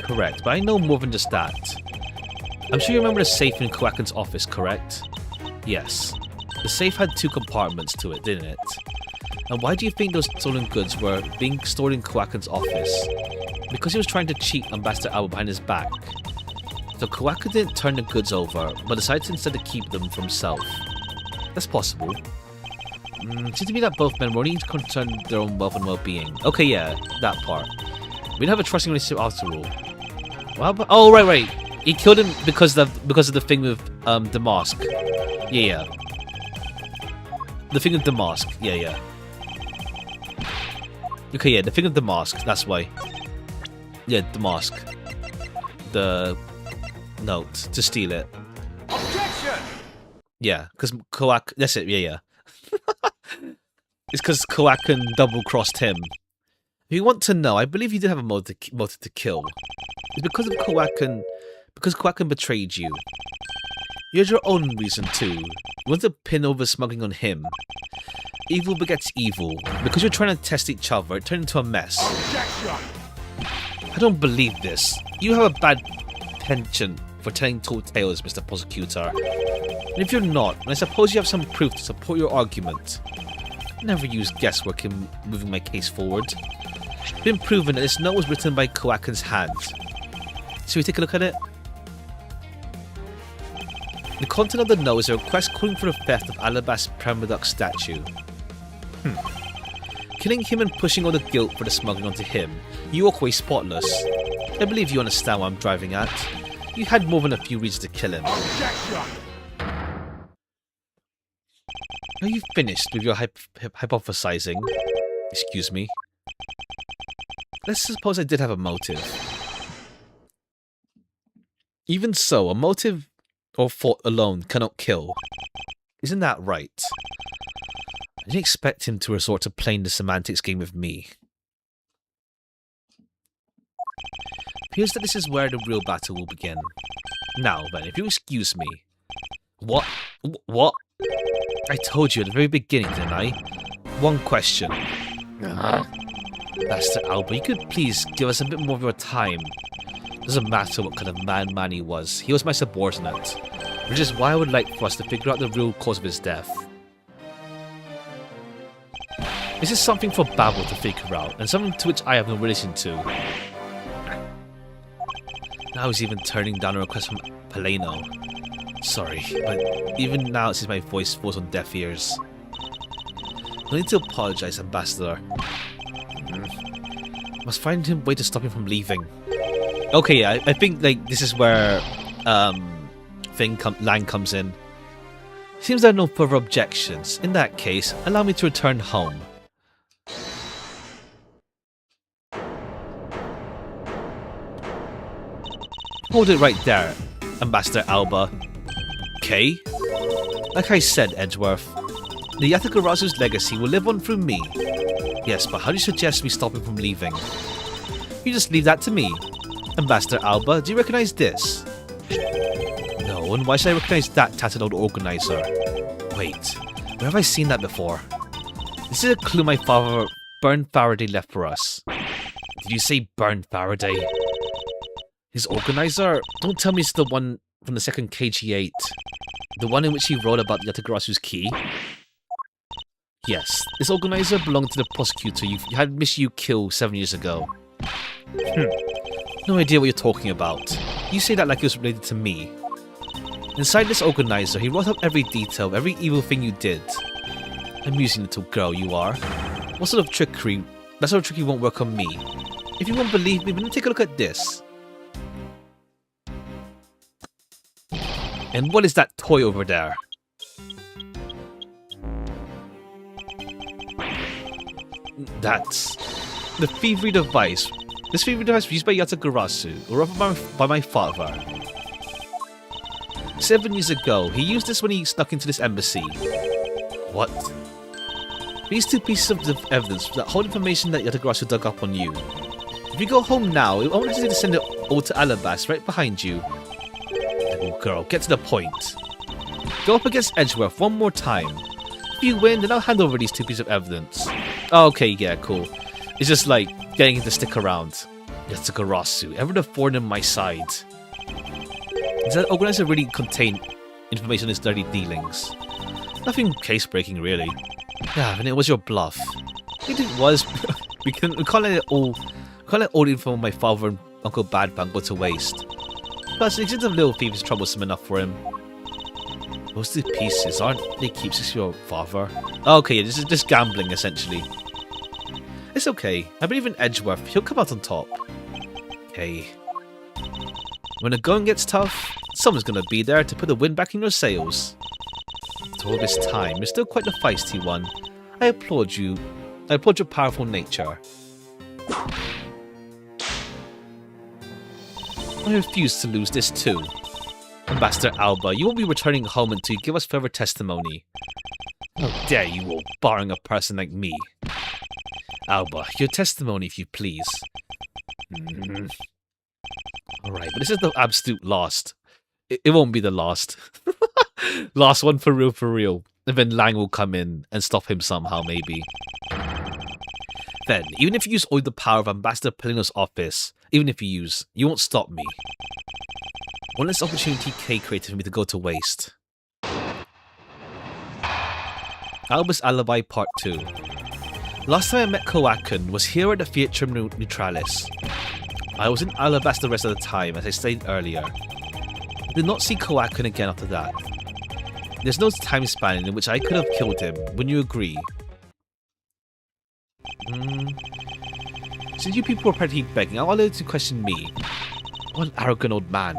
Speaker 1: Correct, but I know more than just that. I'm sure you remember the safe in Kowakin's office, correct? Yes. The safe had 2 compartments to it, didn't it? And why do you think those stolen goods were being stored in Kowakin's office? Because he was trying to cheat Ambassador Alba behind his back. So Kowakin didn't turn the goods over, but decided instead to keep them for himself. That's possible. Seems to me that both men were only concerned with their own wealth and well-being. Okay, yeah, that part. We don't have a trusting relationship after all. Well, oh, right. He killed him because of the thing with the mask. Yeah. The thing with the mask. Yeah. Okay, yeah, the thing with the mask. That's why. Yeah, the mask. The note to steal it.
Speaker 2: Objection!
Speaker 1: Yeah, because Koak. That's it. Yeah. It's because Kowakin double-crossed him. If you want to know, I believe you did have a motive to kill. It's because of Kowakin. Because Kowakin betrayed you. You had your own reason too. You want to pin over smuggling on him. Evil begets evil. Because you're trying to test each other, it turned into a mess.
Speaker 2: Objection!
Speaker 1: I don't believe this. You have a bad penchant for telling tall tales, Mr. Prosecutor. And if you're not, then I suppose you have some proof to support your argument. I never use guesswork in moving my case forward. It's been proven that this note was written by Kowakin's hand. Should we take a look at it? The content of the note is a request calling for the theft of Alabast's Permaduck statue. Killing him and pushing all the guilt for the smuggling onto him, you walk away spotless. I believe you understand what I'm driving at. You had more than a few reasons to kill him.
Speaker 2: Objection!
Speaker 1: Are you finished with your hypothesizing? Excuse me. Let's suppose I did have a motive. Even so, a motive or thought alone cannot kill. Isn't that right? I didn't expect him to resort to playing the semantics game with me. Appears that this is where the real battle will begin. Now then, if you excuse me. What? What? I told you at the very beginning, didn't I? One question. Master Alba, you could please give us a bit more of your time. Doesn't matter what kind of man he was. He was my subordinate. Which is why I would like for us to figure out the real cause of his death. This is something for Babel to figure out, and something to which I have no relation to. Now he's even turning down a request from Paleno. Sorry, but even now it seems my voice falls on deaf ears. No need to apologize, Ambassador. Must find him a way to stop him from leaving. Okay, yeah, I think like this is where Lang comes in. Seems there are no further objections. In that case, allow me to return home. Hold it right there, Ambassador Alba. Okay? Like I said, Edgeworth, the Yatagarazu's legacy will live on through me. Yes, but how do you suggest we stop him from leaving? You just leave that to me. Ambassador Alba, do you recognize this? No, and why should I recognize that tattered old organizer? Wait, where have I seen that before? This is a clue my father, Bern Faraday, left for us. Did you say Bern Faraday? His organizer? Don't tell me it's the one from the second KG8. The one in which he wrote about Yatagarasu's key? Yes, this organizer belonged to the prosecutor you had Miss-Yu kill 7 years ago. No idea what you're talking about. You say that like it was related to me. Inside this organizer, he wrote up every detail of every evil thing you did. Amusing little girl you are. What sort of trickery? That sort of trickery won't work on me. If you won't believe me, then take a look at this. And what is that toy over there? That's the thievery device. This thievery device was used by Yatagarasu, or rather by my father. 7 years ago, he used this when he snuck into this embassy. What? These 2 pieces of evidence that hold information that Yatagarasu dug up on you. If you go home now, I want you to send it over to Alabast right behind you. Little girl, get to the point. Go up against Edgeworth one more time. If you win, then I'll hand over these 2 pieces of evidence. Oh, okay, yeah, cool. It's just like getting him to stick around. It's a Garasu, ever the thorn in my side. Does that organizer really contain information on his dirty dealings? Nothing case-breaking, really. Yeah, and it was your bluff. It was. we can't let it all. Can't let all the info on my father and Uncle Badbang go to waste. Plus, the existence of little thief is troublesome enough for him. Those 2 pieces aren't they keepsakes of your father? Oh, okay, yeah, this is just gambling essentially. It's okay. I believe in Edgeworth. He'll come out on top. Hey. When the going gets tough, someone's gonna be there to put the wind back in your sails. After all this time, you're still quite the feisty one. I applaud you. I applaud your powerful nature. I refuse to lose this too. Ambassador Alba, you won't be returning home until you give us further testimony. How dare you all, barring a person like me. Alba, your testimony if you please. Alright, but this is the absolute last. It won't be the last. Last one for real. And then Lang will come in and stop him somehow, maybe. Then, even if you use all the power of Ambassador Pelino's office, even if you won't stop me. One less opportunity K created for me to go to waste. Alba's Alibi Part 2. Last time I met Koakun was here at the Theatre Neutralis. I was in Alabasta the rest of the time, as I stated earlier. I did not see Koakun again after that. There's no time span in which I could have killed him, wouldn't you agree? Since you people are practically begging, I'll allow you to question me. What an arrogant old man.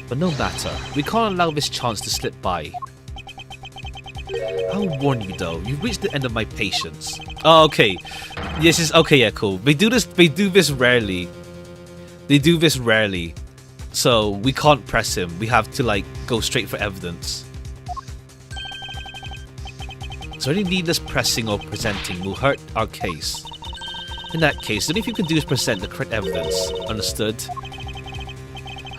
Speaker 1: But no matter, we can't allow this chance to slip by. I'll warn you though, you've reached the end of my patience. Oh, okay. This is okay, yeah, cool. They do this rarely. They do this rarely. So we can't press him. We have to like go straight for evidence. So any needless pressing or presenting will hurt our case. In that case, the only thing you can do is present the correct evidence. Understood?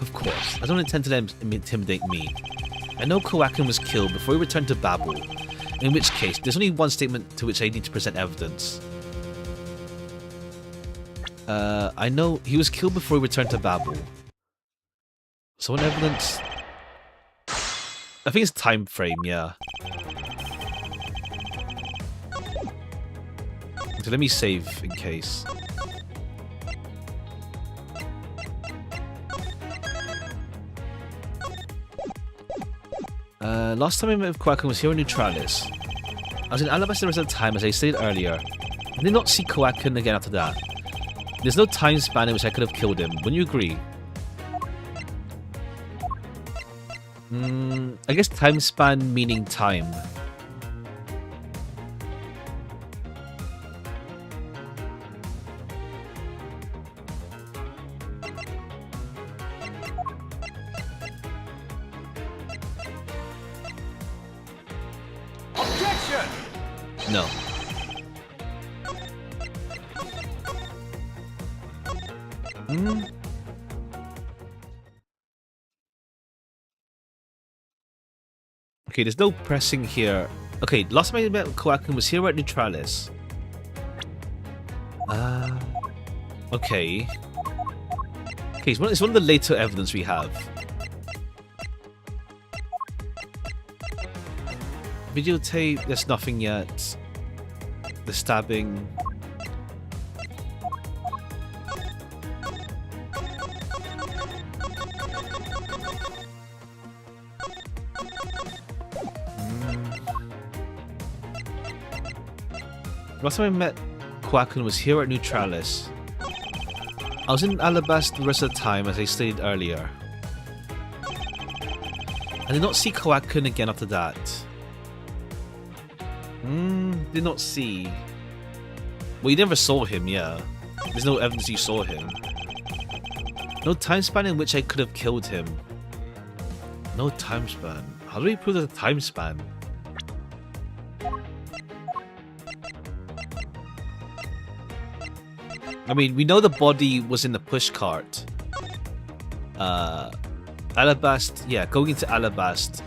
Speaker 1: Of course, I don't intend to let him intimidate me. I know Koakun was killed before he returned to Babel, in which case there's only one statement to which I need to present evidence. I know he was killed before he returned to Babel. So what evidence? I think it's time frame, yeah. So let me save in case. Last time I met with Koakun was here in Neutralis. I was in Alabasta the rest of the time, as I stated earlier. I did not see Koakun again after that. There's no time span in which I could have killed him. Wouldn't you agree? I guess time span meaning time.
Speaker 2: Objection!
Speaker 1: No. Okay, there's no pressing here. Okay, last time I met Koakun was here at Neutralis. Okay. Okay, it's one of the later evidence we have. Videotape, there's nothing yet. The stabbing. Last time I met Koakun was here at Neutralis. I was in Alabasta the rest of the time, as I stated earlier. I did not see Koakun again after that. Did not see. Well, you never saw him, yeah. There's no evidence you saw him. No time span in which I could have killed him. No time span. How do we prove there's a time span? I mean, we know the body was in the pushcart. Alabast, yeah, going into Alabast,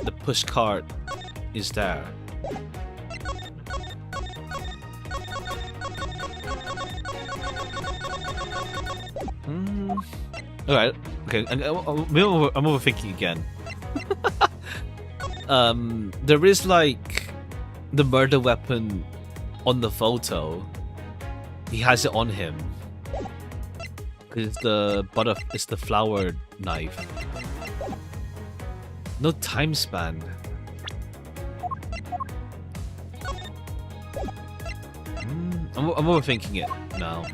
Speaker 1: the pushcart is there. Alright, okay, I'm overthinking again. There is like the murder weapon on the photo. He has it on him. It's the flower knife. No time span. I'm overthinking it now.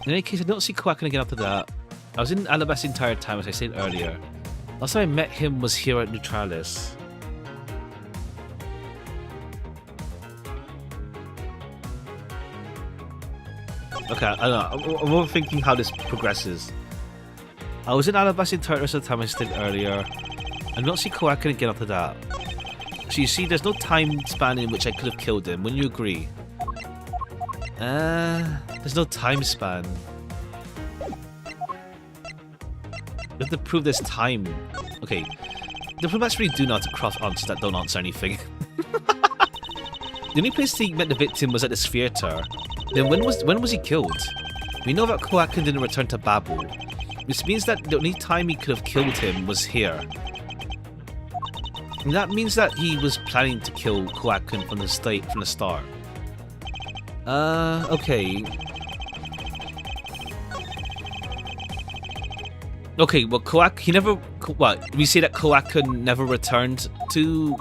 Speaker 1: In any case, I don't see Quacken again after that. I was in Alabasta the entire time, as I said earlier. Last time I met him was here at Neutralis. Okay, I don't know. I'm overthinking how this progresses. I was in Alabasta the entire rest of the time, as I said earlier. I don't see Quacken again after that. So you see, there's no time span in which I could have killed him. Wouldn't you agree? There's no time span. You have to prove there's time. Okay. The problems really do not cross answers that don't answer anything. The only place he met the victim was at this theater. Then when was he killed? We know that Quacken didn't return to Babel, which means that the only time he could have killed him was here. And that means that he was planning to kill Quacken from the start. Okay. Okay, well, he never... What? We say that Quacken never returned to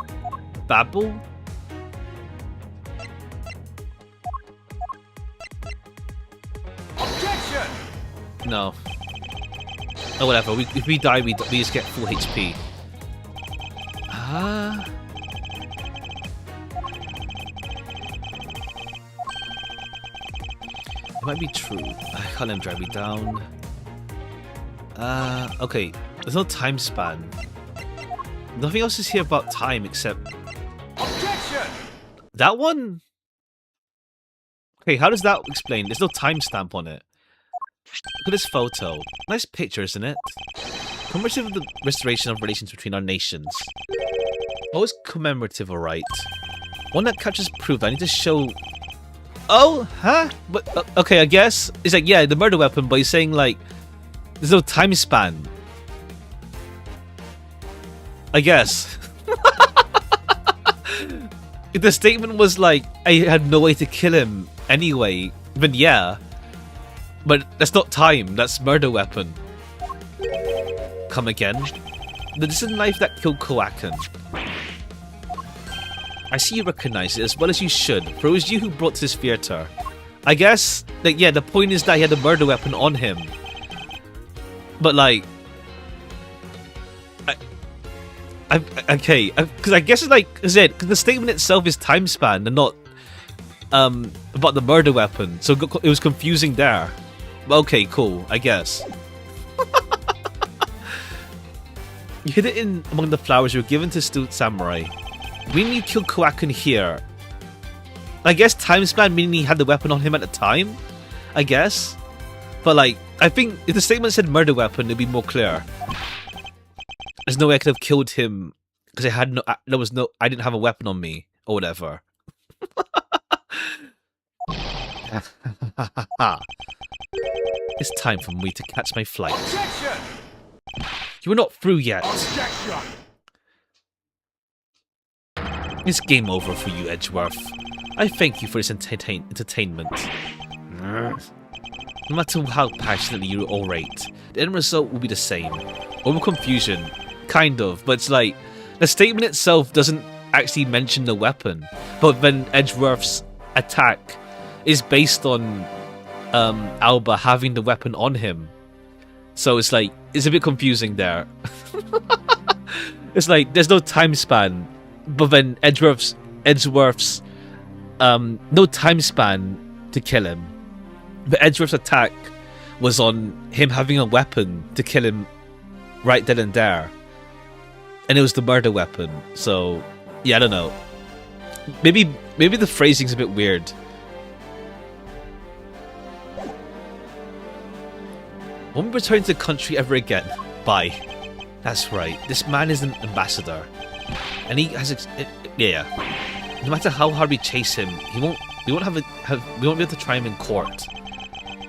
Speaker 1: Babel?
Speaker 2: Objection!
Speaker 1: No. Oh, whatever. If we die, we just get full HP. It might be true. I can't let him drag me down. Okay. There's no time span. Nothing else is here about time except...
Speaker 2: Objection!
Speaker 1: That one? Okay, how does that explain? There's no timestamp on it. Look at this photo. Nice picture, isn't it? Commemorative of the restoration of relations between our nations. Always commemorative, alright. One that captures proof I need to show... Oh, huh? But, okay, I guess. It's like, yeah, the murder weapon, but he's saying, like, there's no time span. I guess. If the statement was, like, I had no way to kill him anyway, then yeah. But that's not time, that's murder weapon. Come again? This is the knife that killed Quacken. I see you recognize it as well as you should, for it was you who brought to this theater. I guess, like, yeah, the point is that he had a murder weapon on him. But, like... Okay, because I guess it's like, because the statement itself is time span and not about the murder weapon, so it was confusing there. Okay, cool, I guess. You hid it in among the flowers you were given to Steel Samurai. Meaning you killed Quacken here. I guess time span meaning he had the weapon on him at the time? I guess. But like, I think if the statement said murder weapon, it'd be more clear. There's no way I could have killed him because I didn't have a weapon on me or whatever. It's time for me to catch my flight.
Speaker 2: Objection!
Speaker 1: You are not through yet.
Speaker 2: Objection!
Speaker 1: It's game over for you, Edgeworth. I thank you for this entertainment. No matter how passionately you orate, the end result will be the same. Over confusion, kind of, but it's like, the statement itself doesn't actually mention the weapon, but then Edgeworth's attack is based on Alba having the weapon on him. So it's like, it's a bit confusing there. It's like, there's no time span, but then Edgeworth's no time span to kill him. But Edgeworth's attack was on him having a weapon to kill him right then and there. And it was the murder weapon. So, yeah, I don't know. Maybe the phrasing's a bit weird. Won't return to the country ever again. Bye. That's right. This man is an ambassador. And he has yeah. No matter how hard we chase him, we won't be able to try him in court.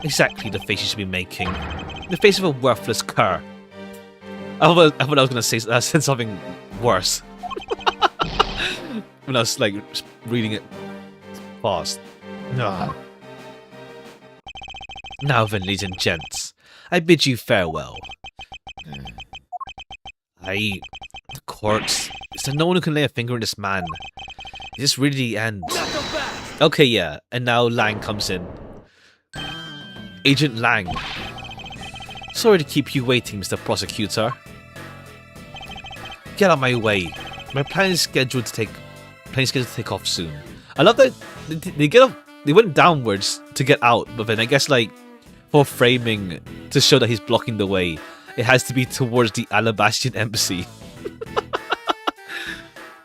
Speaker 1: Exactly the face you should be making. The face of a worthless cur. I thought I was gonna say said something worse. When I was like reading it fast. Now then, ladies and gents, I bid you farewell. The courts. Is there no one who can lay a finger on this man? Is this really the end? Okay, yeah. And now Lang comes in. Agent Lang. Sorry to keep you waiting, Mr. Prosecutor. Get out of my way. My plan is scheduled to take off soon. I love that they went downwards to get out, but then I guess like for framing to show that he's blocking the way, it has to be towards the Alabastian embassy.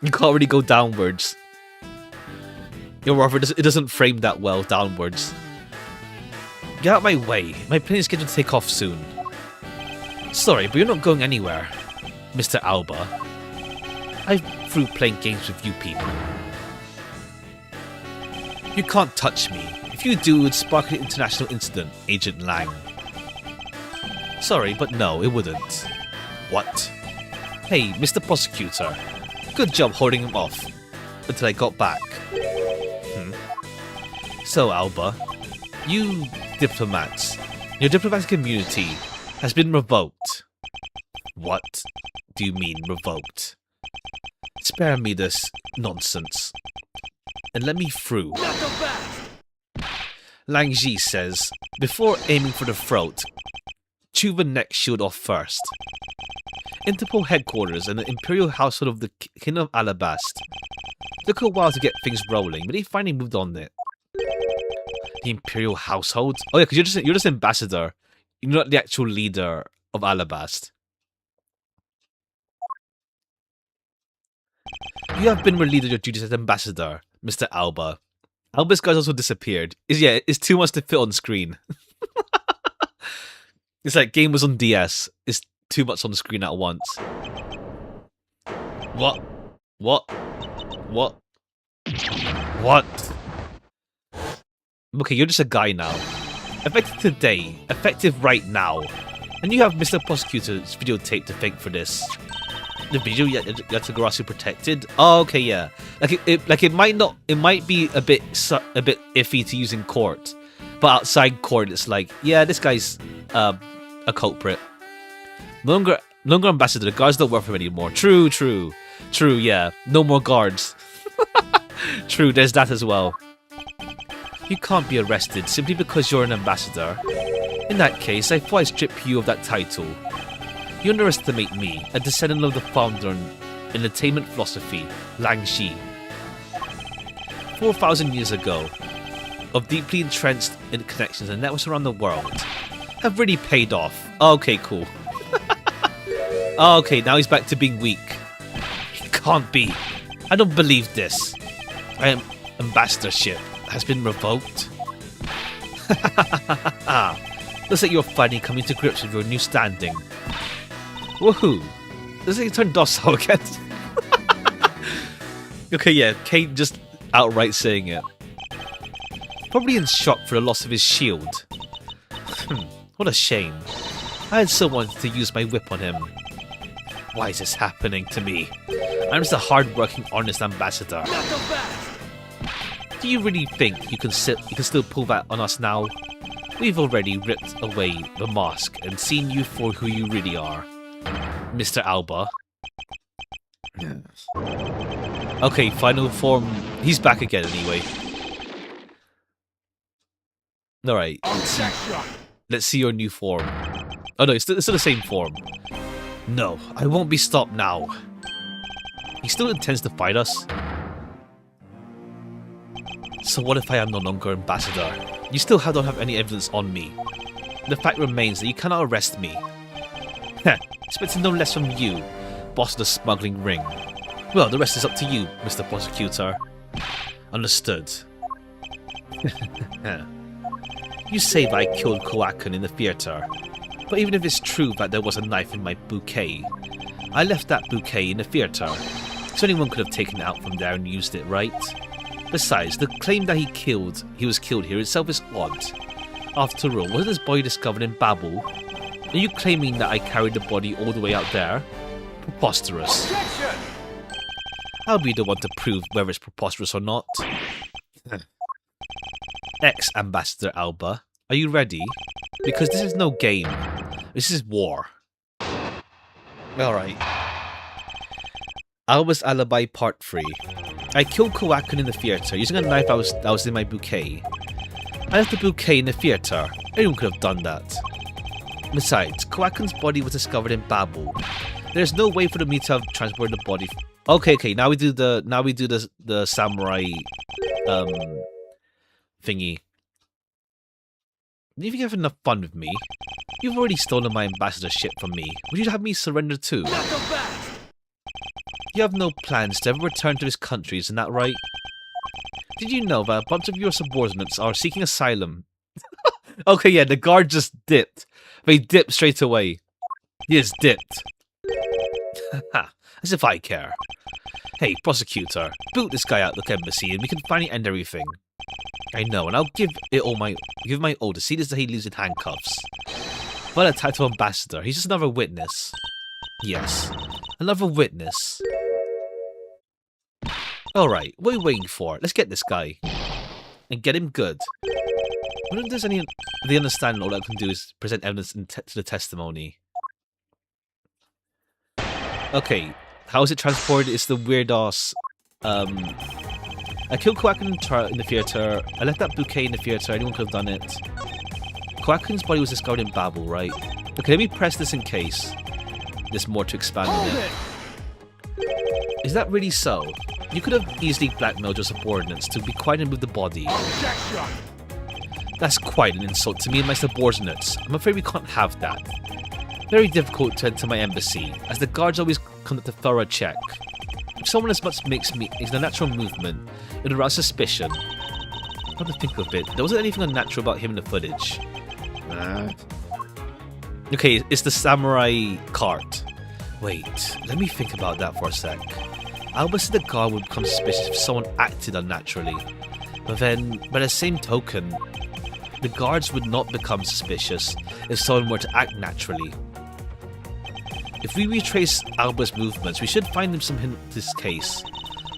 Speaker 1: You can't really go downwards. It doesn't frame that well downwards. Get out of my way. My plane is scheduled to take off soon. Sorry, but you're not going anywhere, Mr. Alba. I'm through playing games with you people. You can't touch me. If you do, it would spark an international incident, Agent Lang. Sorry, but no, it wouldn't. What? Hey, Mr. Prosecutor. Good job holding him off until I got back. So, Alba, you diplomats, your diplomatic immunity has been revoked. What do you mean, revoked? Spare me this nonsense and let me through. Lang Ji says, before aiming for the throat, chew the neck shield off first. Interpol headquarters and the Imperial household of the Kingdom of Alabast. Took a while to get things rolling, but they finally moved on it. The Imperial household? Oh yeah, because you're just ambassador. You're not the actual leader of Alabast. You have been relieved of your duties as ambassador, Mr. Alba. Alba's guys also disappeared. It's too much to fit on screen. It's like game was on DS. It's too much on the screen at once. What? Okay, you're just a guy now. Effective today. Effective right now. And you have Mr. Prosecutor's videotape to thank for this. The video Yatagarasu protected? Oh, okay, yeah. It might be a bit iffy to use in court. But outside court, it's like, yeah, this guy's a culprit. No longer ambassador, the guards don't work for him anymore. True, yeah. No more guards. True, there's that as well. You can't be arrested simply because you're an ambassador. In that case, I thought I'd strip you of that title. You underestimate me, a descendant of the founder in entertainment philosophy, Lang Shi. 4,000 years ago, of deeply entrenched in connections and networks around the world, have really paid off. Okay, cool. Okay, now he's back to being weak. It can't be. I don't believe this. I am ambassadorship has been revoked. Looks like you're finally coming to grips with your new standing. Woohoo! Looks like you turned docile again. Okay, yeah, Kate just outright saying it. Probably in shock for the loss of his shield. What a shame. I had so wanted to use my whip on him. Why is this happening to me? I'm just a hard-working, honest ambassador. Do you really think you can still pull that on us now? We've already ripped away the mask and seen you for who you really are, Mr. Alba. Yes. Okay, final form. He's back again anyway. Alright. Let's see your new form. Oh no, it's still the same form. No, I won't be stopped now. He still intends to fight us? So what if I am no longer ambassador? You still don't have any evidence on me. The fact remains that you cannot arrest me. Heh, expecting no less from you, boss of the smuggling ring. Well, the rest is up to you, Mr. Prosecutor. Understood. You say that I killed Koakun in the theatre, but even if it's true that there was a knife in my bouquet, I left that bouquet in the theatre. So anyone could have taken it out from there and used it, right? Besides, the claim that he was killed here itself is odd. After all, wasn't his body discovered in Babel? Are you claiming that I carried the body all the way out there? Preposterous.
Speaker 2: Objection!
Speaker 1: I'll be the one to prove whether it's preposterous or not. Ex-Ambassador Alba, are you ready? Because this is no game. This is war. Alright. Alba's Alibi Part 3. I killed Kowakin in the theatre using a knife that was in my bouquet. I left the bouquet in the theatre. Anyone could have done that. Besides, Kowakin's body was discovered in Babel. There's no way for me to have transported the body. Okay, now we do the samurai thingy. If you have enough fun with me, you've already stolen my ambassadorship from me. Would you have me surrender too? You have no plans to ever return to this country, isn't that right? Did you know that a bunch of your subordinates are seeking asylum? Okay, yeah, the guard just dipped. They dipped straight away. He just dipped. As if I care. Hey, prosecutor, boot this guy out the embassy and we can finally end everything. I know, and I'll give my all to see this that he leaves in handcuffs. But a title ambassador, he's just another witness. Yes, another witness. Alright, what are we waiting for? Let's get this guy. And get him good. I wonder if there's any... They understand all I can do is present evidence to the testimony. Okay, how is it transported? It's the weird-ass... I killed Kowakin in the theatre. I left that bouquet in the theatre. Anyone could have done it. Kowakin's body was discovered in Babel, right? Okay, let me press this in case there's more to expand on it. Is that really so? You could have easily blackmailed your subordinates to be quiet and move the body.
Speaker 2: Objection!
Speaker 1: That's quite an insult to me and my subordinates. I'm afraid we can't have that. Very difficult to enter my embassy, as the guards always conduct a thorough check. If someone as much makes me is a natural movement, it would arouse suspicion. Come to think of it, there wasn't anything unnatural about him in the footage. Okay, it's the samurai cart. Wait, let me think about that for a sec. Alba said the guard would become suspicious if someone acted unnaturally. But then, by the same token, the guards would not become suspicious if someone were to act naturally. If we retrace Alba's movements, we should find him some hint to this case.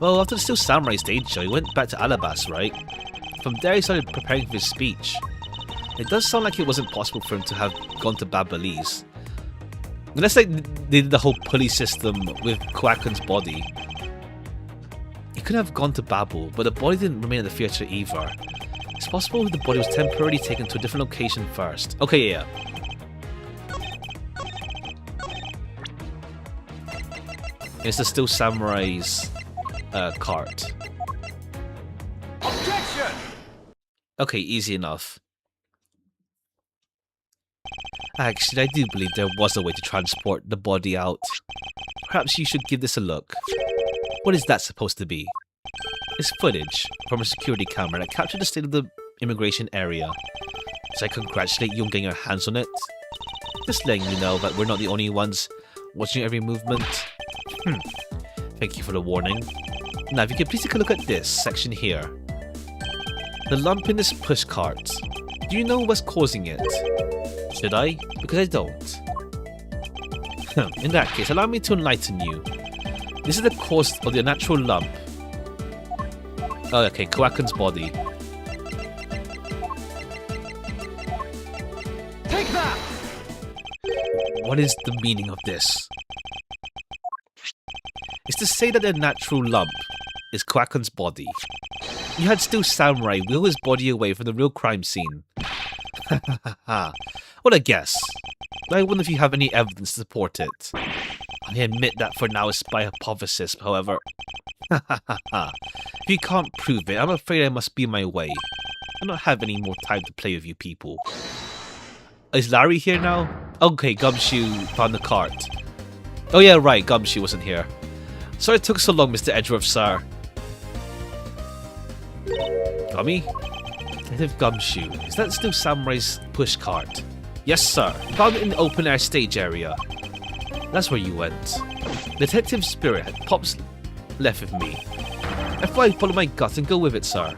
Speaker 1: Well, after the Still Samurai stage show, he went back to Alabas, right? From there he started preparing for his speech. It does sound like it wasn't possible for him to have gone to Babalese. Unless they did the whole pulley system with Kowakin's body. He could have gone to Babel, but the body didn't remain at the theatre either. It's possible the body was temporarily taken to a different location first. Okay, yeah. It's the Still Samurai's cart.
Speaker 2: Objection!
Speaker 1: Okay, easy enough. Actually, I do believe there was a way to transport the body out. Perhaps you should give this a look. What is that supposed to be? It's footage from a security camera that captured the state of the immigration area. So I congratulate you on getting your hands on it. Just letting you know that we're not the only ones watching every movement. Thank you for the warning. Now, if you could please take a look at this section here. The lump in this pushcart. Do you know what's causing it? Should I? Because I don't. In that case, allow me to enlighten you. This is the cause of the unnatural lump. Oh, okay, Kowakin's body.
Speaker 2: Take that!
Speaker 1: What is the meaning of this? It's to say that the natural lump is Kowakin's body. You had Still Samurai wheel his body away from the real crime scene. What a guess. I wonder if you have any evidence to support it. I admit that for now it's by hypothesis, however. If you can't prove it, I'm afraid I must be on my way. I don't have any more time to play with you people. Is Larry here now? Okay, Gumshoe found the cart. Oh yeah, right, Gumshoe wasn't here. Sorry it took so long, Mr. Edgeworth, sir. Gummy? Detective Gumshoe, is that Still Samurai's pushcart? Yes, sir. Found it in the open air stage area. That's where you went. Detective Spirit had left with me. I thought I'd follow my gut and go with it, sir.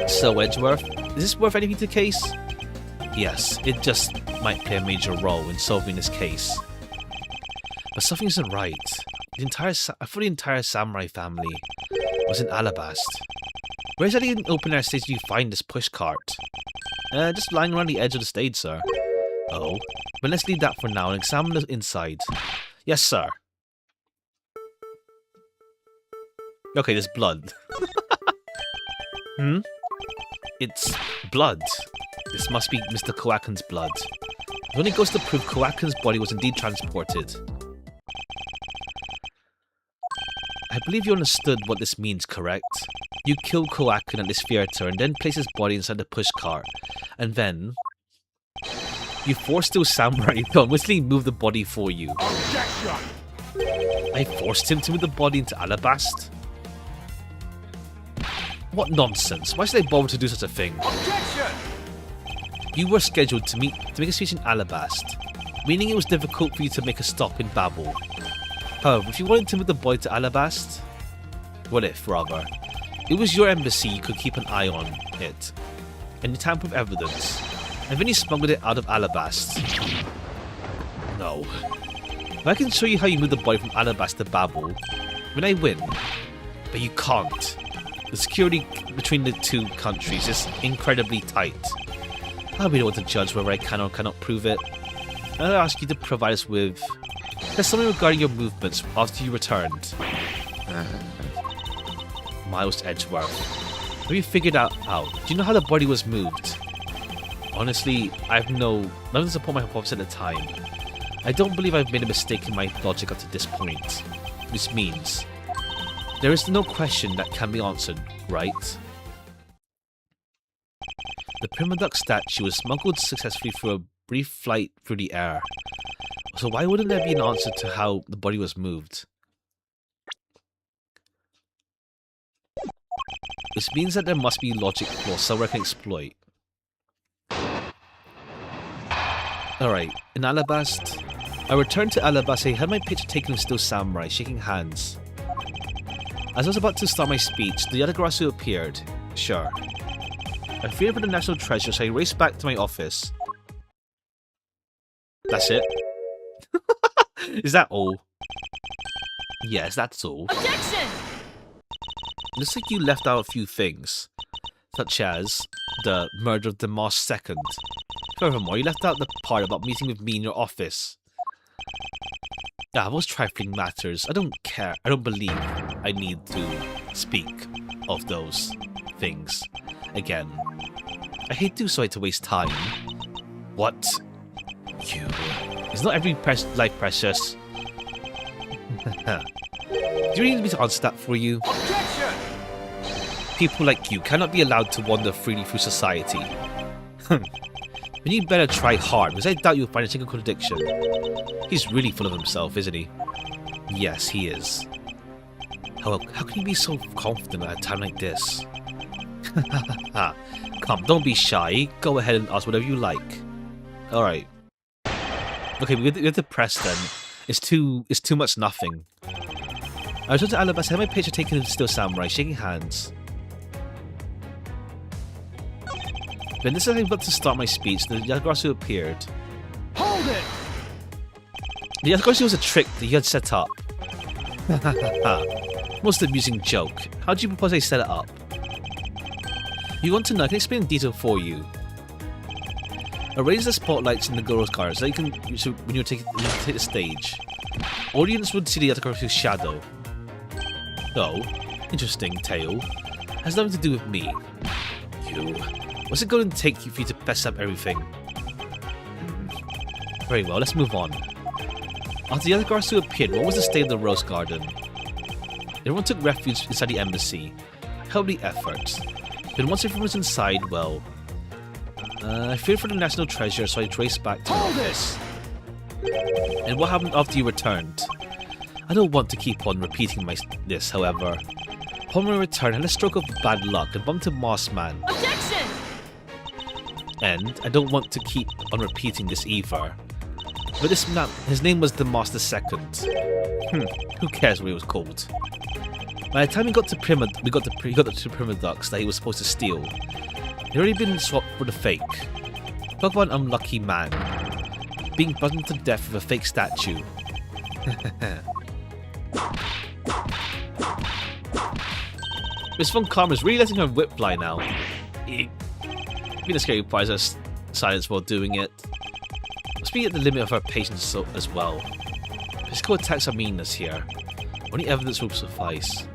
Speaker 1: So, Edgeworth, is this worth anything to the case? Yes, it just might play a major role in solving this case. But something isn't right. I thought the entire samurai family was in Alabast. Where exactly in the open air stage do you find this pushcart? Just lying around the edge of the stage, sir. Oh, but let's leave that for now and examine the inside. Yes, sir. Okay, there's blood. It's blood. This must be Mr. Kowakin's blood. It only goes to prove Kowakin's body was indeed transported. I believe you understood what this means, correct? You killed Kowakin at this theater and then placed his body inside the pushcart. And then you forced those samurai to unwittingly move the body for you.
Speaker 2: Objection!
Speaker 1: I forced him to move the body into Alabast? What nonsense. Why should I bother to do such a thing?
Speaker 2: Objection!
Speaker 1: You were scheduled to make a speech in Alabast, meaning it was difficult for you to make a stop in Babel. However, if you wanted to move the body to Alabast, what if, rather, it was your embassy, you could keep an eye on it, and you tampered with evidence, and then you smuggled it out of Alabast. No. I can show you how you move the body from Alabast to Babel, when I win, but you can't. The security between the two countries is incredibly tight. I'll be the one to judge whether I can or cannot prove it. I'll ask you to provide us with something regarding your movements after you returned. Miles Edgeworth. Have you figured out? Do you know how the body was moved? Honestly, I have nothing to support my hypothesis at the time. I don't believe I've made a mistake in my logic up to this point. This means there is no question that can be answered, right? The Prima Duck statue was smuggled successfully through a brief flight through the air. So why wouldn't there be an answer to how the body was moved? This means that there must be logic flaws somewhere I can exploit. Alright, in Alabast, I returned to Alabast. I had my picture taken of still samurai, shaking hands. As I was about to start my speech, the Yatagarasu appeared. Sure. I feared for the national treasure, so I raced back to my office. That's it? Is that all? Yes, that's all.
Speaker 3: Objection!
Speaker 1: Looks like you left out a few things, such as the murder of Demas II. Furthermore, you left out the part about meeting with me in your office. Those trifling matters. I don't care. I don't believe I need to speak of those things again. I hate to do so to waste time. What? You. Is not every life precious? Do you need me to answer that for you?
Speaker 2: Objection!
Speaker 1: People like you cannot be allowed to wander freely through society. Then you better try hard, because I doubt you'll find a single contradiction. He's really full of himself, isn't he? Yes, he is. How can you be so confident at a time like this? Come, don't be shy. Go ahead and ask whatever you like. Alright. Okay, we have to press then. It's too much nothing. I returned to Alabasta. I had my picture taken of still samurai, shaking hands. Then this is how I'm about to start my speech. The Yatagarasu appeared.
Speaker 2: Hold it!
Speaker 1: The Yatagarasu was a trick that you had set up. Most amusing joke. How do you propose I set it up? You want to know? I can explain in detail for you. Arrange the spotlights in the girls' cars so when you take the stage. Audience would see the Yatagarasu's shadow. Oh, interesting tale. Has nothing to do with me. You. What's it going to take for you to mess up everything? Very well, let's move on. After the Yatagarasu appeared, what was the state of the Rose Garden? Everyone took refuge inside the embassy. Help the effort. Then once everyone was inside, well... I feared for the national treasure, so I traced back to this. And what happened after you returned? I don't want to keep on repeating this, however. Upon my return, I had a stroke of bad luck and bumped into Moss Man.
Speaker 3: Objection!
Speaker 1: And I don't want to keep on repeating this either. But his name was Demas II. Who cares what he was called? By the time we got to the Prima Ducks that he was supposed to steal, he'd already been swapped for the fake. Talk about an unlucky man. Being buzzed to death with a fake statue. Miss Von Karma's really letting her whip fly now. Being a scary prize us silence while doing it. Must be at the limit of her patience as well. Physical attacks are meaningless here. Only evidence will suffice.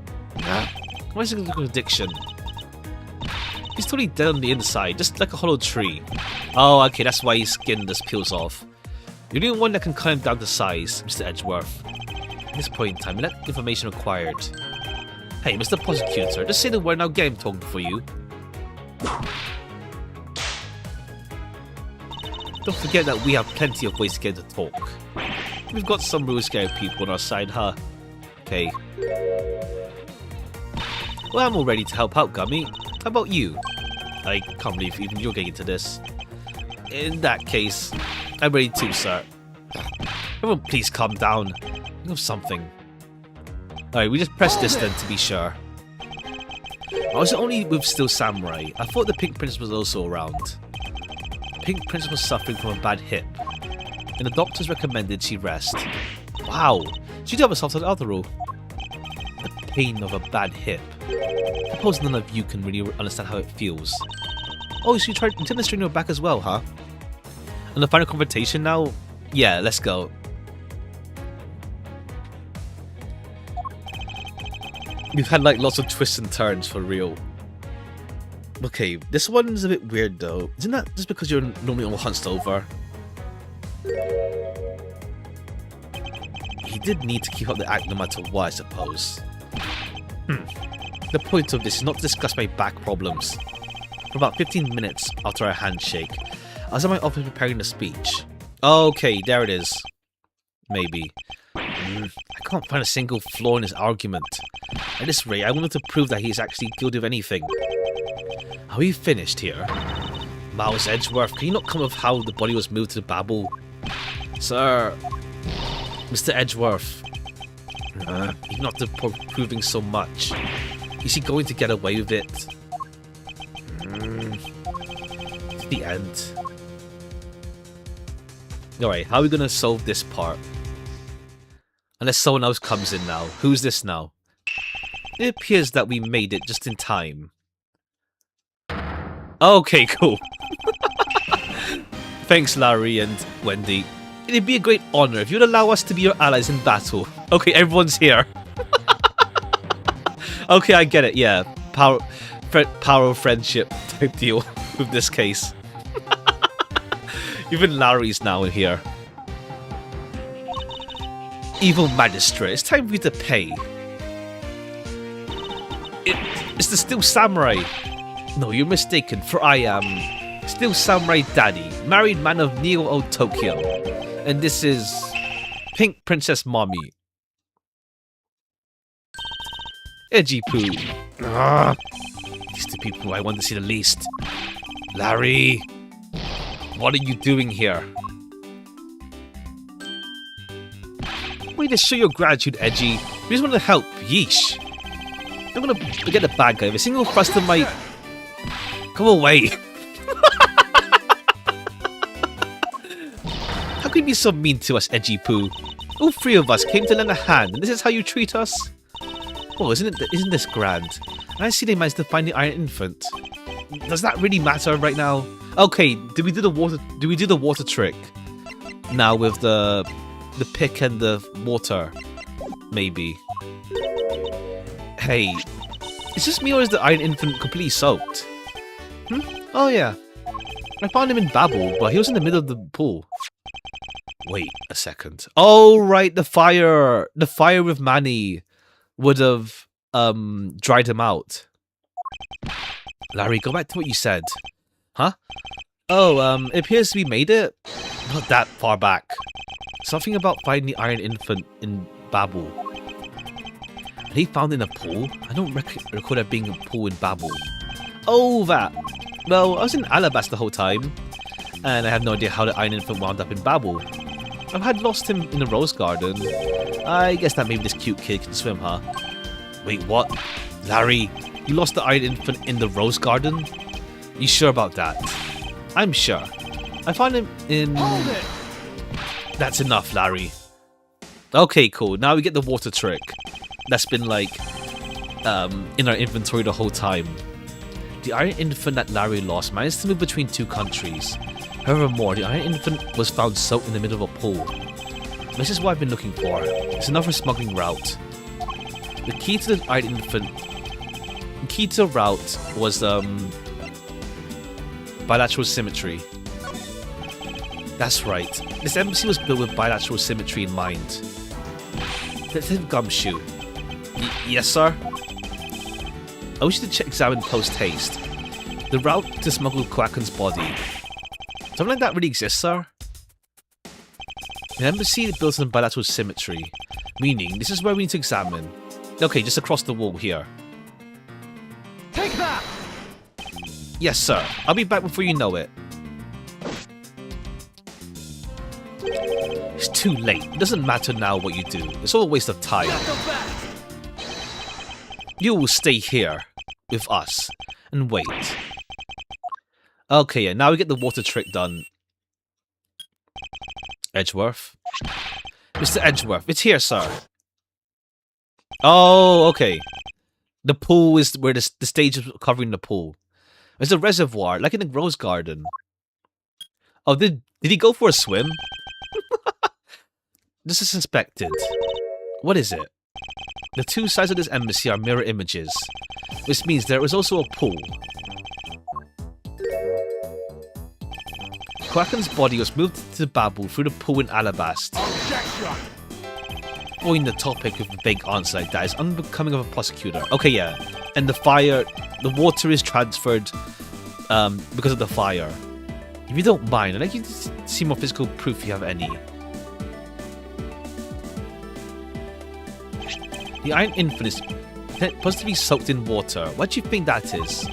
Speaker 1: Why is it a contradiction? He's totally dead on the inside, just like a hollow tree. Oh, okay, that's why his skin just peels off. You're the only one that can climb down to size, Mr. Edgeworth. At this point in time, let information acquired. Hey, Mr. Prosecutor, just say the word and I'll get him talking for you. Don't forget that we have plenty of ways to get to talk. We've got some really scary people on our side, huh? Okay. Well, I'm all ready to help out, Gummy. How about you? I can't believe even you're getting into this. In that case, I'm ready too, sir. Everyone please calm down. Think of something. Alright, we just press this then to be sure. I was only with Still Samurai. I thought the Pink Princess was also around. The Pink Princess was suffering from a bad hip, and the doctors recommended she rest. Wow, she did herself to the other rule. The pain of a bad hip. I suppose none of you can really understand how it feels. Oh, so you tried administering your back as well, huh? And the final confrontation now? Yeah, let's go. We've had like lots of twists and turns for real. Okay, this one's a bit weird though. Isn't that just because you're normally all hunched over? He did need to keep up the act no matter what, I suppose. The point of this is not to discuss my back problems. For about 15 minutes after our handshake, I was at my office preparing the speech. Okay, there it is. Maybe. I can't find a single flaw in his argument. At this rate, I wanted to prove that he is actually guilty of anything. Are we finished here? Mouse Edgeworth, can you not come with how the body was moved to the Babel? Sir, Mr. Edgeworth, even after proving so much, is he going to get away with it? To the end. Alright, how are we going to solve this part? Unless someone else comes in now. Who's this now? It appears that we made it just in time. Okay, cool. Thanks, Larry and Wendy. It'd be a great honor if you'd allow us to be your allies in battle. Okay, everyone's here. Okay, I get it, yeah. Power of friendship type deal with this case. Even Larry's now in here. Evil Magistrate, it's time for you to pay. It's the Still Samurai. No, you're mistaken, for I am Still Samurai Daddy, married man of Neo Old Tokyo. And this is Pink Princess Mommy. Edgy Poo. These two people I want to see the least. Larry, what are you doing here? Way to show your gratitude, Edgy. We just want to help. Yeesh. I'm gonna get the bad guy with a single thrust of my... Go away. How can you be so mean to us, Edgy Poo? All three of us came to lend a hand, and this is how you treat us? Oh, isn't this grand? And I see they managed to find the Iron Infant. Does that really matter right now? Okay, do we do the water trick? Now with the pick and the water, maybe. Hey, is this me or is the Iron Infant completely soaked? Oh yeah, I found him in Babel, but he was in the middle of the pool. Wait a second. Oh right, the fire with Manny would have dried him out. Larry, go back to what you said. Huh? Oh, it appears we made it. Not that far back. Something about finding the Iron Infant in Babel. And he found in a pool? I don't recall there being a pool in Babel. Oh, that. Well, I was in Alabasta the whole time. And I have no idea how the Iron Infant wound up in Babel. I had lost him in the Rose Garden. I guess that maybe this cute kid can swim, huh? Wait, what? Larry, you lost the Iron Infant in the Rose Garden? You sure about that? I'm sure. I found him in...
Speaker 2: Hold it!
Speaker 1: That's enough, Larry. Okay, cool. Now we get the water trick. That's been like in our inventory the whole time. The Iron Infant that Larry lost managed to move between two countries. However, the Iron Infant was found soaked in the middle of a pool. This is what I've been looking for. It's another smuggling route. The key to the Iron Infant... The key to the route was bilateral symmetry. That's right. This embassy was built with bilateral symmetry in mind. Detective Gumshoe. Yes, sir? I wish you to examine post-haste. The route to smuggle Quacken's body. Something like that really exists, sir? An embassy built on bilateral symmetry. Meaning, this is where we need to examine. Okay, just across the wall here.
Speaker 2: Take that!
Speaker 1: Yes, sir. I'll be back before you know it. It's too late. It doesn't matter now what you do. It's all a waste of time. You will stay here with us and wait. Okay, yeah, now we get the water trick done. Edgeworth. Mr. Edgeworth, it's here, sir. Oh, okay. The pool is where the stage is covering the pool. There's a reservoir, like in the Rose Garden. Oh, did he go for a swim? This is inspected. What is it? The two sides of this embassy are mirror images, which means there is also a pool. Quacken's body was moved to Babel through the pool in Alabast. Avoiding the topic with a vague answer like that is unbecoming of a prosecutor. Okay, yeah. And the water is transferred because of the fire. If you don't mind, I'd like you to see more physical proof if you have any. The Iron Infant is supposed to be soaked in water. What do you think that is?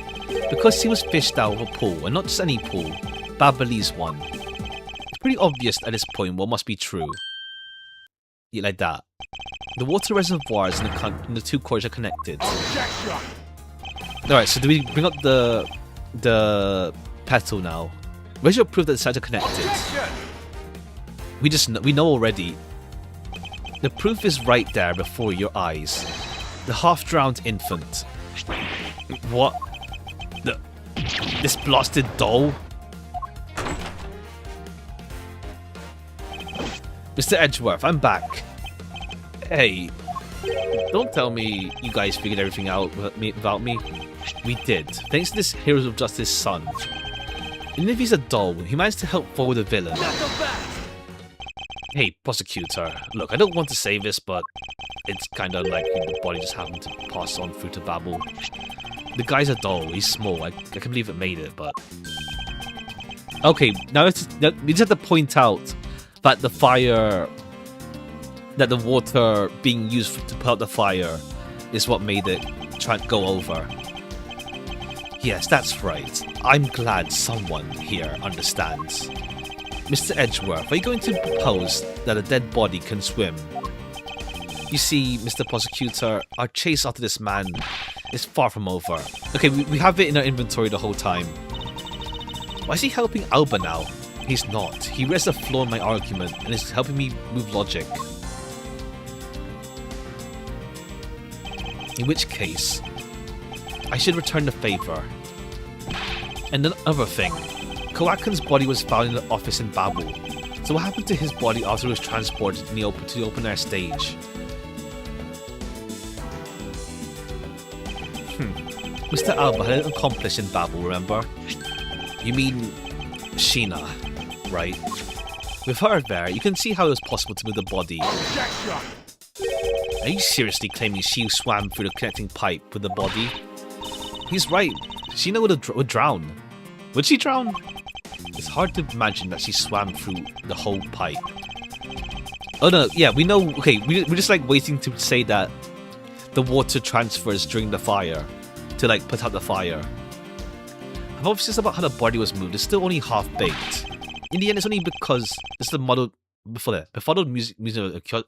Speaker 1: Because he was fished out of a pool, and not just any pool, Babelese one. It's pretty obvious at this point what must be true. Yeah, like that. The water reservoirs in the two cores are connected. Alright, so do we bring up the petal now? Where's your proof that the sides are connected? We know already. The proof is right there before your eyes. The half-drowned infant. What? This blasted doll? Mr. Edgeworth, I'm back. Hey, don't tell me you guys figured everything out without me. We did, thanks to this Heroes of Justice son. Even if he's a doll, he managed to help forward the villain. Hey, prosecutor, look, I don't want to say this, but it's kinda unlikely the body just happened to pass on through to Babel. The guy's a doll, he's small, I can't believe it made it, but... Okay, now we just have to point out that the fire... that the water being used to put out the fire is what made it try to go over. Yes, that's right. I'm glad someone here understands. Mr. Edgeworth, are you going to propose that a dead body can swim? You see, Mr. Prosecutor, our chase after this man is far from over. Okay, we have it in our inventory the whole time. Why is he helping Alba now? He's not. He realized a flaw in my argument and is helping me move logic. In which case, I should return the favor. And another thing, Quacken's body was found in the office in Babel. So what happened to his body after it was transported to the open air stage? Mr. Alba had an accomplice in Babel, remember? You mean Sheena, right? With her there, you can see how it was possible to move the body. Are you seriously claiming she swam through the connecting pipe with the body? He's right. Sheena would drown. Would she drown? It's hard to imagine that she swam through the whole pipe. Oh no, yeah, we know. Okay, we're just like waiting to say that the water transfers during the fire to like put out the fire. I'm obsessed about how the body was moved. It's still only half baked. In the end, it's only because it's the model befuddled music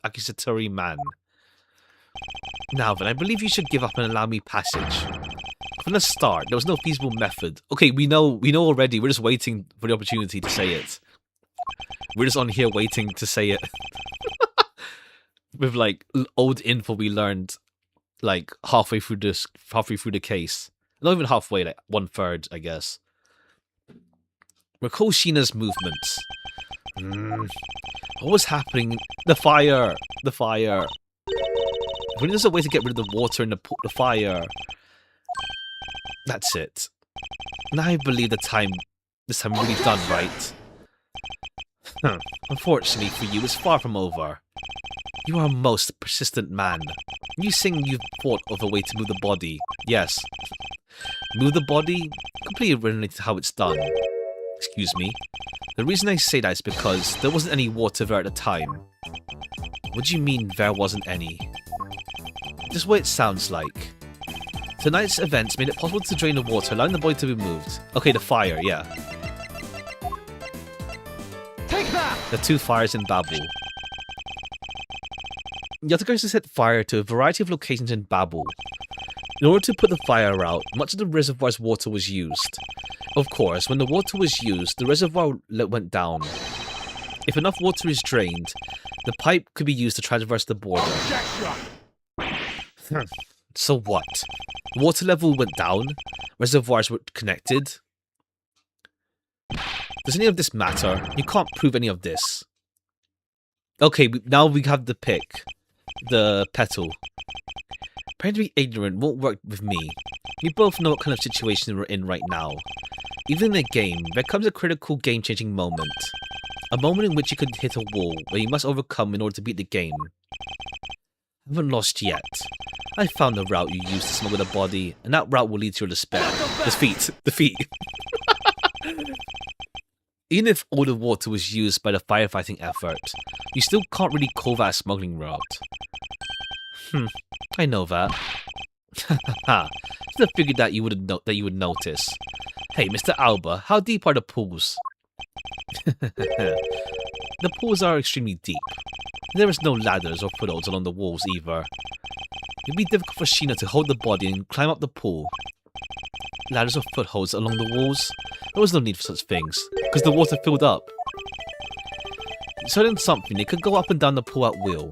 Speaker 1: accusatory man. Now then, I believe you should give up and allow me passage. From the start, there was no feasible method. Okay, we know already. We're just waiting for the opportunity to say it. We're just on here waiting to say it. With like old info we learned like halfway through the case. Not even halfway, like 1/3, I guess. Recall Sheena's movements. What was happening? The fire! The fire! When there's a way to get rid of the water and the fire. That's it. Now I believe this time really done right. Unfortunately for you, it's far from over. You are a most persistent man. You saying you've thought of a way to move the body. Yes. Move the body? Completely related to how it's done. Excuse me. The reason I say that is because there wasn't any water there at the time. What do you mean there wasn't any? Just what it sounds like. Tonight's events made it possible to drain the water, allowing the body to be moved. Okay, the fire, yeah.
Speaker 2: Take that!
Speaker 1: The two fires in Babel. You have to go to set fire to a variety of locations in Babel. In order to put the fire out, much of the reservoir's water was used. Of course, when the water was used, the reservoir went down. If enough water is drained, the pipe could be used to traverse the border. So what? Water level went down? Reservoirs were connected? Does any of this matter? You can't prove any of this. Okay, now we have the pick. The petal. Apparently to be ignorant won't work with me. We both know what kind of situation we're in right now. Even in a game, there comes a critical game-changing moment. A moment in which you could hit a wall, where you must overcome in order to beat the game. I haven't lost yet. I found the route you used to smuggle the body, and that route will lead to your despair. Defeat. Defeat. Even if all the water was used by the firefighting effort, you still can't really call that a smuggling route. I know that. Haha. Just figured that you would notice. Hey, Mr. Alba, how deep are the pools? The pools are extremely deep. There is no ladders or footholds along the walls either. It would be difficult for Sheena to hold the body and climb up the pool. Ladders or footholds along the walls? There was no need for such things, because the water filled up. Certain something, it could go up and down the pool at will.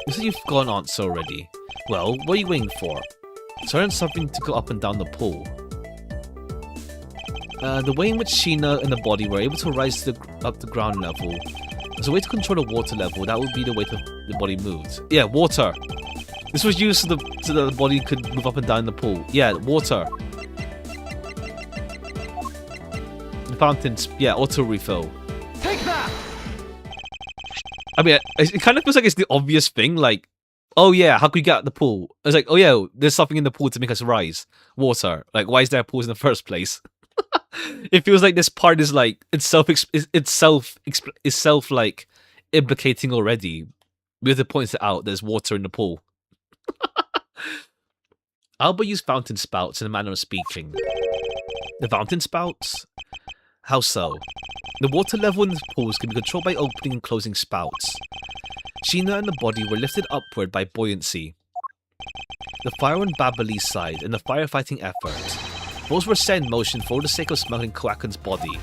Speaker 1: You said you've got an answer already. Well, what are you waiting for? Certain something to go up and down the pool. The way in which Sheena and the body were able to rise to up the ground level. As a way to control the water level, that would be the way the body moved. Yeah, water. This was used so the body could move up and down the pool. Yeah, water. The fountains, yeah, auto refill.
Speaker 2: Take that!
Speaker 1: I mean, it kind of feels like it's the obvious thing, like, oh yeah, how could you get out the pool? It's like, oh yeah, there's something in the pool to make us rise. Water. Like, why is there pools in the first place? It feels like this part is like, it's self like, implicating already. We have to point it out, there's water in the pool. Alba used fountain spouts in a manner of speaking. The fountain spouts? How so? The water level in the pools can be controlled by opening and closing spouts. Sheena and the body were lifted upward by buoyancy. The fire on Babali's side and the firefighting effort. Those were set in motion for the sake of smuggling Koakun's body.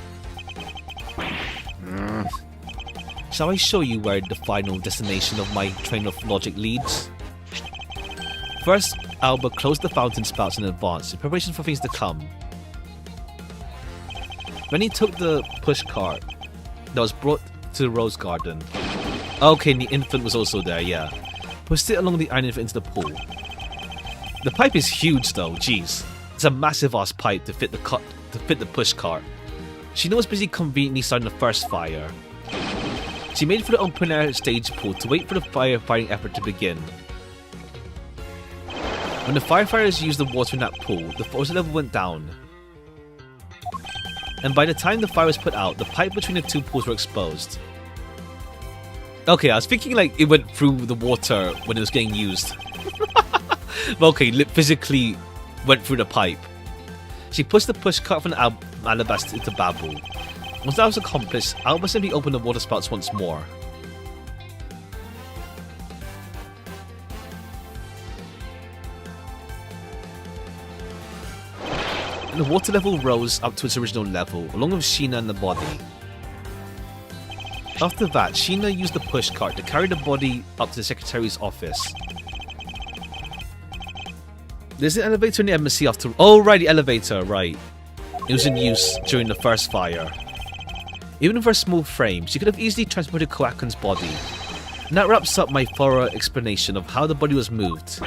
Speaker 1: Shall I show you where the final destination of my train of logic leads? First, Alba closed the fountain spouts in advance in preparation for things to come. Then he took the pushcart that was brought to the rose garden. Okay, and the infant was also there, yeah. Pushed it along the iron into the pool. The pipe is huge though, jeez. It's a massive ass pipe to fit the pushcart. Sheena was busy conveniently starting the first fire. She made for the open air stage pool to wait for the firefighting effort to begin. When the firefighters used the water in that pool, the water level went down. And by the time the fire was put out, the pipe between the two pools were exposed. Okay, I was thinking like it went through the water when it was getting used. Okay, physically went through the pipe. She pushed the pushcart from the alabaster into Babel. Once that was accomplished, Alba simply opened the water spouts once more. And the water level rose up to its original level, along with Sheena and the body. After that, Sheena used the pushcart to carry the body up to the secretary's office. There's an elevator in the embassy after... Oh, right, the elevator, right. It was in use during the first fire. Even with her small frame, she could have easily transported Koakun's body. And that wraps up my thorough explanation of how the body was moved.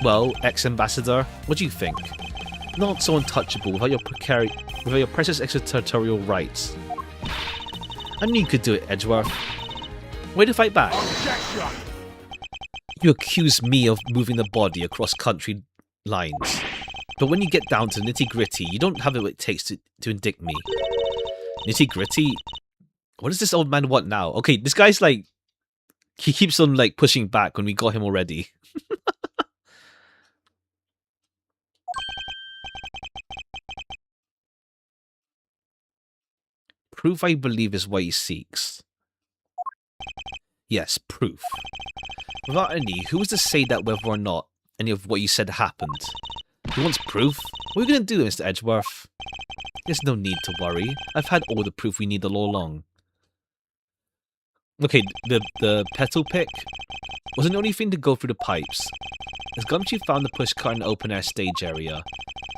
Speaker 1: Well, ex-ambassador, what do you think? Not so untouchable without your precious extraterritorial rights. I knew you could do it, Edgeworth. Way to fight back. Objection. You accuse me of moving the body across country lines. But when you get down to the nitty-gritty, you don't have what it takes to indict me. Nitty-gritty? What does this old man want now? Okay, this guy's like... He keeps on like pushing back when we got him already. Proof, I believe, is what he seeks. Yes, proof. Without any, who is to say that whether or not any of what you said happened? He wants proof? What are we going to do, Mr. Edgeworth? There's no need to worry. I've had all the proof we need all along. Okay, the petal pick wasn't the only thing to go through the pipes. As Gumshoe found the pushcart in the open-air stage area,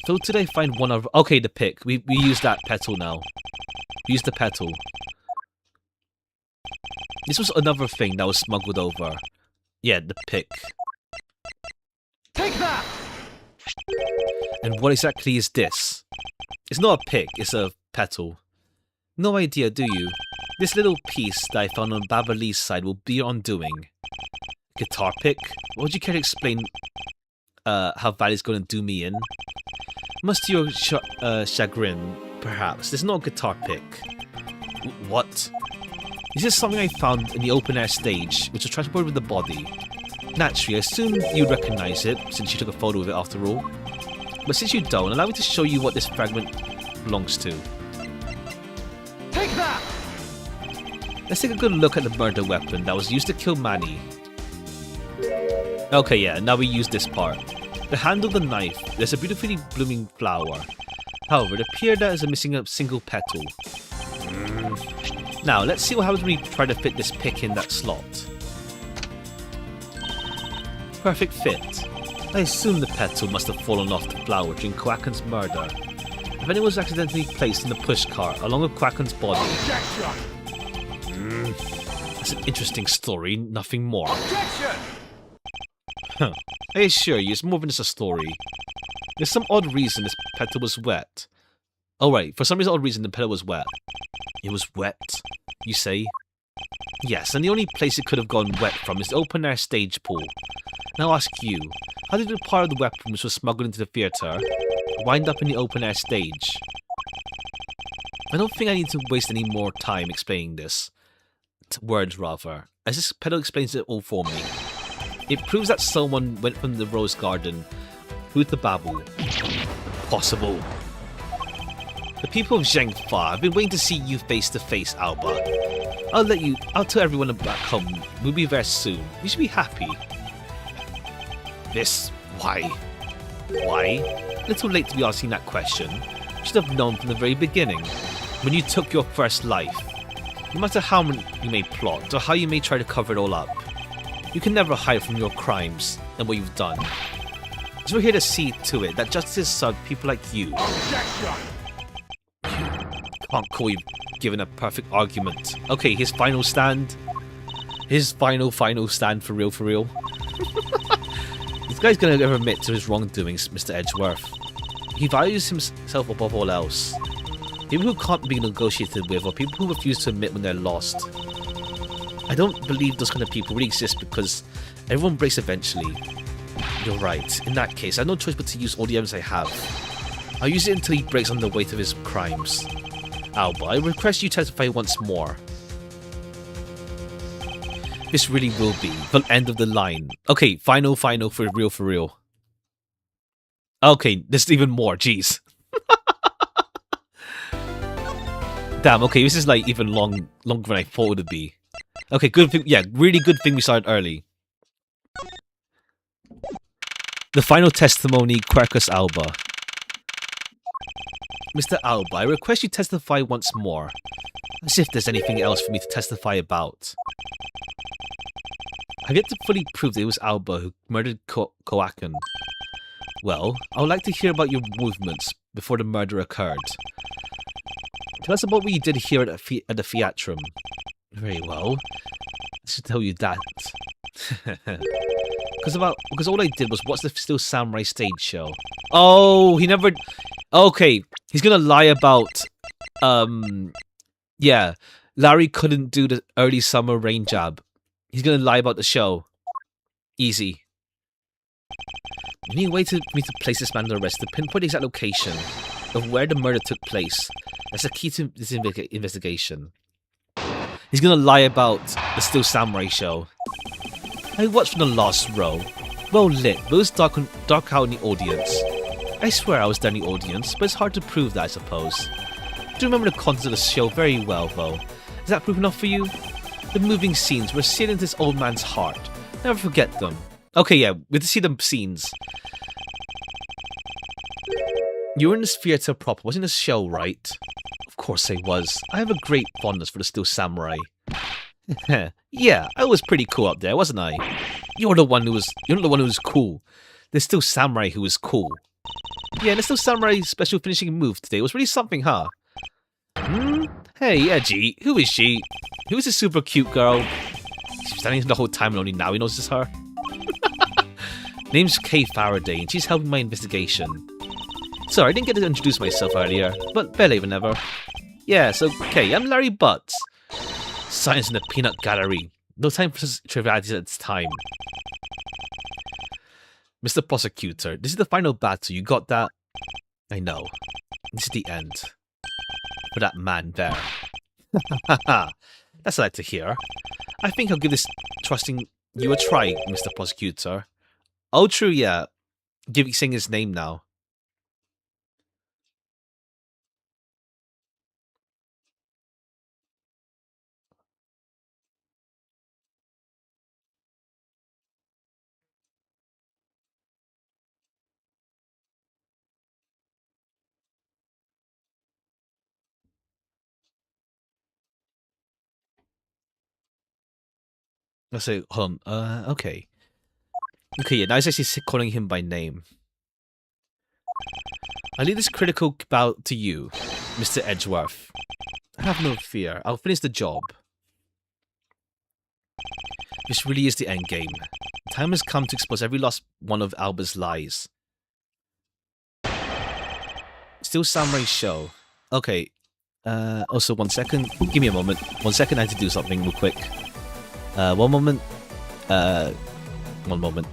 Speaker 1: so did I find one of... Okay, the pick. We use that petal now. We use the petal. This was another thing that was smuggled over. Yeah, the pick.
Speaker 2: Take that!
Speaker 1: And what exactly is this? It's not a pick, it's a petal. No idea, do you? This little piece that I found on Babali's side will be your undoing. Guitar pick? Would you care to explain how Valley's going to do me in? Much to your chagrin, perhaps. There's no guitar pick. What? This is something I found in the open-air stage, which was transported with the body. Naturally, I assume you'd recognize it, since you took a photo of it after all. But since you don't, allow me to show you what this fragment belongs to.
Speaker 2: Take that!
Speaker 1: Let's take a good look at the murder weapon that was used to kill Manny. Okay, yeah, now we use this part. The handle of the knife, there's a beautifully blooming flower. However, it appeared that there's missing a single petal. Now, let's see what happens when we try to fit this pick in that slot. Perfect fit. I assume the petal must have fallen off the flower during Koakun's murder. If any was accidentally placed in the pushcart along with Koakun's body. That's an interesting story, nothing more. Huh. I assure you, it's more than just a story. There's some odd reason this petal was wet. Oh right, for some odd reason the petal was wet. It was wet, you say? Yes, and the only place it could have gone wet from is the open-air stage pool. Now I'll ask you, how did the part of the weapon which was smuggled into the theatre wind up in the open-air stage? I don't think I need to waste any more time explaining this. Words, rather, as this petal explains it all for me. It proves that someone went from the Rose Garden through to Babel. Possible. The people of Zhengfa have been waiting to see you face to face, Alba. I'll tell everyone back home. We'll be there soon. You should be happy. Why? A little late to be asking that question. You should have known from the very beginning, when you took your first life. No matter how you may plot, or how you may try to cover it all up, you can never hide from your crimes and what you've done. So we're here to see to it that justice is served people like you. Can't call you giving a perfect argument. Okay, his final stand. His final stand for real. This guy's gonna never admit to his wrongdoings, Mr. Edgeworth. He values himself above all else. People who can't be negotiated with, or people who refuse to admit when they're lost. I don't believe those kind of people really exist because everyone breaks eventually. You're right. In that case, I have no choice but to use all the evidence I have. I'll use it until he breaks under the weight of his crimes. Alba, I request you testify once more. This really will be the end of the line. Okay, final for real. Okay, there's even more, jeez. Damn, okay, this is like even longer than I thought it would be. Okay, good thing, yeah, really good thing we started early. The final testimony, Quercus Alba. Mr. Alba, I request you testify once more. As if there's anything else for me to testify about. I get to fully prove that it was Alba who murdered Koakan. Well, I would like to hear about your movements before the murder occurred. Tell us about what you did here at the theatrum. Very well. I should tell you that. Because all I did was watch the Still Samurai stage show. Oh, he never... Okay, he's gonna lie about... Yeah, Larry couldn't do the early summer rain jab. He's gonna lie about the show. Easy. We need a way for me to place this man under arrest, to pinpoint the exact location of where the murder took place. That's the key to this investigation. He's gonna lie about the Still Samurai show. I watched from the last row. Well lit, but it was dark out in the audience. I swear I was there in the audience, but it's hard to prove that, I suppose. I do remember the content of the show very well, though. Is that proof enough for you? The moving scenes were seared into this old man's heart. Never forget them. Okay, yeah, we have to see the scenes. You were in this theatre proper, wasn't this show, right? Of course I was. I have a great fondness for the Still Samurai. Yeah, I was pretty cool up there, wasn't I? You're not the one who was cool. There's Still Samurai who was cool. Yeah, and the Still Samurai special finishing move today was really something, huh? Hey, Edgy, who is she? Who is this super cute girl? She's standing the whole time and only now he knows it's her. Name's Kay Faraday, and she's helping my investigation. Sorry, I didn't get to introduce myself earlier, but better even ever. Yes, okay, I'm Larry Butts. Science in the peanut gallery. No time for trivialities at this time. Mr. Prosecutor, this is the final battle, you got that? I know. This is the end. For that man there. That's what I like to hear. I think I'll give this trusting you a try, Mr. Prosecutor. Oh, true, yeah. Saying his name now. Let's say, hold on. Okay. Okay, yeah, now he's actually calling him by name. I leave this critical bout to you, Mr. Edgeworth. Have no fear, I'll finish the job. This really is the endgame. Time has come to expose every last one of Alba's lies. Still Samurai show. Okay. Also, 1 second. Give me a moment. 1 second, I have to do something real quick. 1 moment. 1 moment.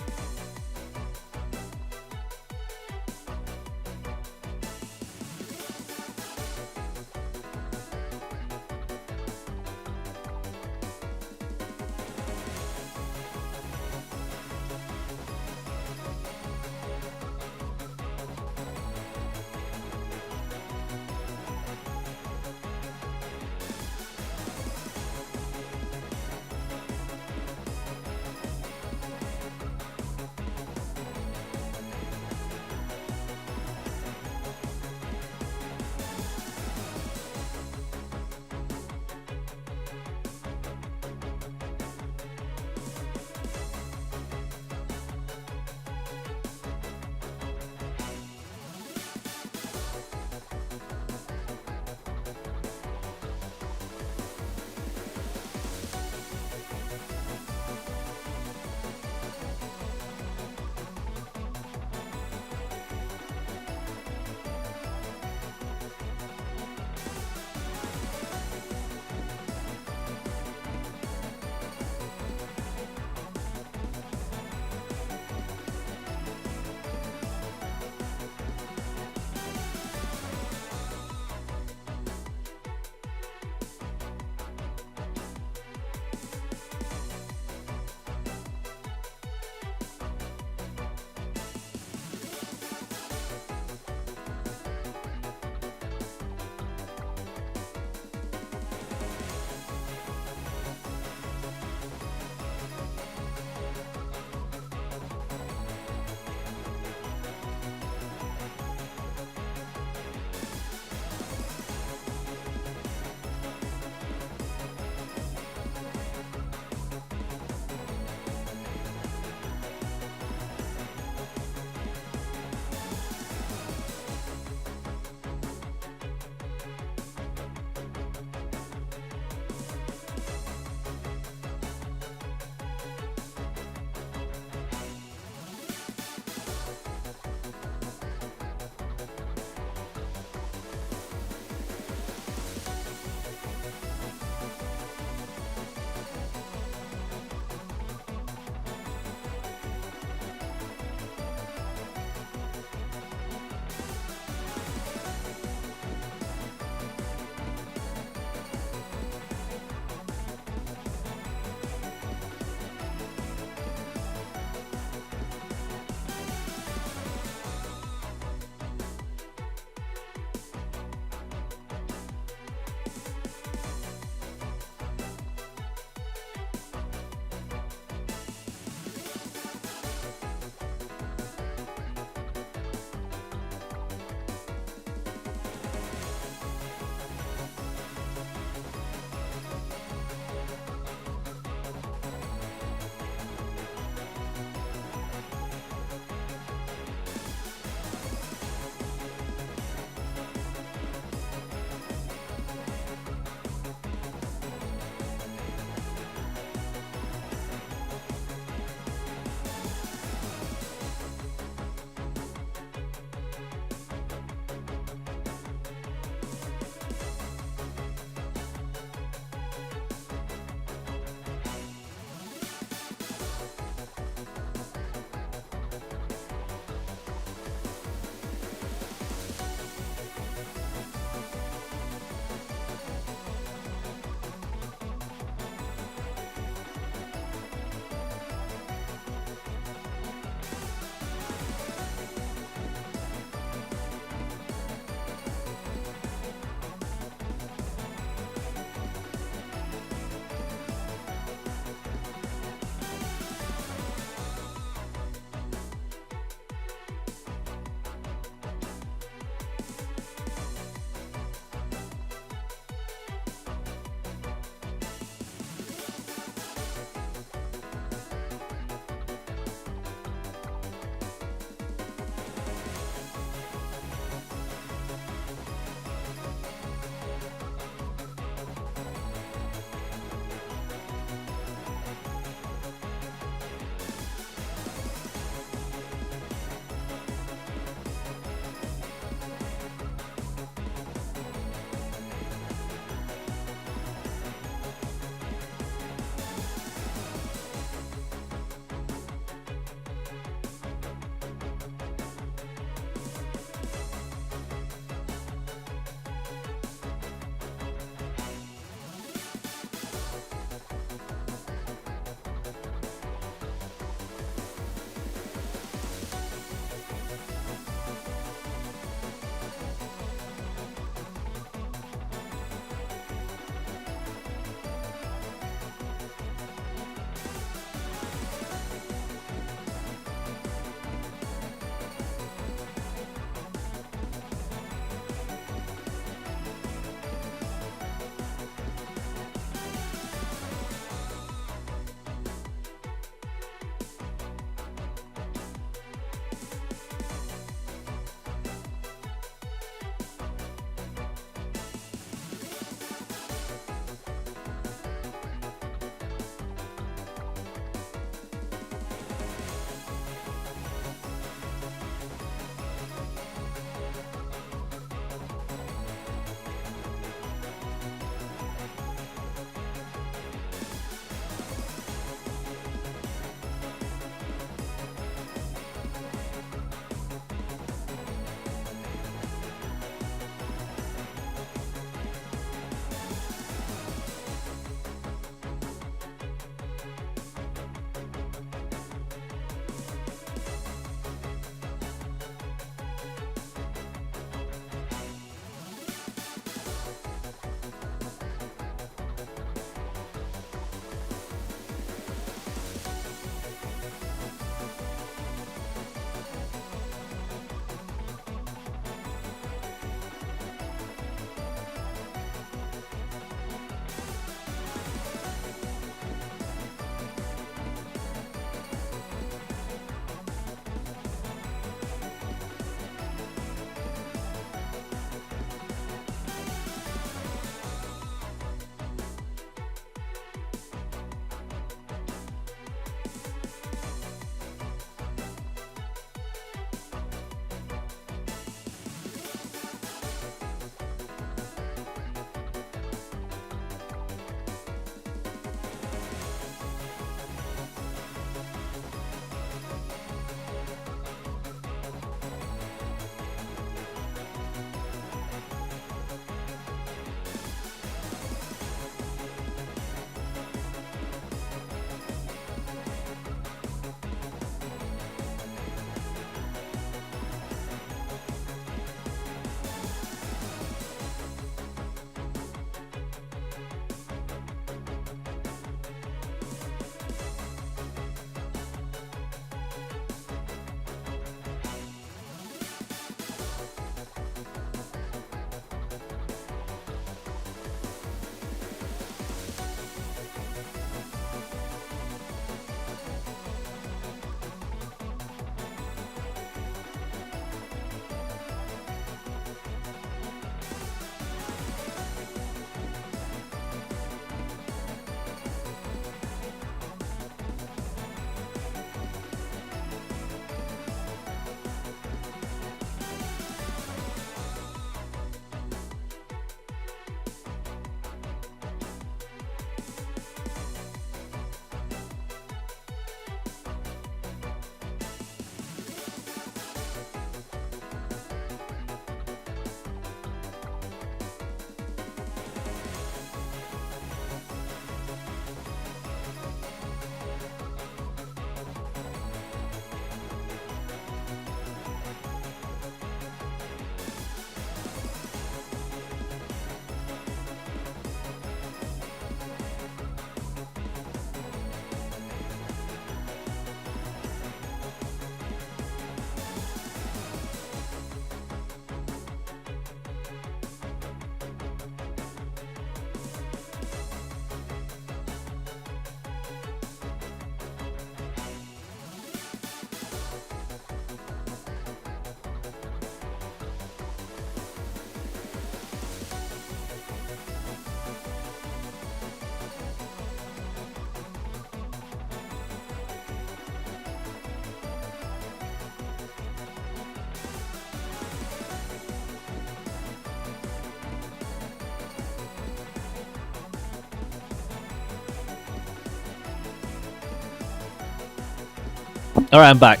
Speaker 1: Alright, I'm back.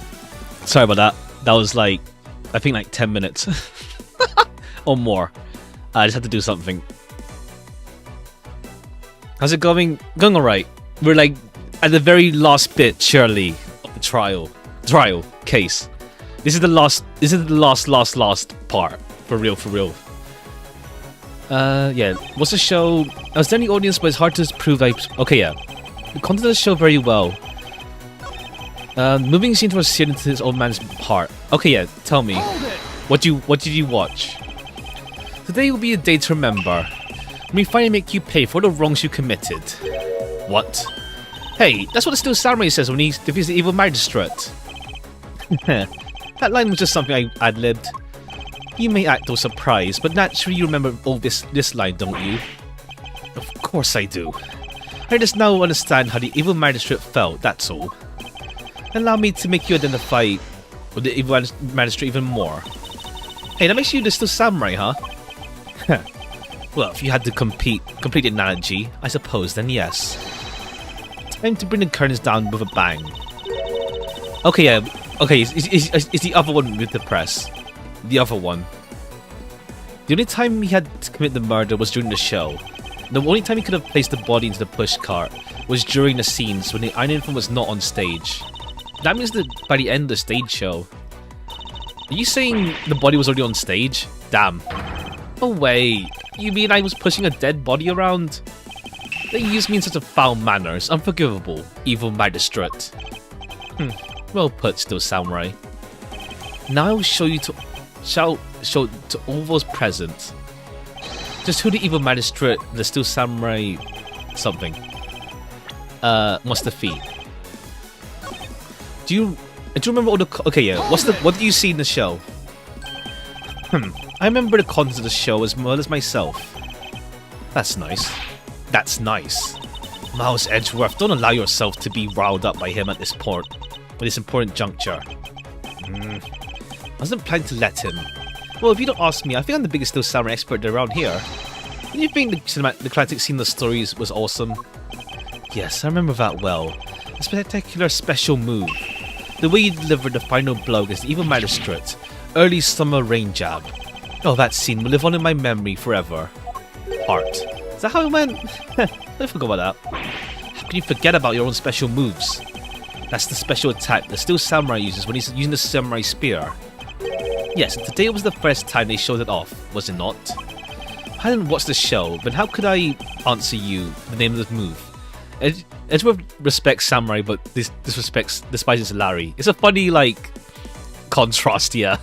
Speaker 1: Sorry about that. That was like, I think like 10 minutes. Or more. I just had to do something. How's it going? Going alright. We're like at the very last bit, surely, of the trial case. This is the last part. For real. Yeah. What's the show? I was there in the audience, but it's hard to prove okay, yeah. The content of the show very well. Moving scene was seared into this old man's heart. Okay, yeah, tell me. What did you watch? Today will be a day to remember. When we finally make you pay for the wrongs you committed. What? Hey, that's what the Steel Samurai says when he defeats the evil magistrate. That line was just something I ad-libbed. You may act all surprised, but naturally you remember all this line, don't you? Of course I do. I just now understand how the evil magistrate felt, that's all. Allow me to make you identify with the evil magistrate even more. Hey, that makes you the Steel Samurai, huh? Well, if you had to complete the analogy, I suppose, then yes. Time to bring the curtains down with a bang. Okay, yeah. Okay, is the other one with the press. The other one. The only time he had to commit the murder was during the show. The only time he could have placed the body into the push cart was during the scenes when the Iron Infant was not on stage. That means that by the end of the stage show. Are you saying the body was already on stage? Damn. Oh wait, you mean I was pushing a dead body around? They use me in such a foul manner, it's unforgivable, evil magistrate. Well put, Steel Samurai. Now I will show to all those present just who the evil magistrate, the Steel Samurai something, must defeat. Do you remember all the okay, yeah, what do you see in the show? I remember the contents of the show as well as myself. That's nice. That's nice. Miles Edgeworth, don't allow yourself to be riled up by him at this important juncture. I wasn't planning to let him. Well, if you don't ask me, I think I'm the biggest Steel Samurai expert around here. Don't you think the climatic scene of the stories was awesome? Yes, I remember that well. A spectacular special move. The way you delivered the final blow against the evil magistrate. Early summer rain jab. Oh, that scene will live on in my memory forever. Art. Is that how it went? I forgot about that. How can you forget about your own special moves? That's the special attack the Steel Samurai uses when he's using the samurai spear. Yes, today was the first time they showed it off, was it not? I didn't watch the show, but how could I answer you the name of the move? Edgeworth respects samurai, but despises Larry. It's a funny, like, contrast, yeah.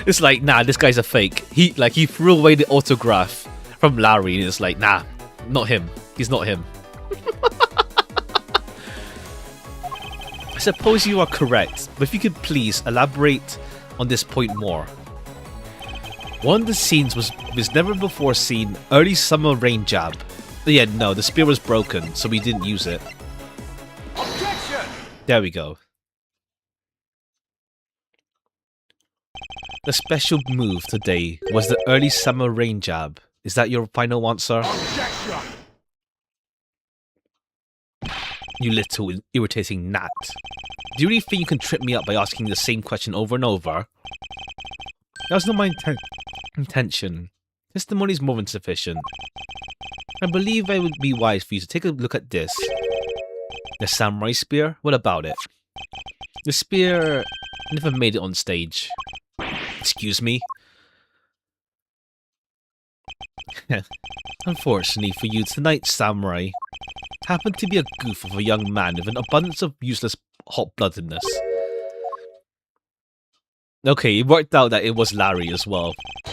Speaker 1: It's like, nah, this guy's a fake. He threw away the autograph from Larry, and it's like, nah, not him. He's not him. I suppose you are correct, but if you could please elaborate on this point more. One of the scenes was never before seen early summer rain jab. Yeah, no, the spear was broken, so we didn't use it.
Speaker 2: Objection!
Speaker 1: There we go. The special move today was the early summer rain jab. Is that your final answer?
Speaker 2: Objection!
Speaker 1: You little irritating gnat. Do you really think you can trip me up by asking the same question over and over? That was not my intention. Testimony is more than sufficient. I believe it would be wise for you to take a look at this. The samurai spear? What about it? The spear never made it on stage. Excuse me? Unfortunately for you, tonight's samurai happened to be a goof of a young man with an abundance of useless hot-bloodedness. Okay, it worked out that it was Larry as well.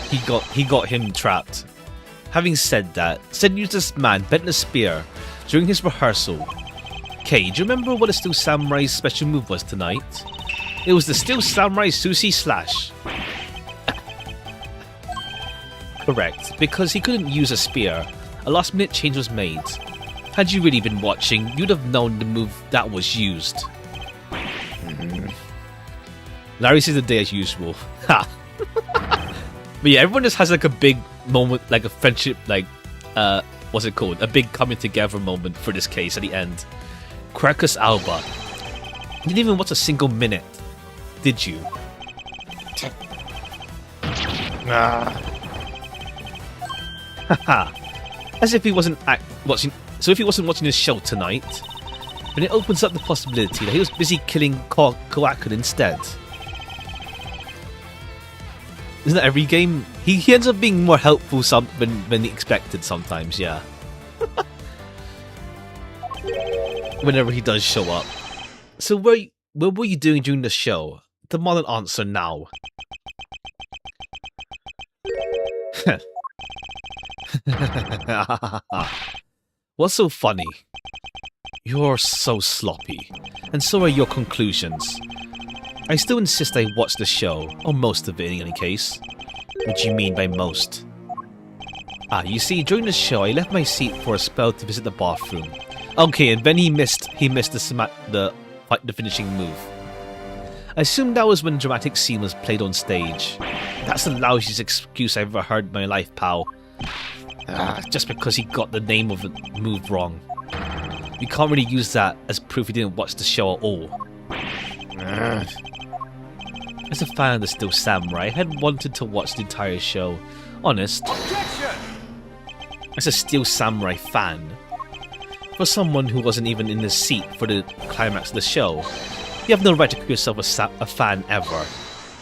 Speaker 1: He got him trapped. Having said that, said useless man bent the spear during his rehearsal. Okay, do you remember what the Steel Samurai's special move was tonight? It was the Steel Samurai Sushi Slash. Correct, because he couldn't use a spear. A last minute change was made. Had you really been watching, you'd have known the move that was used. Larry says the day as usual. Ha! But yeah, everyone just has like a big moment, like a friendship, like, what's it called? A big coming together moment for this case at the end. Quercus Alba. You didn't even watch a single minute, did you? Haha. As if he wasn't watching. So if he wasn't watching his show tonight, then it opens up the possibility that he was busy killing Koaku instead. Isn't that every game? He ends up being more helpful than expected sometimes, yeah. Whenever he does show up. So what were you doing during the show? Demand an answer now. What's so funny? You're so sloppy, and so are your conclusions. I still insist I watch the show, or most of it in any case. What do you mean by most? You see, during the show I left my seat for a spell to visit the bathroom. Okay, and then he missed the finishing move. I assume that was when the dramatic scene was played on stage. That's the lousiest excuse I've ever heard in my life, pal. Just because he got the name of the move wrong. You can't really use that as proof he didn't watch the show at all. As a fan of the Still Samurai, I had wanted to watch the entire show. Honest.
Speaker 2: Objection!
Speaker 1: As a Still Samurai fan. For someone who wasn't even in the seat for the climax of the show, you have no right to call yourself a fan ever.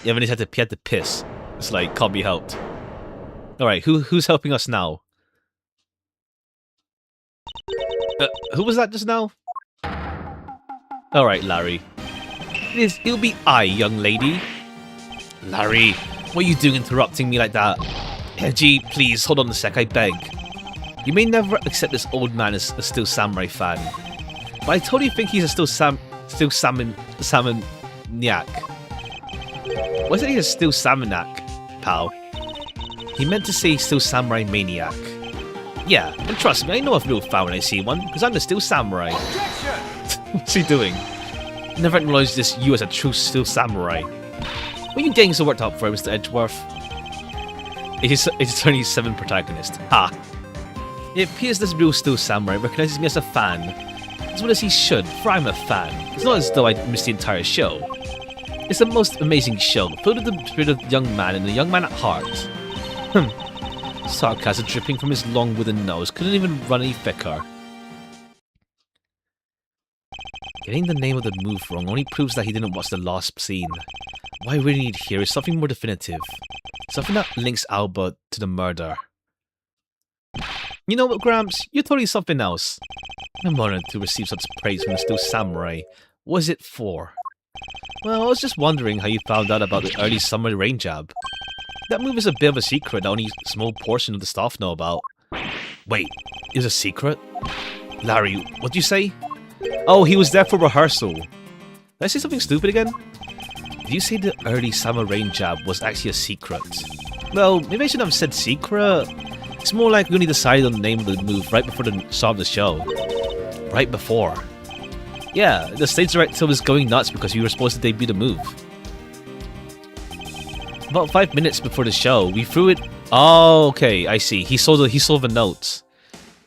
Speaker 1: You haven't had to piss. It's like, can't be helped. Alright, who's helping us now? Who was that just now? Alright, Larry. It'll be I, young lady. Larry, what are you doing interrupting me like that? Edgy, please, hold on a sec, I beg. You may never accept this old man as a Still Samurai fan, but I totally think he's a Still Salmon Nyak. Why is it he's a Still Salmonac, pal? He meant to say Still Samurai Maniac. Yeah, and trust me, I know a real fan when I see one, because I'm the Still Samurai. What's he doing? Never acknowledged you as a true Still Samurai. What are you getting so worked up for, Mr. Edgeworth? It's only 7 protagonist. Ha! It appears this real Still Samurai recognizes me as a fan, as well as he should, for I'm a fan. It's not as though I missed the entire show. It's the most amazing show, filled with the spirit of the young man and the young man at heart. Sarcasm dripping from his long wooden nose couldn't even run any thicker. Getting the name of the move wrong only proves that he didn't watch the last scene. What I really need here is something more definitive. Something that links Alba to the murder. You know what, Gramps? You're totally something else. I'm honored to receive such praise from the Still Samurai. What is it for? Well, I was just wondering how you found out about the early summer rain jab. That move is a bit of a secret that only a small portion of the staff know about. Wait, it's a secret? Larry, what'd you say? Oh, he was there for rehearsal. Did I say something stupid again? Did you say the early summer rain jab was actually a secret? Well, maybe I shouldn't have said secret. It's more like we only decided on the name of the move right before the start of the show. Right before. Yeah, the stage director was going nuts because we were supposed to debut the move. About 5 minutes before the show, we threw it. Oh, okay, I see. He saw the notes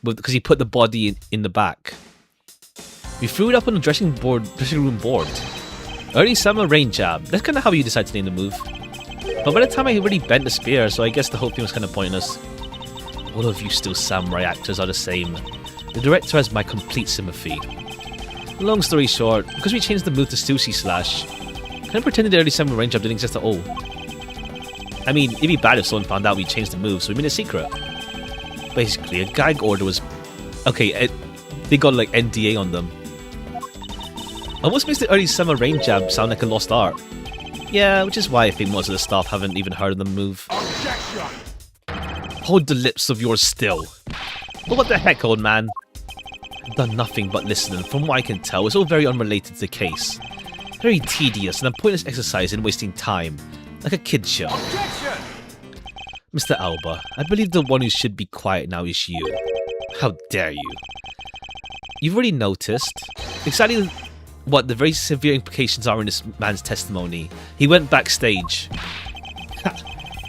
Speaker 1: because he put the body in the back. We threw it up on the dressing room board. Early summer rain jab. That's kind of how you decide to name the move. But by the time I already bent the spear, so I guess the whole thing was kind of pointless. All of you Still Samurai actors are the same. The director has my complete sympathy. Long story short, because we changed the move to Sushi Slash, kind of pretended the early summer rain jab didn't exist at all. I mean, it'd be bad if someone found out we changed the move, so we made it a secret. Basically, a gag order was... Okay, they got like NDA on them. Almost makes the early summer rain jab sound like a lost art. Yeah, which is why I think most of the staff haven't even heard of the move.
Speaker 2: Objection!
Speaker 1: Hold the lips of yours still. Well, what the heck, old man? I've done nothing but listening. From what I can tell, it's all very unrelated to the case. Very tedious and a pointless exercise in wasting time. Like a kid's show.
Speaker 2: Objection!
Speaker 1: Mr. Alba, I believe the one who should be quiet now is you. How dare you? You've already noticed exactly what the very severe implications are in this man's testimony. He went backstage.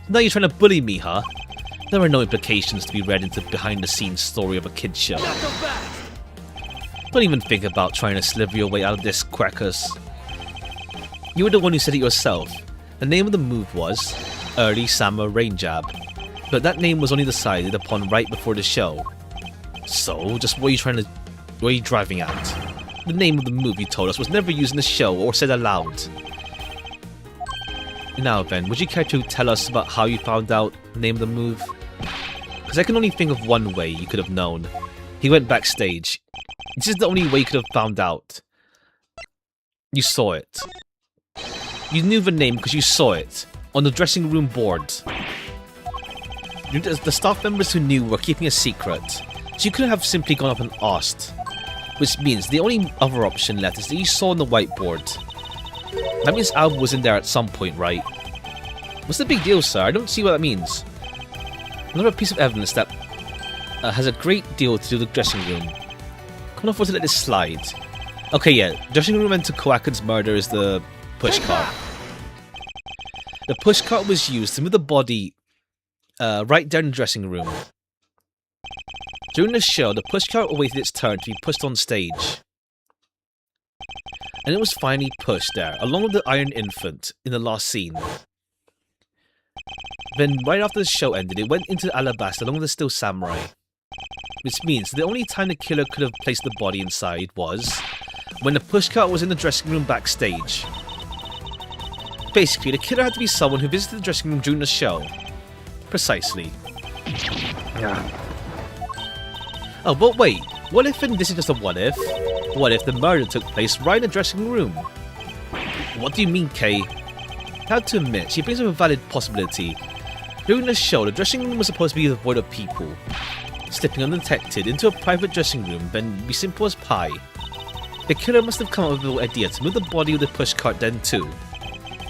Speaker 1: Now you're trying to bully me, huh? There are no implications to be read into behind-the-scenes story of a kid's show. Don't even think about trying to slither your way out of this, crackers. You were the one who said it yourself. The name of the move was Early Summer Rain Jab, but that name was only decided upon right before the show. So, just what are you driving at? The name of the move you told us was never used in the show or said aloud. Now then, would you care to tell us about how you found out the name of the move? Because I can only think of one way you could have known. He went backstage. This is the only way you could have found out. You saw it. You knew the name because you saw it on the dressing room board. The staff members who knew were keeping a secret, so you couldn't have simply gone up and asked. Which means the only other option left is that you saw on the whiteboard. That means Alba was in there at some point, right? What's the big deal, sir? I don't see what that means. Another piece of evidence that has a great deal to do with the dressing room. Can't afford to let this slide. Okay, yeah, dressing room into Koakin's murder is the pushcart. The pushcart was used to move the body right down the dressing room. During the show, the pushcart awaited its turn to be pushed on stage. And it was finally pushed there, along with the Iron Infant, in the last scene. Then, right after the show ended, it went into Alabaster along with the Still Samurai. Which means the only time the killer could have placed the body inside was when the pushcart was in the dressing room backstage. Basically, the killer had to be someone who visited the dressing room during the show. Precisely. Oh, but wait, what if, and this is just a what if the murder took place right in the dressing room? What do you mean, Kay? I have to admit, she brings up a valid possibility. During the show, the dressing room was supposed to be devoid of people. Slipping undetected into a private dressing room then be simple as pie. The killer must have come up with the idea to move the body of the pushcart then too.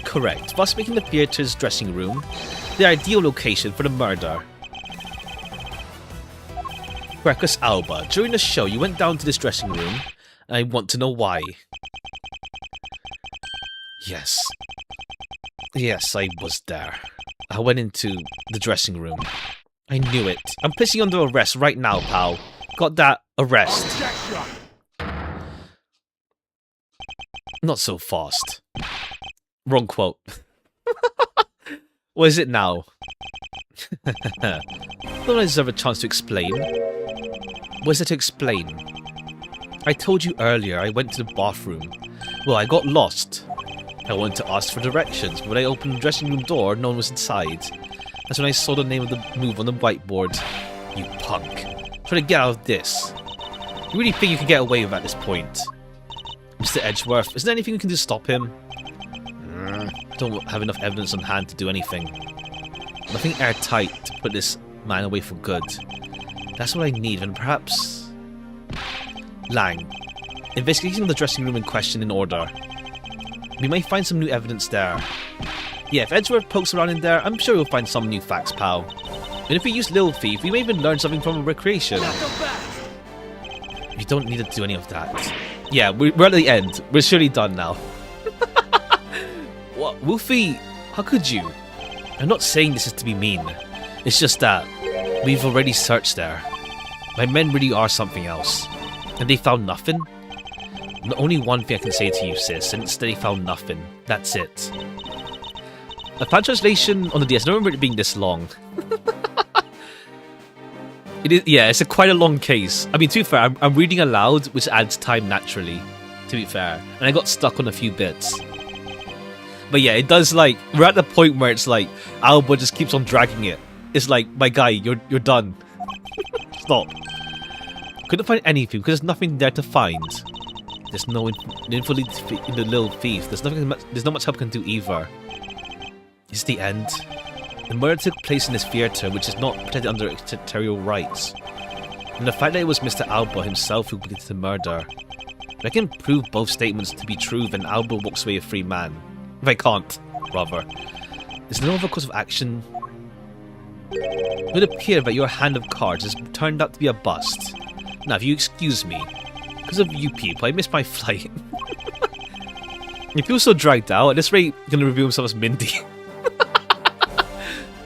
Speaker 1: Correct, thus making the theatre's dressing room the ideal location for the murder. Reckless Alba, during the show you went down to this dressing room, and I want to know why. Yes. Yes, I was there. I went into the dressing room. I knew it. I'm placing you under arrest right now, pal. Got that? Arrest. Not so fast. Wrong quote. What is it now? Don't I deserve a chance to explain? What is there to explain? I told you earlier I went to the bathroom. Well, I got lost. I wanted to ask for directions, but when I opened the dressing room door, no one was inside. That's when I saw the name of the move on the whiteboard. You punk. Try to get out of this. You really think you can get away with at this point? Mr. Edgeworth, is there anything you can do to stop him? I don't have enough evidence on hand to do anything. Nothing airtight to put this man away for good. That's what I need, and perhaps... Lang. Investigation the dressing room in question in order. We may find some new evidence there. Yeah, if Edgeworth pokes around in there, I'm sure we'll find some new facts, pal. And if we use Lil Thief, we may even learn something from a recreation. You don't need to do any of that. Yeah, we're at the end. We're surely done now. What? Wolfie, how could you? I'm not saying this is to be mean. It's just that we've already searched there. My men really are something else. And they found nothing? Only one thing I can say to you, sis, and it's that they found nothing. That's it. A fan translation on the DS, I don't remember it being this long. It is, yeah, it's quite a long case. I mean, to be fair, I'm reading aloud, which adds time naturally, to be fair. And I got stuck on a few bits. But yeah, it does, like, we're at the point where it's like, Alba just keeps on dragging it. It's like, my guy, you're done. Stop. Couldn't find anything because there's nothing there to find. There's no info in the Little Thief. There's not much help can do either. It's the end. The murder took place in this theatre, which is not protected under extraterritorial rights. And the fact that it was Mr. Alba himself who committed the murder. If I can prove both statements to be true, then Alba walks away a free man. If I can't, rather. There's no other course of action. It would appear that your hand of cards has turned out to be a bust. Now, if you excuse me, because of you people, I missed my flight. He feels so dragged out. At this rate, he's going to reveal himself as Mindy.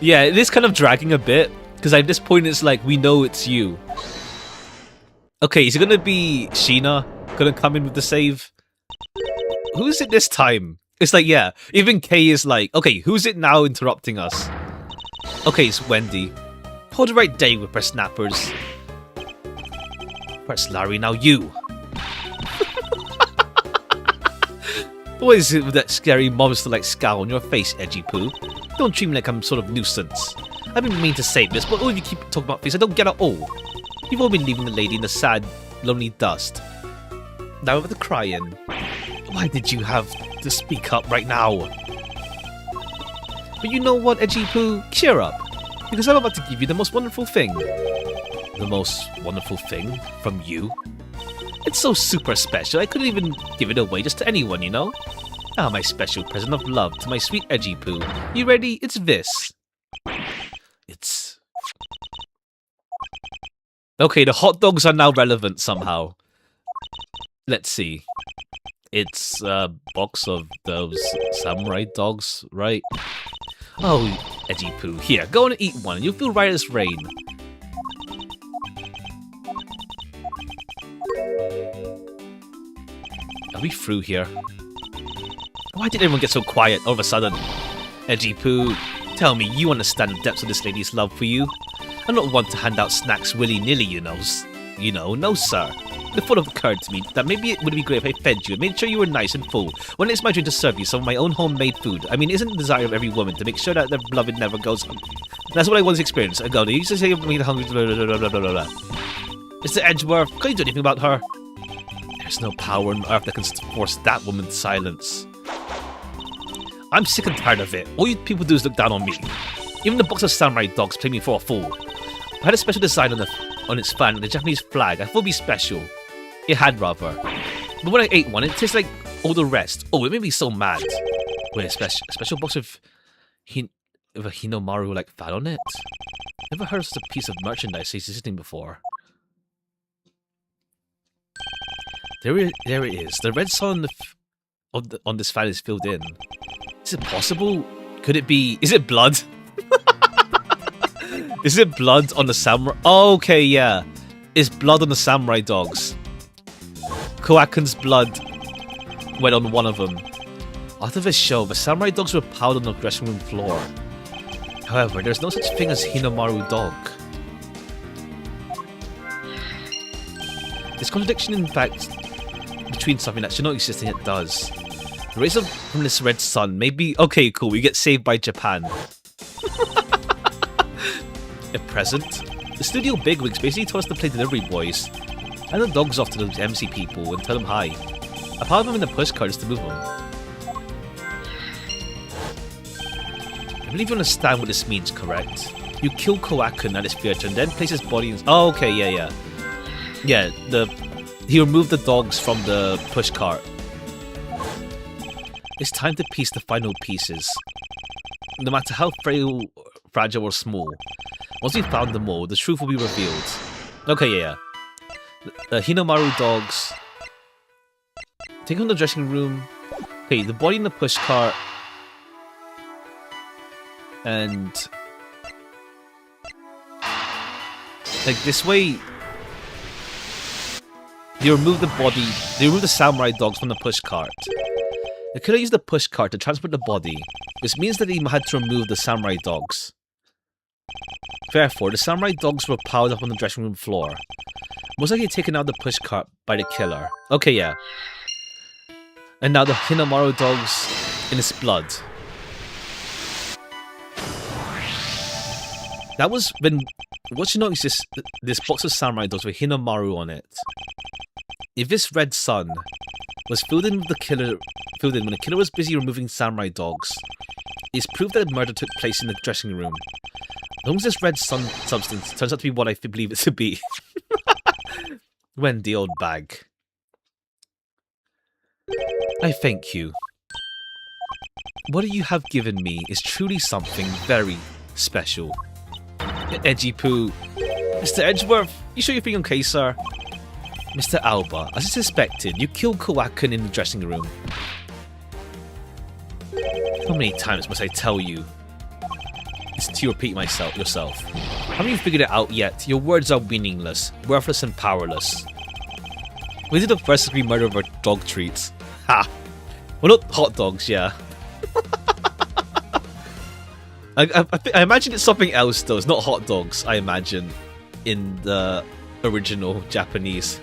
Speaker 1: Yeah, it is kind of dragging a bit, because at this point it's like, we know it's you. Okay, is it going to be Sheena going to come in with the save? Who is it this time? It's like, yeah, even Kay is like, okay, who's it now interrupting us? Okay, it's Wendy. Hold it right there, whippersnappers. Where's Larry? Now you. What is it with that scary monster-like scowl on your face, Edgy Poo? Don't treat me like I'm some sort of nuisance. I didn't mean to say this, but all of you keep talking about face, I don't get at all. You've all been leaving the lady in the sad, lonely dust. Now over the crying. Why did you have to speak up right now? But you know what, Edgy Poo? Cheer up. Because I'm about to give you the most wonderful thing. The most wonderful thing from you? It's so super special, I couldn't even give it away just to anyone, you know? Ah, my special present of love to my sweet Edgy Poo. You ready? It's this. It's... Okay, the hot dogs are now relevant somehow. Let's see. It's a box of those samurai dogs, right? Oh, Edgy Poo. Here, go and eat one and you'll feel right as rain. Are we through here? Why did everyone get so quiet all of a sudden? Edgy Poo, tell me you understand the depths of this lady's love for you. I'm not one to hand out snacks willy-nilly, you know. No sir. The thought occurred to me that maybe it would be great if I fed you and made sure you were nice and full when it's my turn to serve you some of my own homemade food. I mean, isn't the desire of every woman to make sure that their beloved never goes hungry? That's what I once experienced. You used to say me hungry, blah, blah, blah, blah, blah, blah. Mr. Edgeworth, can you do anything about her? There's no power on earth that can force that woman's silence. I'm sick and tired of it. All you people do is look down on me. Even the box of samurai dogs play me for a fool. I had a special design on its fan, the Japanese flag. I thought it'd be special. It had rather. But when I ate one, it tastes like all the rest. Oh, it made me so mad. Wait, a special box of a Hinomaru like fan on it? Never heard of such a piece of merchandise existing before. There it is. The red sun on this fan is filled in. Is it possible? Could it be? Is it blood? Is it blood on the samurai? Oh, okay, yeah. It's blood on the samurai dogs. Koakun's blood went on one of them. After this show, the samurai dogs were piled on the dressing room floor. However, there's no such thing as Hinomaru dog. This contradiction, in fact, between something that should not exist and it does. The rays from this red sun may be... Okay, cool, we get saved by Japan. At present, the studio bigwigs basically told us to play delivery boys. And the dogs off to the MC people and tell them hi. A part of them in the pushcart is to move them. I believe you understand what this means, correct? You kill Koakun at his theater and then place his body in... Oh, okay, yeah. Yeah, he removed the dogs from the pushcart. It's time to piece the final pieces. No matter how fragile or small, once we've found them all, the truth will be revealed. Okay, yeah. The Hinomaru dogs. Take on the dressing room. Okay, the body in the pushcart. And... like, this way... they remove the body... they remove the samurai dogs from the pushcart. They could have used the pushcart to transport the body. This means that they had to remove the samurai dogs. Therefore, the samurai dogs were piled up on the dressing room floor. Most likely taken out of the pushcart by the killer. Okay, yeah. And now the Hinomaru dogs in its blood. That was when... what you notice is this box of samurai dogs with Hinomaru on it. If this red sun was filled in when the killer was busy removing samurai dogs, it's proof that the murder took place in the dressing room. As long as this red sun substance turns out to be what I believe it to be. Wendy, old bag. I thank you. What you have given me is truly something very special. Edgy Poo. Mr. Edgeworth, you sure you're feeling okay, sir? Mr. Alba, as I suspected, you killed Koakun in the dressing room. How many times must I tell you? It's to repeat yourself. Haven't you figured it out yet? Your words are meaningless, worthless and powerless. We did the first degree murder of our dog treats. Ha! Well, not hot dogs, yeah. I imagine it's something else, though. It's not hot dogs, I imagine, in the original Japanese.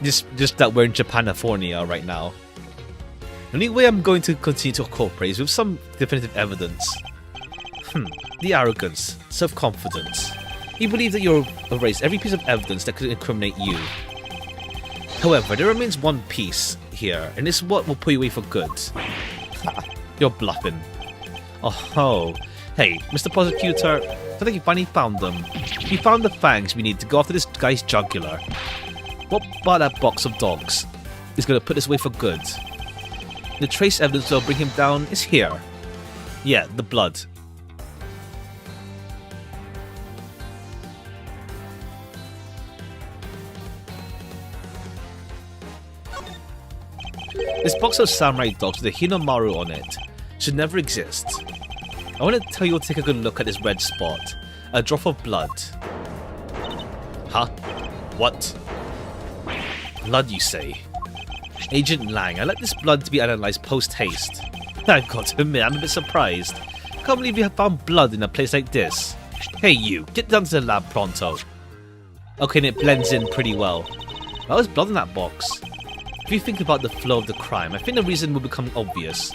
Speaker 1: just that we're in Japanifornia right now. The only way I'm going to continue to cooperate is with some definitive evidence. The arrogance, self-confidence. You believe that you'll erase every piece of evidence that could incriminate you. However, there remains one piece here, and this is what will put you away for good. You're bluffing. Oh, hey, Mr. Prosecutor, I think you finally found them. We found the fangs we need to go after this guy's jugular. What about that box of dogs? Is going to put us away for good. The trace evidence that will bring him down is here. Yeah, the blood. This box of samurai dogs with a Hinomaru on it should never exist. I want to tell you to take a good look at this red spot. A drop of blood. Huh? What? Blood, you say? Agent Lang, I like this blood to be analysed post-haste. I've got to admit, I'm a bit surprised. Can't believe you have found blood in a place like this. Hey you, get down to the lab pronto. Okay, and it blends in pretty well. Why was blood in that box? If you think about the flow of the crime, I think the reason will become obvious.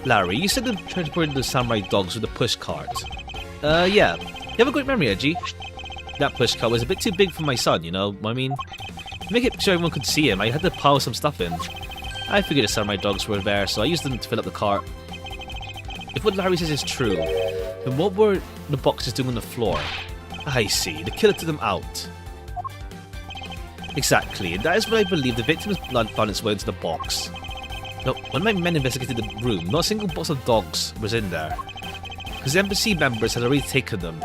Speaker 1: Larry, you said they transported the samurai dogs with a pushcart. Yeah. You have a great memory, Edgy. That pushcart was a bit too big for my son, you know what I mean? To make it sure everyone could see him, I had to pile some stuff in. I figured the samurai dogs were there, so I used them to fill up the cart. If what Larry says is true, then what were the boxes doing on the floor? I see, the killer took them out. Exactly, and that is what I believe the victim's blood found its way into the box. Now, when my men investigated the room, not a single box of dogs was in there, because the embassy members had already taken them.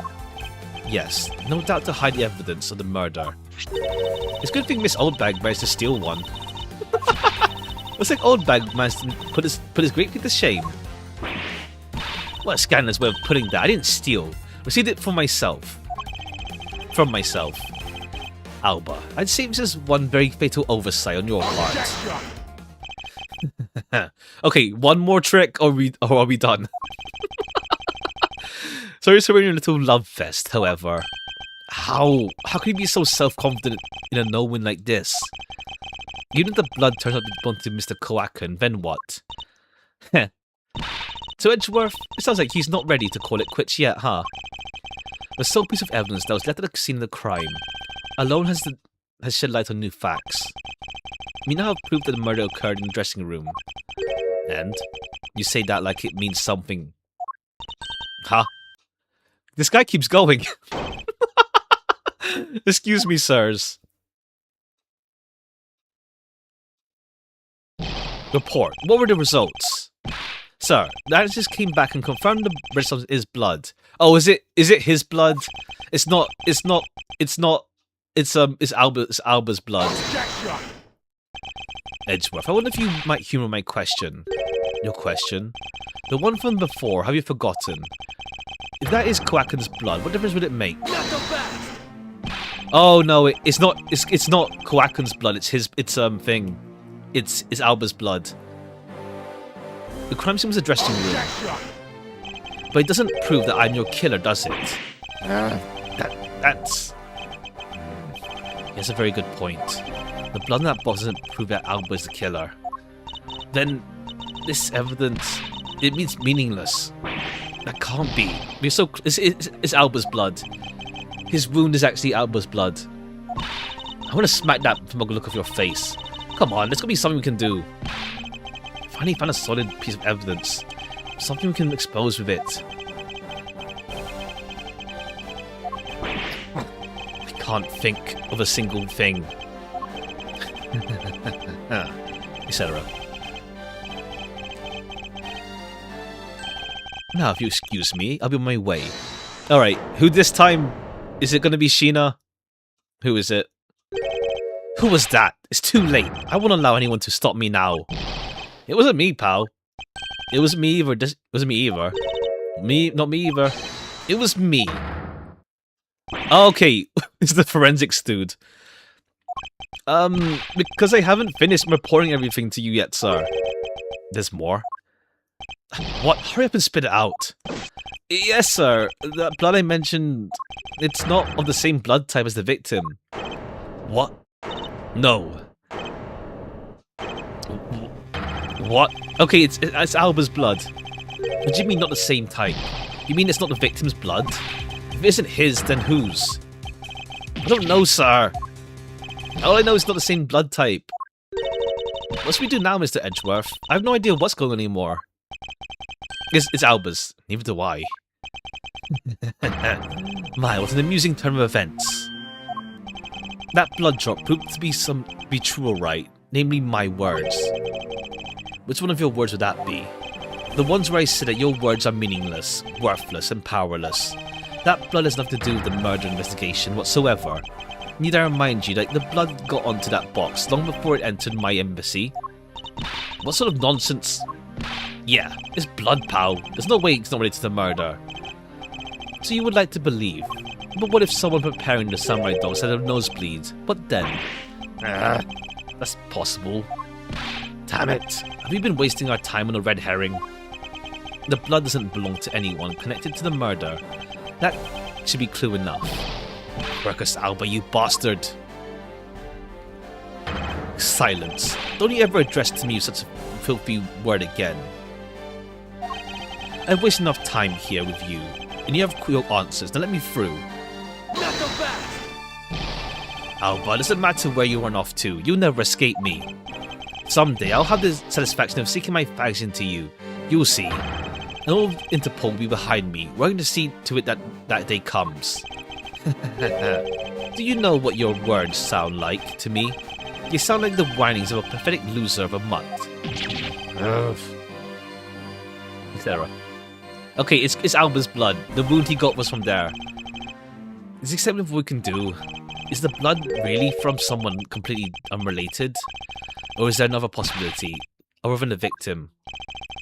Speaker 1: Yes, no doubt to hide the evidence of the murder. It's a good thing Miss Oldbag managed to steal one. Looks like Oldbag managed to put his great feet to shame. What a scandalous way of putting that. I didn't steal. Received it for myself. From myself. Alba, I'd say this is one very fatal oversight on your part. Okay, one more trick or are we done? Sorry to ruin your little love fest, however. How can you be so self-confident in a no-win like this? Even if the blood turns out to belong to Mr. Koakan, then what? So Edgeworth, it sounds like he's not ready to call it quits yet, huh? The sole piece of evidence that was left at the scene of the crime alone has shed light on new facts. We now have proof that the murder occurred in the dressing room. And? You say that like it means something. Huh? This guy keeps going. Excuse me, sirs. Report. What were the results? Sir, the analysis came back and confirmed the red substance is blood. Oh, is it his blood? It's Alba's blood. Edgeworth, I wonder if you might humor my question. Your question? The one from before, have you forgotten? If that is Koakan's blood, what difference would it make? Oh no, it's not Koakan's blood, it's Alba's blood. The crime scene was a dressing room. But it doesn't prove that I'm your killer, does it? That's... He has a very good point. The blood in that box doesn't prove that Alba is the killer. Then, this evidence, it means meaningless. That can't be. It's Alba's blood. His wound is actually Alba's blood. I want to smack that from a look of your face. Come on, there's got to be something we can do. Finally found a solid piece of evidence. Something we can expose with it. I can't think of a single thing. Etc. Now, if you excuse me, I'll be on my way. Alright, who this time? Is it going to be Sheena? Who is it? Who was that? It's too late. I won't allow anyone to stop me now. It wasn't me, pal. It wasn't me either. It wasn't me either. Not me either. It was me. Okay, it's the forensics dude. Because I haven't finished reporting everything to you yet, sir. There's more? What? Hurry up and spit it out. Yes, sir. The blood I mentioned, it's not of the same blood type as the victim. What? No. What? Okay, it's Alba's blood. What do you mean not the same type? You mean it's not the victim's blood? If it isn't his, then whose? I don't know, sir. All I know is not the same blood type. What should we do now, Mr. Edgeworth? I have no idea what's going on anymore. It's Alba's. Neither do I. My, what an amusing turn of events. That blood drop proved to be true, alright. Namely, my words. Which one of your words would that be? The ones where I said that your words are meaningless, worthless, and powerless. That blood has nothing to do with the murder investigation whatsoever. Need I remind you that the blood got onto that box long before it entered my embassy? What sort of nonsense? Yeah, it's blood, pal. There's no way it's not related to the murder. So you would like to believe. But what if someone preparing the samurai dogs had a nosebleed? What then? That's possible. Damn it. Have you been wasting our time on a red herring? The blood doesn't belong to anyone connected to the murder. That should be clue enough. Ruckus Alba, you bastard! Silence. Don't you ever address to me such a filthy word again. I've wasted enough time here with you, and you have your answers. Now let me through.
Speaker 2: Not so fast!
Speaker 1: Alba, doesn't matter where you run off to. You'll never escape me. Someday I'll have the satisfaction of seeking my fags into you. You'll see. And all of Interpol will be behind me. We're going to see to it that that day comes. Do you know what your words sound like to me? You sound like the whinings of a pathetic loser of a mutt. Etc. Okay, it's Alba's blood. The wound he got was from there. Is accepting what we can do. Is the blood really from someone completely unrelated? Or is there another possibility? Other than the victim?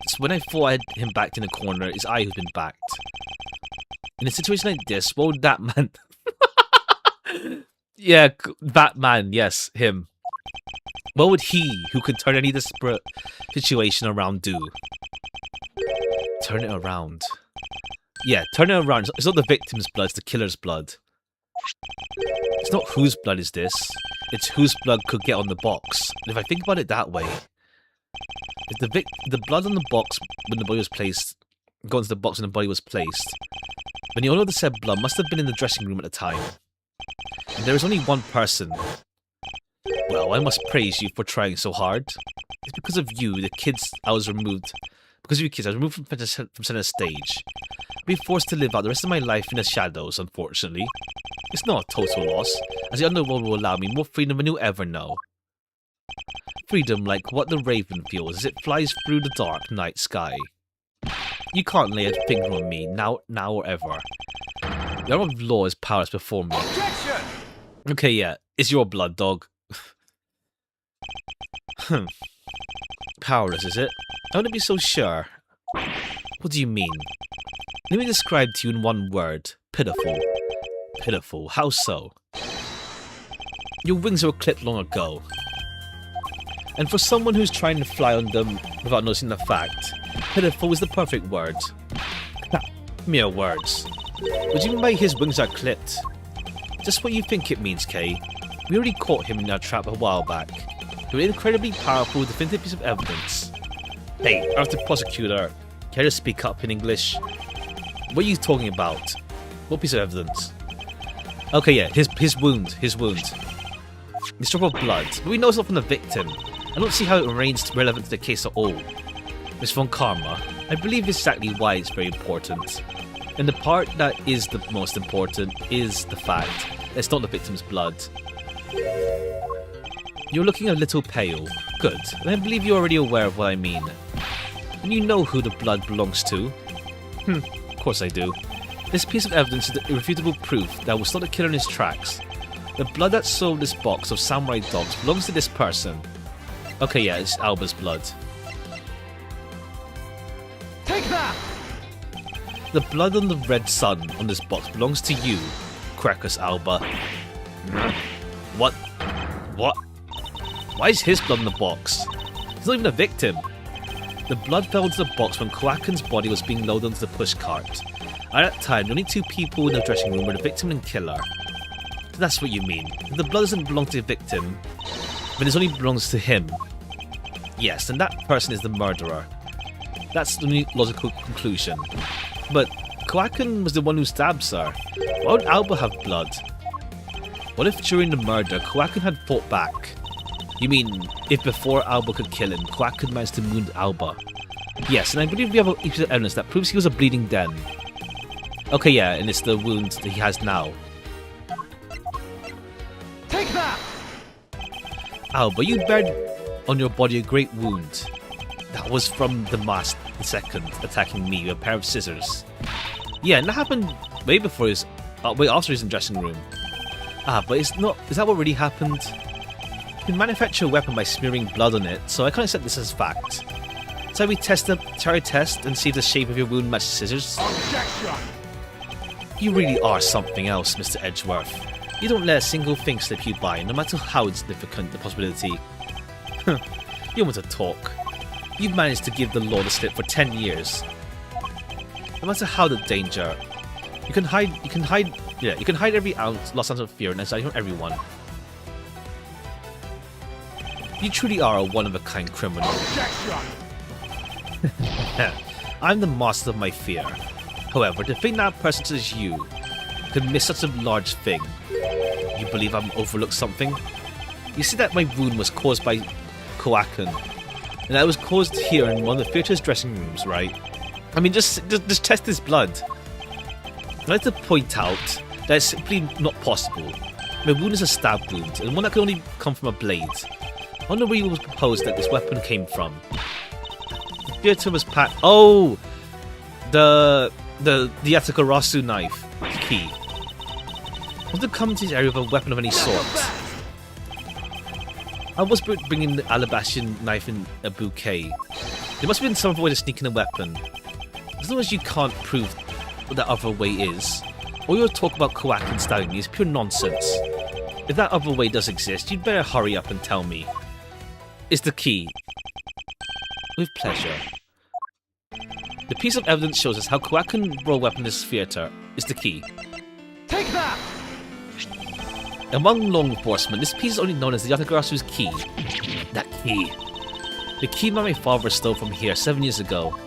Speaker 1: So when I thought I had him backed in a corner, it's I who's been backed. In a situation like this, what would that man... Yeah, that man, yes, him. What would he, who could turn any desperate situation around, do? Turn it around. Yeah, turn it around. It's not the victim's blood, it's the killer's blood. It's not whose blood is this, it's whose blood could get on the box. And if I think about it that way, if the blood on the box when the body was placed, got into the box when the body was placed, then the owner of the said blood must have been in the dressing room at the time. And there is only one person. Well, I must praise you for trying so hard. It's because of you, the kids, I was removed. Because of you kids, I was removed from center stage. I'll be forced to live out the rest of my life in the shadows, unfortunately. It's not a total loss, as the underworld will allow me more freedom than you'll ever know. Freedom like what the raven feels as it flies through the dark night sky. You can't lay a finger on me, now or ever. The arm of law is powerless before me.
Speaker 2: Objection!
Speaker 1: Okay, yeah, it's your blood, dog. Powerless, is it? I wouldn't be so sure. What do you mean? Let me describe to you in one word. Pitiful. Pitiful. How so? Your wings were clipped long ago. And for someone who's trying to fly on them without noticing the fact, pitiful is the perfect word. Mere words. What do you mean by his wings are clipped? Just what you think it means, Kay. We already caught him in our trap a while back. You're an incredibly powerful, definitive piece of evidence. Hey, Arthur Prosecutor, care to speak up in English? What are you talking about? What piece of evidence? Okay, yeah, his wound. This drop of blood. But we know it's not from the victim. I don't see how it remains relevant to the case at all. Miss Von Karma, I believe exactly why it's very important. And the part that is the most important is the fact that it's not the victim's blood. You're looking a little pale. Good. And I believe you're already aware of what I mean. And you know who the blood belongs to? Of course I do. This piece of evidence is the irrefutable proof that will stop the killer in his tracks. The blood that sold this box of samurai dogs belongs to this person. Okay, yeah, it's Alba's blood.
Speaker 2: Take that!
Speaker 1: The blood on the red sun on this box belongs to you, Crackus Alba. What? What? Why is his blood in the box? He's not even a victim. The blood fell into the box when Kowakin's body was being loaded onto the pushcart. At that time, the only two people in the dressing room were the victim and killer. So that's what you mean. If the blood doesn't belong to the victim, then it only belongs to him. Yes, and that person is the murderer. That's the only logical conclusion. But Kowakin was the one who stabbed her. Why would Alba have blood? What if during the murder, Kowakin had fought back? You mean, if before Alba could kill him, Kowakin managed to wound Alba? Yes, and I believe we have a piece of evidence that proves he was a bleeding den. Okay, yeah, and it's the wound that he has now.
Speaker 2: Take that!
Speaker 1: Alba, you bared on your body a great wound. That was from the masked second attacking me with a pair of scissors. Yeah, and that happened way before his, way after his dressing room. But it's not. Is that what really happened? You can manufacture a weapon by smearing blood on it, so I can't accept this as fact. So we try a test and see if the shape of your wound matches scissors.
Speaker 2: Objection!
Speaker 1: You really are something else, Mr. Edgeworth. You don't let a single thing slip you by, no matter how insignificant the possibility. You want to talk. You've managed to give the law the slip for 10 years. No matter how the danger, you can hide every lost ounce of fear and anxiety from everyone. You truly are a one-of-a-kind criminal.
Speaker 2: Objection!
Speaker 1: I'm the master of my fear. However, to think that a person such as you could miss such a large thing, you believe I've overlooked something? You see that my wound was caused by Kowakin, and that was caused here in one of the theatre's dressing rooms, right? I mean, just test his blood. I'd like to point out that it's simply not possible. My wound is a stab wound, and one that can only come from a blade. I wonder where it was proposed that this weapon came from. The theatre was packed. Oh, the Yatakarasu knife key. Want to come to this area with a weapon of any sort? I was bringing the Alabastian knife in a bouquet. There must have been some other way to sneak in a weapon. As long as you can't prove what that other way is, all your talk about Kowakin stabbing me is pure nonsense. If that other way does exist, you'd better hurry up and tell me. It's the key. With pleasure. The piece of evidence shows us how Kowakin brought a weapon in this theatre is the key.
Speaker 2: Take that!
Speaker 1: Among law enforcement, this piece is only known as the Yatagarasu's key. That key. The key my father stole from here 7 years ago.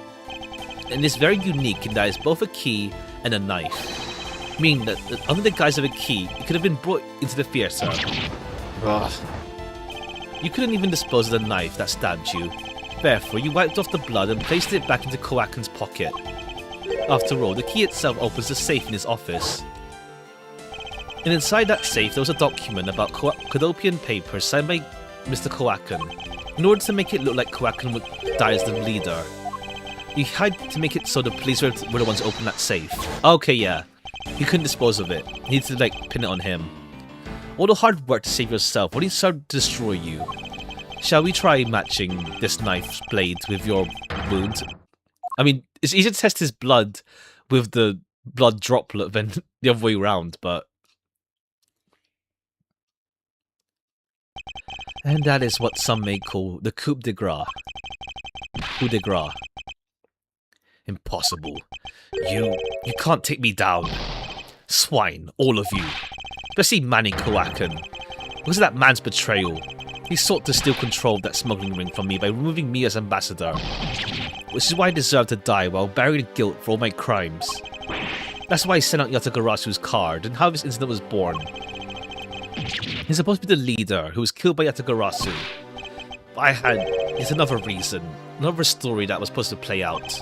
Speaker 1: And it's very unique in that it's both a key and a knife. Meaning that under the guise of a key, it could have been brought into the theatre. You couldn't even dispose of the knife that stabbed you. Therefore, you wiped off the blood and placed it back into Kowakin's pocket. After all, the key itself opens the safe in his office. And inside that safe, there was a document about Kodopian papers signed by Mr. Kowakin, in order to make it look like Kowakin would die as the leader. You had to make it so the police were the ones to open that safe. Okay, yeah. You couldn't dispose of it. You needed to, pin it on him. All the hard work to save yourself only started to destroy you. Shall we try matching this knife's blade with your wound? I mean, it's easier to test his blood with the blood droplet than the other way around, but... And that is what some may call the coup de grace. Coup de grace. Impossible. You can't take me down. Swine, all of you. Especially Manny Kowakin. Because of that man's betrayal. He sought to steal control of that smuggling ring from me by removing me as ambassador. Which is why I deserve to die while bearing guilt for all my crimes. That's why I sent out Yatagarasu's card and how this incident was born. He's supposed to be the leader who was killed by Yatagarasu. But I had yet another reason, another story that was supposed to play out.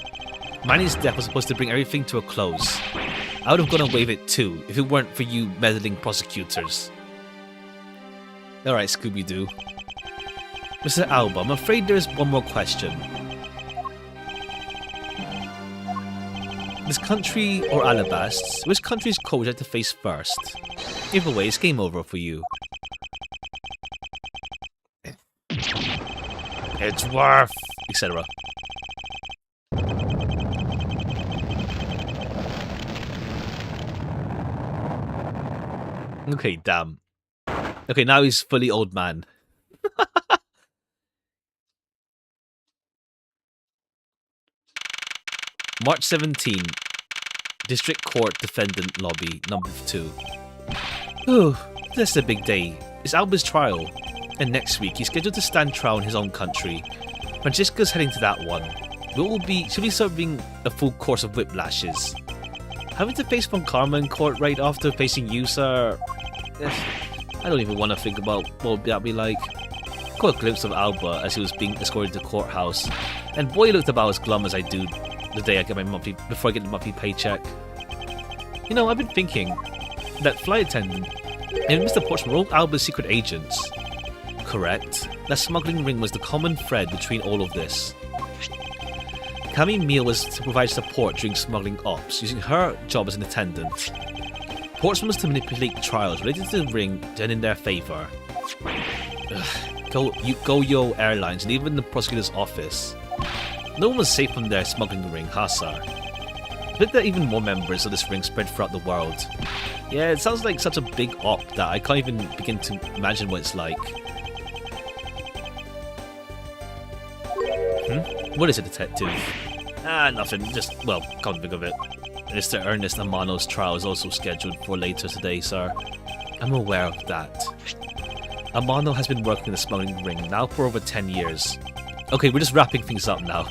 Speaker 1: Manny's death was supposed to bring everything to a close. I would have gone away with it too, if it weren't for you meddling prosecutors. Alright, Scooby-Doo. Mr. Alba, I'm afraid there's one more question. This country or Alabast, which country's code would you like to face first? Either way, it's game over for you. Edgeworth, etc. Okay, damn. Okay, now he's fully old man. March 17, District Court Defendant Lobby, number 2. Ooh, this is a big day. It's Alba's trial, and next week he's scheduled to stand trial in his own country. Francisca's heading to that one. She'll be serving a full course of whiplashes. Having to face Von Karma in court right after facing you, sir. I don't even want to think about what that'd be like. Caught a glimpse of Alba as he was being escorted to the courthouse, and boy, he looked about as glum as I do the day I get before I get the monthly paycheck. You know, I've been thinking that flight attendant and Mr. Portsmouth were all Alba's secret agents. Correct. That smuggling ring was the common thread between all of this. Camille was to provide support during smuggling ops, using her job as an attendant. Portsmouth was to manipulate trials related to the ring to end in their favour. Go-Yo Airlines and even the prosecutor's office. No one was safe from their smuggling ring, sir. But there are even more members of this ring spread throughout the world. Yeah, it sounds like such a big op that I can't even begin to imagine what it's like. What is it, detective? Nothing. Just, well, can't think of it. Mr. Ernest Amano's trial is also scheduled for later today, sir. I'm aware of that. Amano has been working in the smuggling ring now for over 10 years. Okay, we're just wrapping things up now.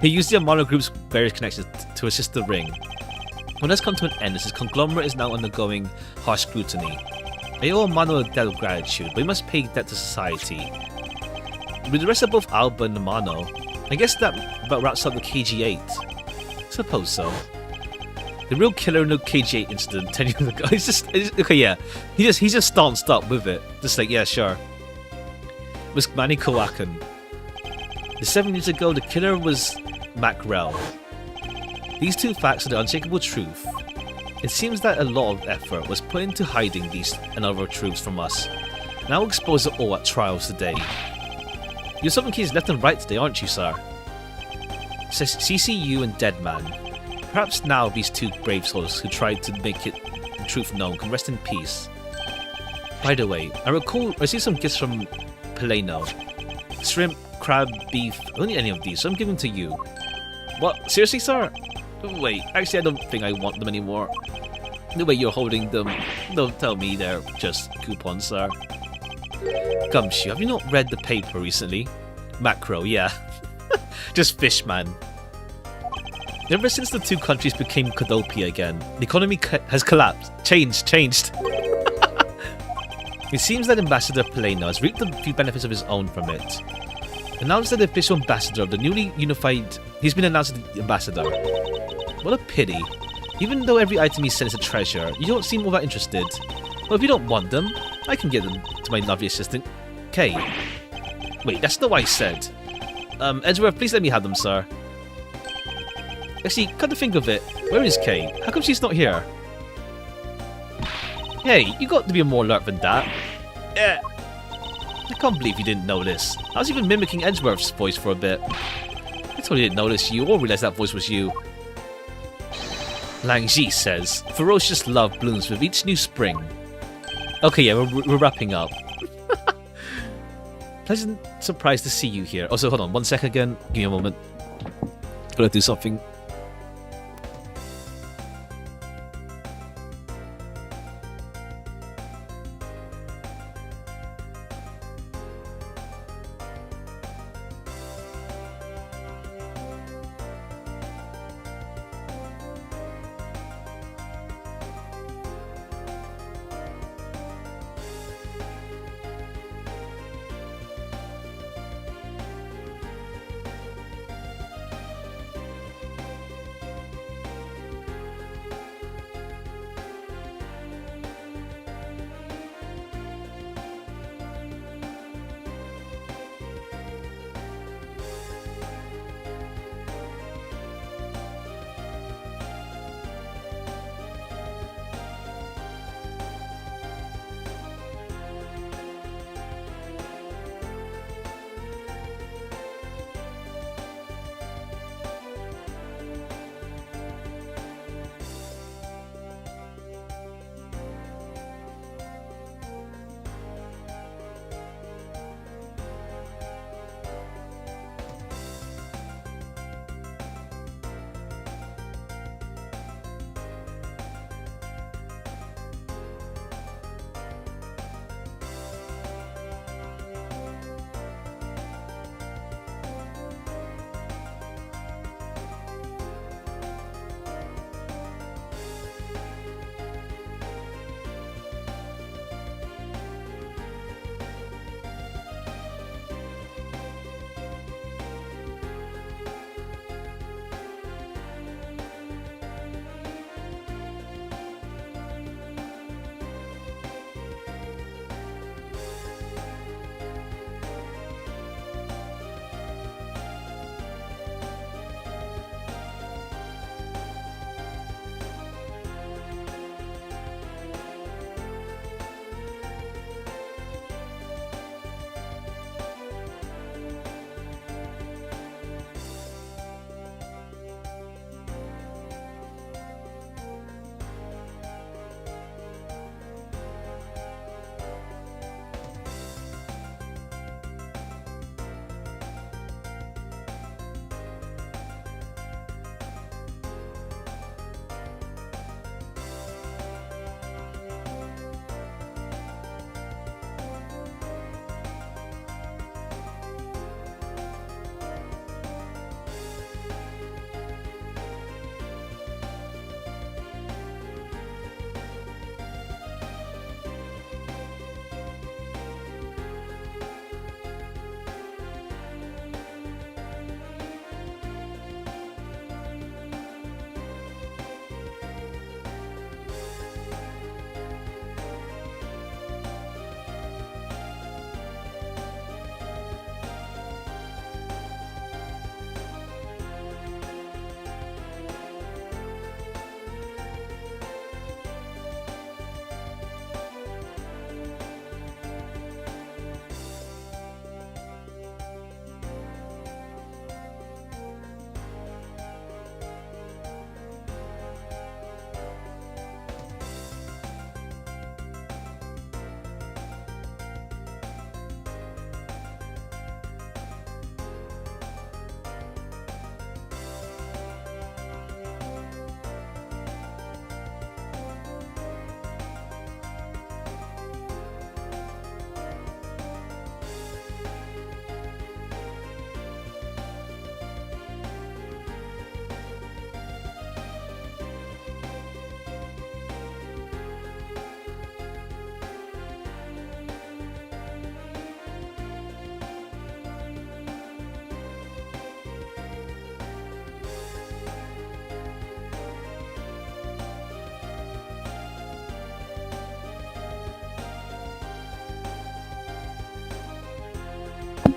Speaker 1: He used the Amano Group's various connections to assist the ring. When that's come to an end, as his conglomerate is now undergoing harsh scrutiny. I owe Amano a debt of gratitude, but he must pay debt to society. With the rest of both Alba and Amano, I guess that about wraps up the KG-8. Suppose so. The real killer in the KG-8 incident 10 years ago. Okay, yeah. He's just stanced up with it. Just like, yeah, sure. It was Manny Kowakan. 7 years ago, the killer was Macrel. These two facts are the unshakable truth. It seems that a lot of effort was put into hiding these and other truths from us. Now we'll expose it all at trials today. You're solving keys left and right today, aren't you, sir? Says CCU and Deadman. Perhaps now these two brave souls who tried to make the truth known can rest in peace. By the way, I received some gifts from Peleno. Shrimp, crab, beef, I don't need any of these, so I'm giving to you. What? Seriously, sir? Wait, actually I don't think I want them anymore. The way you're holding them, don't tell me they're just coupons, sir. Gumshoe, have you not read the paper recently? Macro, yeah. Just fish, man. Ever since the two countries became Codopia again, the economy has collapsed. Changed. It seems that Ambassador Peleno has reaped a few benefits of his own from it. Announced as the official ambassador of the newly unified... He's been announced as the ambassador. What a pity. Even though every item he sent is a treasure, you don't seem all that interested. Well, if you don't want them, I can give them to my lovely assistant, Kay. Wait, that's not what I said. Edgeworth, please let me have them, sir. Actually, come to think of it, where is Kay? How come she's not here? Hey, you got to be more alert than that. I can't believe you didn't notice. I was even mimicking Edgeworth's voice for a bit. I totally didn't notice you or realize that voice was you. Langji says, ferocious love blooms with each new spring. Okay, yeah, we're wrapping up. Pleasant surprise to see you here. Also, hold on, 1 second again. Give me a moment. Gotta do something.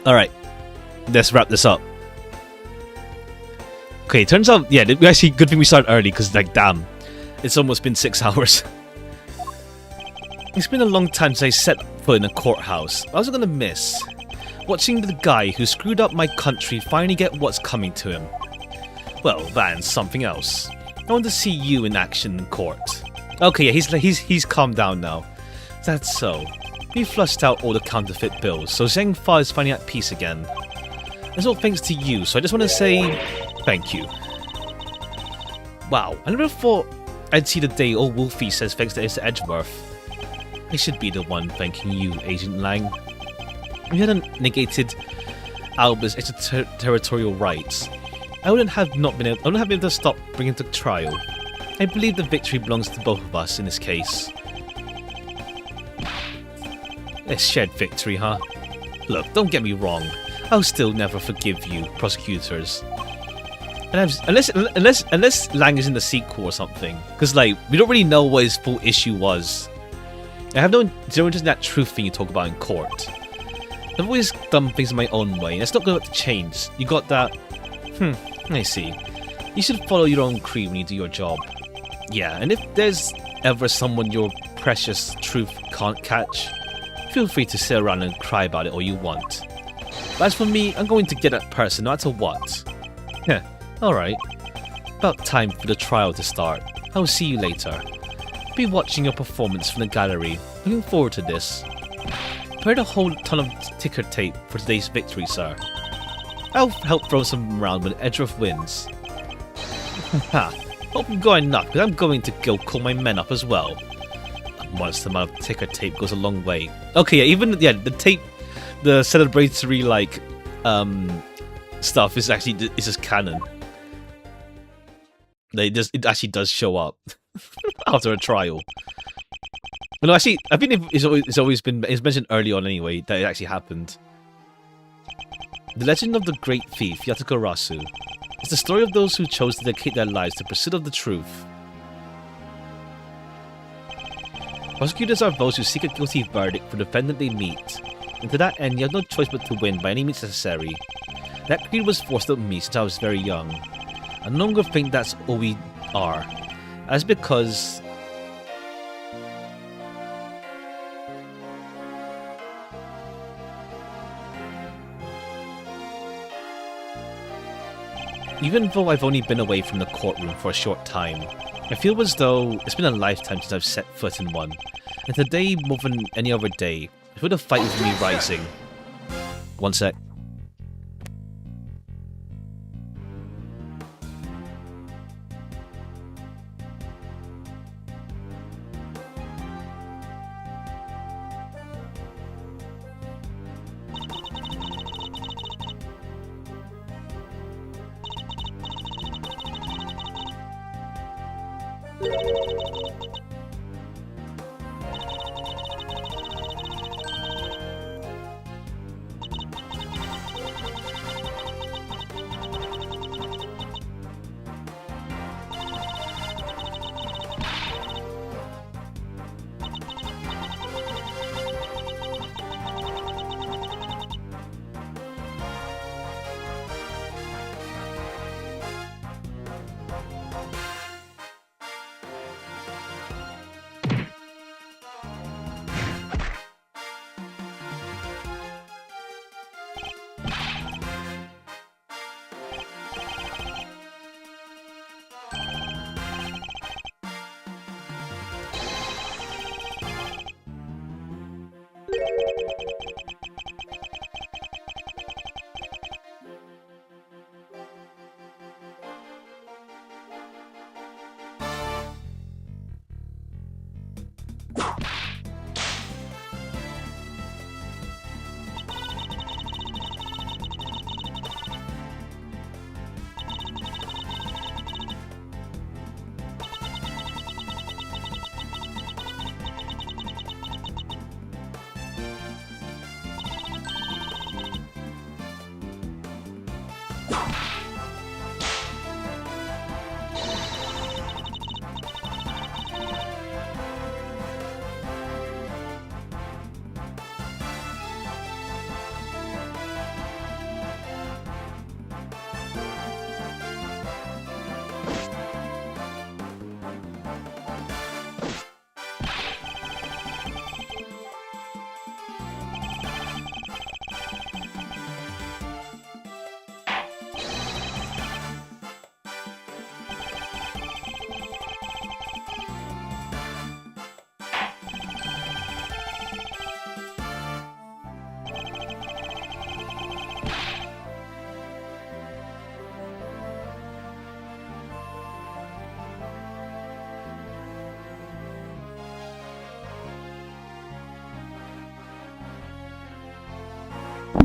Speaker 1: Alright, let's wrap this up. Okay, turns out, yeah, actually, good thing we started early, because, like, damn, it's almost been 6 hours. It's been a long time since I set foot in a courthouse. I was gonna miss watching the guy who screwed up my country finally get what's coming to him. Well, that and something else. I want to see you in action in court. Okay, yeah, he's calmed down now. That's so. We flushed out all the counterfeit bills, so Zheng Fa is finally at peace again. It's all thanks to you, so I just want to say thank you. Wow, I never thought I'd see the day old Wolfie says thanks to Edgeworth. I should be the one thanking you, Agent Lang. If you hadn't negated Alba's extraterritorial rights, I wouldn't have been able to stop bringing to trial. I believe the victory belongs to both of us in this case. A shared victory, huh? Look, don't get me wrong. I'll still never forgive you, prosecutors. And unless Lang is in the sequel or something, because like we don't really know what his full issue was. I have zero interest in that truth thing you talk about in court. I've always done things my own way, and it's not going to change. You got that? I see. You should follow your own creed when you do your job. Yeah, and if there's ever someone your precious truth can't catch, feel free to sit around and cry about it all you want. But as for me, I'm going to get that person no matter what. Heh, alright. About time for the trial to start. I'll see you later. Be watching your performance from the gallery. Looking forward to this. Prepared a whole ton of ticker tape for today's victory, sir. I'll help throw some around when Edgeworth wins. Ha! Hope you've got enough, because I'm going to go call my men up as well. A modest amount of ticker tape goes a long way. Okay, yeah, even the tape, the celebratory like stuff is actually just canon. It actually does show up after a trial. No, actually, I think it's mentioned early on anyway that it actually happened. The legend of the great thief Yatagarasu is the story of those who chose to dedicate their lives to the pursuit of the truth. Prosecutors are those who seek a guilty verdict for the defendant they meet, and to that end you have no choice but to win by any means necessary. That creed was forced on me since I was very young. I no longer think that's all we are. That's because even though I've only been away from the courtroom for a short time, I feel as though it's been a lifetime since I've set foot in one, and today, more than any other day, I feel the fight with me rising. One sec.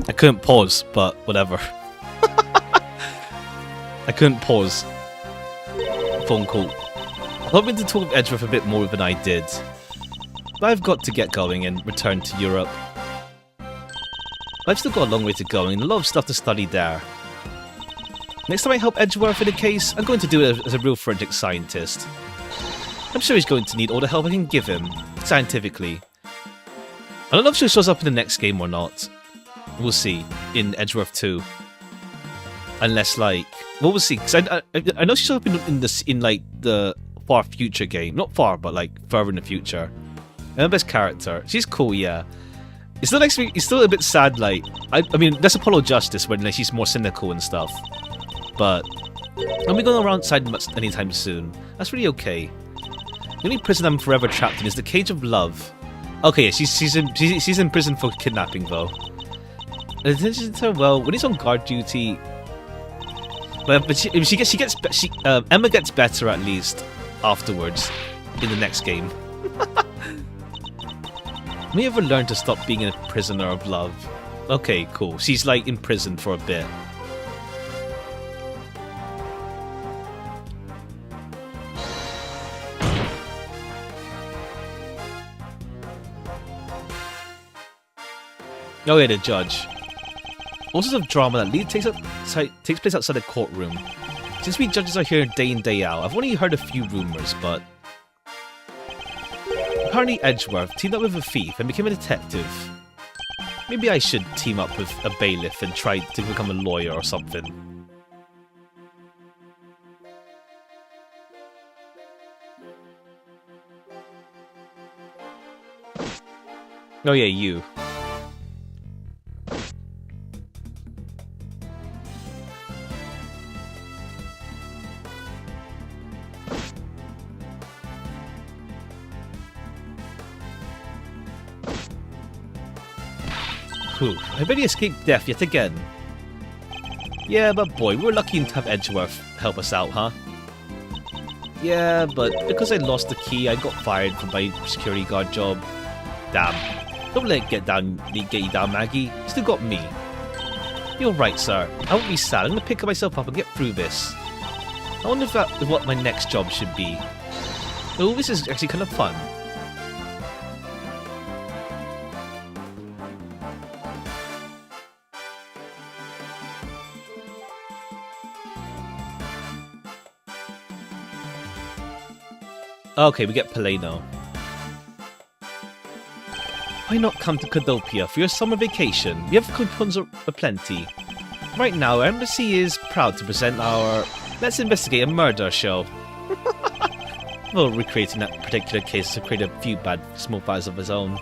Speaker 1: I couldn't pause, but whatever. I couldn't pause. Phone call. I'm hoping to talk with Edgeworth a bit more than I did. But I've got to get going and return to Europe. I've still got a long way to go and a lot of stuff to study there. Next time I help Edgeworth in a case, I'm going to do it as a real forensic scientist. I'm sure he's going to need all the help I can give him, scientifically. I don't know if she shows up in the next game or not. We'll see, in Edgeworth 2. Unless, like... Well, we'll see, because I know she shows up in like, the far future game. Not far, but, like, further in the future. And the best character. She's cool, yeah. It's still a bit sad, like... I mean, that's Apollo Justice, when like, she's more cynical and stuff. But... I'm not going around outside much anytime soon. That's really okay. The only prison I'm forever trapped in is the Cage of Love. Okay, yeah, she's in prison for kidnapping, though. Attention to her, well, when he's on guard duty... But Emma gets better at least afterwards in the next game. May ever learn to stop being a prisoner of love? Okay, cool. She's like in prison for a bit. Oh yeah, the judge. All sorts of drama that takes place outside the courtroom. Since we judges are here day in, day out, I've only heard a few rumors, but... Apparently Edgeworth teamed up with a thief and became a detective. Maybe I should team up with a bailiff and try to become a lawyer or something. Oh yeah, you. Whew, I bet he escaped death yet again. Yeah, but boy, we're lucky to have Edgeworth help us out, huh? Yeah, but because I lost the key, I got fired from my security guard job. Damn. Don't let it get you down, Maggie. You still got me. You're right, sir. I won't be sad. I'm gonna pick myself up and get through this. I wonder if that is what my next job should be. Oh, this is actually kind of fun. Okay, we get Paleno. Why not come to Cadopia for your summer vacation? We have coupons aplenty. Right now, our embassy is proud to present our Let's Investigate a Murder show. Well, recreating that particular case to create a few small fires of his own.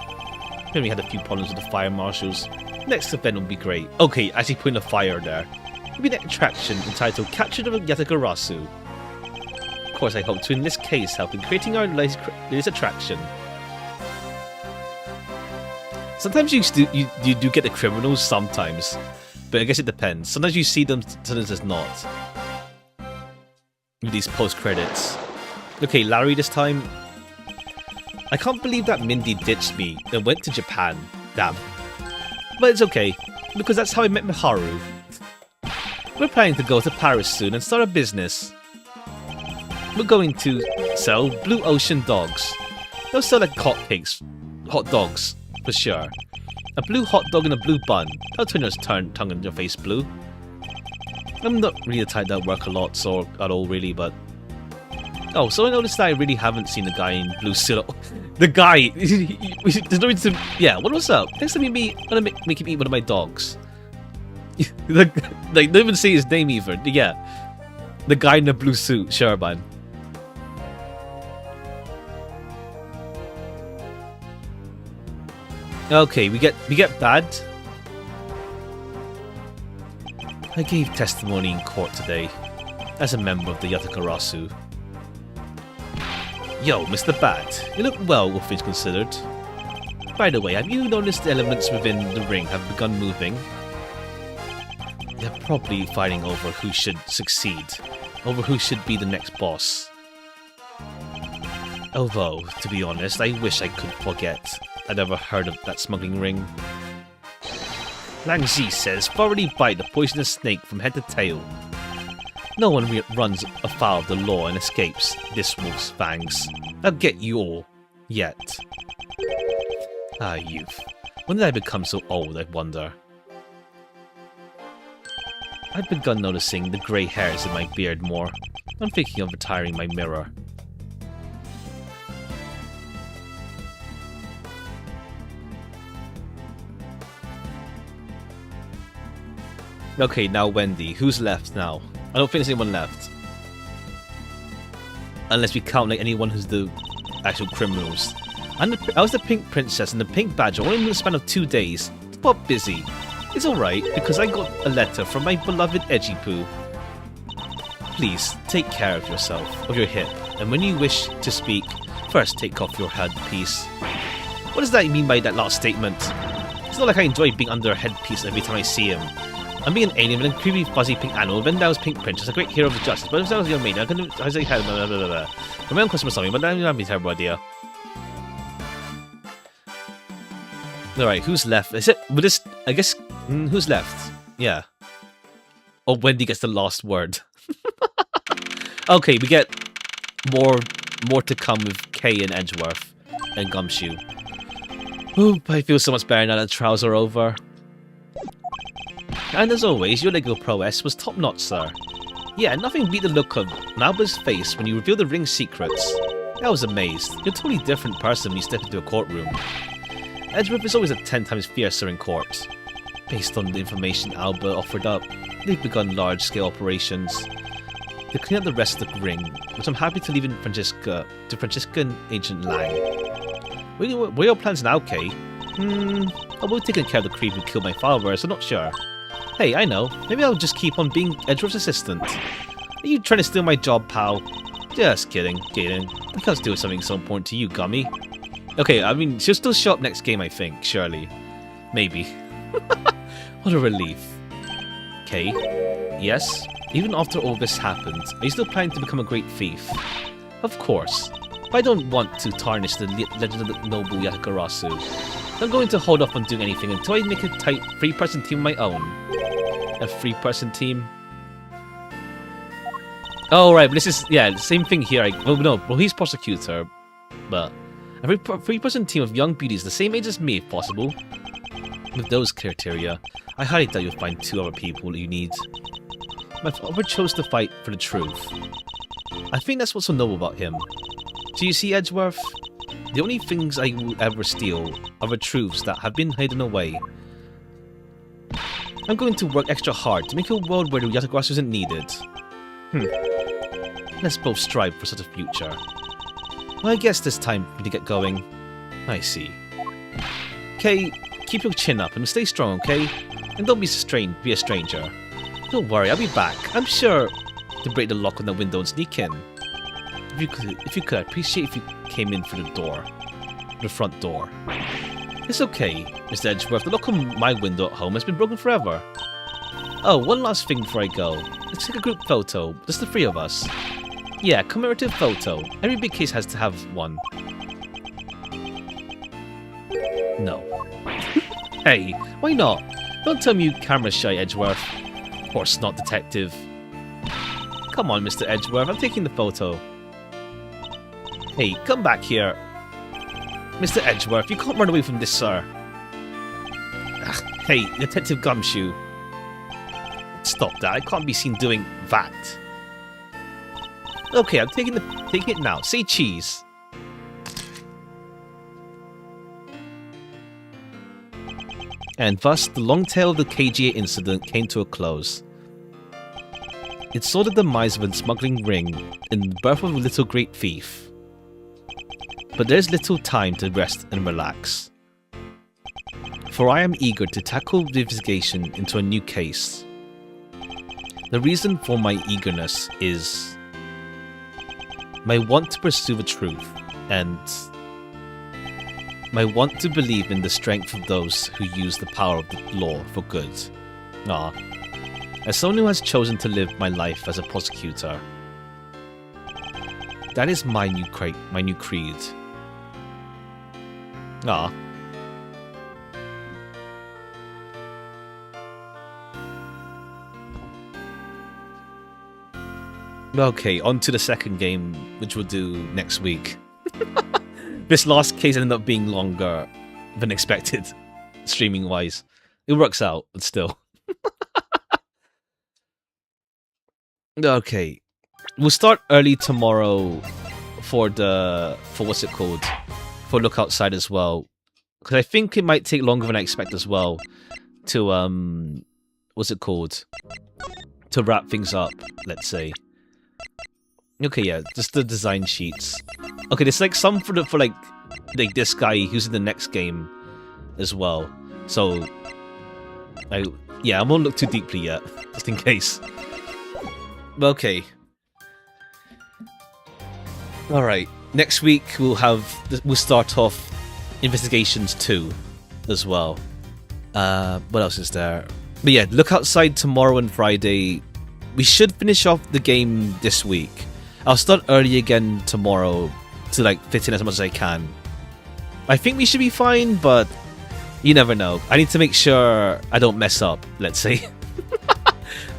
Speaker 1: We only had a few problems with the fire marshals. Next event will be great. Okay, actually putting a fire there. It'll be an attraction entitled Capture the Yatagarasu. Of course, I hope to in this case help in creating our latest attraction. Sometimes you do get the criminals, sometimes. But I guess it depends. Sometimes you see them, sometimes there's not. With these post-credits. Okay, Larry this time. I can't believe that Mindy ditched me and went to Japan. Damn. But it's okay, because that's how I met Miharu. We're planning to go to Paris soon and start a business. We're going to sell Blue Ocean dogs. They'll sell like hotcakes. Hot dogs, for sure. A blue hot dog and a blue bun. That'll turn your tongue in your face blue. I'm not really the type that work a lot, so at all really, but... Oh, so I noticed that I really haven't seen the guy in blue suit. The guy! There's no reason to... Yeah, what's up? Next time you meet, I'm gonna make him eat one of my dogs. They don't even say his name either. Yeah. The guy in the blue suit, sure, man. Okay, we get bad. I gave testimony in court today, as a member of the Yatakarasu. Yo, Mr. Bad, you look well, all things considered. By the way, have you noticed the elements within the ring have begun moving? They're probably fighting over who should succeed, over who should be the next boss. Although, to be honest, I wish I could forget I'd ever heard of that smuggling ring. Lang Zi says, thoroughly bite the poisonous snake from head to tail. No one runs afoul of the law and escapes this wolf's fangs. I'll get you all. Yet. Ah, youth. When did I become so old, I wonder? I've begun noticing the grey hairs in my beard more. I'm thinking of retiring my mirror. Okay, now Wendy. Who's left now? I don't think there's anyone left. Unless we count like anyone who's the actual criminals. I was the pink princess and the pink badger only in the span of 2 days. But busy. It's alright, because I got a letter from my beloved Edgy Poo. Please, take care of yourself, of your hip, and when you wish to speak, first take off your headpiece. What does that mean by that last statement? It's not like I enjoy being under a headpiece every time I see him. I'm being an alien with a creepy fuzzy pink animal, Vendow's pink princess, a great hero of justice, but if that was your maid, I couldn't say blah blah blah blah. For my own customer something, but that would be a terrible idea. Alright, who's left? Is it with this I guess who's left? Yeah. Oh, Wendy gets the last word. Okay, we get more to come with Kay and Edgeworth and Gumshoe. Oop, I feel so much better now that the trials are over. And as always, your legal prowess was top-notch, sir. Yeah, nothing beat the look of Nauba's face when you revealed the ring's secrets. I was amazed. You're a totally different person when you step into a courtroom. Edgeworth is always 10 times fiercer in court. Based on the information Alba offered up, they've begun large-scale operations to clean up the rest of the ring, which I'm happy to leave in Francisca and Agent Lang. What are your plans now, Kay? I will taking care of the creep who killed my followers, I'm not sure. Hey, I know. Maybe I'll just keep on being Edgeworth's assistant. Are you trying to steal my job, pal? Just kidding. I can't steal something so important to you, Gummy. Okay, I mean, she'll still show up next game, I think, surely. Maybe. What a relief. Kay? Yes? Even after all this happened, are you still planning to become a great thief? Of course. But I don't want to tarnish the legend of the noble Yatakarasu. I'm going to hold off on doing anything until I make a tight 3-person team of my own. A 3-person team? Oh, right, but this is, yeah, the same thing here. Well, he's prosecutor, but a 3-person team of young beauties the same age as me, if possible. With those criteria, I highly doubt you'll find 2 other people you need. My father chose to fight for the truth. I think that's what's so noble about him. Do you see, Edgeworth? The only things I will ever steal are the truths that have been hidden away. I'm going to work extra hard to make a world where the Yatagarasu isn't needed. Let's both strive for such a future. Well, I guess it's time for me to get going. I see. Kay, keep your chin up and stay strong, okay? And don't be a stranger. Don't worry, I'll be back. I'm sure to break the lock on the window and sneak in. If you could, I'd appreciate if you came in through the front door. It's okay, Mr. Edgeworth. The lock on my window at home has been broken forever. Oh, one last thing before I go. Let's take a group photo, just the 3 of us. Yeah, commemorative photo. Every big case has to have one. No. Hey, why not? Don't tell me you camera shy, Edgeworth. Or snot detective. Come on, Mr. Edgeworth, I'm taking the photo. Hey, come back here. Mr. Edgeworth, you can't run away from this, sir. Ugh, hey, Detective Gumshoe. Stop that, I can't be seen doing that. Okay, I'm taking it now. Say cheese. And thus, the long tale of the KGA incident came to a close. It saw the demise of a smuggling ring and the birth of a little great thief. But there's little time to rest and relax. For I am eager to tackle the investigation into a new case. The reason for my eagerness is my want to pursue the truth and my want to believe in the strength of those who use the power of the law for good. As someone who has chosen to live my life as a prosecutor, that is my new creed. Okay, on to the second game, which we'll do next week. This last case ended up being longer than expected, streaming-wise. It works out, but still. Okay. We'll start early tomorrow for what's it called? For Look Outside as well. Because I think it might take longer than I expect as well to, what's it called? To wrap things up, let's say. Okay, yeah, just the design sheets. Okay, there's like some for like this guy who's in the next game as well. So, I won't look too deeply yet, just in case. Okay. All right. Next week we'll start off Investigations 2 as well. What else is there? But yeah, Look Outside tomorrow and Friday. We should finish off the game this week. I'll start early again tomorrow to like fit in as much as I can. I think we should be fine, but you never know. I need to make sure I don't mess up, let's say.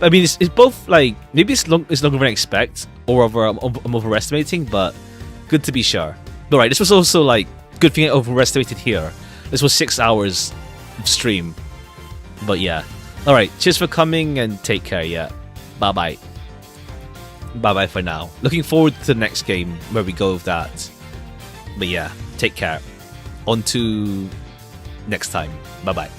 Speaker 1: I mean, it's both like, maybe it's longer than I expect, or I'm overestimating, but good to be sure. Alright, this was also like, good thing I overestimated here. This was 6 hours of stream. But yeah. Alright, cheers for coming and take care, yeah. Bye-bye. Bye-bye for now. Looking forward to the next game where we go with that. But yeah, take care. On to next time. Bye-bye.